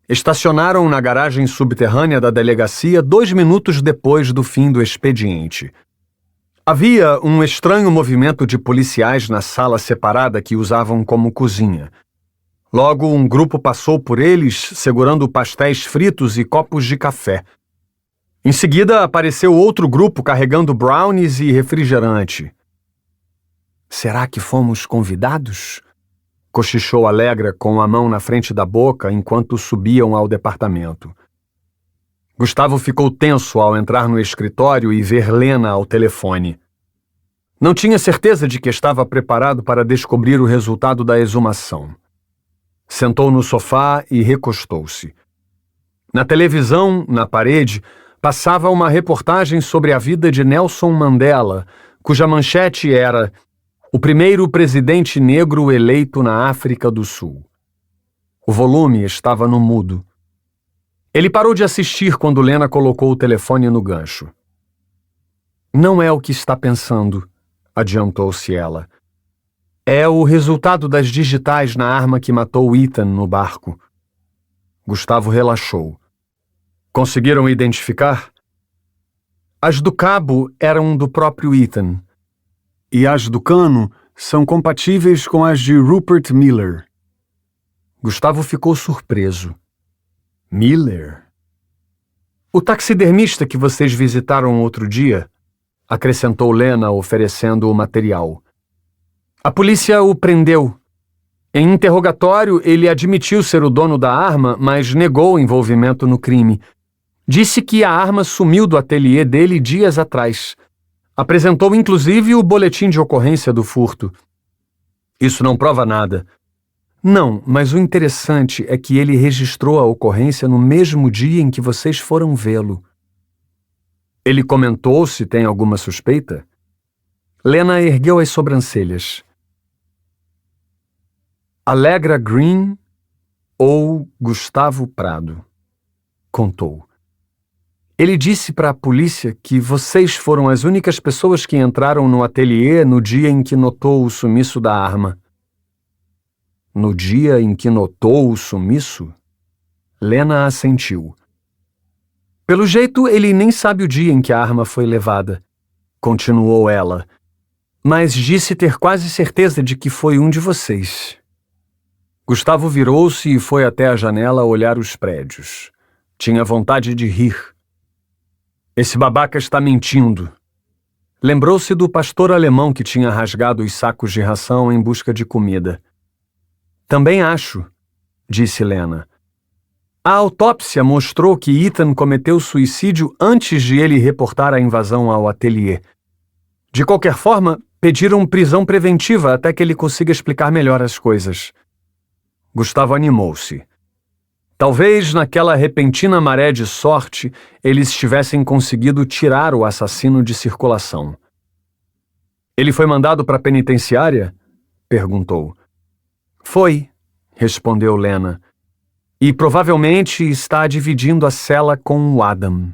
Estacionaram na garagem subterrânea da delegacia 2 minutos depois do fim do expediente. Havia um estranho movimento de policiais na sala separada que usavam como cozinha. Logo, um grupo passou por eles, segurando pastéis fritos e copos de café. Em seguida, apareceu outro grupo carregando brownies e refrigerante. Será que fomos convidados? Cochichou Allegra com a mão na frente da boca enquanto subiam ao departamento. Gustavo ficou tenso ao entrar no escritório e ver Lena ao telefone. Não tinha certeza de que estava preparado para descobrir o resultado da exumação. Sentou no sofá e recostou-se. Na televisão, na parede, passava uma reportagem sobre a vida de Nelson Mandela, cuja manchete era: o primeiro presidente negro eleito na África do Sul. O volume estava no mudo. Ele parou de assistir quando Lena colocou o telefone no gancho. Não é o que está pensando, adiantou-se ela. É o resultado das digitais na arma que matou Ethan no barco. Gustavo relaxou. Conseguiram identificar? As do cabo eram do próprio Ethan. E as do cano são compatíveis com as de Rupert Miller. Gustavo ficou surpreso. Miller? O taxidermista que vocês visitaram outro dia? Acrescentou Lena, oferecendo o material. A polícia o prendeu. Em interrogatório, ele admitiu ser o dono da arma, mas negou o envolvimento no crime. Disse que a arma sumiu do ateliê dele dias atrás. Apresentou inclusive o boletim de ocorrência do furto. Isso não prova nada. Não, mas o interessante é que ele registrou a ocorrência no mesmo dia em que vocês foram vê-lo. Ele comentou se tem alguma suspeita? Lena ergueu as sobrancelhas. Allegra Green ou Gustavo Prado? Contou. Ele disse para a polícia que vocês foram as únicas pessoas que entraram no ateliê no dia em que notou o sumiço da arma. No dia em que notou o sumiço? Lena assentiu. Pelo jeito, ele nem sabe o dia em que a arma foi levada, continuou ela, mas disse ter quase certeza de que foi um de vocês. Gustavo virou-se e foi até a janela olhar os prédios. Tinha vontade de rir. Esse babaca está mentindo. Lembrou-se do pastor alemão que tinha rasgado os sacos de ração em busca de comida. Também acho, disse Lena. A autópsia mostrou que Ethan cometeu suicídio antes de ele reportar a invasão ao ateliê. De qualquer forma, pediram prisão preventiva até que ele consiga explicar melhor as coisas. Gustavo animou-se. Talvez naquela repentina maré de sorte eles tivessem conseguido tirar o assassino de circulação. Ele foi mandado para a penitenciária? Perguntou. Foi, respondeu Lena. E provavelmente está dividindo a cela com o Adam.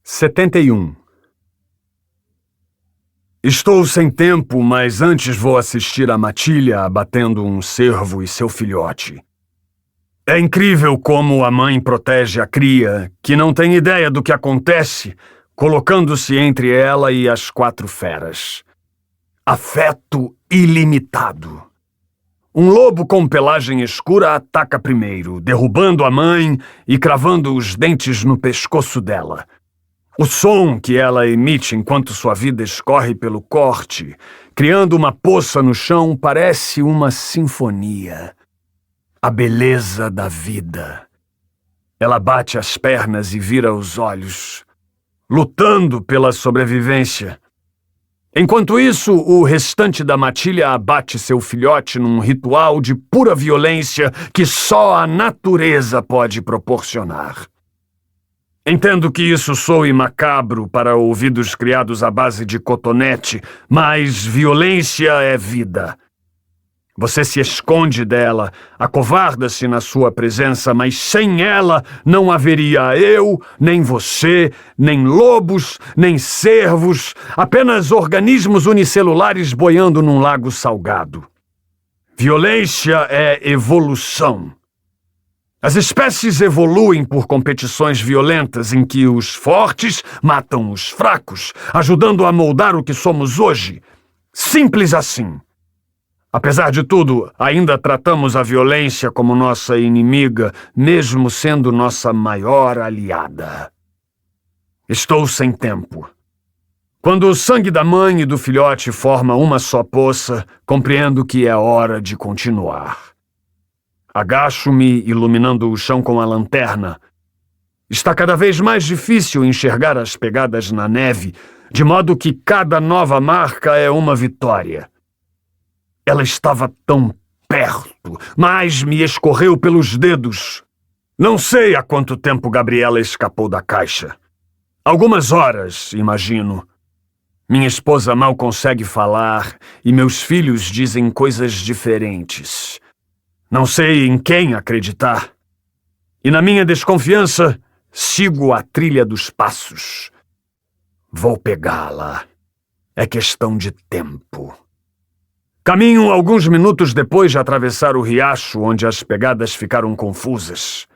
71. Estou sem tempo, mas antes vou assistir a Matilha abatendo um cervo e seu filhote. É incrível como a mãe protege a cria, que não tem ideia do que acontece, colocando-se entre ela e as 4 feras. Afeto ilimitado. Um lobo com pelagem escura ataca primeiro, derrubando a mãe e cravando os dentes no pescoço dela. O som que ela emite enquanto sua vida escorre pelo corte, criando uma poça no chão, parece uma sinfonia. A beleza da vida. Ela bate as pernas e vira os olhos, lutando pela sobrevivência. Enquanto isso, o restante da matilha abate seu filhote num ritual de pura violência que só a natureza pode proporcionar. Entendo que isso soe macabro para ouvidos criados à base de cotonete, mas violência é vida. Você se esconde dela, acovarda-se na sua presença, mas sem ela não haveria eu, nem você, nem lobos, nem cervos, apenas organismos unicelulares boiando num lago salgado. Violência é evolução. As espécies evoluem por competições violentas em que os fortes matam os fracos, ajudando a moldar o que somos hoje. Simples assim. Apesar de tudo, ainda tratamos a violência como nossa inimiga, mesmo sendo nossa maior aliada. Estou sem tempo. Quando o sangue da mãe e do filhote forma uma só poça, compreendo que é hora de continuar. Agacho-me, iluminando o chão com a lanterna. Está cada vez mais difícil enxergar as pegadas na neve, de modo que cada nova marca é uma vitória. Ela estava tão perto, mas me escorreu pelos dedos. Não sei há quanto tempo Gabriela escapou da caixa. Algumas horas, imagino. Minha esposa mal consegue falar e meus filhos dizem coisas diferentes. Não sei em quem acreditar. E na minha desconfiança, sigo a trilha dos passos. Vou pegá-la. É questão de tempo. Caminho alguns minutos depois de atravessar o riacho, onde as pegadas ficaram confusas.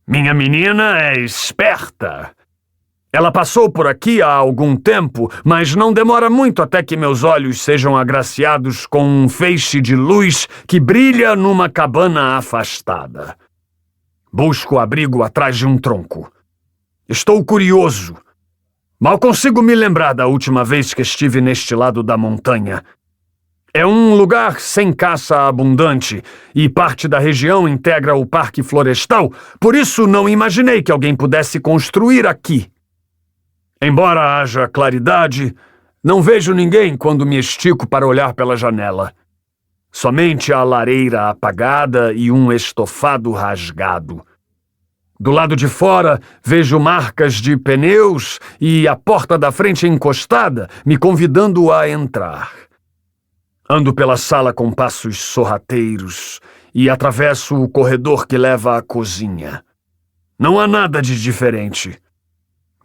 Minha menina é esperta. Ela passou por aqui há algum tempo, mas não demora muito até que meus olhos sejam agraciados com um feixe de luz que brilha numa cabana afastada. Busco abrigo atrás de um tronco. Estou curioso. Mal consigo me lembrar da última vez que estive neste lado da montanha. É um lugar sem caça abundante e parte da região integra o Parque Florestal, por isso não imaginei que alguém pudesse construir aqui. Embora haja claridade, não vejo ninguém quando me estico para olhar pela janela. Somente a lareira apagada e um estofado rasgado. Do lado de fora, vejo marcas de pneus e a porta da frente encostada, me convidando a entrar. Ando pela sala com passos sorrateiros e atravesso o corredor que leva à cozinha. Não há nada de diferente.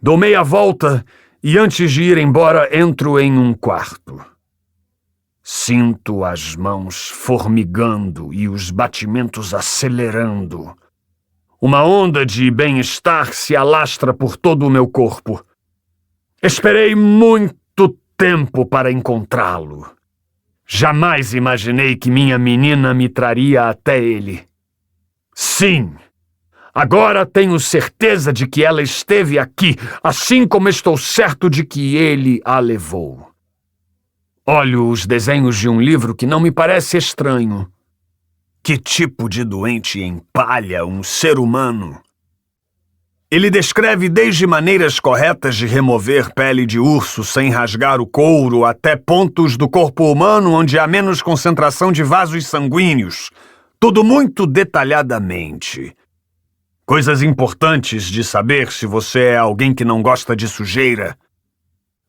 Dou meia volta e antes de ir embora entro em um quarto. Sinto as mãos formigando e os batimentos acelerando. Uma onda de bem-estar se alastra por todo o meu corpo. Esperei muito tempo para encontrá-lo. Jamais imaginei que minha menina me traria até ele. Sim, agora tenho certeza de que ela esteve aqui, assim como estou certo de que ele a levou. Olho os desenhos de um livro que não me parece estranho. Que tipo de doente empalha um ser humano? Ele descreve desde maneiras corretas de remover pele de urso sem rasgar o couro até pontos do corpo humano onde há menos concentração de vasos sanguíneos. Tudo muito detalhadamente. Coisas importantes de saber se você é alguém que não gosta de sujeira.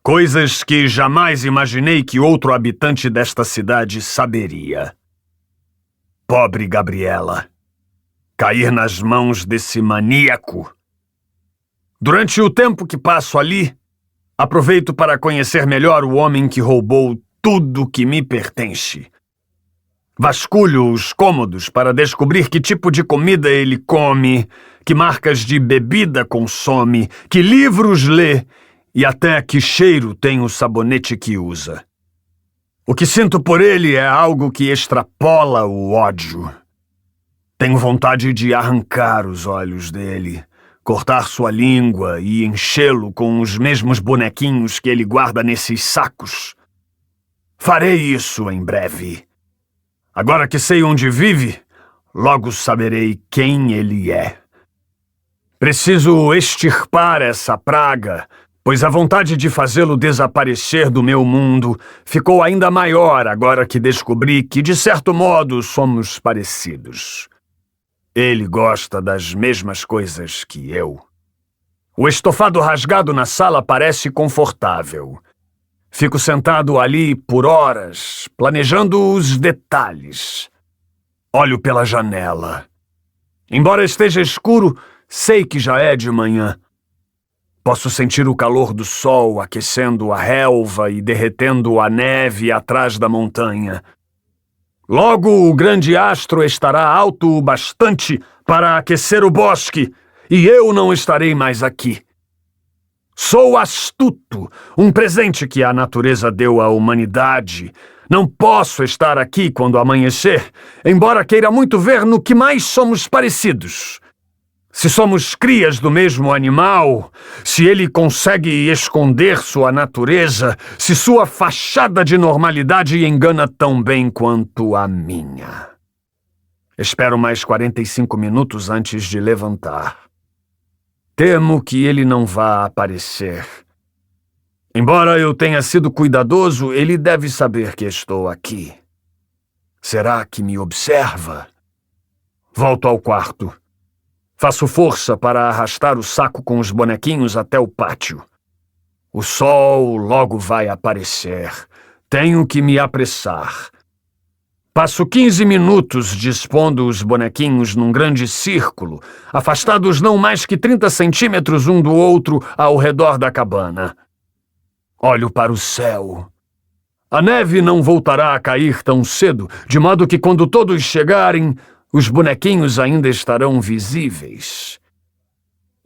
Coisas que jamais imaginei que outro habitante desta cidade saberia. Pobre Gabriela. Cair nas mãos desse maníaco. Durante o tempo que passo ali, aproveito para conhecer melhor o homem que roubou tudo que me pertence. Vasculho os cômodos para descobrir que tipo de comida ele come, que marcas de bebida consome, que livros lê e até que cheiro tem o sabonete que usa. O que sinto por ele é algo que extrapola o ódio. Tenho vontade de arrancar os olhos dele, cortar sua língua e enchê-lo com os mesmos bonequinhos que ele guarda nesses sacos. Farei isso em breve. Agora que sei onde vive, logo saberei quem ele é. Preciso extirpar essa praga, pois a vontade de fazê-lo desaparecer do meu mundo ficou ainda maior agora que descobri que, de certo modo, somos parecidos. Ele gosta das mesmas coisas que eu. O estofado rasgado na sala parece confortável. Fico sentado ali por horas, planejando os detalhes. Olho pela janela. Embora esteja escuro, sei que já é de manhã. Posso sentir o calor do sol aquecendo a relva e derretendo a neve atrás da montanha. Logo o grande astro estará alto o bastante para aquecer o bosque, e eu não estarei mais aqui. Sou astuto, um presente que a natureza deu à humanidade. Não posso estar aqui quando amanhecer, embora queira muito ver no que mais somos parecidos. Se somos crias do mesmo animal, se ele consegue esconder sua natureza, se sua fachada de normalidade engana tão bem quanto a minha. Espero mais 45 minutos antes de levantar. Temo que ele não vá aparecer. Embora eu tenha sido cuidadoso, ele deve saber que estou aqui. Será que me observa? Volto ao quarto. Faço força para arrastar o saco com os bonequinhos até o pátio. O sol logo vai aparecer. Tenho que me apressar. Passo 15 minutos dispondo os bonequinhos num grande círculo, afastados não mais que 30 centímetros um do outro ao redor da cabana. Olho para o céu. A neve não voltará a cair tão cedo, de modo que quando todos chegarem, os bonequinhos ainda estarão visíveis.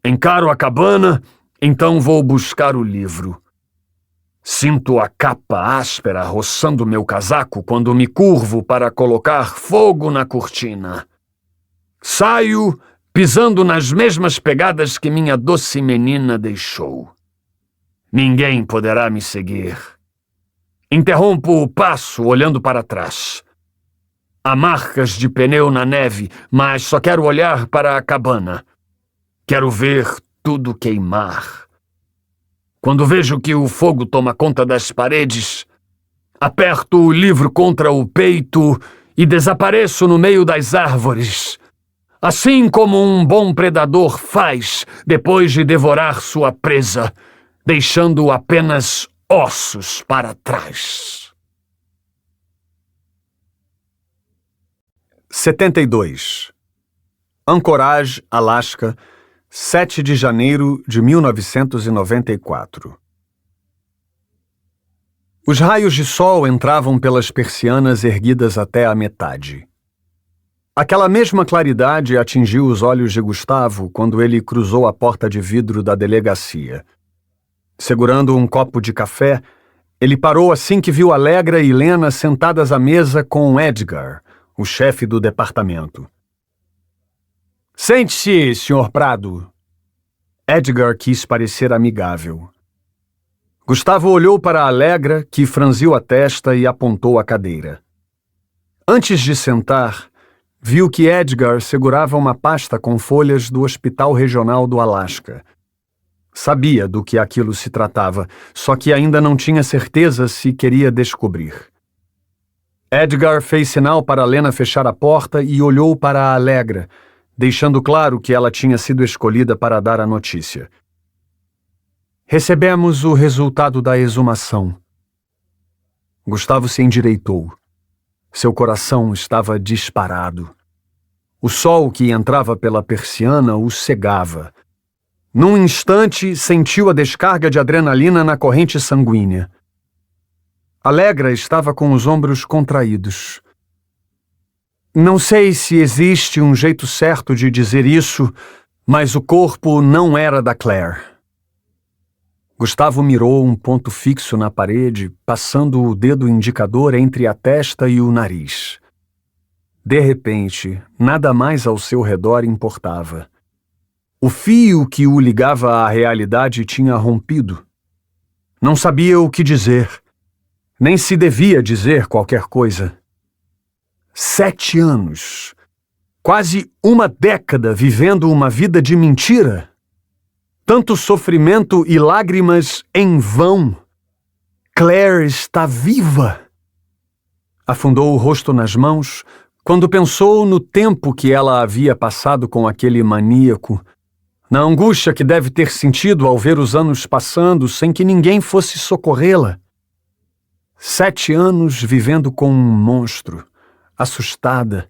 Encaro a cabana, então vou buscar o livro. Sinto a capa áspera roçando meu casaco quando me curvo para colocar fogo na cortina. Saio, pisando nas mesmas pegadas que minha doce menina deixou. Ninguém poderá me seguir. Interrompo o passo olhando para trás. Há marcas de pneu na neve, mas só quero olhar para a cabana. Quero ver tudo queimar. Quando vejo que o fogo toma conta das paredes, aperto o livro contra o peito e desapareço no meio das árvores, assim como um bom predador faz depois de devorar sua presa, deixando apenas ossos para trás. 72. Anchorage, Alasca, 7 de janeiro de 1994. Os raios de sol entravam pelas persianas erguidas até a metade. Aquela mesma claridade atingiu os olhos de Gustavo quando ele cruzou a porta de vidro da delegacia. Segurando um copo de café, ele parou assim que viu Allegra e Lena sentadas à mesa com Edgar, o chefe do departamento. Sente-se, Sr. Prado. Edgar quis parecer amigável. Gustavo olhou para Allegra, que franziu a testa e apontou a cadeira. Antes de sentar, viu que Edgar segurava uma pasta com folhas do Hospital Regional do Alasca. Sabia do que aquilo se tratava, só que ainda não tinha certeza se queria descobrir. Edgar fez sinal para Lena fechar a porta e olhou para a Allegra, deixando claro que ela tinha sido escolhida para dar a notícia. Recebemos o resultado da exumação. Gustavo se endireitou. Seu coração estava disparado. O sol que entrava pela persiana o cegava. Num instante, sentiu a descarga de adrenalina na corrente sanguínea. Allegra estava com os ombros contraídos. Não sei se existe um jeito certo de dizer isso, mas o corpo não era da Claire. Gustavo mirou um ponto fixo na parede, passando o dedo indicador entre a testa e o nariz. De repente, nada mais ao seu redor importava. O fio que o ligava à realidade tinha rompido. Não sabia o que dizer, nem se devia dizer qualquer coisa. 7 anos, quase uma década vivendo uma vida de mentira. Tanto sofrimento e lágrimas em vão. Claire está viva. Afundou o rosto nas mãos quando pensou no tempo que ela havia passado com aquele maníaco, na angústia que deve ter sentido ao ver os anos passando sem que ninguém fosse socorrê-la. 7 anos vivendo com um monstro, assustada,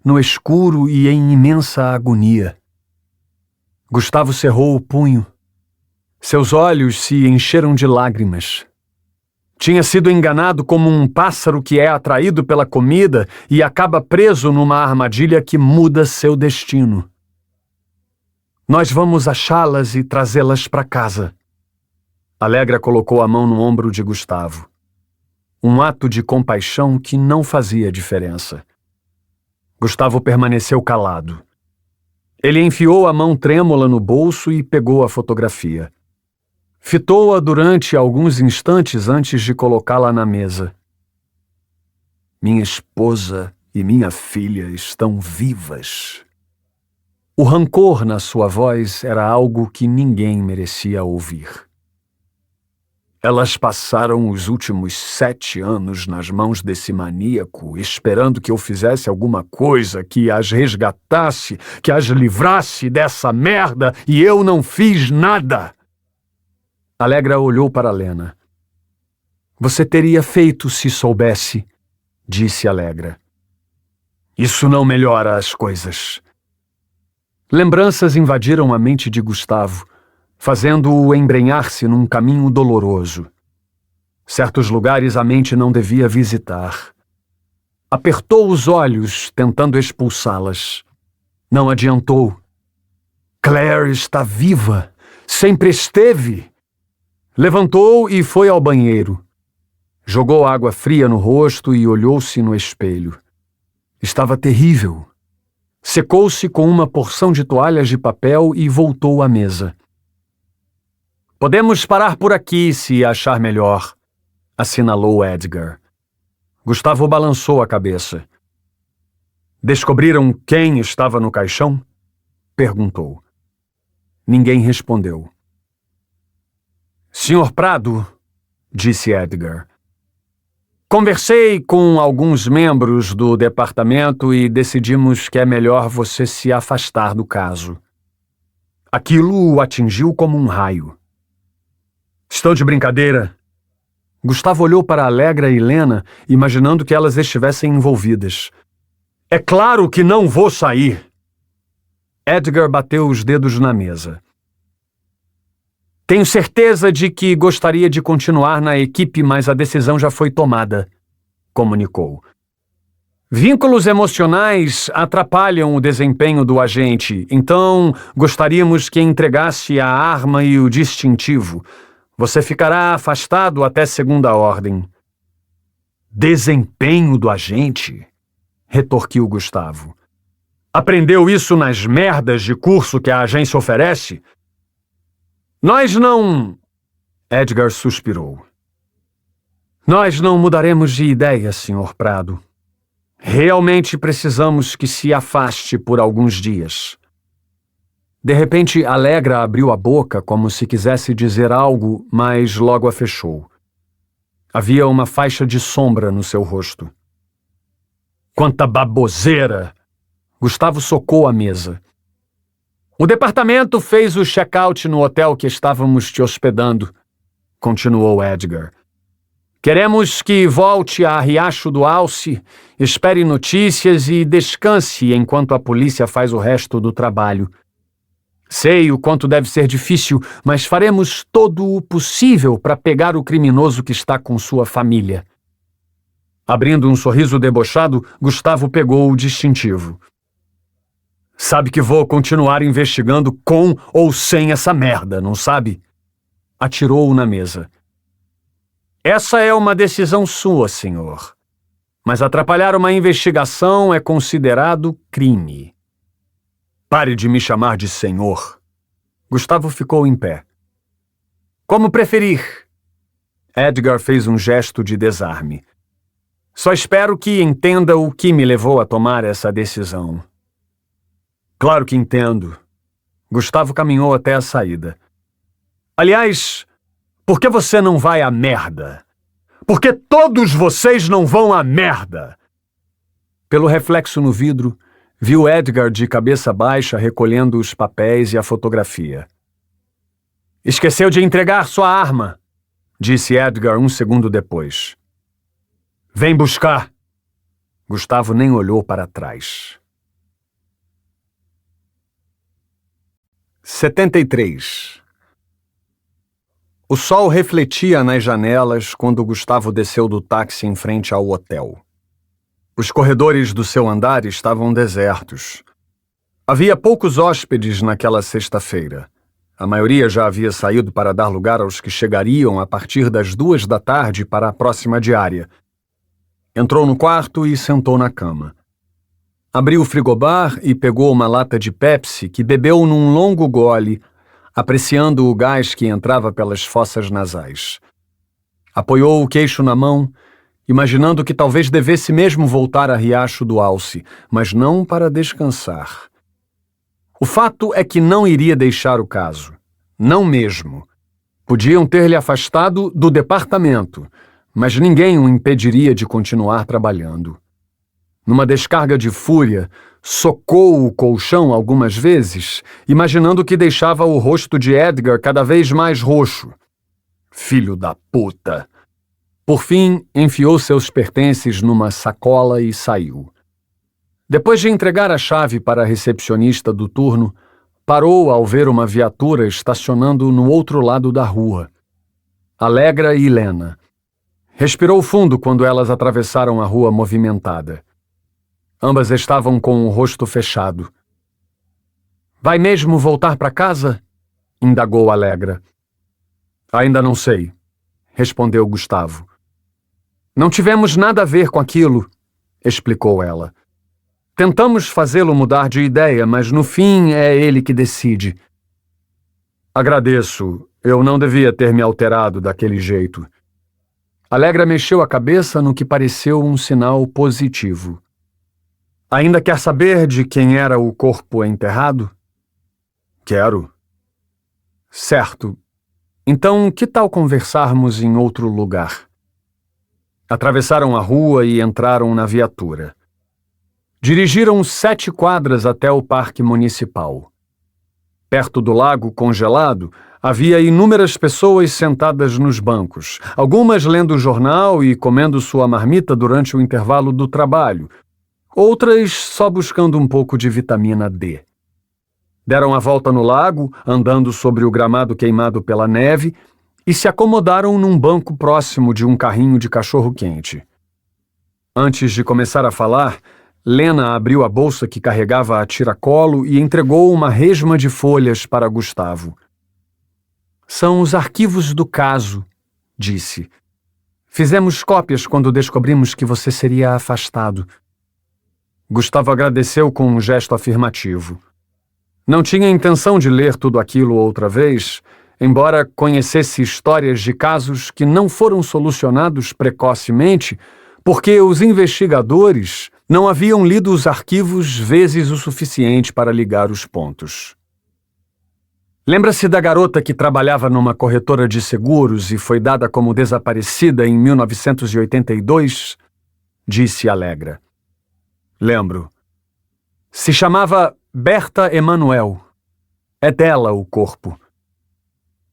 no escuro e em imensa agonia. Gustavo cerrou o punho. Seus olhos se encheram de lágrimas. Tinha sido enganado como um pássaro que é atraído pela comida e acaba preso numa armadilha que muda seu destino. Nós vamos achá-las e trazê-las para casa. Alegra colocou a mão no ombro de Gustavo. Um ato de compaixão que não fazia diferença. Gustavo permaneceu calado. Ele enfiou a mão trêmula no bolso e pegou a fotografia. Fitou-a durante alguns instantes antes de colocá-la na mesa. Minha esposa e minha filha estão vivas. O rancor na sua voz era algo que ninguém merecia ouvir. Elas passaram os últimos 7 anos nas mãos desse maníaco, esperando que eu fizesse alguma coisa que as resgatasse, que as livrasse dessa merda, e eu não fiz nada. Alegra olhou para Lena. Você teria feito se soubesse, disse Alegra. Isso não melhora as coisas. Lembranças invadiram a mente de Gustavo, fazendo-o embrenhar-se num caminho doloroso. Certos lugares a mente não devia visitar. Apertou os olhos, tentando expulsá-las. Não adiantou. Claire está viva. Sempre esteve. Levantou e foi ao banheiro. Jogou água fria no rosto e olhou-se no espelho. Estava terrível. Secou-se com uma porção de toalhas de papel e voltou à mesa. Podemos parar por aqui se achar melhor, assinalou Edgar. Gustavo balançou a cabeça. Descobriram quem estava no caixão? Perguntou. Ninguém respondeu. Senhor Prado, disse Edgar. Conversei com alguns membros do departamento e decidimos que é melhor você se afastar do caso. Aquilo o atingiu como um raio. Estão de brincadeira? Gustavo olhou para Alegra e Lena, imaginando que elas estivessem envolvidas. É claro que não vou sair! Edgar bateu os dedos na mesa. Tenho certeza de que gostaria de continuar na equipe, mas a decisão já foi tomada, comunicou. Vínculos emocionais atrapalham o desempenho do agente, então gostaríamos que entregasse a arma e o distintivo. Você ficará afastado até segunda ordem. Desempenho do agente? Retorquiu Gustavo. Aprendeu isso nas merdas de curso que a agência oferece? Nós não... Edgar suspirou. Nós não mudaremos de ideia, Sr. Prado. Realmente precisamos que se afaste por alguns dias. De repente, Alegra abriu a boca como se quisesse dizer algo, mas logo a fechou. Havia uma faixa de sombra no seu rosto. Quanta baboseira! Gustavo socou a mesa. O departamento fez o check-out no hotel que estávamos te hospedando, continuou Edgar. Queremos que volte a Riacho do Alce, espere notícias e descanse enquanto a polícia faz o resto do trabalho. Sei o quanto deve ser difícil, mas faremos todo o possível para pegar o criminoso que está com sua família. Abrindo um sorriso debochado, Gustavo pegou o distintivo. Sabe que vou continuar investigando com ou sem essa merda, não sabe? atirou-o na mesa. Essa é uma decisão sua, senhor. Mas atrapalhar uma investigação é considerado crime. Pare de me chamar de senhor. Gustavo ficou em pé. Como preferir. Edgar fez um gesto de desarme. Só espero que entenda o que me levou a tomar essa decisão. Claro que entendo. Gustavo caminhou até a saída. Aliás, por que você não vai à merda? Por que todos vocês não vão à merda? Pelo reflexo no vidro, viu Edgar de cabeça baixa recolhendo os papéis e a fotografia. Esqueceu de entregar sua arma, disse Edgar um segundo depois. Vem buscar. Gustavo nem olhou para trás. 73. O sol refletia nas janelas quando Gustavo desceu do táxi em frente ao hotel. Os corredores do seu andar estavam desertos. Havia poucos hóspedes naquela sexta-feira. A maioria já havia saído para dar lugar aos que chegariam a partir das 2 da tarde para a próxima diária. Entrou no quarto e sentou na cama. Abriu o frigobar e pegou uma lata de Pepsi que bebeu num longo gole, apreciando o gás que entrava pelas fossas nasais. Apoiou o queixo na mão, imaginando que talvez devesse mesmo voltar a Riacho do Alce, mas não para descansar. O fato é que não iria deixar o caso. Não mesmo. Podiam ter-lhe afastado do departamento, mas ninguém o impediria de continuar trabalhando. Numa descarga de fúria, socou o colchão algumas vezes, imaginando que deixava o rosto de Edgar cada vez mais roxo. Filho da puta! Por fim, enfiou seus pertences numa sacola e saiu. Depois de entregar a chave para a recepcionista do turno, parou ao ver uma viatura estacionando no outro lado da rua. Alegra e Lena. Respirou fundo quando elas atravessaram a rua movimentada. Ambas estavam com o rosto fechado. Vai mesmo voltar para casa? Indagou Alegra. Ainda não sei, respondeu Gustavo. Não tivemos nada a ver com aquilo, explicou ela. Tentamos fazê-lo mudar de ideia, mas no fim é ele que decide. Agradeço, eu não devia ter me alterado daquele jeito. Alegra mexeu a cabeça no que pareceu um sinal positivo. Ainda quer saber de quem era o corpo enterrado? Quero. Certo. Então, que tal conversarmos em outro lugar? Atravessaram a rua e entraram na viatura. Dirigiram 7 quadras até o parque municipal. Perto do lago congelado, havia inúmeras pessoas sentadas nos bancos, algumas lendo o jornal e comendo sua marmita durante o intervalo do trabalho, outras só buscando um pouco de vitamina D. Deram a volta no lago, andando sobre o gramado queimado pela neve, e se acomodaram num banco próximo de um carrinho de cachorro-quente. Antes de começar a falar, Lena abriu a bolsa que carregava a tiracolo e entregou uma resma de folhas para Gustavo. São os arquivos do caso, disse. Fizemos cópias quando descobrimos que você seria afastado. Gustavo agradeceu com um gesto afirmativo. Não tinha intenção de ler tudo aquilo outra vez, embora conhecesse histórias de casos que não foram solucionados precocemente porque os investigadores não haviam lido os arquivos vezes o suficiente para ligar os pontos. Lembra-se da garota que trabalhava numa corretora de seguros e foi dada como desaparecida em 1982? Disse Alegra. Lembro. Se chamava Berta Emanuel. É dela o corpo.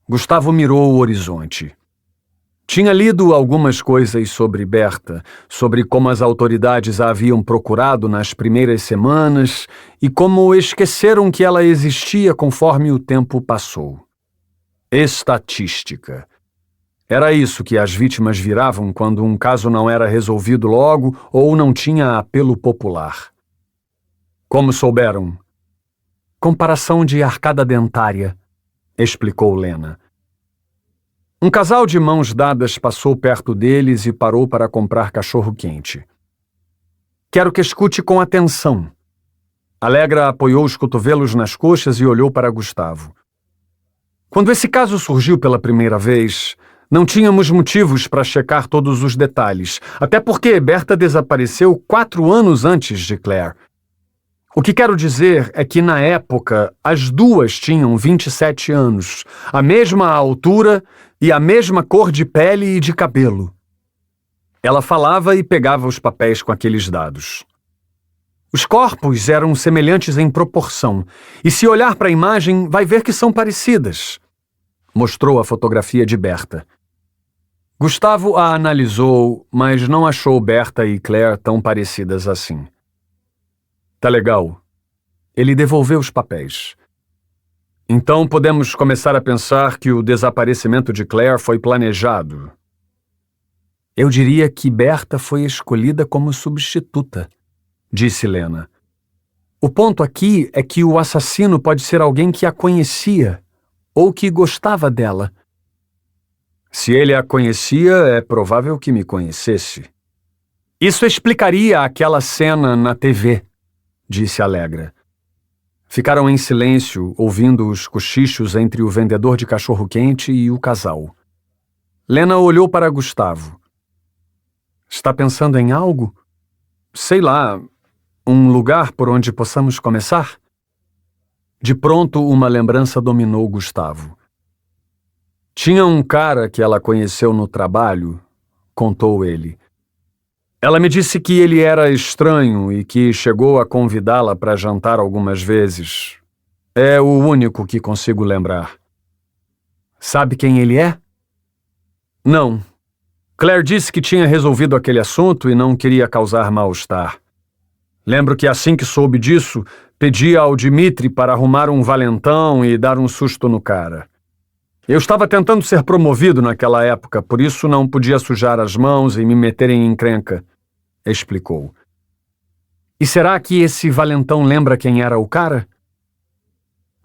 Gustavo mirou o horizonte. Tinha lido algumas coisas sobre Berta, sobre como as autoridades a haviam procurado nas primeiras semanas e como esqueceram que ela existia conforme o tempo passou. Estatística. Era isso que as vítimas viravam quando um caso não era resolvido logo ou não tinha apelo popular. Como souberam? Comparação de arcada dentária, explicou Lena. Um casal de mãos dadas passou perto deles e parou para comprar cachorro-quente. Quero que escute com atenção. Alegra apoiou os cotovelos nas coxas e olhou para Gustavo. Quando esse caso surgiu pela primeira vez, não tínhamos motivos para checar todos os detalhes, até porque Berta desapareceu 4 anos antes de Claire. O que quero dizer é que, na época, as duas tinham 27 anos, a mesma altura e a mesma cor de pele e de cabelo. Ela falava e pegava os papéis com aqueles dados. Os corpos eram semelhantes em proporção, e se olhar para a imagem, vai ver que são parecidas. Mostrou a fotografia de Berta. Gustavo a analisou, mas não achou Berta e Claire tão parecidas assim. Tá legal. Ele devolveu os papéis. Então podemos começar a pensar que o desaparecimento de Claire foi planejado. Eu diria que Berta foi escolhida como substituta, disse Lena. O ponto aqui é que o assassino pode ser alguém que a conhecia ou que gostava dela. Se ele a conhecia, é provável que me conhecesse. Isso explicaria aquela cena na TV, disse Alegra. Ficaram em silêncio, ouvindo os cochichos entre o vendedor de cachorro-quente e o casal. Lena olhou para Gustavo. Está pensando em algo? Sei lá, um lugar por onde possamos começar? De pronto, uma lembrança dominou Gustavo. Tinha um cara que ela conheceu no trabalho, contou ele. Ela me disse que ele era estranho e que chegou a convidá-la para jantar algumas vezes. É o único que consigo lembrar. Sabe quem ele é? Não. Claire disse que tinha resolvido aquele assunto e não queria causar mal-estar. Lembro que assim que soube disso, pedi ao Dimitri para arrumar um valentão e dar um susto no cara. Eu estava tentando ser promovido naquela época, por isso não podia sujar as mãos e me meter em encrenca, explicou. E será que esse valentão lembra quem era o cara?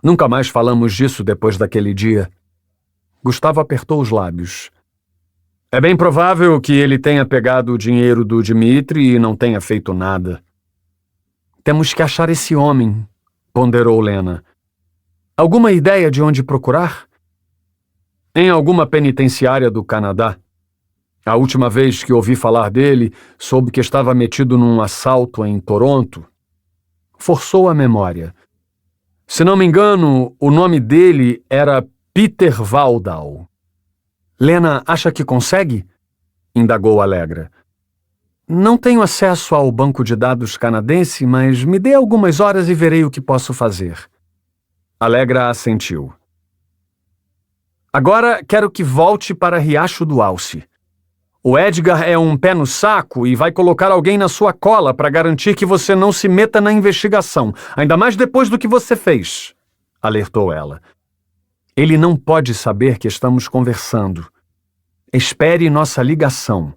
Nunca mais falamos disso depois daquele dia. Gustavo apertou os lábios. É bem provável que ele tenha pegado o dinheiro do Dimitri e não tenha feito nada. Temos que achar esse homem, ponderou Lena. Alguma ideia de onde procurar? Em alguma penitenciária do Canadá. A última vez que ouvi falar dele, soube que estava metido num assalto em Toronto. Forçou a memória. Se não me engano, o nome dele era Peter Waldau. Lena acha que consegue? Indagou Alegra. Não tenho acesso ao banco de dados canadense, mas me dê algumas horas e verei o que posso fazer. Alegra assentiu. Agora quero que volte para Riacho do Alce. O Edgar é um pé no saco e vai colocar alguém na sua cola para garantir que você não se meta na investigação, ainda mais depois do que você fez, alertou ela. Ele não pode saber que estamos conversando. Espere nossa ligação.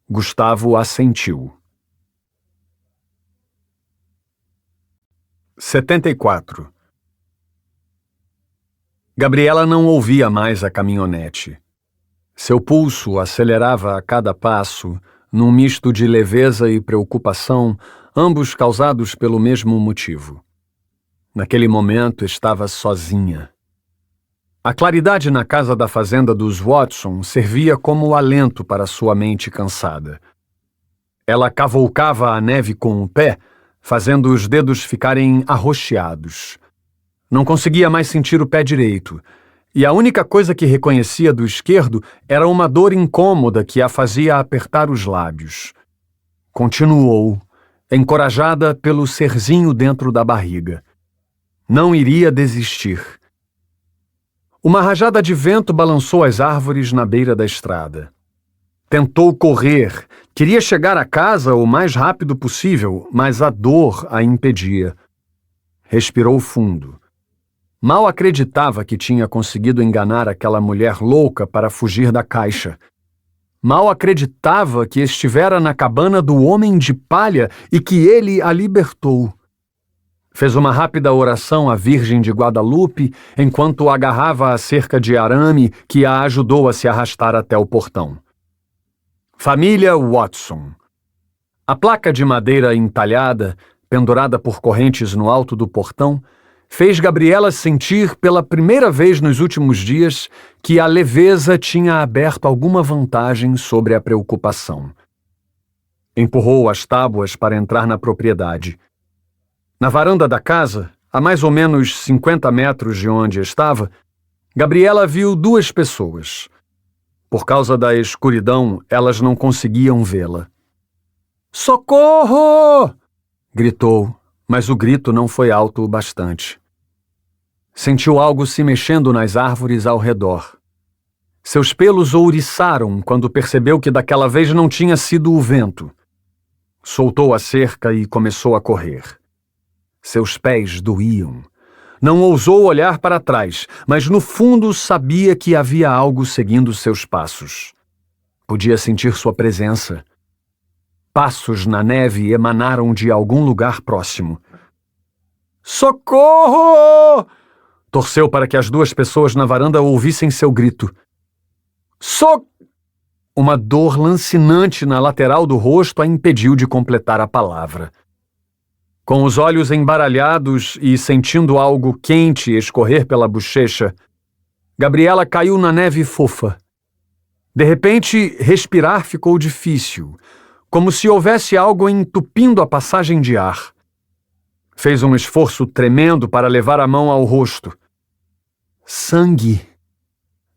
Gustavo assentiu. 74. Gabriela não ouvia mais a caminhonete. Seu pulso acelerava a cada passo, num misto de leveza e preocupação, ambos causados pelo mesmo motivo. Naquele momento estava sozinha. A claridade na casa da fazenda dos Watson servia como alento para sua mente cansada. Ela cavalcava a neve com o pé, fazendo os dedos ficarem arroxeados. Não conseguia mais sentir o pé direito, e a única coisa que reconhecia do esquerdo era uma dor incômoda que a fazia apertar os lábios. Continuou, encorajada pelo serzinho dentro da barriga. Não iria desistir. Uma rajada de vento balançou as árvores na beira da estrada. Tentou correr, queria chegar à casa o mais rápido possível, mas a dor a impedia. Respirou fundo. Mal acreditava que tinha conseguido enganar aquela mulher louca para fugir da caixa. Mal acreditava que estivera na cabana do homem de palha e que ele a libertou. Fez uma rápida oração à Virgem de Guadalupe enquanto agarrava a cerca de arame que a ajudou a se arrastar até o portão. Família Watson. A placa de madeira entalhada, pendurada por correntes no alto do portão, fez Gabriela sentir pela primeira vez nos últimos dias que a leveza tinha aberto alguma vantagem sobre a preocupação. Empurrou as tábuas para entrar na propriedade. Na varanda da casa, a mais ou menos 50 metros de onde estava, Gabriela viu duas pessoas. Por causa da escuridão, elas não conseguiam vê-la. "Socorro!" gritou, mas o grito não foi alto o bastante. Sentiu algo se mexendo nas árvores ao redor. Seus pelos ouriçaram quando percebeu que daquela vez não tinha sido o vento. Soltou a cerca e começou a correr. Seus pés doíam. Não ousou olhar para trás, mas no fundo sabia que havia algo seguindo seus passos. Podia sentir sua presença. Passos na neve emanaram de algum lugar próximo. "Socorro!" Torceu para que as duas pessoas na varanda ouvissem seu grito. Uma dor lancinante na lateral do rosto a impediu de completar a palavra. Com os olhos embaralhados e sentindo algo quente escorrer pela bochecha, Gabriela caiu na neve fofa. De repente, respirar ficou difícil, como se houvesse algo entupindo a passagem de ar. Fez um esforço tremendo para levar a mão ao rosto. Sangue.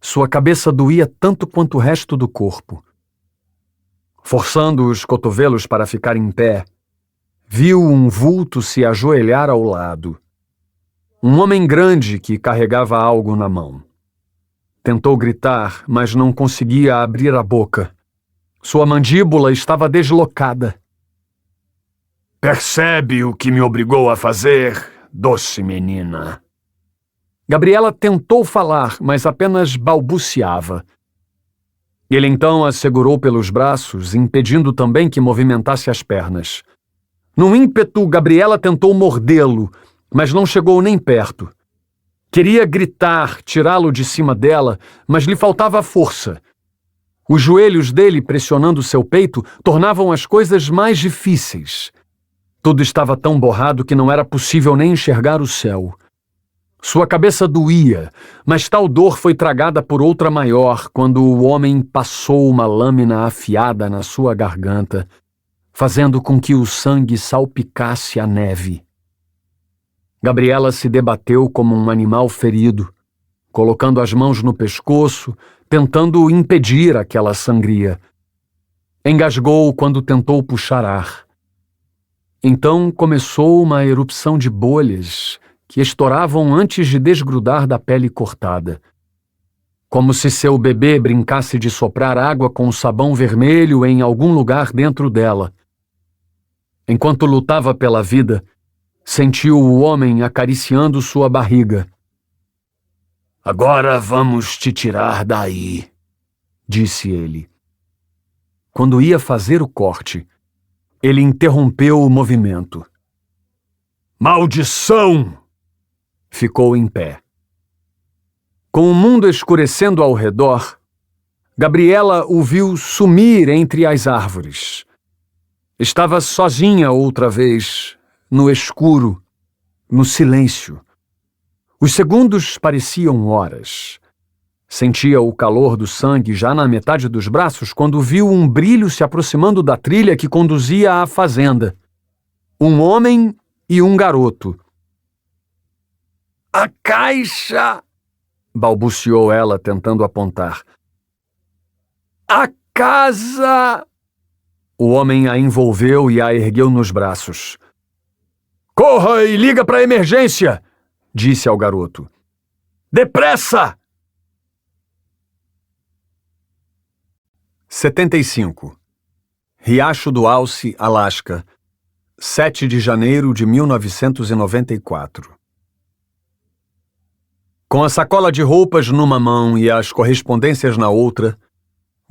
Sua cabeça doía tanto quanto o resto do corpo. Forçando os cotovelos para ficar em pé, viu um vulto se ajoelhar ao lado. Um homem grande que carregava algo na mão. Tentou gritar, mas não conseguia abrir a boca. Sua mandíbula estava deslocada. "Percebe o que me obrigou a fazer, doce menina?" Gabriela tentou falar, mas apenas balbuciava. Ele então a segurou pelos braços, impedindo também que movimentasse as pernas. Num ímpeto, Gabriela tentou mordê-lo, mas não chegou nem perto. Queria gritar, tirá-lo de cima dela, mas lhe faltava força. Os joelhos dele pressionando seu peito tornavam as coisas mais difíceis. Tudo estava tão borrado que não era possível nem enxergar o céu. Sua cabeça doía, mas tal dor foi tragada por outra maior quando o homem passou uma lâmina afiada na sua garganta, fazendo com que o sangue salpicasse a neve. Gabriela se debateu como um animal ferido, colocando as mãos no pescoço, tentando impedir aquela sangria. Engasgou quando tentou puxar ar. Então começou uma erupção de bolhas que estouravam antes de desgrudar da pele cortada. Como se seu bebê brincasse de soprar água com sabão vermelho em algum lugar dentro dela. Enquanto lutava pela vida, sentiu o homem acariciando sua barriga. "Agora vamos te tirar daí", disse ele. Quando ia fazer o corte, ele interrompeu o movimento. "Maldição!" Ficou em pé. Com o mundo escurecendo ao redor, Gabriela o viu sumir entre as árvores. Estava sozinha outra vez, no escuro, no silêncio. Os segundos pareciam horas. Sentia o calor do sangue já na metade dos braços quando viu um brilho se aproximando da trilha que conduzia à fazenda. Um homem e um garoto. "A caixa!" balbuciou ela, tentando apontar. "A casa!" O homem a envolveu e a ergueu nos braços. "Corra e liga para a emergência!" disse ao garoto. "Depressa!" 75. Riacho do Alce, Alasca, 7 de janeiro de 1994. Com a sacola de roupas numa mão e as correspondências na outra,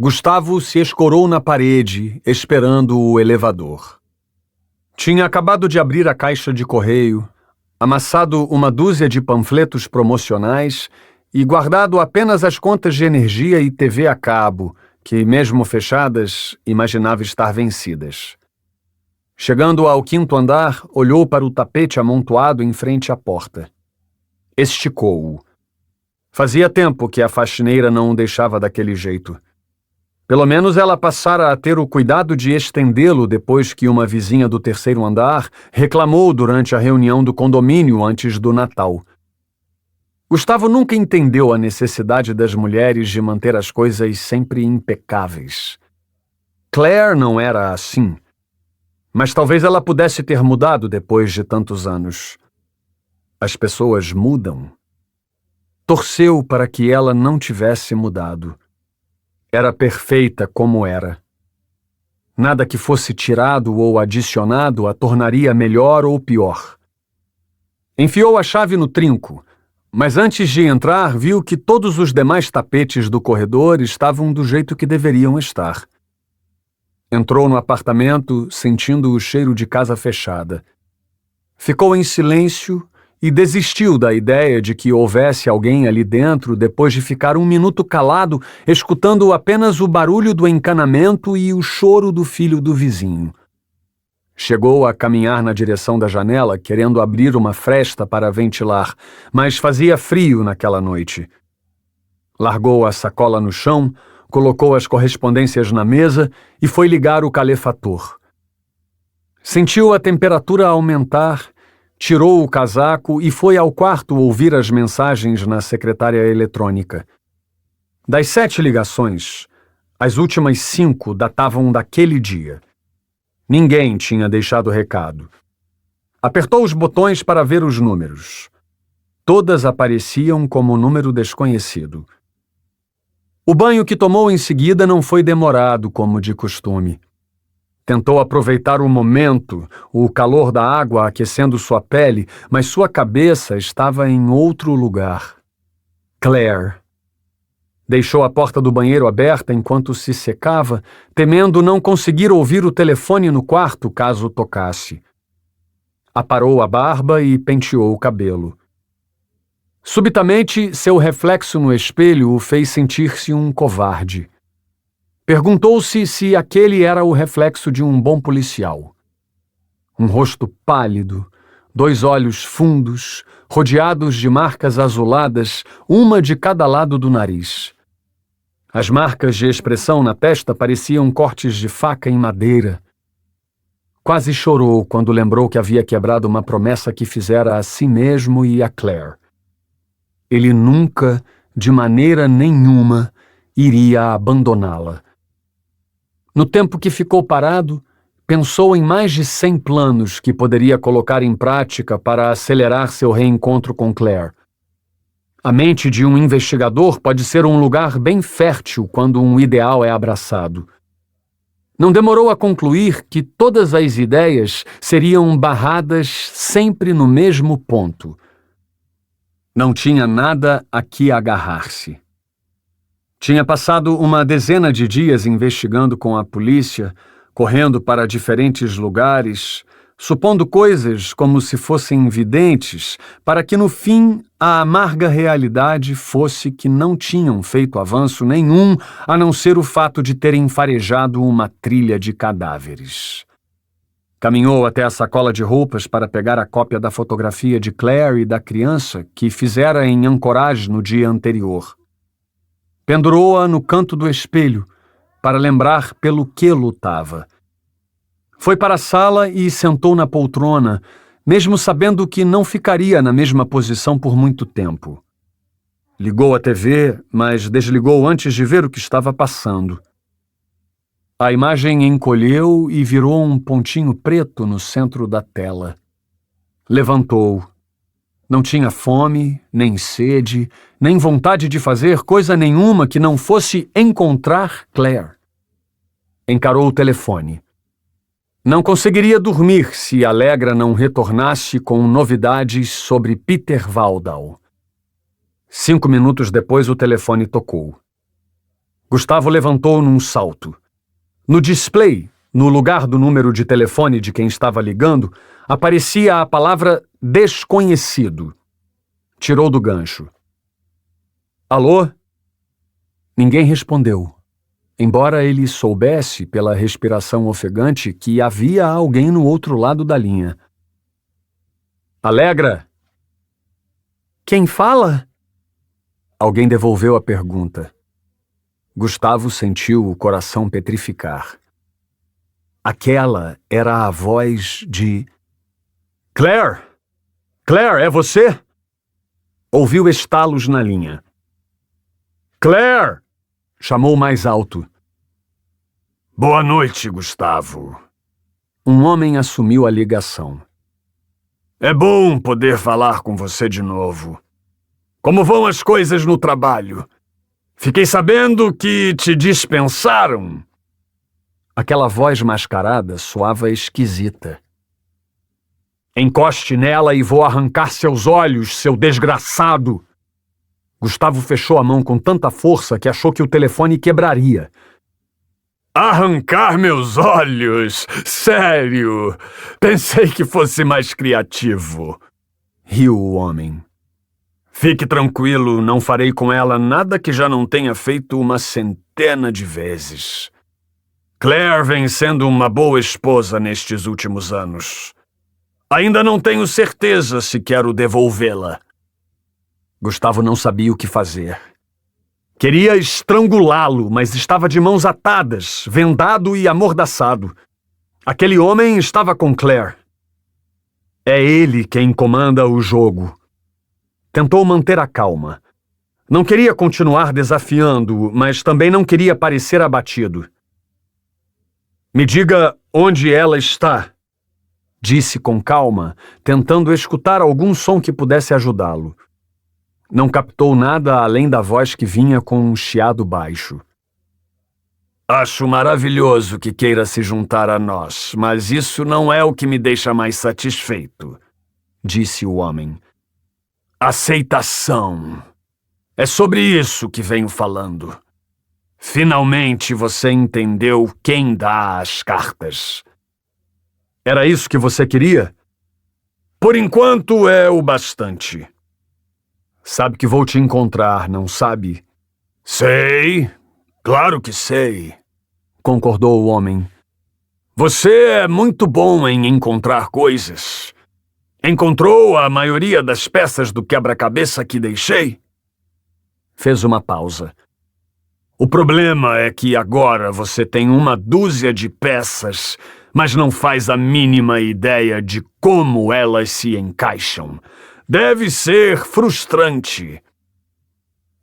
Gustavo se escorou na parede, esperando o elevador. Tinha acabado de abrir a caixa de correio, amassado uma dúzia de panfletos promocionais e guardado apenas as contas de energia e TV a cabo, que, mesmo fechadas, imaginava estar vencidas. Chegando ao 5º andar, olhou para o tapete amontoado em frente à porta. Esticou-o. Fazia tempo que a faxineira não o deixava daquele jeito. Pelo menos ela passara a ter o cuidado de estendê-lo depois que uma vizinha do 3º andar reclamou durante a reunião do condomínio antes do Natal. Gustavo nunca entendeu a necessidade das mulheres de manter as coisas sempre impecáveis. Claire não era assim, mas talvez ela pudesse ter mudado depois de tantos anos. As pessoas mudam. Torceu para que ela não tivesse mudado. Era perfeita como era. Nada que fosse tirado ou adicionado a tornaria melhor ou pior. Enfiou a chave no trinco, mas antes de entrar viu que todos os demais tapetes do corredor estavam do jeito que deveriam estar. Entrou no apartamento sentindo o cheiro de casa fechada. Ficou em silêncio e desistiu da ideia de que houvesse alguém ali dentro depois de ficar 1 minuto calado, escutando apenas o barulho do encanamento e o choro do filho do vizinho. Chegou a caminhar na direção da janela, querendo abrir uma fresta para ventilar, mas fazia frio naquela noite. Largou a sacola no chão, colocou as correspondências na mesa e foi ligar o calefator. Sentiu a temperatura aumentar, tirou o casaco e foi ao quarto ouvir as mensagens na secretária eletrônica. Das 7 ligações, as últimas 5 datavam daquele dia. Ninguém tinha deixado recado. Apertou os botões para ver os números. Todas apareciam como número desconhecido. O banho que tomou em seguida não foi demorado, como de costume. Tentou aproveitar o momento, o calor da água aquecendo sua pele, mas sua cabeça estava em outro lugar. Claire. Deixou a porta do banheiro aberta enquanto se secava, temendo não conseguir ouvir o telefone no quarto caso tocasse. Aparou a barba e penteou o cabelo. Subitamente, seu reflexo no espelho o fez sentir-se um covarde. Perguntou-se se aquele era o reflexo de um bom policial. Um rosto pálido, 2 olhos fundos, rodeados de marcas azuladas, uma de cada lado do nariz. As marcas de expressão na testa pareciam cortes de faca em madeira. Quase chorou quando lembrou que havia quebrado uma promessa que fizera a si mesmo e a Claire. Ele nunca, de maneira nenhuma, iria abandoná-la. No tempo que ficou parado, pensou em mais de 100 planos que poderia colocar em prática para acelerar seu reencontro com Claire. A mente de um investigador pode ser um lugar bem fértil quando um ideal é abraçado. Não demorou a concluir que todas as ideias seriam barradas sempre no mesmo ponto. Não tinha nada a que agarrar-se. Tinha passado uma dezena de dias investigando com a polícia, correndo para diferentes lugares, supondo coisas como se fossem videntes, para que no fim a amarga realidade fosse que não tinham feito avanço nenhum, a não ser o fato de terem farejado uma trilha de cadáveres. Caminhou até a sacola de roupas para pegar a cópia da fotografia de Claire e da criança que fizera em Anchorage no dia anterior. Pendurou-a no canto do espelho, para lembrar pelo que lutava. Foi para a sala e sentou na poltrona, mesmo sabendo que não ficaria na mesma posição por muito tempo. Ligou a TV, mas desligou antes de ver o que estava passando. A imagem encolheu e virou um pontinho preto no centro da tela. Levantou. Não tinha fome, nem sede, nem vontade de fazer coisa nenhuma que não fosse encontrar Claire. Encarou o telefone. Não conseguiria dormir se Allegra não retornasse com novidades sobre Peter Waldau. 5 minutos depois o telefone tocou. Gustavo levantou num salto. No display, No lugar do número de telefone de quem estava ligando, aparecia a palavra desconhecido. Tirou do gancho. Alô? Ninguém respondeu, embora ele soubesse, pela respiração ofegante, que havia alguém no outro lado da linha. Alegra? Quem fala? Alguém devolveu a pergunta. Gustavo sentiu o coração petrificar. Aquela era a voz de... Claire! Claire, é você? Ouviu estalos na linha. Claire! Chamou mais alto. Boa noite, Gustavo. Um homem assumiu a ligação. É bom poder falar com você de novo. Como vão as coisas no trabalho? Fiquei sabendo que te dispensaram. Aquela voz mascarada soava esquisita. Encoste nela e vou arrancar seus olhos, seu desgraçado. Gustavo fechou a mão com tanta força que achou que o telefone quebraria. Arrancar meus olhos? Sério? Pensei que fosse mais criativo. Riu o homem. Fique tranquilo, não farei com ela nada que já não tenha feito uma centena de vezes. Claire vem sendo uma boa esposa nestes últimos anos. Ainda não tenho certeza se quero devolvê-la. Gustavo não sabia o que fazer. Queria estrangulá-lo, mas estava de mãos atadas, vendado e amordaçado. Aquele homem estava com Claire. É ele quem comanda o jogo. Tentou manter a calma. Não queria continuar desafiando-o, mas também não queria parecer abatido. Me diga onde ela está, disse com calma, tentando escutar algum som que pudesse ajudá-lo. Não captou nada além da voz que vinha com um chiado baixo. Acho maravilhoso que queira se juntar a nós, mas isso não é o que me deixa mais satisfeito, disse o homem. Aceitação. É sobre isso que venho falando. Finalmente você entendeu quem dá as cartas. Era isso que você queria? Por enquanto é o bastante. Sabe que vou te encontrar, não sabe? Sei, claro que sei, concordou o homem. Você é muito bom em encontrar coisas. Encontrou a maioria das peças do quebra-cabeça que deixei? Fez uma pausa. O problema é que agora você tem uma dúzia de peças, mas não faz a mínima ideia de como elas se encaixam. Deve ser frustrante.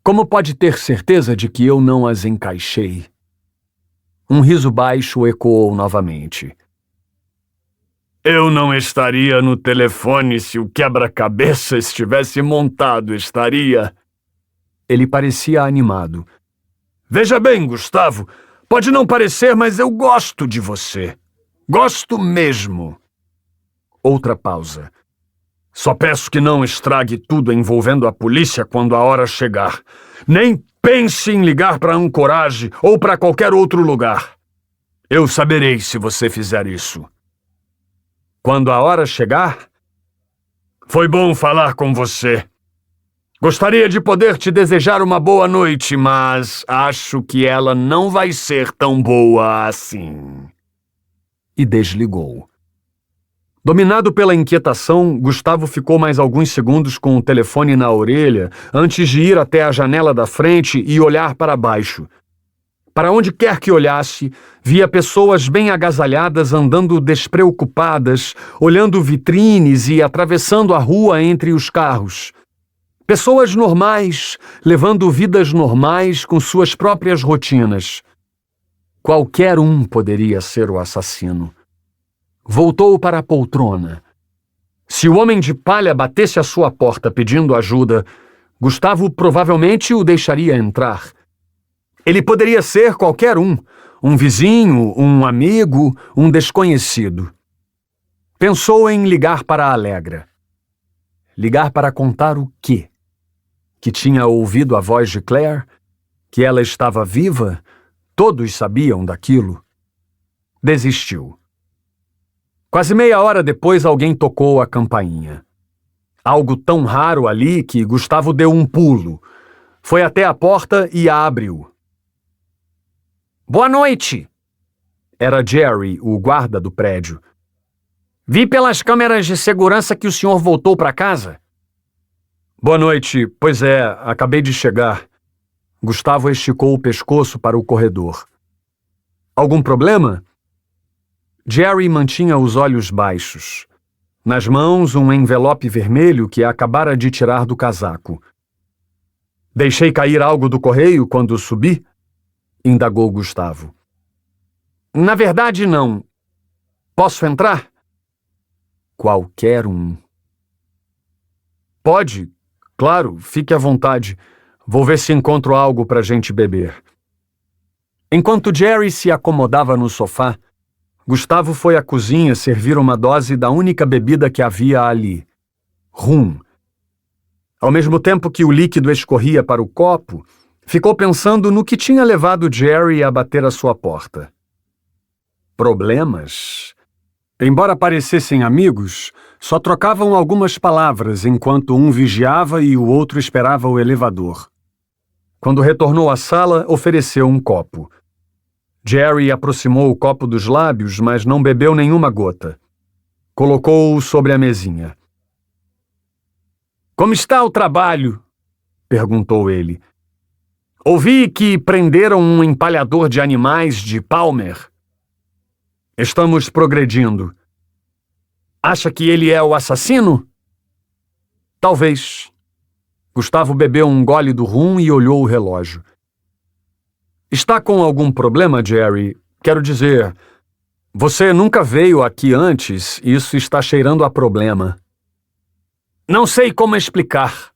Como pode ter certeza de que eu não as encaixei? Um riso baixo ecoou novamente. Eu não estaria no telefone se o quebra-cabeça estivesse montado, estaria? Ele parecia animado. Veja bem, Gustavo, pode não parecer, mas eu gosto de você. Gosto mesmo. Outra pausa. Só peço que não estrague tudo envolvendo a polícia quando a hora chegar. Nem pense em ligar para a Anchorage ou para qualquer outro lugar. Eu saberei se você fizer isso. Quando a hora chegar? Foi bom falar com você. Gostaria de poder te desejar uma boa noite, mas acho que ela não vai ser tão boa assim. E desligou. Dominado pela inquietação, Gustavo ficou mais alguns segundos com o telefone na orelha antes de ir até a janela da frente e olhar para baixo. Para onde quer que olhasse, via pessoas bem agasalhadas andando despreocupadas, olhando vitrines e atravessando a rua entre os carros. Pessoas normais, levando vidas normais com suas próprias rotinas. Qualquer um poderia ser o assassino. Voltou para a poltrona. Se o homem de palha batesse à sua porta pedindo ajuda, Gustavo provavelmente o deixaria entrar. Ele poderia ser qualquer um vizinho, um amigo, um desconhecido. Pensou em ligar para a Alegra. Ligar para contar o quê? Que tinha ouvido a voz de Claire? Que ela estava viva? Todos sabiam daquilo. desistiu. Quase meia hora depois, alguém tocou a campainha. Algo tão raro ali que Gustavo deu um pulo. Foi até a porta e a abriu. Boa noite! Era Jerry, o guarda do prédio. Vi pelas câmeras de segurança que o senhor voltou para casa. Boa noite. Pois é, acabei de chegar. Gustavo esticou o pescoço para o corredor. Algum problema? Jerry mantinha os olhos baixos. Nas mãos, um envelope vermelho que acabara de tirar do casaco. Deixei cair algo do correio quando subi? Indagou Gustavo. Na verdade, não. Posso entrar? Qualquer um. Pode. Claro, fique à vontade. Vou ver se encontro algo para a gente beber. Enquanto Jerry se acomodava no sofá, Gustavo foi à cozinha servir uma dose da única bebida que havia ali. Rum. Ao mesmo tempo que o líquido escorria para o copo, ficou pensando no que tinha levado Jerry a bater à sua porta. Problemas? Embora parecessem amigos, só trocavam algumas palavras enquanto um vigiava e o outro esperava o elevador. Quando retornou à sala, ofereceu um copo. Jerry aproximou o copo dos lábios, mas não bebeu nenhuma gota. Colocou-o sobre a mesinha. Como está o trabalho? Perguntou ele. Ouvi que prenderam um empalhador de animais de Palmer. Estamos progredindo. Acha que ele é o assassino? Talvez. Gustavo bebeu um gole do rum e olhou o relógio. Está com algum problema, Jerry? Quero dizer, você nunca veio aqui antes, isso está cheirando a problema. Não sei como explicar.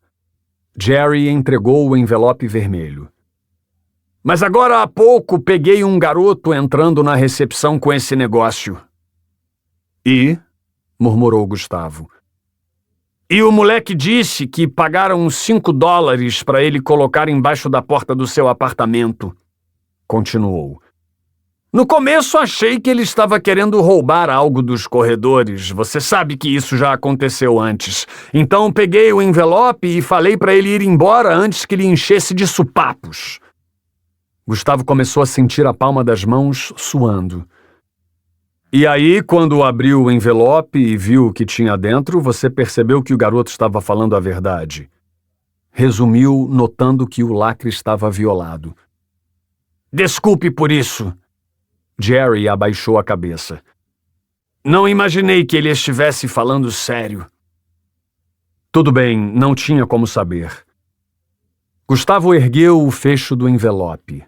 Jerry entregou o envelope vermelho. Mas agora há pouco peguei um garoto entrando na recepção com esse negócio. E? Murmurou Gustavo. E o moleque disse que pagaram uns $5 para ele colocar embaixo da porta do seu apartamento. Continuou. No começo achei que ele estava querendo roubar algo dos corredores. Você sabe que isso já aconteceu antes. Então peguei o envelope e falei para ele ir embora antes que lhe enchesse de supapos. Gustavo começou a sentir a palma das mãos suando. E aí, quando abriu o envelope e viu o que tinha dentro, você percebeu que o garoto estava falando a verdade. Resumiu, notando que o lacre estava violado. Desculpe por isso. Jerry abaixou a cabeça. Não imaginei que ele estivesse falando sério. Tudo bem, não tinha como saber. Gustavo ergueu o fecho do envelope.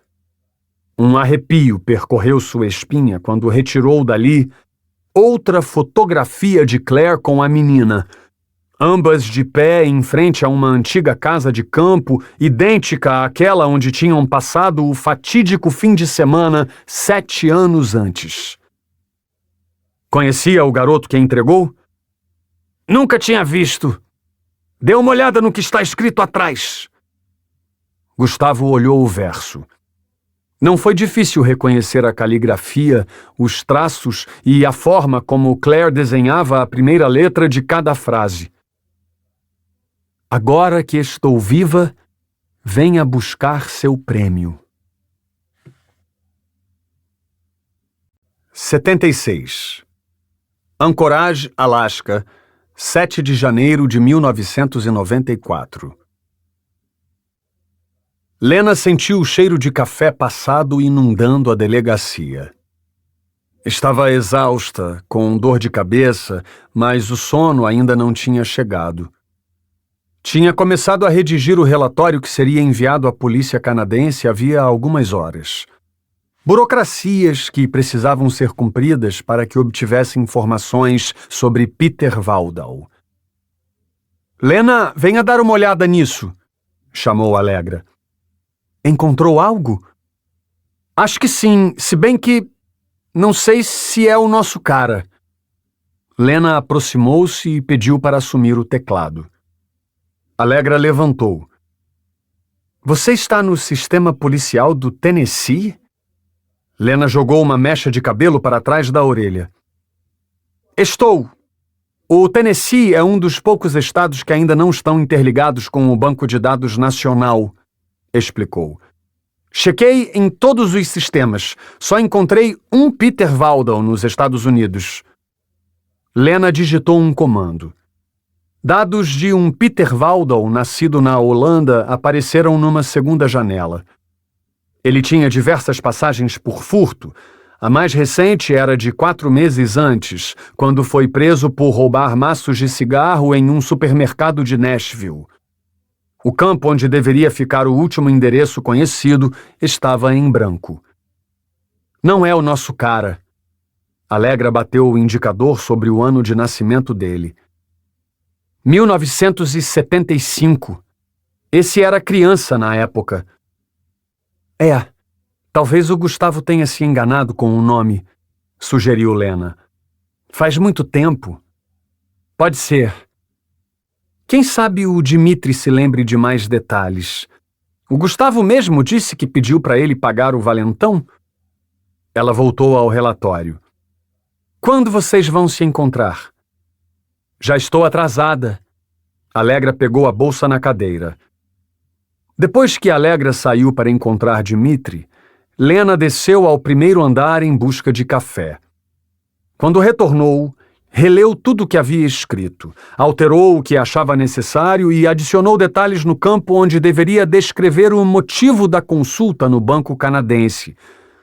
Um arrepio percorreu sua espinha quando retirou dali outra fotografia de Claire com a menina, ambas de pé em frente a uma antiga casa de campo, idêntica àquela onde tinham passado o fatídico fim de semana 7 anos antes. Conhecia o garoto que entregou? Nunca tinha visto. Dê uma olhada no que está escrito atrás. Gustavo olhou o verso. Não foi difícil reconhecer a caligrafia, os traços e a forma como Claire desenhava a primeira letra de cada frase. Agora que estou viva, venha buscar seu prêmio. 76. Anchorage, Alasca, 7 de janeiro de 1994. Lena sentiu o cheiro de café passado inundando a delegacia. Estava exausta, com dor de cabeça, mas o sono ainda não tinha chegado. Tinha começado a redigir o relatório que seria enviado à polícia canadense havia algumas horas. Burocracias que precisavam ser cumpridas para que obtivesse informações sobre Peter Waldau. Lena, venha dar uma olhada nisso, chamou Alegra. Encontrou algo? Acho que sim, se bem que não sei se é o nosso cara. Lena aproximou-se e pediu para assumir o teclado. Alegra levantou. Você está no sistema policial do Tennessee? Lena jogou uma mecha de cabelo para trás da orelha. Estou. O Tennessee é um dos poucos estados que ainda não estão interligados com o Banco de Dados Nacional, explicou. Chequei em todos os sistemas. Só encontrei um Peter Waldau nos Estados Unidos. Lena digitou um comando. Dados de um Peter Waldau nascido na Holanda apareceram numa segunda janela. Ele tinha diversas passagens por furto. A mais recente era de 4 meses antes, quando foi preso por roubar maços de cigarro em um supermercado de Nashville. O campo onde deveria ficar o último endereço conhecido estava em branco. Não é o nosso cara. Alegra bateu o indicador sobre o ano de nascimento dele. 1975. Esse era criança na época. Talvez o Gustavo tenha se enganado com o nome, sugeriu Lena. Faz muito tempo. Pode ser. Quem sabe o Dimitri se lembre de mais detalhes. O Gustavo mesmo disse que pediu para ele pagar o valentão? Ela voltou ao relatório. Quando vocês vão se encontrar? Já estou atrasada. Alegra pegou a bolsa na cadeira. Depois que Alegra saiu para encontrar Dimitri, Lena desceu ao primeiro andar em busca de café. Quando retornou, releu tudo o que havia escrito, alterou o que achava necessário e adicionou detalhes no campo onde deveria descrever o motivo da consulta no banco canadense,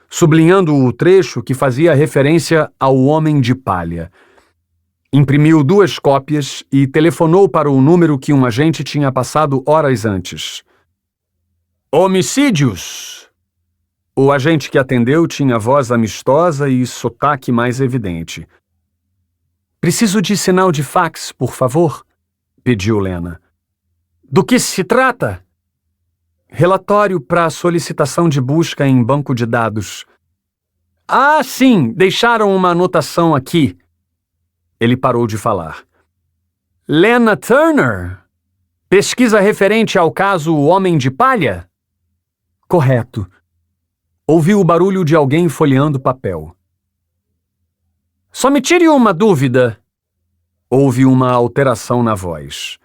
sublinhando o trecho que fazia referência ao homem de palha. Imprimiu 2 cópias e telefonou para o número que um agente tinha passado horas antes. Homicídios! O agente que atendeu tinha voz amistosa e sotaque mais evidente. Preciso de sinal de fax, por favor, pediu Lena. Do que se trata? Relatório para solicitação de busca em banco de dados. Ah, sim, deixaram uma anotação aqui. Ele parou de falar. Lena Turner? Pesquisa referente ao caso Homem de Palha? Correto. Ouviu o barulho de alguém folheando papel. Só me tire uma dúvida. Houve uma alteração na voz.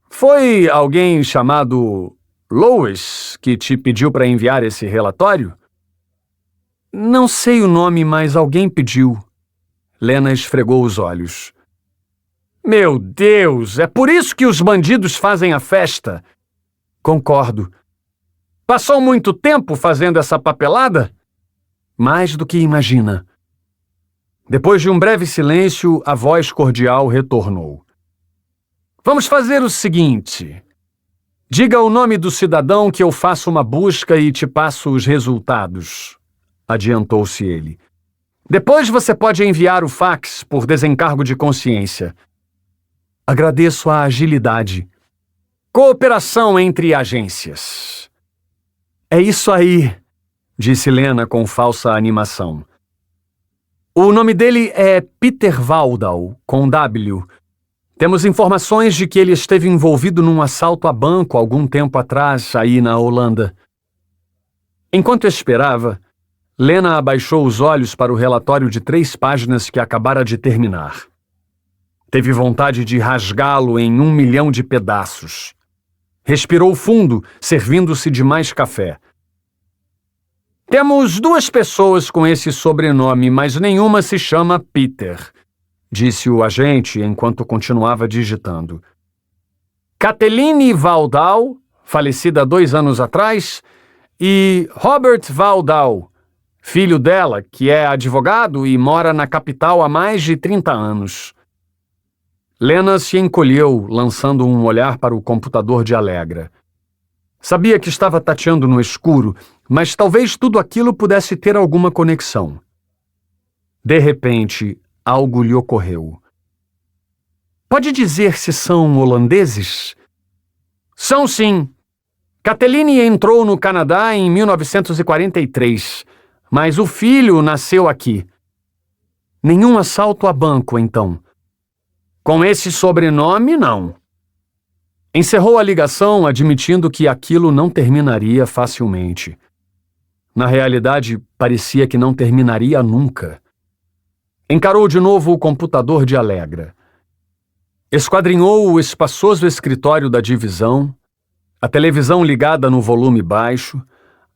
Foi alguém chamado Lois que te pediu para enviar esse relatório? Não sei o nome, mas alguém pediu. Lena esfregou os olhos. Meu Deus, é por isso que os bandidos fazem a festa. Concordo. Passou muito tempo fazendo essa papelada? Mais do que imagina. Depois de um breve silêncio, a voz cordial retornou. Vamos fazer o seguinte. Diga o nome do cidadão que eu faço uma busca e te passo os resultados. Adiantou-se ele. Depois você pode enviar o fax por desencargo de consciência. Agradeço a agilidade. Cooperação entre agências. É isso aí, disse Lena com falsa animação. O nome dele é Peter Waldau, com W. Temos informações de que ele esteve envolvido num assalto a banco algum tempo atrás, aí na Holanda. Enquanto esperava, Lena abaixou os olhos para o relatório de 3 páginas que acabara de terminar. Teve vontade de rasgá-lo em 1 milhão de pedaços. Respirou fundo, servindo-se de mais café. Temos 2 pessoas com esse sobrenome, mas nenhuma se chama Peter, disse o agente enquanto continuava digitando. Cateline Waldau, falecida 2 anos atrás, e Robert Waldau, filho dela, que é advogado e mora na capital há mais de 30 anos. Lena se encolheu, lançando um olhar para o computador de Alegra. Sabia que estava tateando no escuro, mas talvez tudo aquilo pudesse ter alguma conexão. De repente, algo lhe ocorreu. Pode dizer se são holandeses? São sim. Cateline entrou no Canadá em 1943, mas o filho nasceu aqui. Nenhum assalto a banco, então. Com esse sobrenome, não. Encerrou a ligação, admitindo que aquilo não terminaria facilmente. Na realidade, parecia que não terminaria nunca. Encarou de novo o computador de Alegra. Esquadrinhou o espaçoso escritório da divisão, a televisão ligada no volume baixo,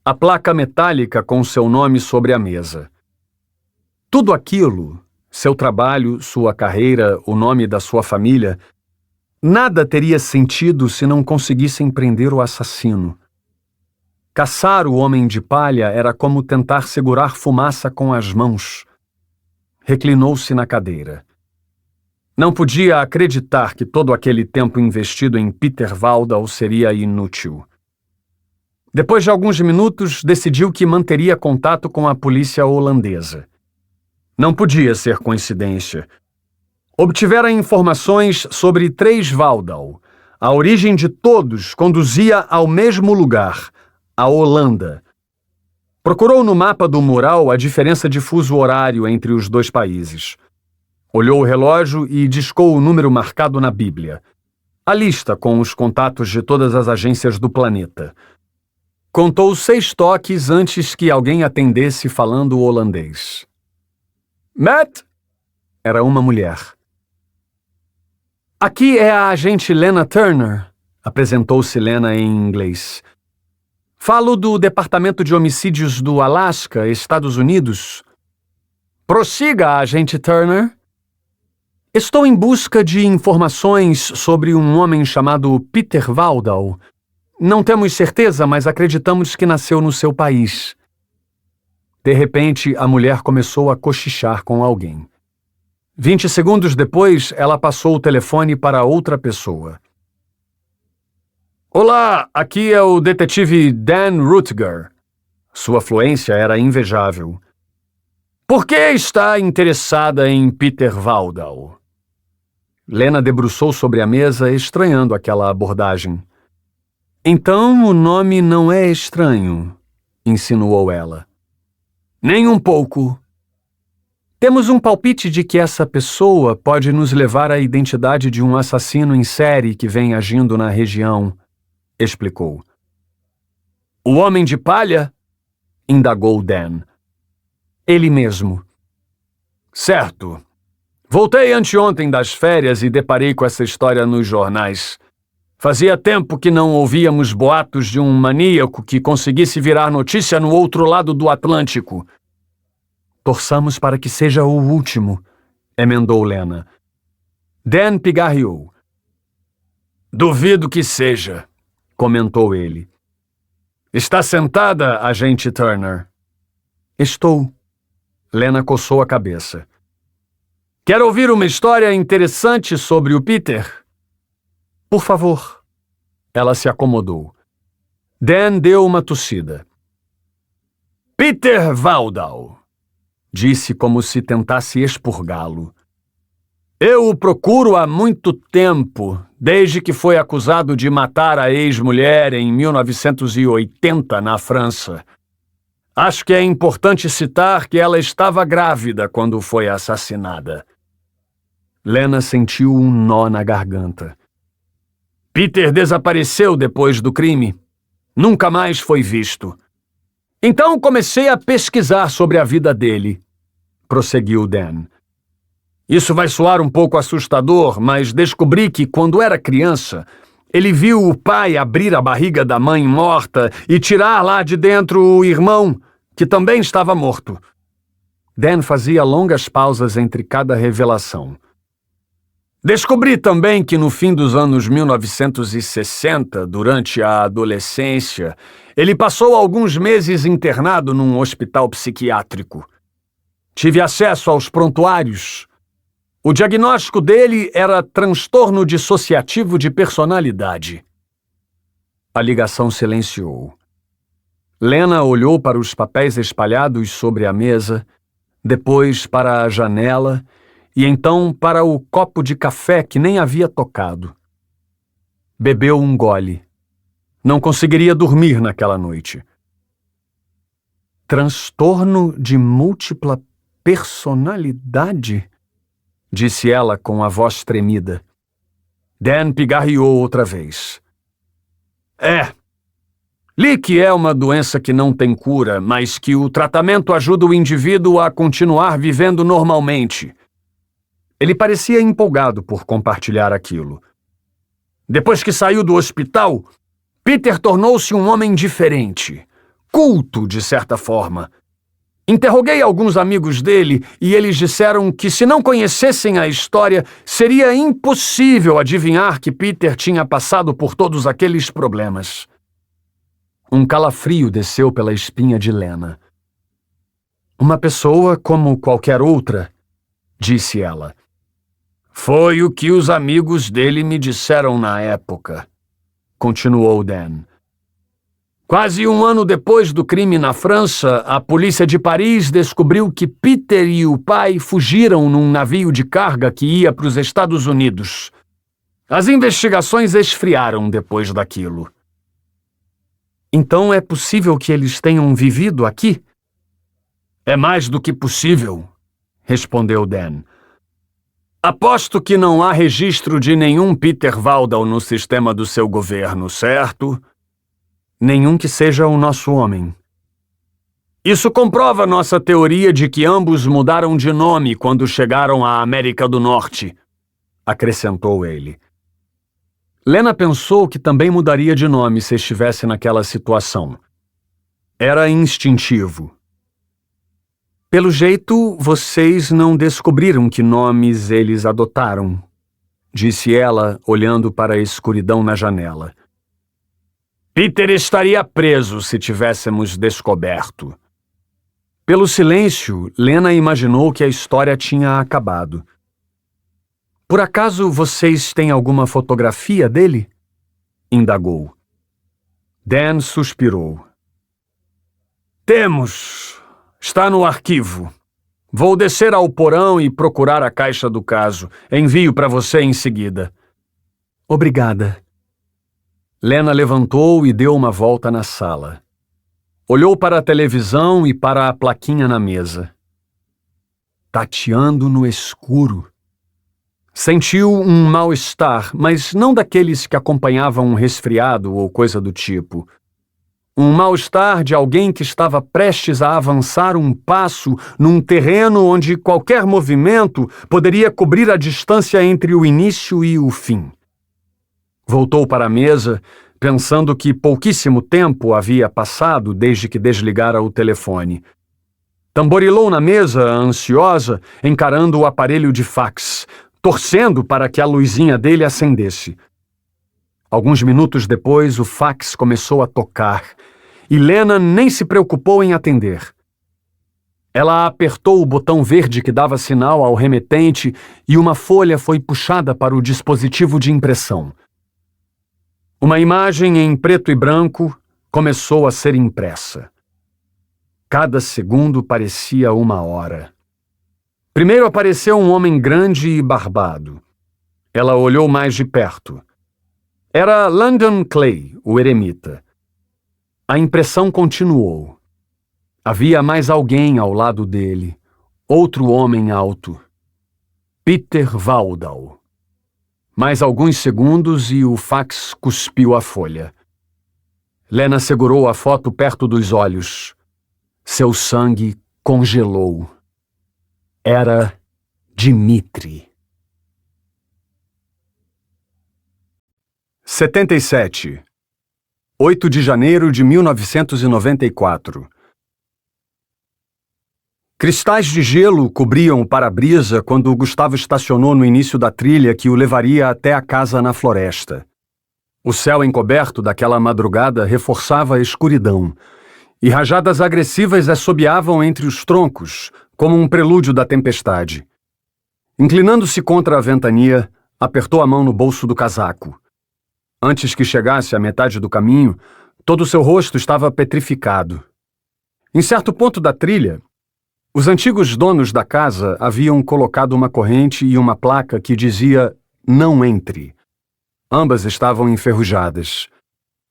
a placa metálica com seu nome sobre a mesa. Tudo aquilo, seu trabalho, sua carreira, o nome da sua família, nada teria sentido se não conseguissem prender o assassino. Caçar o homem de palha era como tentar segurar fumaça com as mãos. Reclinou-se na cadeira. Não podia acreditar que todo aquele tempo investido em Peter Waldau seria inútil. Depois de alguns minutos, decidiu que manteria contato com a polícia holandesa. Não podia ser coincidência. Obtivera informações sobre 3 Waldau. A origem de todos conduzia ao mesmo lugar, a Holanda. Procurou no mapa do mural a diferença de fuso horário entre os 2 países. Olhou o relógio e discou o número marcado na Bíblia. A lista com os contatos de todas as agências do planeta. Contou 6 toques antes que alguém atendesse falando holandês. Matt? Era uma mulher. Aqui é a agente Lena Turner, apresentou-se Lena em inglês. Falo do Departamento de Homicídios do Alasca, Estados Unidos. Prossiga, agente Turner. Estou em busca de informações sobre um homem chamado Peter Waldau. Não temos certeza, mas acreditamos que nasceu no seu país. De repente, a mulher começou a cochichar com alguém. 20 segundos depois, ela passou o telefone para outra pessoa. Olá, aqui é o detetive Dan Rutger. Sua fluência era invejável. Por que está interessada em Peter Waldau? Lena debruçou sobre a mesa, estranhando aquela abordagem. Então o nome não é estranho, insinuou ela. Nem um pouco. Temos um palpite de que essa pessoa pode nos levar à identidade de um assassino em série que vem agindo na região, explicou. O homem de palha? Indagou Dan. Ele mesmo. Certo. Voltei anteontem das férias e deparei com essa história nos jornais. Fazia tempo que não ouvíamos boatos de um maníaco que conseguisse virar notícia no outro lado do Atlântico. Torçamos para que seja o último, emendou Lena. Dan pigarreou. Duvido que seja, comentou ele. Está sentada, agente Turner? Estou. Lena coçou a cabeça. Quer ouvir uma história interessante sobre o Peter? Por favor. Ela se acomodou. Dan deu uma tossida. Peter Waldau, disse como se tentasse expurgá-lo. Eu o procuro há muito tempo, desde que foi acusado de matar a ex-mulher em 1980 na França. Acho que é importante citar que ela estava grávida quando foi assassinada. Lena sentiu um nó na garganta. Peter desapareceu depois do crime. Nunca mais foi visto. Então comecei a pesquisar sobre a vida dele, prosseguiu Dan. Isso vai soar um pouco assustador, mas descobri que, quando era criança, ele viu o pai abrir a barriga da mãe morta e tirar lá de dentro o irmão, que também estava morto. Dan fazia longas pausas entre cada revelação. Descobri também que no fim dos anos 1960, durante a adolescência, ele passou alguns meses internado num hospital psiquiátrico. Tive acesso aos prontuários. O diagnóstico dele era transtorno dissociativo de personalidade. A ligação silenciou. Lena olhou para os papéis espalhados sobre a mesa, depois para a janela e então para o copo de café que nem havia tocado. Bebeu um gole. Não conseguiria dormir naquela noite. Transtorno de múltipla personalidade? Disse ela com a voz tremida. Dan pigarreou outra vez. É. Li que é uma doença que não tem cura, mas que o tratamento ajuda o indivíduo a continuar vivendo normalmente. Ele parecia empolgado por compartilhar aquilo. Depois que saiu do hospital, Peter tornou-se um homem diferente, culto de certa forma. Interroguei alguns amigos dele e eles disseram que se não conhecessem a história, seria impossível adivinhar que Peter tinha passado por todos aqueles problemas. Um calafrio desceu pela espinha de Lena. Uma pessoa como qualquer outra, disse ela. Foi o que os amigos dele me disseram na época, continuou Dan. Quase um ano depois do crime na França, a polícia de Paris descobriu que Peter e o pai fugiram num navio de carga que ia para os Estados Unidos. As investigações esfriaram depois daquilo. Então é possível que eles tenham vivido aqui? É mais do que possível, respondeu Dan. Aposto que não há registro de nenhum Peter Waldau no sistema do seu governo, certo? Nenhum que seja o nosso homem. Isso comprova nossa teoria de que ambos mudaram de nome quando chegaram à América do Norte, acrescentou ele. Lena pensou que também mudaria de nome se estivesse naquela situação. Era instintivo. Pelo jeito, vocês não descobriram que nomes eles adotaram, disse ela, olhando para a escuridão na janela. Peter estaria preso se tivéssemos descoberto. Pelo silêncio, Lena imaginou que a história tinha acabado. Por acaso vocês têm alguma fotografia dele? Indagou. Dan suspirou. Temos. Está no arquivo. Vou descer ao porão e procurar a caixa do caso. Envio para você em seguida. Obrigada. Lena levantou e deu uma volta na sala. Olhou para a televisão e para a plaquinha na mesa. Tateando no escuro. Sentiu um mal-estar, mas não daqueles que acompanhavam um resfriado ou coisa do tipo. Um mal-estar de alguém que estava prestes a avançar um passo num terreno onde qualquer movimento poderia cobrir a distância entre o início e o fim. Voltou para a mesa, pensando que pouquíssimo tempo havia passado desde que desligara o telefone. Tamborilou na mesa, ansiosa, encarando o aparelho de fax, torcendo para que a luzinha dele acendesse. Alguns minutos depois, o fax começou a tocar, e Lena nem se preocupou em atender. Ela apertou o botão verde que dava sinal ao remetente e uma folha foi puxada para o dispositivo de impressão. Uma imagem em preto e branco começou a ser impressa. Cada segundo parecia uma hora. Primeiro apareceu um homem grande e barbado. Ela olhou mais de perto. Era Landon Clay, o eremita. A impressão continuou. Havia mais alguém ao lado dele, outro homem alto. Peter Waldau. Mais alguns segundos e o fax cuspiu a folha. Lena segurou a foto perto dos olhos. Seu sangue congelou. Era Dmitri. 77. 8 de janeiro de 1994. Cristais de gelo cobriam o para-brisa quando Gustavo estacionou no início da trilha que o levaria até a casa na floresta. O céu encoberto daquela madrugada reforçava a escuridão, e rajadas agressivas assobiavam entre os troncos, como um prelúdio da tempestade. Inclinando-se contra a ventania, apertou a mão no bolso do casaco. Antes que chegasse à metade do caminho, todo o seu rosto estava petrificado. Em certo ponto da trilha, os antigos donos da casa haviam colocado uma corrente e uma placa que dizia "Não entre". Ambas estavam enferrujadas.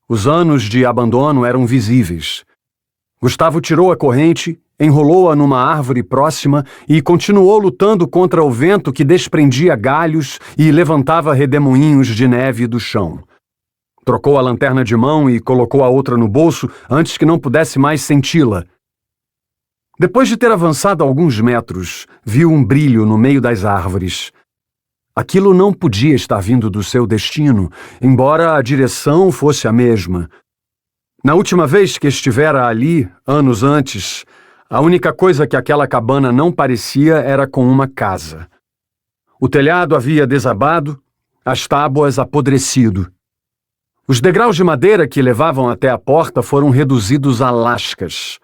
Os anos de abandono eram visíveis. Gustavo tirou a corrente, enrolou-a numa árvore próxima e continuou lutando contra o vento que desprendia galhos e levantava redemoinhos de neve do chão. Trocou a lanterna de mão e colocou a outra no bolso antes que não pudesse mais senti-la. Depois de ter avançado alguns metros, viu um brilho no meio das árvores. Aquilo não podia estar vindo do seu destino, embora a direção fosse a mesma. Na última vez que estivera ali, anos antes, a única coisa que aquela cabana não parecia era com uma casa. O telhado havia desabado, as tábuas apodrecido. Os degraus de madeira que levavam até a porta foram reduzidos a lascas.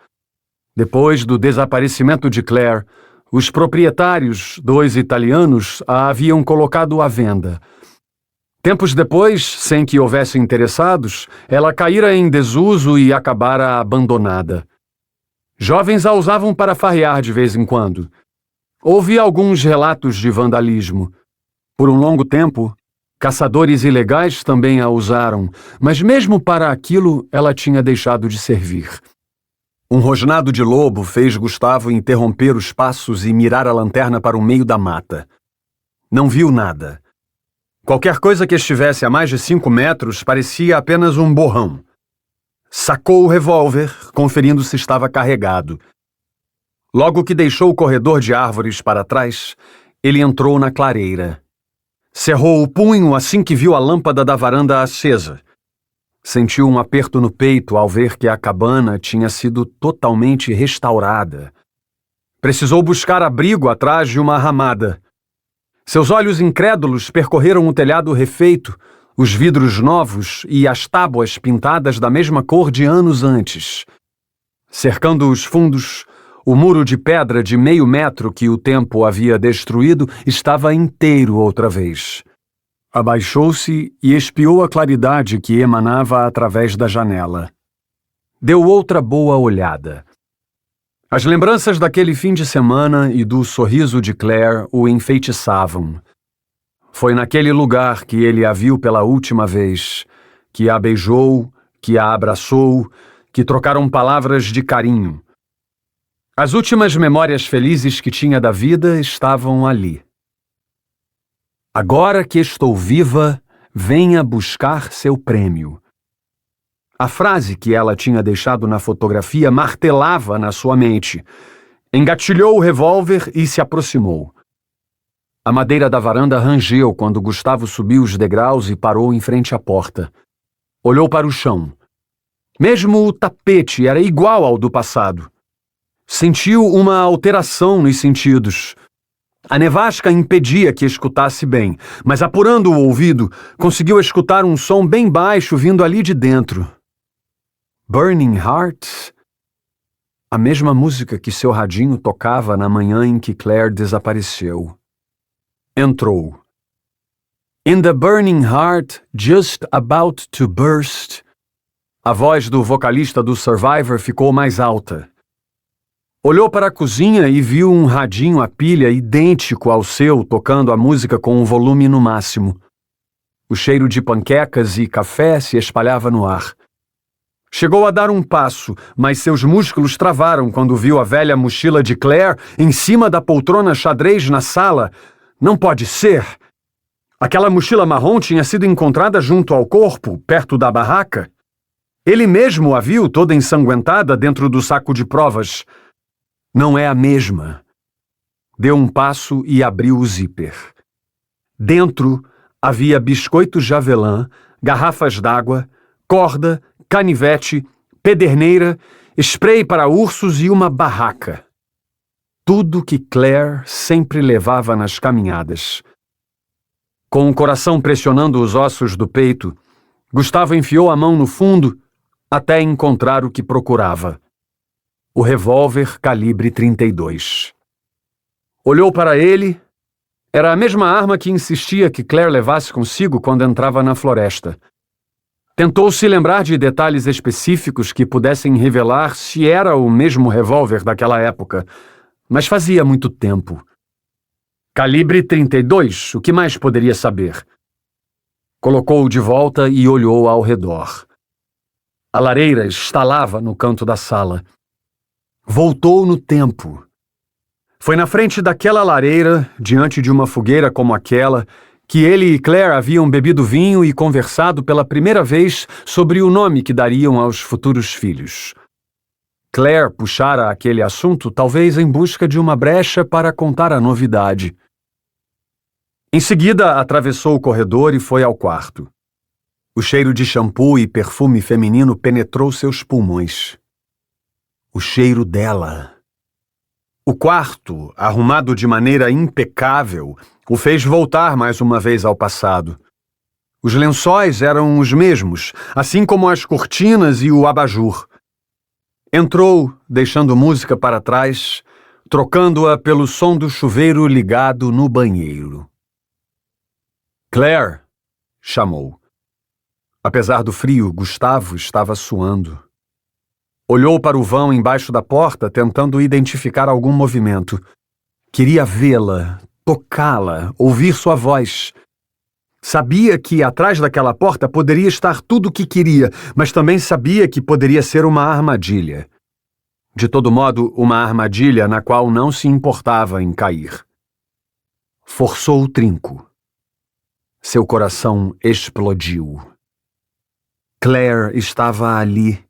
Depois do desaparecimento de Claire, os proprietários, 2 italianos, a haviam colocado à venda. Tempos depois, sem que houvesse interessados, ela caíra em desuso e acabara abandonada. Jovens a usavam para farrear de vez em quando. Houve alguns relatos de vandalismo. Por um longo tempo, caçadores ilegais também a usaram, mas mesmo para aquilo ela tinha deixado de servir. Um rosnado de lobo fez Gustavo interromper os passos e mirar a lanterna para o meio da mata. Não viu nada. Qualquer coisa que estivesse a mais de 5 metros parecia apenas um borrão. Sacou o revólver, conferindo se estava carregado. Logo que deixou o corredor de árvores para trás, ele entrou na clareira. Cerrou o punho assim que viu a lâmpada da varanda acesa. Sentiu um aperto no peito ao ver que a cabana tinha sido totalmente restaurada. Precisou buscar abrigo atrás de uma ramada. Seus olhos incrédulos percorreram o telhado refeito, os vidros novos e as tábuas pintadas da mesma cor de anos antes. Cercando os fundos, o muro de pedra de meio metro que o tempo havia destruído estava inteiro outra vez. Abaixou-se e espiou a claridade que emanava através da janela. Deu outra boa olhada. As lembranças daquele fim de semana e do sorriso de Claire o enfeitiçavam. Foi naquele lugar que ele a viu pela última vez, que a beijou, que a abraçou, que trocaram palavras de carinho. As últimas memórias felizes que tinha da vida estavam ali. Agora que estou viva, venha buscar seu prêmio. A frase que ela tinha deixado na fotografia martelava na sua mente. Engatilhou o revólver e se aproximou. A madeira da varanda rangeu quando Gustavo subiu os degraus e parou em frente à porta. Olhou para o chão. Mesmo o tapete era igual ao do passado. Sentiu uma alteração nos sentidos. A nevasca impedia que escutasse bem, mas apurando o ouvido, conseguiu escutar um som bem baixo vindo ali de dentro. Burning Heart? A mesma música que seu radinho tocava na manhã em que Claire desapareceu. Entrou. In the burning heart, just about to burst. A voz do vocalista do Survivor ficou mais alta. Olhou para a cozinha e viu um radinho a pilha idêntico ao seu tocando a música com o volume no máximo. O cheiro de panquecas e café se espalhava no ar. Chegou a dar um passo, mas seus músculos travaram quando viu a velha mochila de Claire em cima da poltrona xadrez na sala. Não pode ser! Aquela mochila marrom tinha sido encontrada junto ao corpo, perto da barraca. Ele mesmo a viu toda ensanguentada dentro do saco de provas. Não é a mesma. Deu um passo e abriu o zíper. Dentro havia biscoitos de avelã, garrafas d'água, corda, canivete, pederneira, spray para ursos e uma barraca. Tudo que Claire sempre levava nas caminhadas. Com o coração pressionando os ossos do peito, Gustavo enfiou a mão no fundo até encontrar o que procurava. O revólver calibre 32. Olhou para ele. Era a mesma arma que insistia que Claire levasse consigo quando entrava na floresta. Tentou se lembrar de detalhes específicos que pudessem revelar se era o mesmo revólver daquela época, mas fazia muito tempo. Calibre 32, o que mais poderia saber? Colocou-o de volta e olhou ao redor. A lareira estalava no canto da sala. Voltou no tempo. Foi na frente daquela lareira, diante de uma fogueira como aquela, que ele e Claire haviam bebido vinho e conversado pela primeira vez sobre o nome que dariam aos futuros filhos. Claire puxara aquele assunto, talvez em busca de uma brecha para contar a novidade. Em seguida, atravessou o corredor e foi ao quarto. O cheiro de shampoo e perfume feminino penetrou seus pulmões. O cheiro dela. O quarto, arrumado de maneira impecável, o fez voltar mais uma vez ao passado. Os lençóis eram os mesmos, assim como as cortinas e o abajur. Entrou, deixando música para trás, trocando-a pelo som do chuveiro ligado no banheiro. Claire, chamou. Apesar do frio, Gustavo estava suando. Olhou para o vão embaixo da porta, tentando identificar algum movimento. Queria vê-la, tocá-la, ouvir sua voz. Sabia que atrás daquela porta poderia estar tudo o que queria, mas também sabia que poderia ser uma armadilha. De todo modo, uma armadilha na qual não se importava em cair. Forçou o trinco. Seu coração explodiu. Claire estava ali,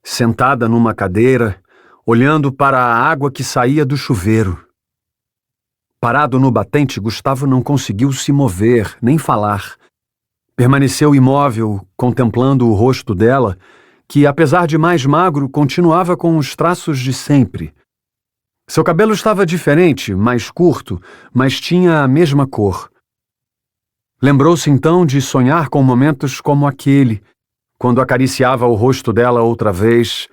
sentada numa cadeira, olhando para a água que saía do chuveiro. Parado no batente, Gustavo não conseguiu se mover, nem falar. Permaneceu imóvel, contemplando o rosto dela, que, apesar de mais magro, continuava com os traços de sempre. Seu cabelo estava diferente, mais curto, mas tinha a mesma cor. Lembrou-se então de sonhar com momentos como aquele, quando acariciava o rosto dela outra vez,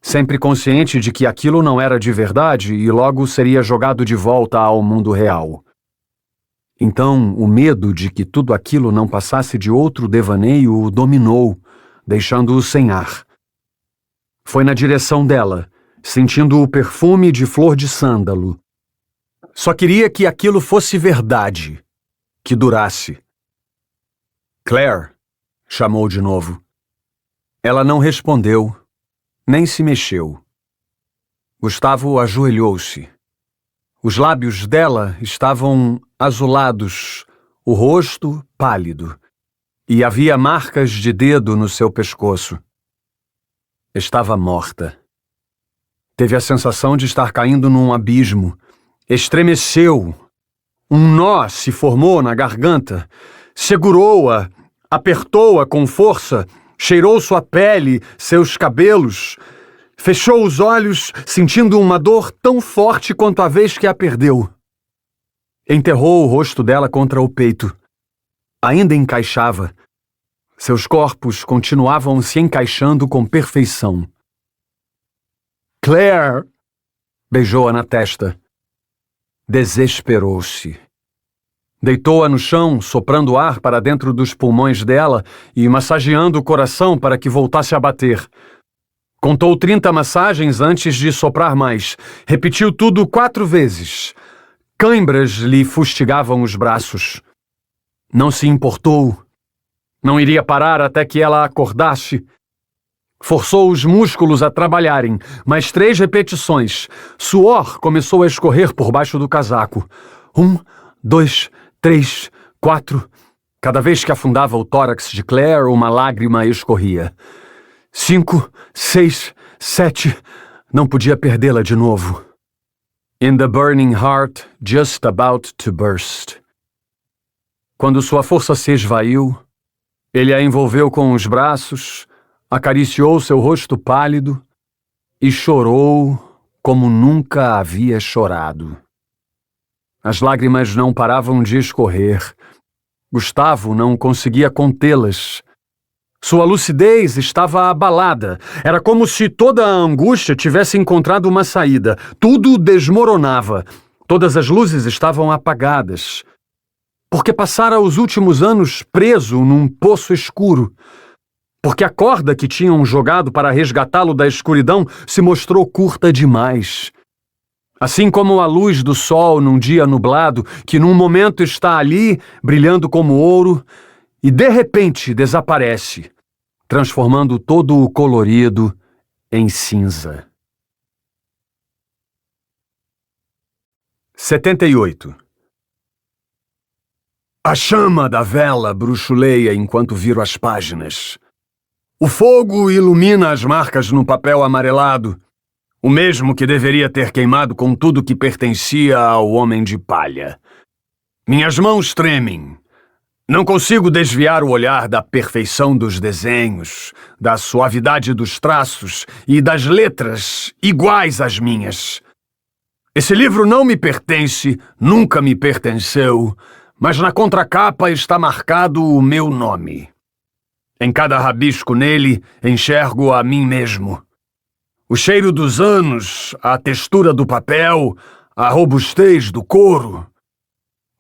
sempre consciente de que aquilo não era de verdade e logo seria jogado de volta ao mundo real. Então, o medo de que tudo aquilo não passasse de outro devaneio o dominou, deixando-o sem ar. Foi na direção dela, sentindo o perfume de flor de sândalo. Só queria que aquilo fosse verdade, que durasse. Claire, chamou de novo. Ela não respondeu, nem se mexeu. Gustavo ajoelhou-se. Os lábios dela estavam azulados, o rosto pálido, e havia marcas de dedo no seu pescoço. Estava morta. Teve a sensação de estar caindo num abismo. Estremeceu. Um nó se formou na garganta. Segurou-a, apertou-a com força, cheirou sua pele, seus cabelos. Fechou os olhos, sentindo uma dor tão forte quanto a vez que a perdeu. Enterrou o rosto dela contra o peito. Ainda encaixava. Seus corpos continuavam se encaixando com perfeição. Claire! Beijou-a na testa. Desesperou-se. Deitou-a no chão, soprando ar para dentro dos pulmões dela e massageando o coração para que voltasse a bater. Contou 30 massagens antes de soprar mais. Repetiu tudo 4 vezes. Cãibras lhe fustigavam os braços. Não se importou. Não iria parar até que ela acordasse. Forçou os músculos a trabalharem. Mais 3 repetições. Suor começou a escorrer por baixo do casaco. 1, 2, 3, 4. Cada vez que afundava o tórax de Claire, uma lágrima escorria. 5, 6, 7. Não podia perdê-la de novo. In the burning heart, just about to burst. Quando sua força se esvaiu, ele a envolveu com os braços, acariciou seu rosto pálido e chorou como nunca havia chorado. As lágrimas não paravam de escorrer. Gustavo não conseguia contê-las. Sua lucidez estava abalada. Era como se toda a angústia tivesse encontrado uma saída. Tudo desmoronava. Todas as luzes estavam apagadas. Porque passara os últimos anos preso num poço escuro. Porque a corda que tinham jogado para resgatá-lo da escuridão se mostrou curta demais. Assim como a luz do sol num dia nublado, que num momento está ali, brilhando como ouro, e de repente desaparece, transformando todo o colorido em cinza. 78. A chama da vela bruxuleia enquanto viro as páginas. O fogo ilumina as marcas no papel amarelado, o mesmo que deveria ter queimado com tudo que pertencia ao homem de palha. Minhas mãos tremem. Não consigo desviar o olhar da perfeição dos desenhos, da suavidade dos traços e das letras iguais às minhas. Esse livro não me pertence, nunca me pertenceu, mas na contracapa está marcado o meu nome. Em cada rabisco nele, enxergo a mim mesmo. O cheiro dos anos, a textura do papel, a robustez do couro.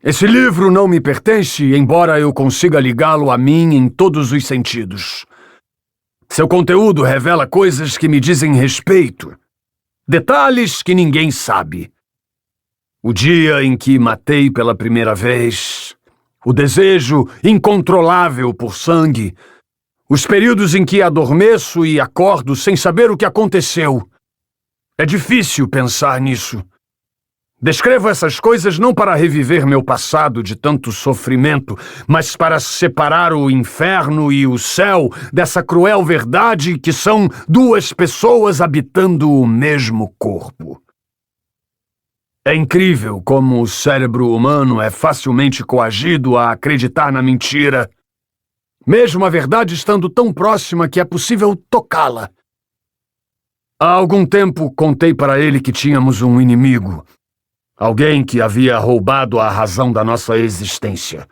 Esse livro não me pertence, embora eu consiga ligá-lo a mim em todos os sentidos. Seu conteúdo revela coisas que me dizem respeito. Detalhes que ninguém sabe. O dia em que matei pela primeira vez. O desejo incontrolável por sangue. Os períodos em que adormeço e acordo sem saber o que aconteceu. É difícil pensar nisso. Descrevo essas coisas não para reviver meu passado de tanto sofrimento, mas para separar o inferno e o céu dessa cruel verdade que são duas pessoas habitando o mesmo corpo. É incrível como o cérebro humano é facilmente coagido a acreditar na mentira, mesmo a verdade estando tão próxima que é possível tocá-la. Há algum tempo contei para ele que tínhamos um inimigo. Alguém que havia roubado a razão da nossa existência.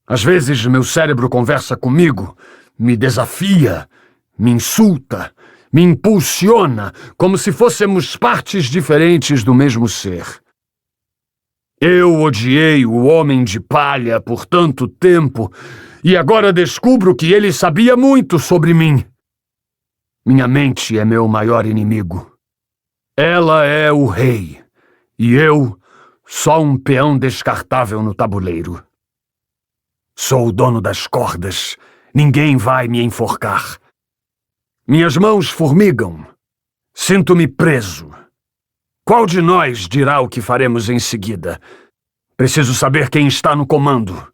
Às vezes meu cérebro conversa comigo, me desafia, me insulta, me impulsiona, como se fôssemos partes diferentes do mesmo ser. Eu odiei o homem de palha por tanto tempo, e agora descubro que ele sabia muito sobre mim. Minha mente é meu maior inimigo. Ela é o rei. E eu, só um peão descartável no tabuleiro. Sou o dono das cordas. Ninguém vai me enforcar. Minhas mãos formigam. Sinto-me preso. Qual de nós dirá o que faremos em seguida? Preciso saber quem está no comando.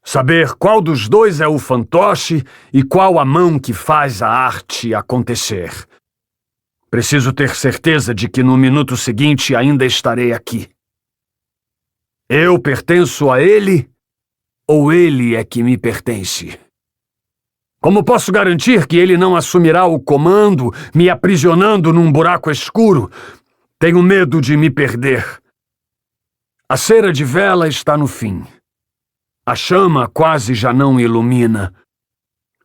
Saber qual dos dois é o fantoche e qual a mão que faz a arte acontecer. Preciso ter certeza de que no minuto seguinte ainda estarei aqui. Eu pertenço a ele ou ele é que me pertence? Como posso garantir que ele não assumirá o comando, me aprisionando num buraco escuro? Tenho medo de me perder. A cera de vela está no fim. A chama quase já não ilumina.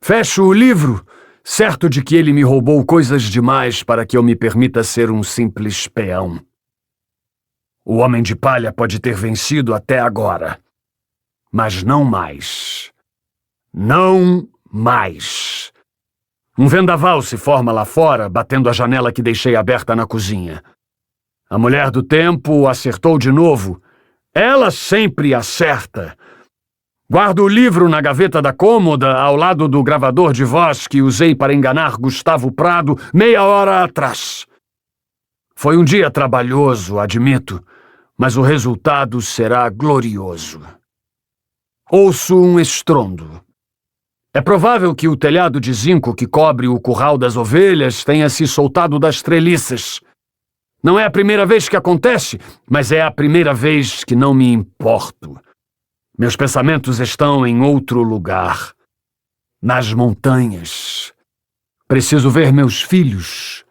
Fecho o livro, certo de que ele me roubou coisas demais para que eu me permita ser um simples peão. O homem de palha pode ter vencido até agora. Mas não mais. Não mais. Um vendaval se forma lá fora, batendo a janela que deixei aberta na cozinha. A mulher do tempo acertou de novo. Ela sempre acerta. Guardo o livro na gaveta da cômoda, ao lado do gravador de voz que usei para enganar Gustavo Prado meia hora atrás. Foi um dia trabalhoso, admito, mas o resultado será glorioso. Ouço um estrondo. É provável que o telhado de zinco que cobre o curral das ovelhas tenha se soltado das treliças. Não é a primeira vez que acontece, mas é a primeira vez que não me importo. Meus pensamentos estão em outro lugar. Nas montanhas. Preciso ver meus filhos.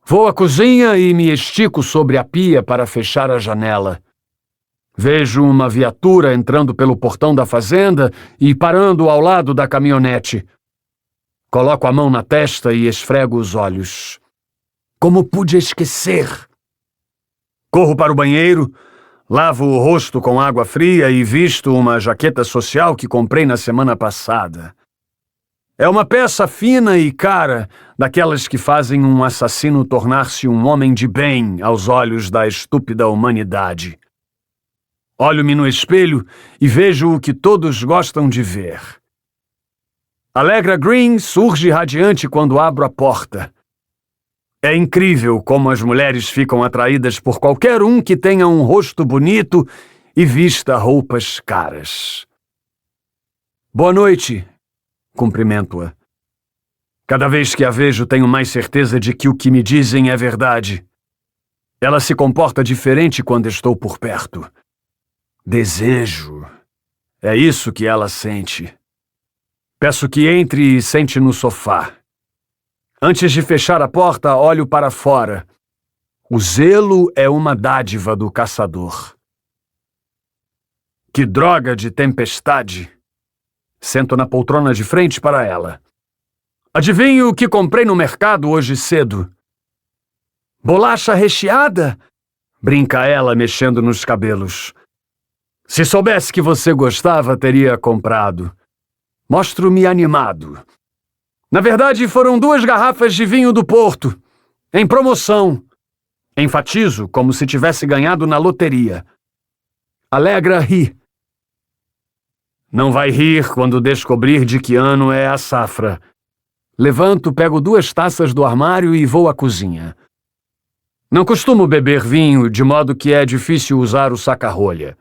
Vou à cozinha e me estico sobre a pia para fechar a janela. Vejo uma viatura entrando pelo portão da fazenda e parando ao lado da caminhonete. Coloco a mão na testa e esfrego os olhos. Como pude esquecer? Corro para o banheiro, lavo o rosto com água fria e visto uma jaqueta social que comprei na semana passada. É uma peça fina e cara, daquelas que fazem um assassino tornar-se um homem de bem aos olhos da estúpida humanidade. Olho-me no espelho e vejo o que todos gostam de ver. Allegra Green surge radiante quando abro a porta. É incrível como as mulheres ficam atraídas por qualquer um que tenha um rosto bonito e vista roupas caras. Boa noite, cumprimento-a. Cada vez que a vejo, tenho mais certeza de que o que me dizem é verdade. Ela se comporta diferente quando estou por perto. Desejo. É isso que ela sente. Peço que entre e sente no sofá. Antes de fechar a porta, olho para fora. O zelo é uma dádiva do caçador. Que droga de tempestade! Sento na poltrona de frente para ela. Adivinhe o que comprei no mercado hoje cedo? Bolacha recheada? Brinca ela, mexendo nos cabelos. Se soubesse que você gostava, teria comprado. Mostro-me animado. Na verdade, foram 2 garrafas de vinho do Porto, em promoção. Enfatizo, como se tivesse ganhado na loteria. Alegra ri. Não vai rir quando descobrir de que ano é a safra. Levanto, pego 2 taças do armário e vou à cozinha. Não costumo beber vinho, de modo que é difícil usar o saca-rolha.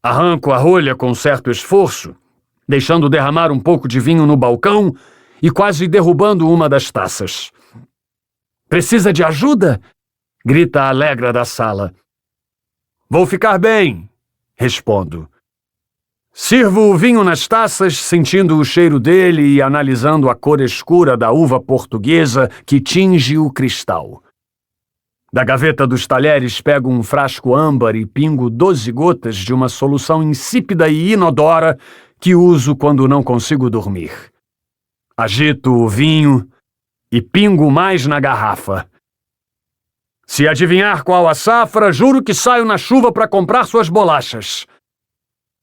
Arranco a rolha com certo esforço, deixando derramar um pouco de vinho no balcão e quase derrubando uma das taças. Precisa de ajuda? Grita a Alegra da sala. Vou ficar bem, respondo. Sirvo o vinho nas taças, sentindo o cheiro dele e analisando a cor escura da uva portuguesa que tinge o cristal. Da gaveta dos talheres pego um frasco âmbar e pingo 12 gotas de uma solução insípida e inodora que uso quando não consigo dormir. Agito o vinho e pingo mais na garrafa. Se adivinhar qual a safra, juro que saio na chuva para comprar suas bolachas.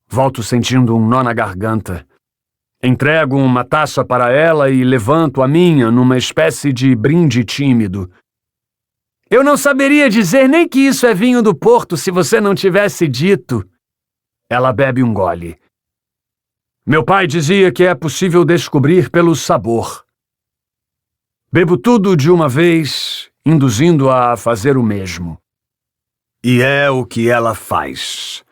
Volto sentindo um nó na garganta. Entrego uma taça para ela e levanto a minha numa espécie de brinde tímido. Eu não saberia dizer nem que isso é vinho do Porto se você não tivesse dito. Ela bebe um gole. Meu pai dizia que é possível descobrir pelo sabor. Bebo tudo de uma vez, induzindo-a a fazer o mesmo. E é o que ela faz.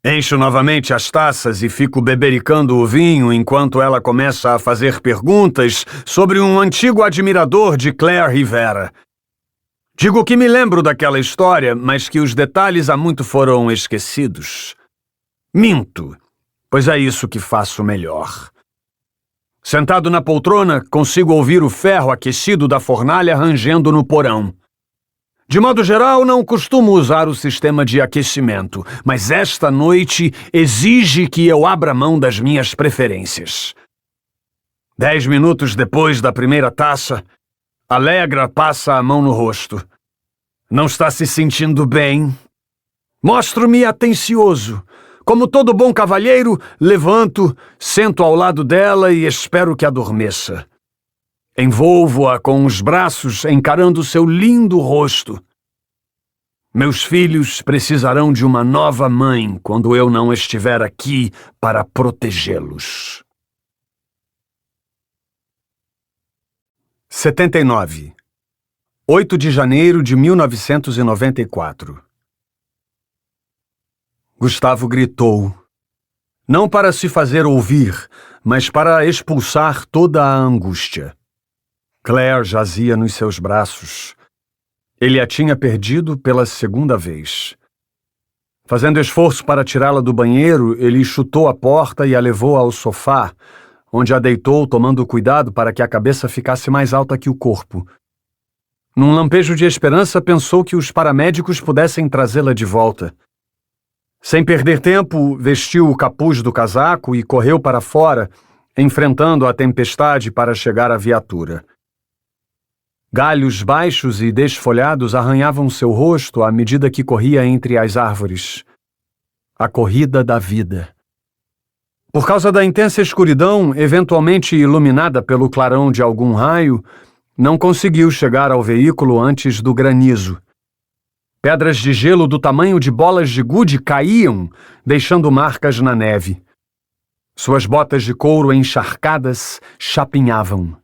Encho novamente as taças e fico bebericando o vinho enquanto ela começa a fazer perguntas sobre um antigo admirador de Claire Rivera. Digo que me lembro daquela história, mas que os detalhes há muito foram esquecidos. Minto, pois é isso que faço melhor. Sentado na poltrona, consigo ouvir o ferro aquecido da fornalha rangendo no porão. De modo geral, não costumo usar o sistema de aquecimento, mas esta noite exige que eu abra mão das minhas preferências. 10 minutos depois da primeira taça, Alegra passa a mão no rosto. Não está se sentindo bem? Mostro-me atencioso. Como todo bom cavalheiro, levanto, sento ao lado dela e espero que adormeça. Envolvo-a com os braços encarando seu lindo rosto. Meus filhos precisarão de uma nova mãe quando eu não estiver aqui para protegê-los. 79. 8 de janeiro de 1994. Gustavo gritou. Não para se fazer ouvir, mas para expulsar toda a angústia. Claire jazia nos seus braços. Ele a tinha perdido pela segunda vez. Fazendo esforço para tirá-la do banheiro, ele chutou a porta e a levou ao sofá, onde a deitou, tomando cuidado para que a cabeça ficasse mais alta que o corpo. Num lampejo de esperança, pensou que os paramédicos pudessem trazê-la de volta. Sem perder tempo, vestiu o capuz do casaco e correu para fora, enfrentando a tempestade para chegar à viatura. Galhos baixos e desfolhados arranhavam seu rosto à medida que corria entre as árvores. A corrida da vida. Por causa da intensa escuridão, eventualmente iluminada pelo clarão de algum raio, não conseguiu chegar ao veículo antes do granizo. Pedras de gelo do tamanho de bolas de gude caíam, deixando marcas na neve. Suas botas de couro encharcadas chapinhavam.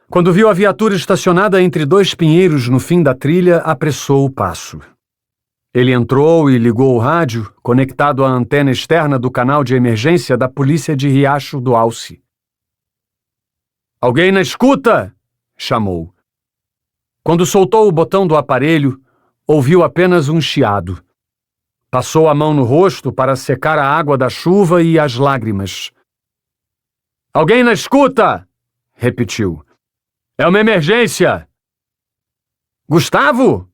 Quando viu a viatura estacionada entre 2 pinheiros no fim da trilha, apressou o passo. Ele entrou e ligou o rádio, conectado à antena externa do canal de emergência da polícia de Riacho do Alce. "Alguém na escuta?" chamou. Quando soltou o botão do aparelho, ouviu apenas um chiado. Passou a mão no rosto para secar a água da chuva e as lágrimas. "Alguém na escuta?" repetiu. "É uma emergência." "Gustavo?"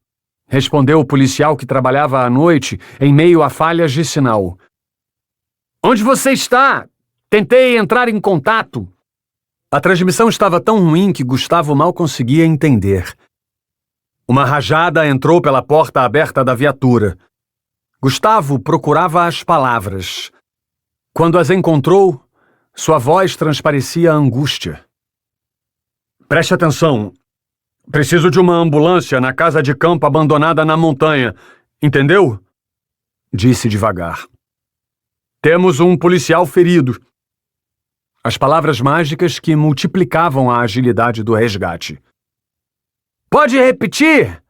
respondeu o policial que trabalhava à noite em meio a falhas de sinal. "Onde você está? Tentei entrar em contato." A transmissão estava tão ruim que Gustavo mal conseguia entender. Uma rajada entrou pela porta aberta da viatura. Gustavo procurava as palavras. Quando as encontrou, sua voz transparecia angústia. "Preste atenção. Preciso de uma ambulância na casa de campo abandonada na montanha. Entendeu?" disse devagar. "Temos um policial ferido." As palavras mágicas que multiplicavam a agilidade do resgate. "Pode repetir?"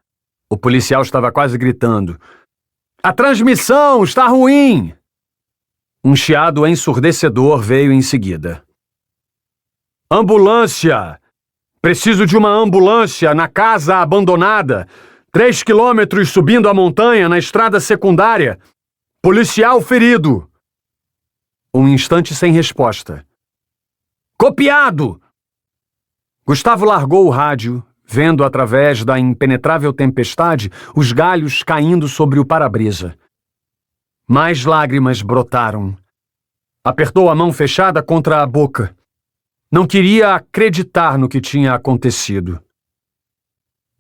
O policial estava quase gritando. "A transmissão está ruim!" Um chiado ensurdecedor veio em seguida. "Ambulância! Preciso de uma ambulância na casa abandonada. 3 quilômetros subindo a montanha na estrada secundária. Policial ferido." Um instante sem resposta. "Copiado!" Gustavo largou o rádio, vendo através da impenetrável tempestade os galhos caindo sobre o para-brisa. Mais lágrimas brotaram. Apertou a mão fechada contra a boca. Não queria acreditar no que tinha acontecido.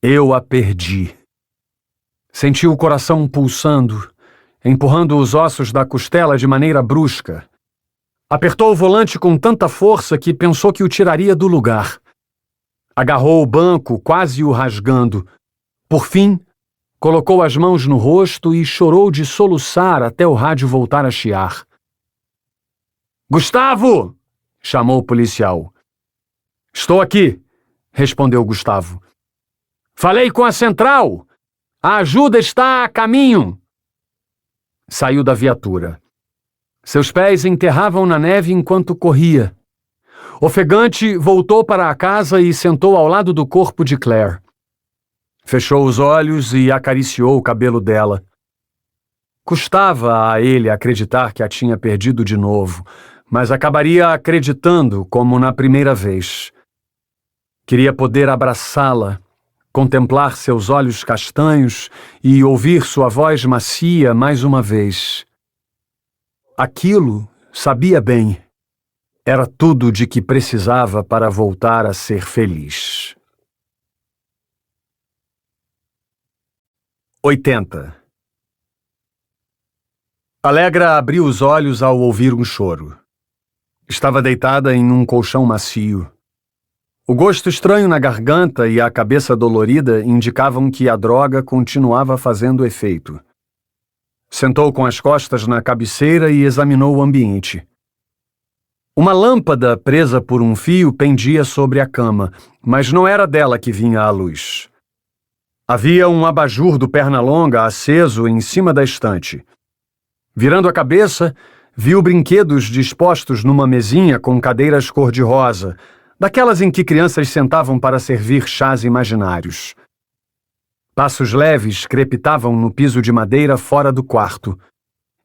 "Eu a perdi." Sentiu o coração pulsando, empurrando os ossos da costela de maneira brusca. Apertou o volante com tanta força que pensou que o tiraria do lugar. Agarrou o banco, quase o rasgando. Por fim, colocou as mãos no rosto e chorou de soluçar até o rádio voltar a chiar. "Gustavo!" chamou o policial. "Estou aqui", respondeu Gustavo. "Falei com a central! A ajuda está a caminho!" Saiu da viatura. Seus pés enterravam na neve enquanto corria. Ofegante, voltou para a casa e sentou ao lado do corpo de Claire. Fechou os olhos e acariciou o cabelo dela. Custava a ele acreditar que a tinha perdido de novo, mas acabaria acreditando como na primeira vez. Queria poder abraçá-la, contemplar seus olhos castanhos e ouvir sua voz macia mais uma vez. Aquilo, sabia bem, era tudo de que precisava para voltar a ser feliz. 80. Alegra abriu os olhos ao ouvir um choro. Estava deitada em um colchão macio. O gosto estranho na garganta e a cabeça dolorida indicavam que a droga continuava fazendo efeito. Sentou com as costas na cabeceira e examinou o ambiente. Uma lâmpada presa por um fio pendia sobre a cama, mas não era dela que vinha a luz. Havia um abajur do Pernalonga aceso em cima da estante. Virando a cabeça, viu brinquedos dispostos numa mesinha com cadeiras cor-de-rosa, daquelas em que crianças sentavam para servir chás imaginários. Passos leves crepitavam no piso de madeira fora do quarto,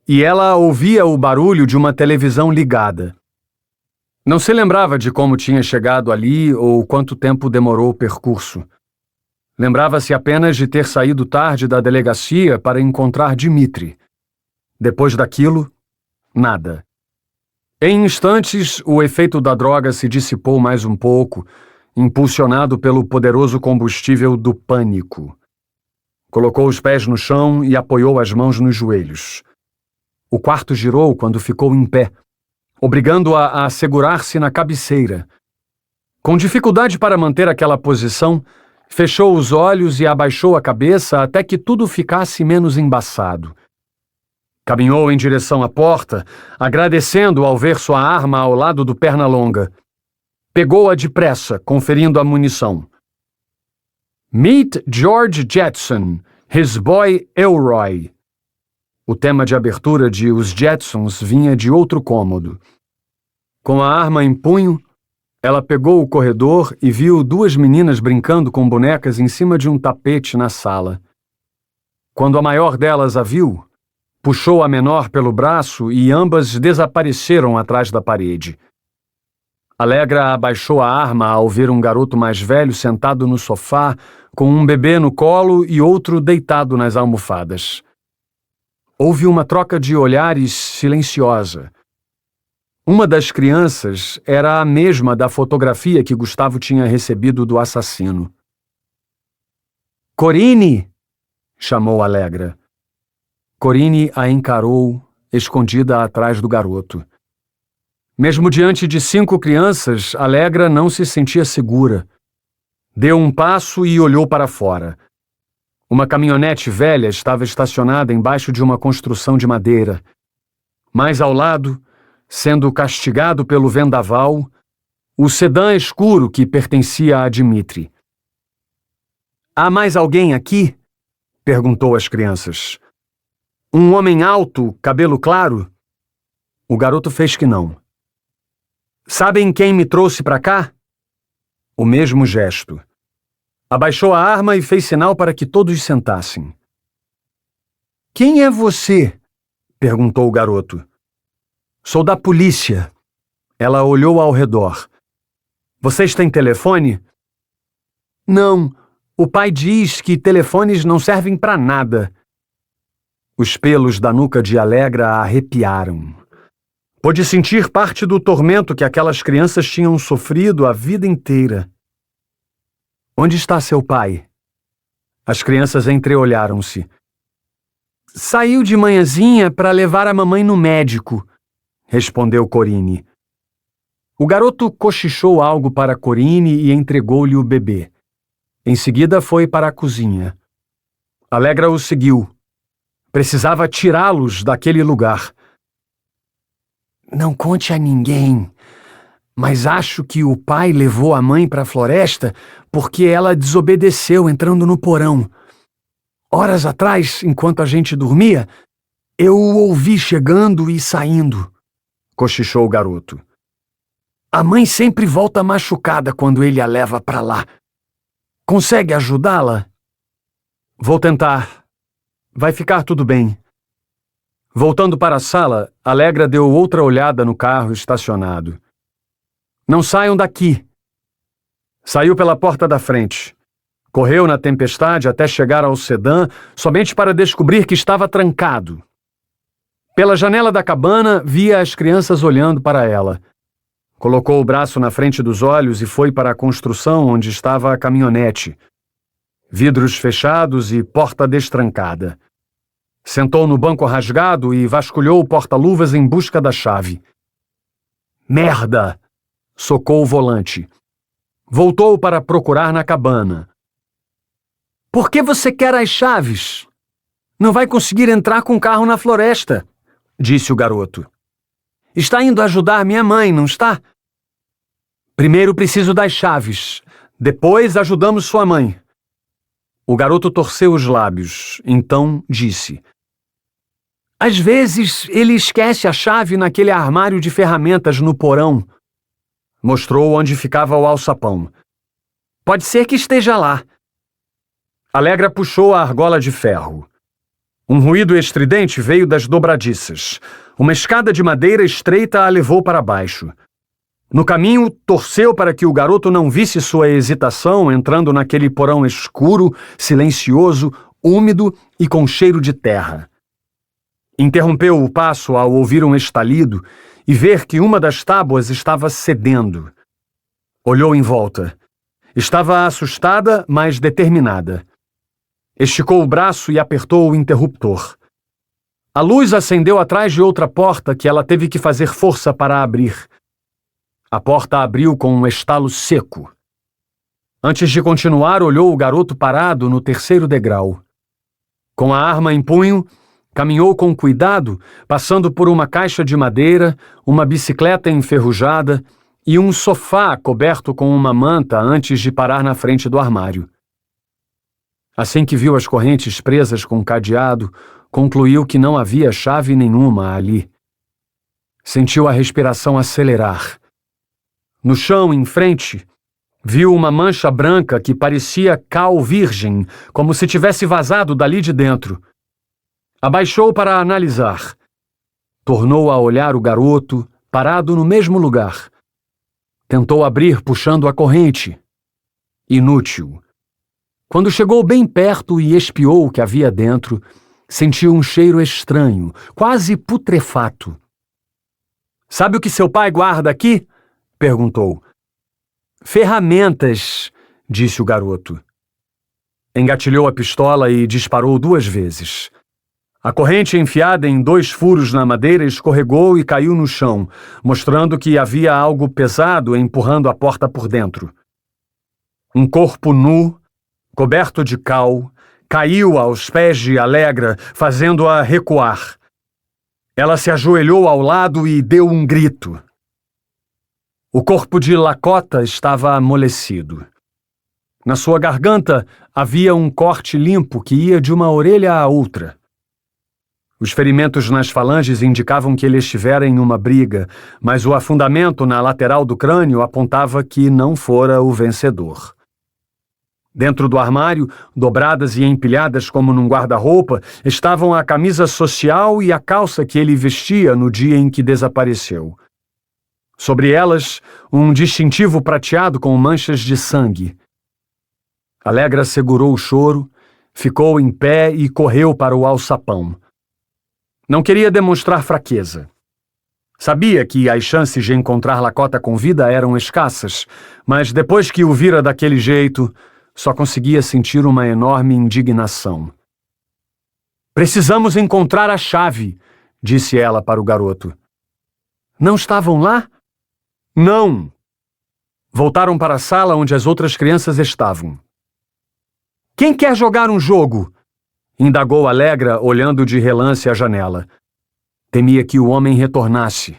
e ela ouvia o barulho de uma televisão ligada. Não se lembrava de como tinha chegado ali ou quanto tempo demorou o percurso. Lembrava-se apenas de ter saído tarde da delegacia para encontrar Dimitri. Depois daquilo, nada. Em instantes, o efeito da droga se dissipou mais um pouco, impulsionado pelo poderoso combustível do pânico. Colocou os pés no chão e apoiou as mãos nos joelhos. O quarto girou quando ficou em pé, obrigando-a a segurar-se na cabeceira. Com dificuldade para manter aquela posição, fechou os olhos e abaixou a cabeça até que tudo ficasse menos embaçado. Caminhou em direção à porta, agradecendo ao ver sua arma ao lado do Pernalonga. Pegou-a depressa, conferindo a munição. "Meet George Jetson, his boy Elroy", O tema de abertura de Os Jetsons vinha de outro cômodo. Com a arma em punho, ela pegou o corredor e viu duas meninas brincando com bonecas em cima de um tapete na sala. Quando a maior delas a viu, puxou a menor pelo braço e ambas desapareceram atrás da parede. Alegra abaixou a arma ao ver um garoto mais velho sentado no sofá, com um bebê no colo e outro deitado nas almofadas. Houve uma troca de olhares silenciosa. Uma das crianças era a mesma da fotografia que Gustavo tinha recebido do assassino. "Corine!" chamou Alegra. Corine a encarou, escondida atrás do garoto. Mesmo diante de 5 crianças, Alegra não se sentia segura. Deu um passo e olhou para fora. Uma caminhonete velha estava estacionada embaixo de uma construção de madeira. Mais ao lado, sendo castigado pelo vendaval, o sedã escuro que pertencia a Dmitri. "Há mais alguém aqui?" perguntou às crianças. "Um homem alto, cabelo claro?" O garoto fez que não. "Sabem quem me trouxe para cá?" O mesmo gesto. Abaixou a arma e fez sinal para que todos sentassem. "Quem é você?" perguntou o garoto. "Sou da polícia." Ela olhou ao redor. "Vocês têm telefone?" "Não. O pai diz que telefones não servem para nada." Os pelos da nuca de Alegra a arrepiaram. Pôde sentir parte do tormento que aquelas crianças tinham sofrido a vida inteira. "Onde está seu pai?" As crianças entreolharam-se. "Saiu de manhãzinha para levar a mamãe no médico", respondeu Corine. O garoto cochichou algo para Corine e entregou-lhe o bebê. Em seguida foi para a cozinha. Alegra o seguiu. Precisava tirá-los daquele lugar. "Não conte a ninguém, mas acho que o pai levou a mãe para a floresta porque ela desobedeceu entrando no porão. Horas atrás, enquanto a gente dormia, eu o ouvi chegando e saindo", cochichou o garoto. "A mãe sempre volta machucada quando ele a leva para lá. Consegue ajudá-la?" "Vou tentar. Vai ficar tudo bem." Voltando para a sala, Alegra deu outra olhada no carro estacionado. "Não saiam daqui." Saiu pela porta da frente. Correu na tempestade até chegar ao sedã, somente para descobrir que estava trancado. Pela janela da cabana, via as crianças olhando para ela. Colocou o braço na frente dos olhos e foi para a construção onde estava a caminhonete. Vidros fechados e porta destrancada. Sentou no banco rasgado e vasculhou o porta-luvas em busca da chave. "Merda!" Socou o volante. Voltou para procurar na cabana. "Por que você quer as chaves? Não vai conseguir entrar com o carro na floresta", disse o garoto. "Está indo ajudar minha mãe, não está?" "Primeiro preciso das chaves. Depois ajudamos sua mãe." O garoto torceu os lábios, então disse: "Às vezes ele esquece a chave naquele armário de ferramentas no porão." Mostrou onde ficava o alçapão. "Pode ser que esteja lá." Alegra puxou a argola de ferro. Um ruído estridente veio das dobradiças. Uma escada de madeira estreita a levou para baixo. No caminho, torceu para que o garoto não visse sua hesitação entrando naquele porão escuro, silencioso, úmido e com cheiro de terra. Interrompeu o passo ao ouvir um estalido e ver que uma das tábuas estava cedendo. Olhou em volta. Estava assustada, mas determinada. Esticou o braço e apertou o interruptor. A luz acendeu atrás de outra porta que ela teve que fazer força para abrir. A porta abriu com um estalo seco. Antes de continuar, olhou o garoto parado no terceiro degrau. Com a arma em punho, caminhou com cuidado, passando por uma caixa de madeira, uma bicicleta enferrujada e um sofá coberto com uma manta antes de parar na frente do armário. Assim que viu as correntes presas com cadeado, concluiu que não havia chave nenhuma ali. Sentiu a respiração acelerar. No chão, em frente, viu uma mancha branca que parecia cal virgem, como se tivesse vazado dali de dentro. Abaixou para analisar. Tornou a olhar o garoto, parado no mesmo lugar. Tentou abrir puxando a corrente. Inútil. Quando chegou bem perto e espiou o que havia dentro, sentiu um cheiro estranho, quase putrefato. "Sabe o que seu pai guarda aqui?" perguntou. "Ferramentas", disse o garoto. Engatilhou a pistola e disparou 2 vezes. A corrente enfiada em 2 furos na madeira escorregou e caiu no chão, mostrando que havia algo pesado empurrando a porta por dentro. Um corpo nu, coberto de cal, caiu aos pés de Allegra, fazendo-a recuar. Ela se ajoelhou ao lado e deu um grito. O corpo de Lakota estava amolecido. Na sua garganta havia um corte limpo que ia de uma orelha à outra. Os ferimentos nas falanges indicavam que ele estivera em uma briga, mas o afundamento na lateral do crânio apontava que não fora o vencedor. Dentro do armário, dobradas e empilhadas como num guarda-roupa, estavam a camisa social e a calça que ele vestia no dia em que desapareceu. Sobre elas, um distintivo prateado com manchas de sangue. Allegra segurou o choro, ficou em pé e correu para o alçapão. Não queria demonstrar fraqueza. Sabia que as chances de encontrar Lakota com vida eram escassas, mas depois que o vira daquele jeito, só conseguia sentir uma enorme indignação. "Precisamos encontrar a chave", disse ela para o garoto. "Não estavam lá?" "Não." Voltaram para a sala onde as outras crianças estavam. "Quem quer jogar um jogo?" indagou Allegra, olhando de relance à janela. Temia que o homem retornasse.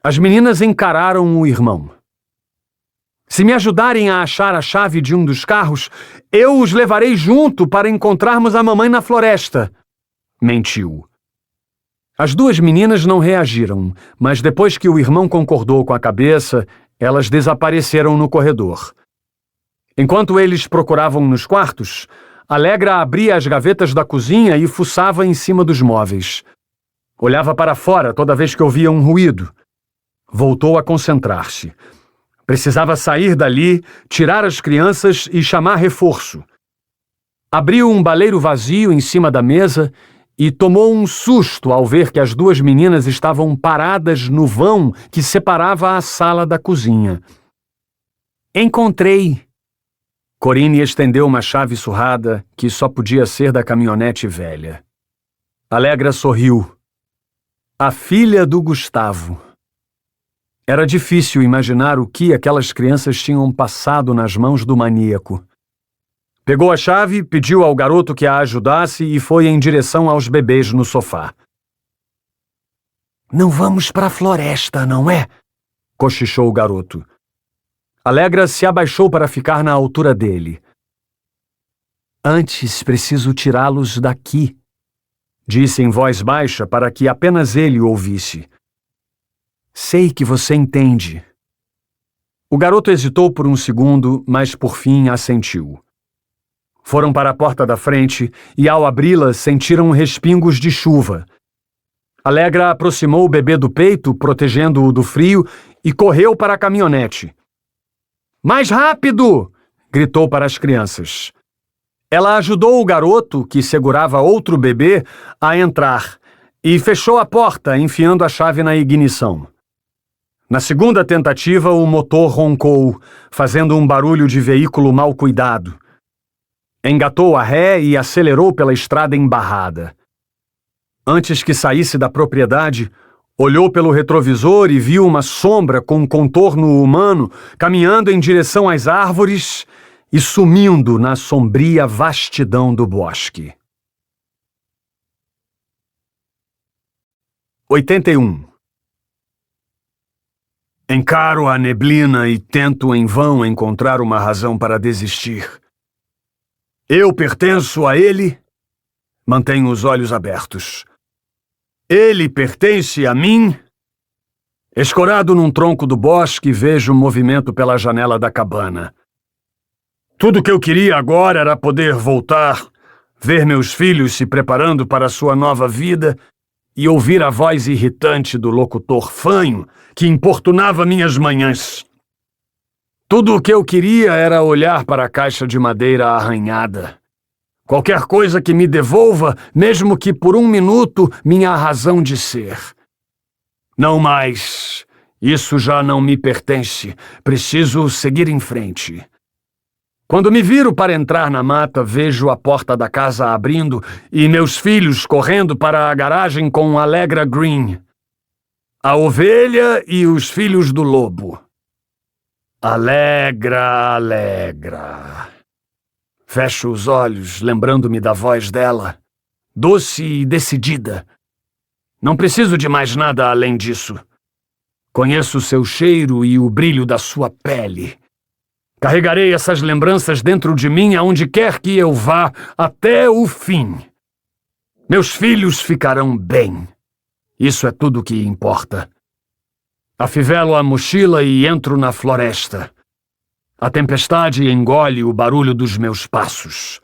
As meninas encararam o irmão. "Se me ajudarem a achar a chave de um dos carros, eu os levarei junto para encontrarmos a mamãe na floresta", mentiu. As 2 meninas não reagiram, mas depois que o irmão concordou com a cabeça, elas desapareceram no corredor. Enquanto eles procuravam nos quartos, Allegra abria as gavetas da cozinha e fuçava em cima dos móveis. Olhava para fora toda vez que ouvia um ruído. Voltou a concentrar-se. Precisava sair dali, tirar as crianças e chamar reforço. Abriu um baleiro vazio em cima da mesa e tomou um susto ao ver que as 2 meninas estavam paradas no vão que separava a sala da cozinha. "Encontrei." Corinne estendeu uma chave surrada que só podia ser da caminhonete velha. Allegra sorriu. A filha do Gustavo. Era difícil imaginar o que aquelas crianças tinham passado nas mãos do maníaco. Pegou a chave, pediu ao garoto que a ajudasse e foi em direção aos bebês no sofá. "Não vamos para a floresta, não é?" cochichou o garoto. Allegra se abaixou para ficar na altura dele. "Antes preciso tirá-los daqui", disse em voz baixa para que apenas ele ouvisse. "Sei que você entende." O garoto hesitou por um segundo, mas por fim assentiu. Foram para a porta da frente e, ao abri-la, sentiram respingos de chuva. Allegra aproximou o bebê do peito, protegendo-o do frio, e correu para a caminhonete. "Mais rápido!" gritou para as crianças. Ela ajudou o garoto, que segurava outro bebê, a entrar e fechou a porta, enfiando a chave na ignição. Na segunda tentativa, o motor roncou, fazendo um barulho de veículo mal cuidado. Engatou a ré e acelerou pela estrada embarrada. Antes que saísse da propriedade, olhou pelo retrovisor e viu uma sombra com um contorno humano caminhando em direção às árvores e sumindo na sombria vastidão do bosque. 81. Encaro a neblina e tento em vão encontrar uma razão para desistir. Eu pertenço a ele? Mantenho os olhos abertos. Ele pertence a mim? Escorado num tronco do bosque, vejo o movimento pela janela da cabana. Tudo que eu queria agora era poder voltar, ver meus filhos se preparando para sua nova vida e ouvir a voz irritante do locutor fanho que importunava minhas manhãs. Tudo o que eu queria era olhar para a caixa de madeira arranhada. Qualquer coisa que me devolva, mesmo que por um minuto, minha razão de ser. Não mais. Isso já não me pertence. Preciso seguir em frente. Quando me viro para entrar na mata, vejo a porta da casa abrindo e meus filhos correndo para a garagem com Allegra Green. A ovelha e os filhos do lobo. Allegra, Allegra. Fecho os olhos, lembrando-me da voz dela, doce e decidida. Não preciso de mais nada além disso. Conheço seu cheiro e o brilho da sua pele. Carregarei essas lembranças dentro de mim aonde quer que eu vá, até o fim. Meus filhos ficarão bem. Isso é tudo o que importa. Afivelo a mochila e entro na floresta. A tempestade engole o barulho dos meus passos.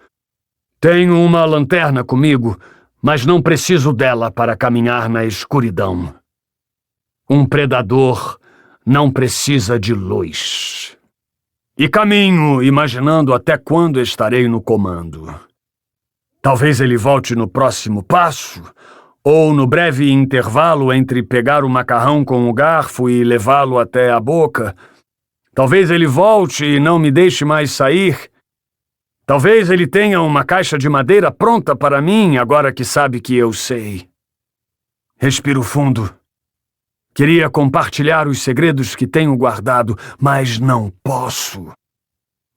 Tenho uma lanterna comigo, mas não preciso dela para caminhar na escuridão. Um predador não precisa de luz. E caminho, imaginando até quando estarei no comando. Talvez ele volte no próximo passo, ou no breve intervalo entre pegar o macarrão com o garfo e levá-lo até a boca. Talvez ele volte e não me deixe mais sair. Talvez ele tenha uma caixa de madeira pronta para mim, agora que sabe que eu sei. Respiro fundo. Queria compartilhar os segredos que tenho guardado, mas não posso.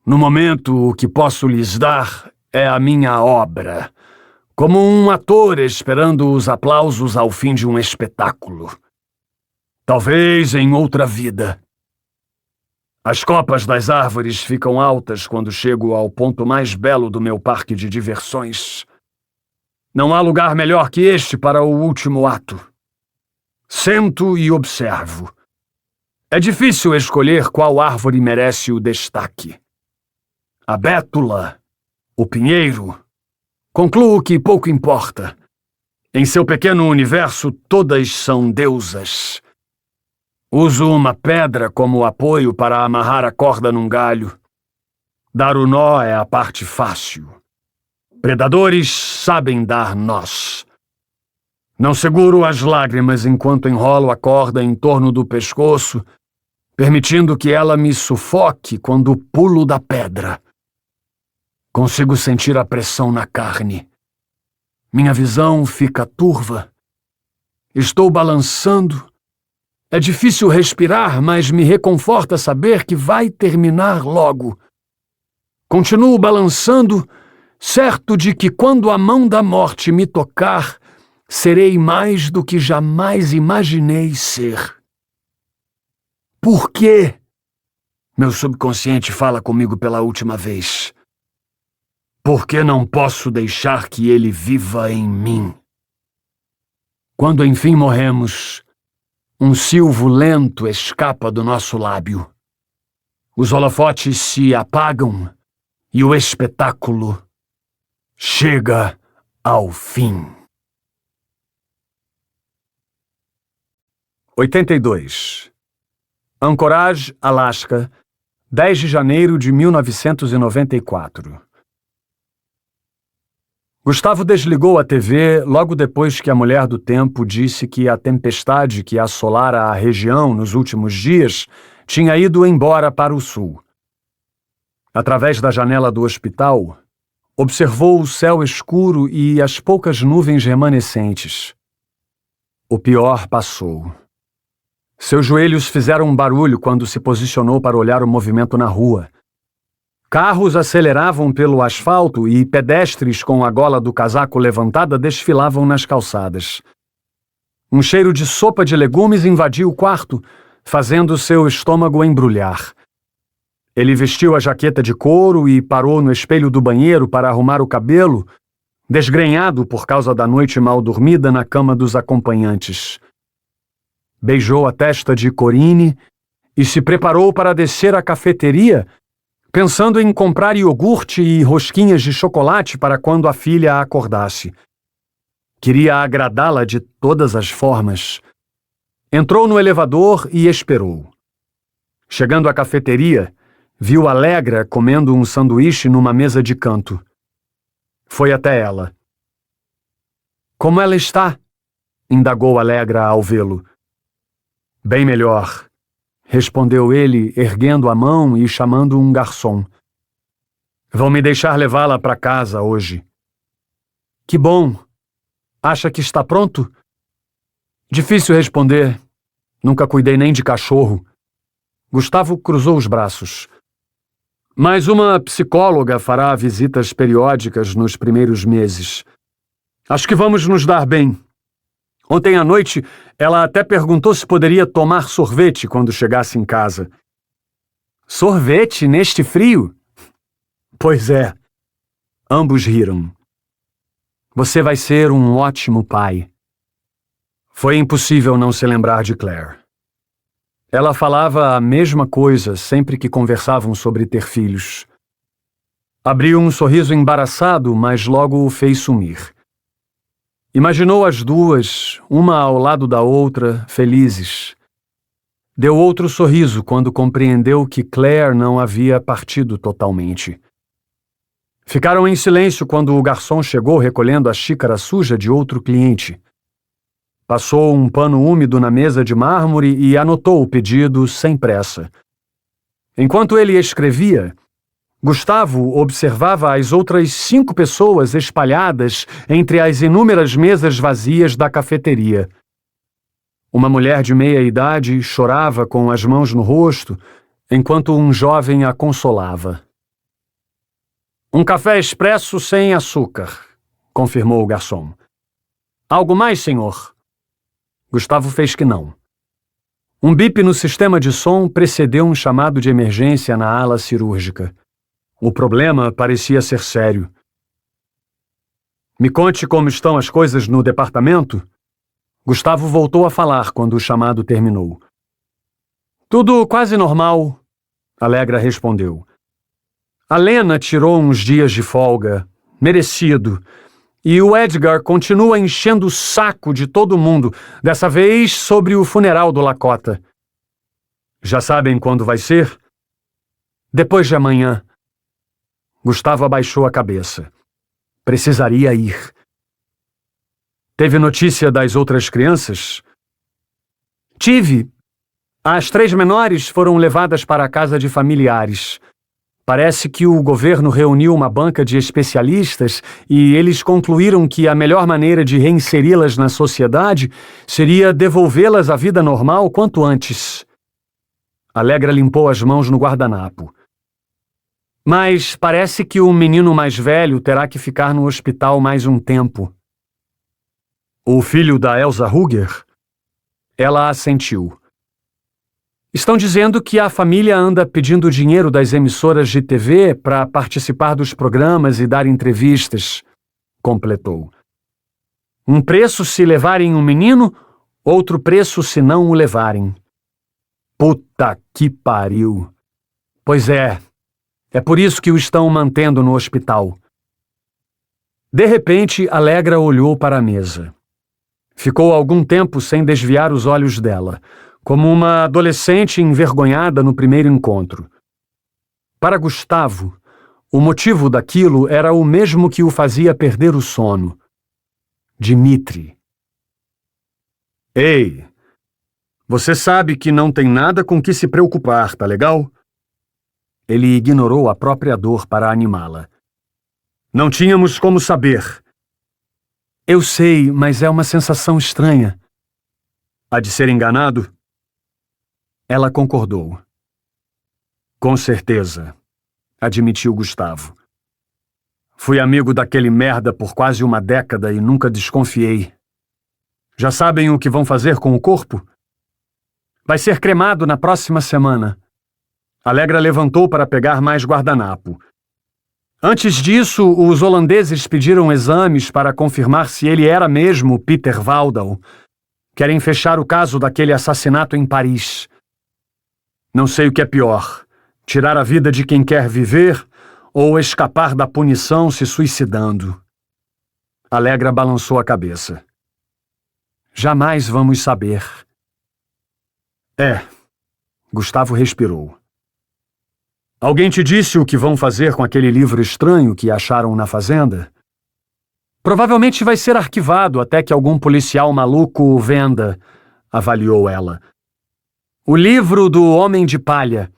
No momento, o que posso lhes dar é a minha obra, como um ator esperando os aplausos ao fim de um espetáculo. Talvez em outra vida. As copas das árvores ficam altas quando chego ao ponto mais belo do meu parque de diversões. Não há lugar melhor que este para o último ato. Sento e observo. É difícil escolher qual árvore merece o destaque. A bétula, o pinheiro. Concluo que pouco importa. Em seu pequeno universo, todas são deusas. Uso uma pedra como apoio para amarrar a corda num galho. Dar o nó é a parte fácil. Predadores sabem dar nós. Não seguro as lágrimas enquanto enrolo a corda em torno do pescoço, permitindo que ela me sufoque quando pulo da pedra. Consigo sentir a pressão na carne. Minha visão fica turva. Estou balançando. É difícil respirar, mas me reconforta saber que vai terminar logo. Continuo balançando, certo de que quando a mão da morte me tocar, serei mais do que jamais imaginei ser. Por quê? Meu subconsciente fala comigo pela última vez. Por que não posso deixar que ele viva em mim? Quando enfim morremos, um silvo lento escapa do nosso lábio. Os holofotes se apagam e o espetáculo chega ao fim. 82. Anchorage, Alasca, 10 de janeiro de 1994. Gustavo desligou a TV logo depois que a mulher do tempo disse que a tempestade que assolara a região nos últimos dias tinha ido embora para o sul. Através da janela do hospital, observou o céu escuro e as poucas nuvens remanescentes. O pior passou. Seus joelhos fizeram um barulho quando se posicionou para olhar o movimento na rua. Carros aceleravam pelo asfalto e pedestres com a gola do casaco levantada desfilavam nas calçadas. Um cheiro de sopa de legumes invadiu o quarto, fazendo seu estômago embrulhar. Ele vestiu a jaqueta de couro e parou no espelho do banheiro para arrumar o cabelo, desgrenhado por causa da noite mal dormida na cama dos acompanhantes. Beijou a testa de Corinne e se preparou para descer à cafeteria, pensando em comprar iogurte e rosquinhas de chocolate para quando a filha a acordasse. Queria agradá-la de todas as formas. Entrou no elevador e esperou. Chegando à cafeteria, viu Allegra comendo um sanduíche numa mesa de canto. Foi até ela. Como ela está? Indagou Allegra ao vê-lo. Bem melhor, respondeu ele, erguendo a mão e chamando um garçom. Vão me deixar levá-la para casa hoje. Que bom. Acha que está pronto? Difícil responder. Nunca cuidei nem de cachorro. Gustavo cruzou os braços. Mas uma psicóloga fará visitas periódicas nos primeiros meses. Acho que vamos nos dar bem. Ontem à noite, ela até perguntou se poderia tomar sorvete quando chegasse em casa. Sorvete neste frio? Pois é. Ambos riram. Você vai ser um ótimo pai. Foi impossível não se lembrar de Claire. Ela falava a mesma coisa sempre que conversavam sobre ter filhos. Abriu um sorriso embaraçado, mas logo o fez sumir. Imaginou as duas, uma ao lado da outra, felizes. Deu outro sorriso quando compreendeu que Claire não havia partido totalmente. Ficaram em silêncio quando o garçom chegou recolhendo a xícara suja de outro cliente. Passou um pano úmido na mesa de mármore e anotou o pedido sem pressa. Enquanto ele escrevia, Gustavo observava as outras 5 pessoas espalhadas entre as inúmeras mesas vazias da cafeteria. Uma mulher de meia-idade chorava com as mãos no rosto, enquanto um jovem a consolava. Um café expresso sem açúcar, confirmou o garçom. Algo mais, senhor? Gustavo fez que não. Um bip no sistema de som precedeu um chamado de emergência na ala cirúrgica. O problema parecia ser sério. Me conte como estão as coisas no departamento? Gustavo voltou a falar quando o chamado terminou. Tudo quase normal, Allegra respondeu. A Lena tirou uns dias de folga, merecido, e o Edgar continua enchendo o saco de todo mundo, dessa vez sobre o funeral do Lakota. Já sabem quando vai ser? Depois de amanhã. Gustavo abaixou a cabeça. Precisaria ir. Teve notícia das outras crianças? Tive. As 3 menores foram levadas para a casa de familiares. Parece que o governo reuniu uma banca de especialistas e eles concluíram que a melhor maneira de reinseri-las na sociedade seria devolvê-las à vida normal quanto antes. Allegra limpou as mãos no guardanapo. Mas parece que o menino mais velho terá que ficar no hospital mais um tempo. O filho da Elsa Ruger? Ela assentiu. Estão dizendo que a família anda pedindo dinheiro das emissoras de TV para participar dos programas e dar entrevistas, completou. Um preço se levarem um menino, outro preço se não o levarem. Puta que pariu! Pois é por isso que o estão mantendo no hospital. De repente, Allegra olhou para a mesa. Ficou algum tempo sem desviar os olhos dela, como uma adolescente envergonhada no primeiro encontro. Para Gustavo, o motivo daquilo era o mesmo que o fazia perder o sono. Dmitri. Ei, você sabe que não tem nada com que se preocupar, tá legal? Ele ignorou a própria dor para animá-la. Não tínhamos como saber. Eu sei, mas é uma sensação estranha. Há de ser enganado? Ela concordou. Com certeza, admitiu Gustavo. Fui amigo daquele merda por quase uma década e nunca desconfiei. Já sabem o que vão fazer com o corpo? Vai ser cremado na próxima semana. Allegra levantou para pegar mais guardanapo. Antes disso, os holandeses pediram exames para confirmar se ele era mesmo Peter Waldau. Querem fechar o caso daquele assassinato em Paris. Não sei o que é pior, tirar a vida de quem quer viver ou escapar da punição se suicidando. Allegra balançou a cabeça. Jamais vamos saber. Gustavo respirou. Alguém te disse o que vão fazer com aquele livro estranho que acharam na fazenda? Provavelmente vai ser arquivado até que algum policial maluco o venda, avaliou ela. O livro do Homem de Palha.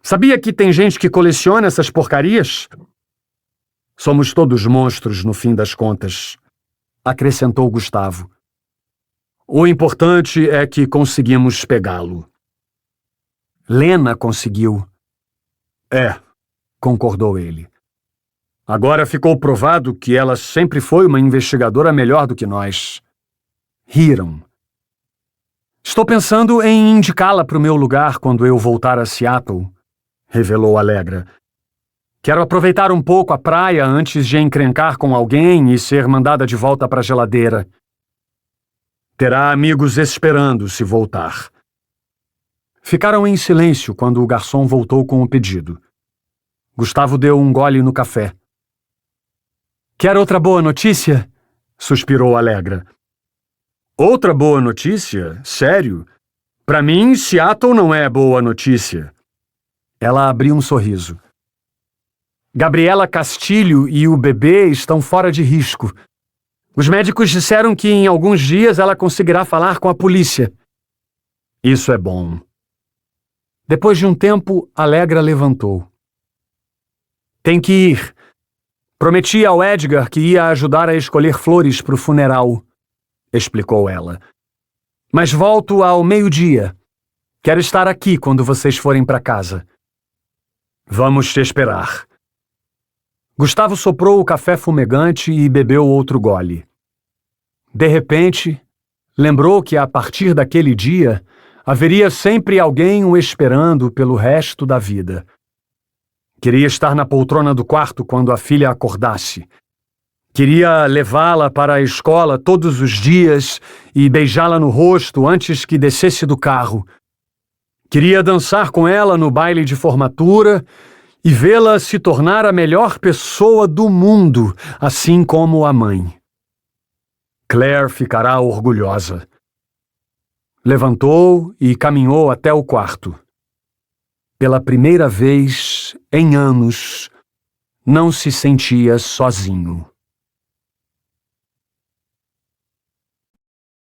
Sabia que tem gente que coleciona essas porcarias? Somos todos monstros no fim das contas, acrescentou Gustavo. O importante é que conseguimos pegá-lo. Lena conseguiu. Concordou ele. Agora ficou provado que ela sempre foi uma investigadora melhor do que nós. Riram. Estou pensando em indicá-la para o meu lugar quando eu voltar a Seattle, revelou Allegra. Quero aproveitar um pouco a praia antes de encrencar com alguém e ser mandada de volta para a geladeira. Terá amigos esperando se voltar. Ficaram em silêncio quando o garçom voltou com o pedido. Gustavo deu um gole no café. Quer outra boa notícia? Suspirou Allegra. Outra boa notícia? Sério? Para mim, Seattle não é boa notícia. Ela abriu um sorriso. Gabriela Castilho e o bebê estão fora de risco. Os médicos disseram que em alguns dias ela conseguirá falar com a polícia. Isso é bom. Depois de um tempo, Allegra levantou. Tem que ir. Prometi ao Edgar que ia ajudar a escolher flores para o funeral, explicou ela. Mas volto ao meio-dia. Quero estar aqui quando vocês forem para casa. Vamos te esperar. Gustavo soprou o café fumegante e bebeu outro gole. De repente, lembrou que a partir daquele dia haveria sempre alguém o esperando pelo resto da vida. Queria estar na poltrona do quarto quando a filha acordasse. Queria levá-la para a escola todos os dias e beijá-la no rosto antes que descesse do carro. Queria dançar com ela no baile de formatura e vê-la se tornar a melhor pessoa do mundo, assim como a mãe. Claire ficará orgulhosa. Levantou e caminhou até o quarto. Pela primeira vez em anos, não se sentia sozinho.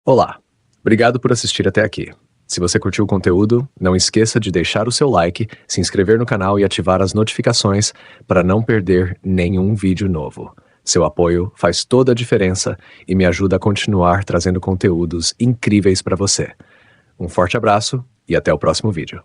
Olá, obrigado por assistir até aqui. Se você curtiu o conteúdo, não esqueça de deixar o seu like, se inscrever no canal e ativar as notificações para não perder nenhum vídeo novo. Seu apoio faz toda a diferença e me ajuda a continuar trazendo conteúdos incríveis para você. Um forte abraço e até o próximo vídeo.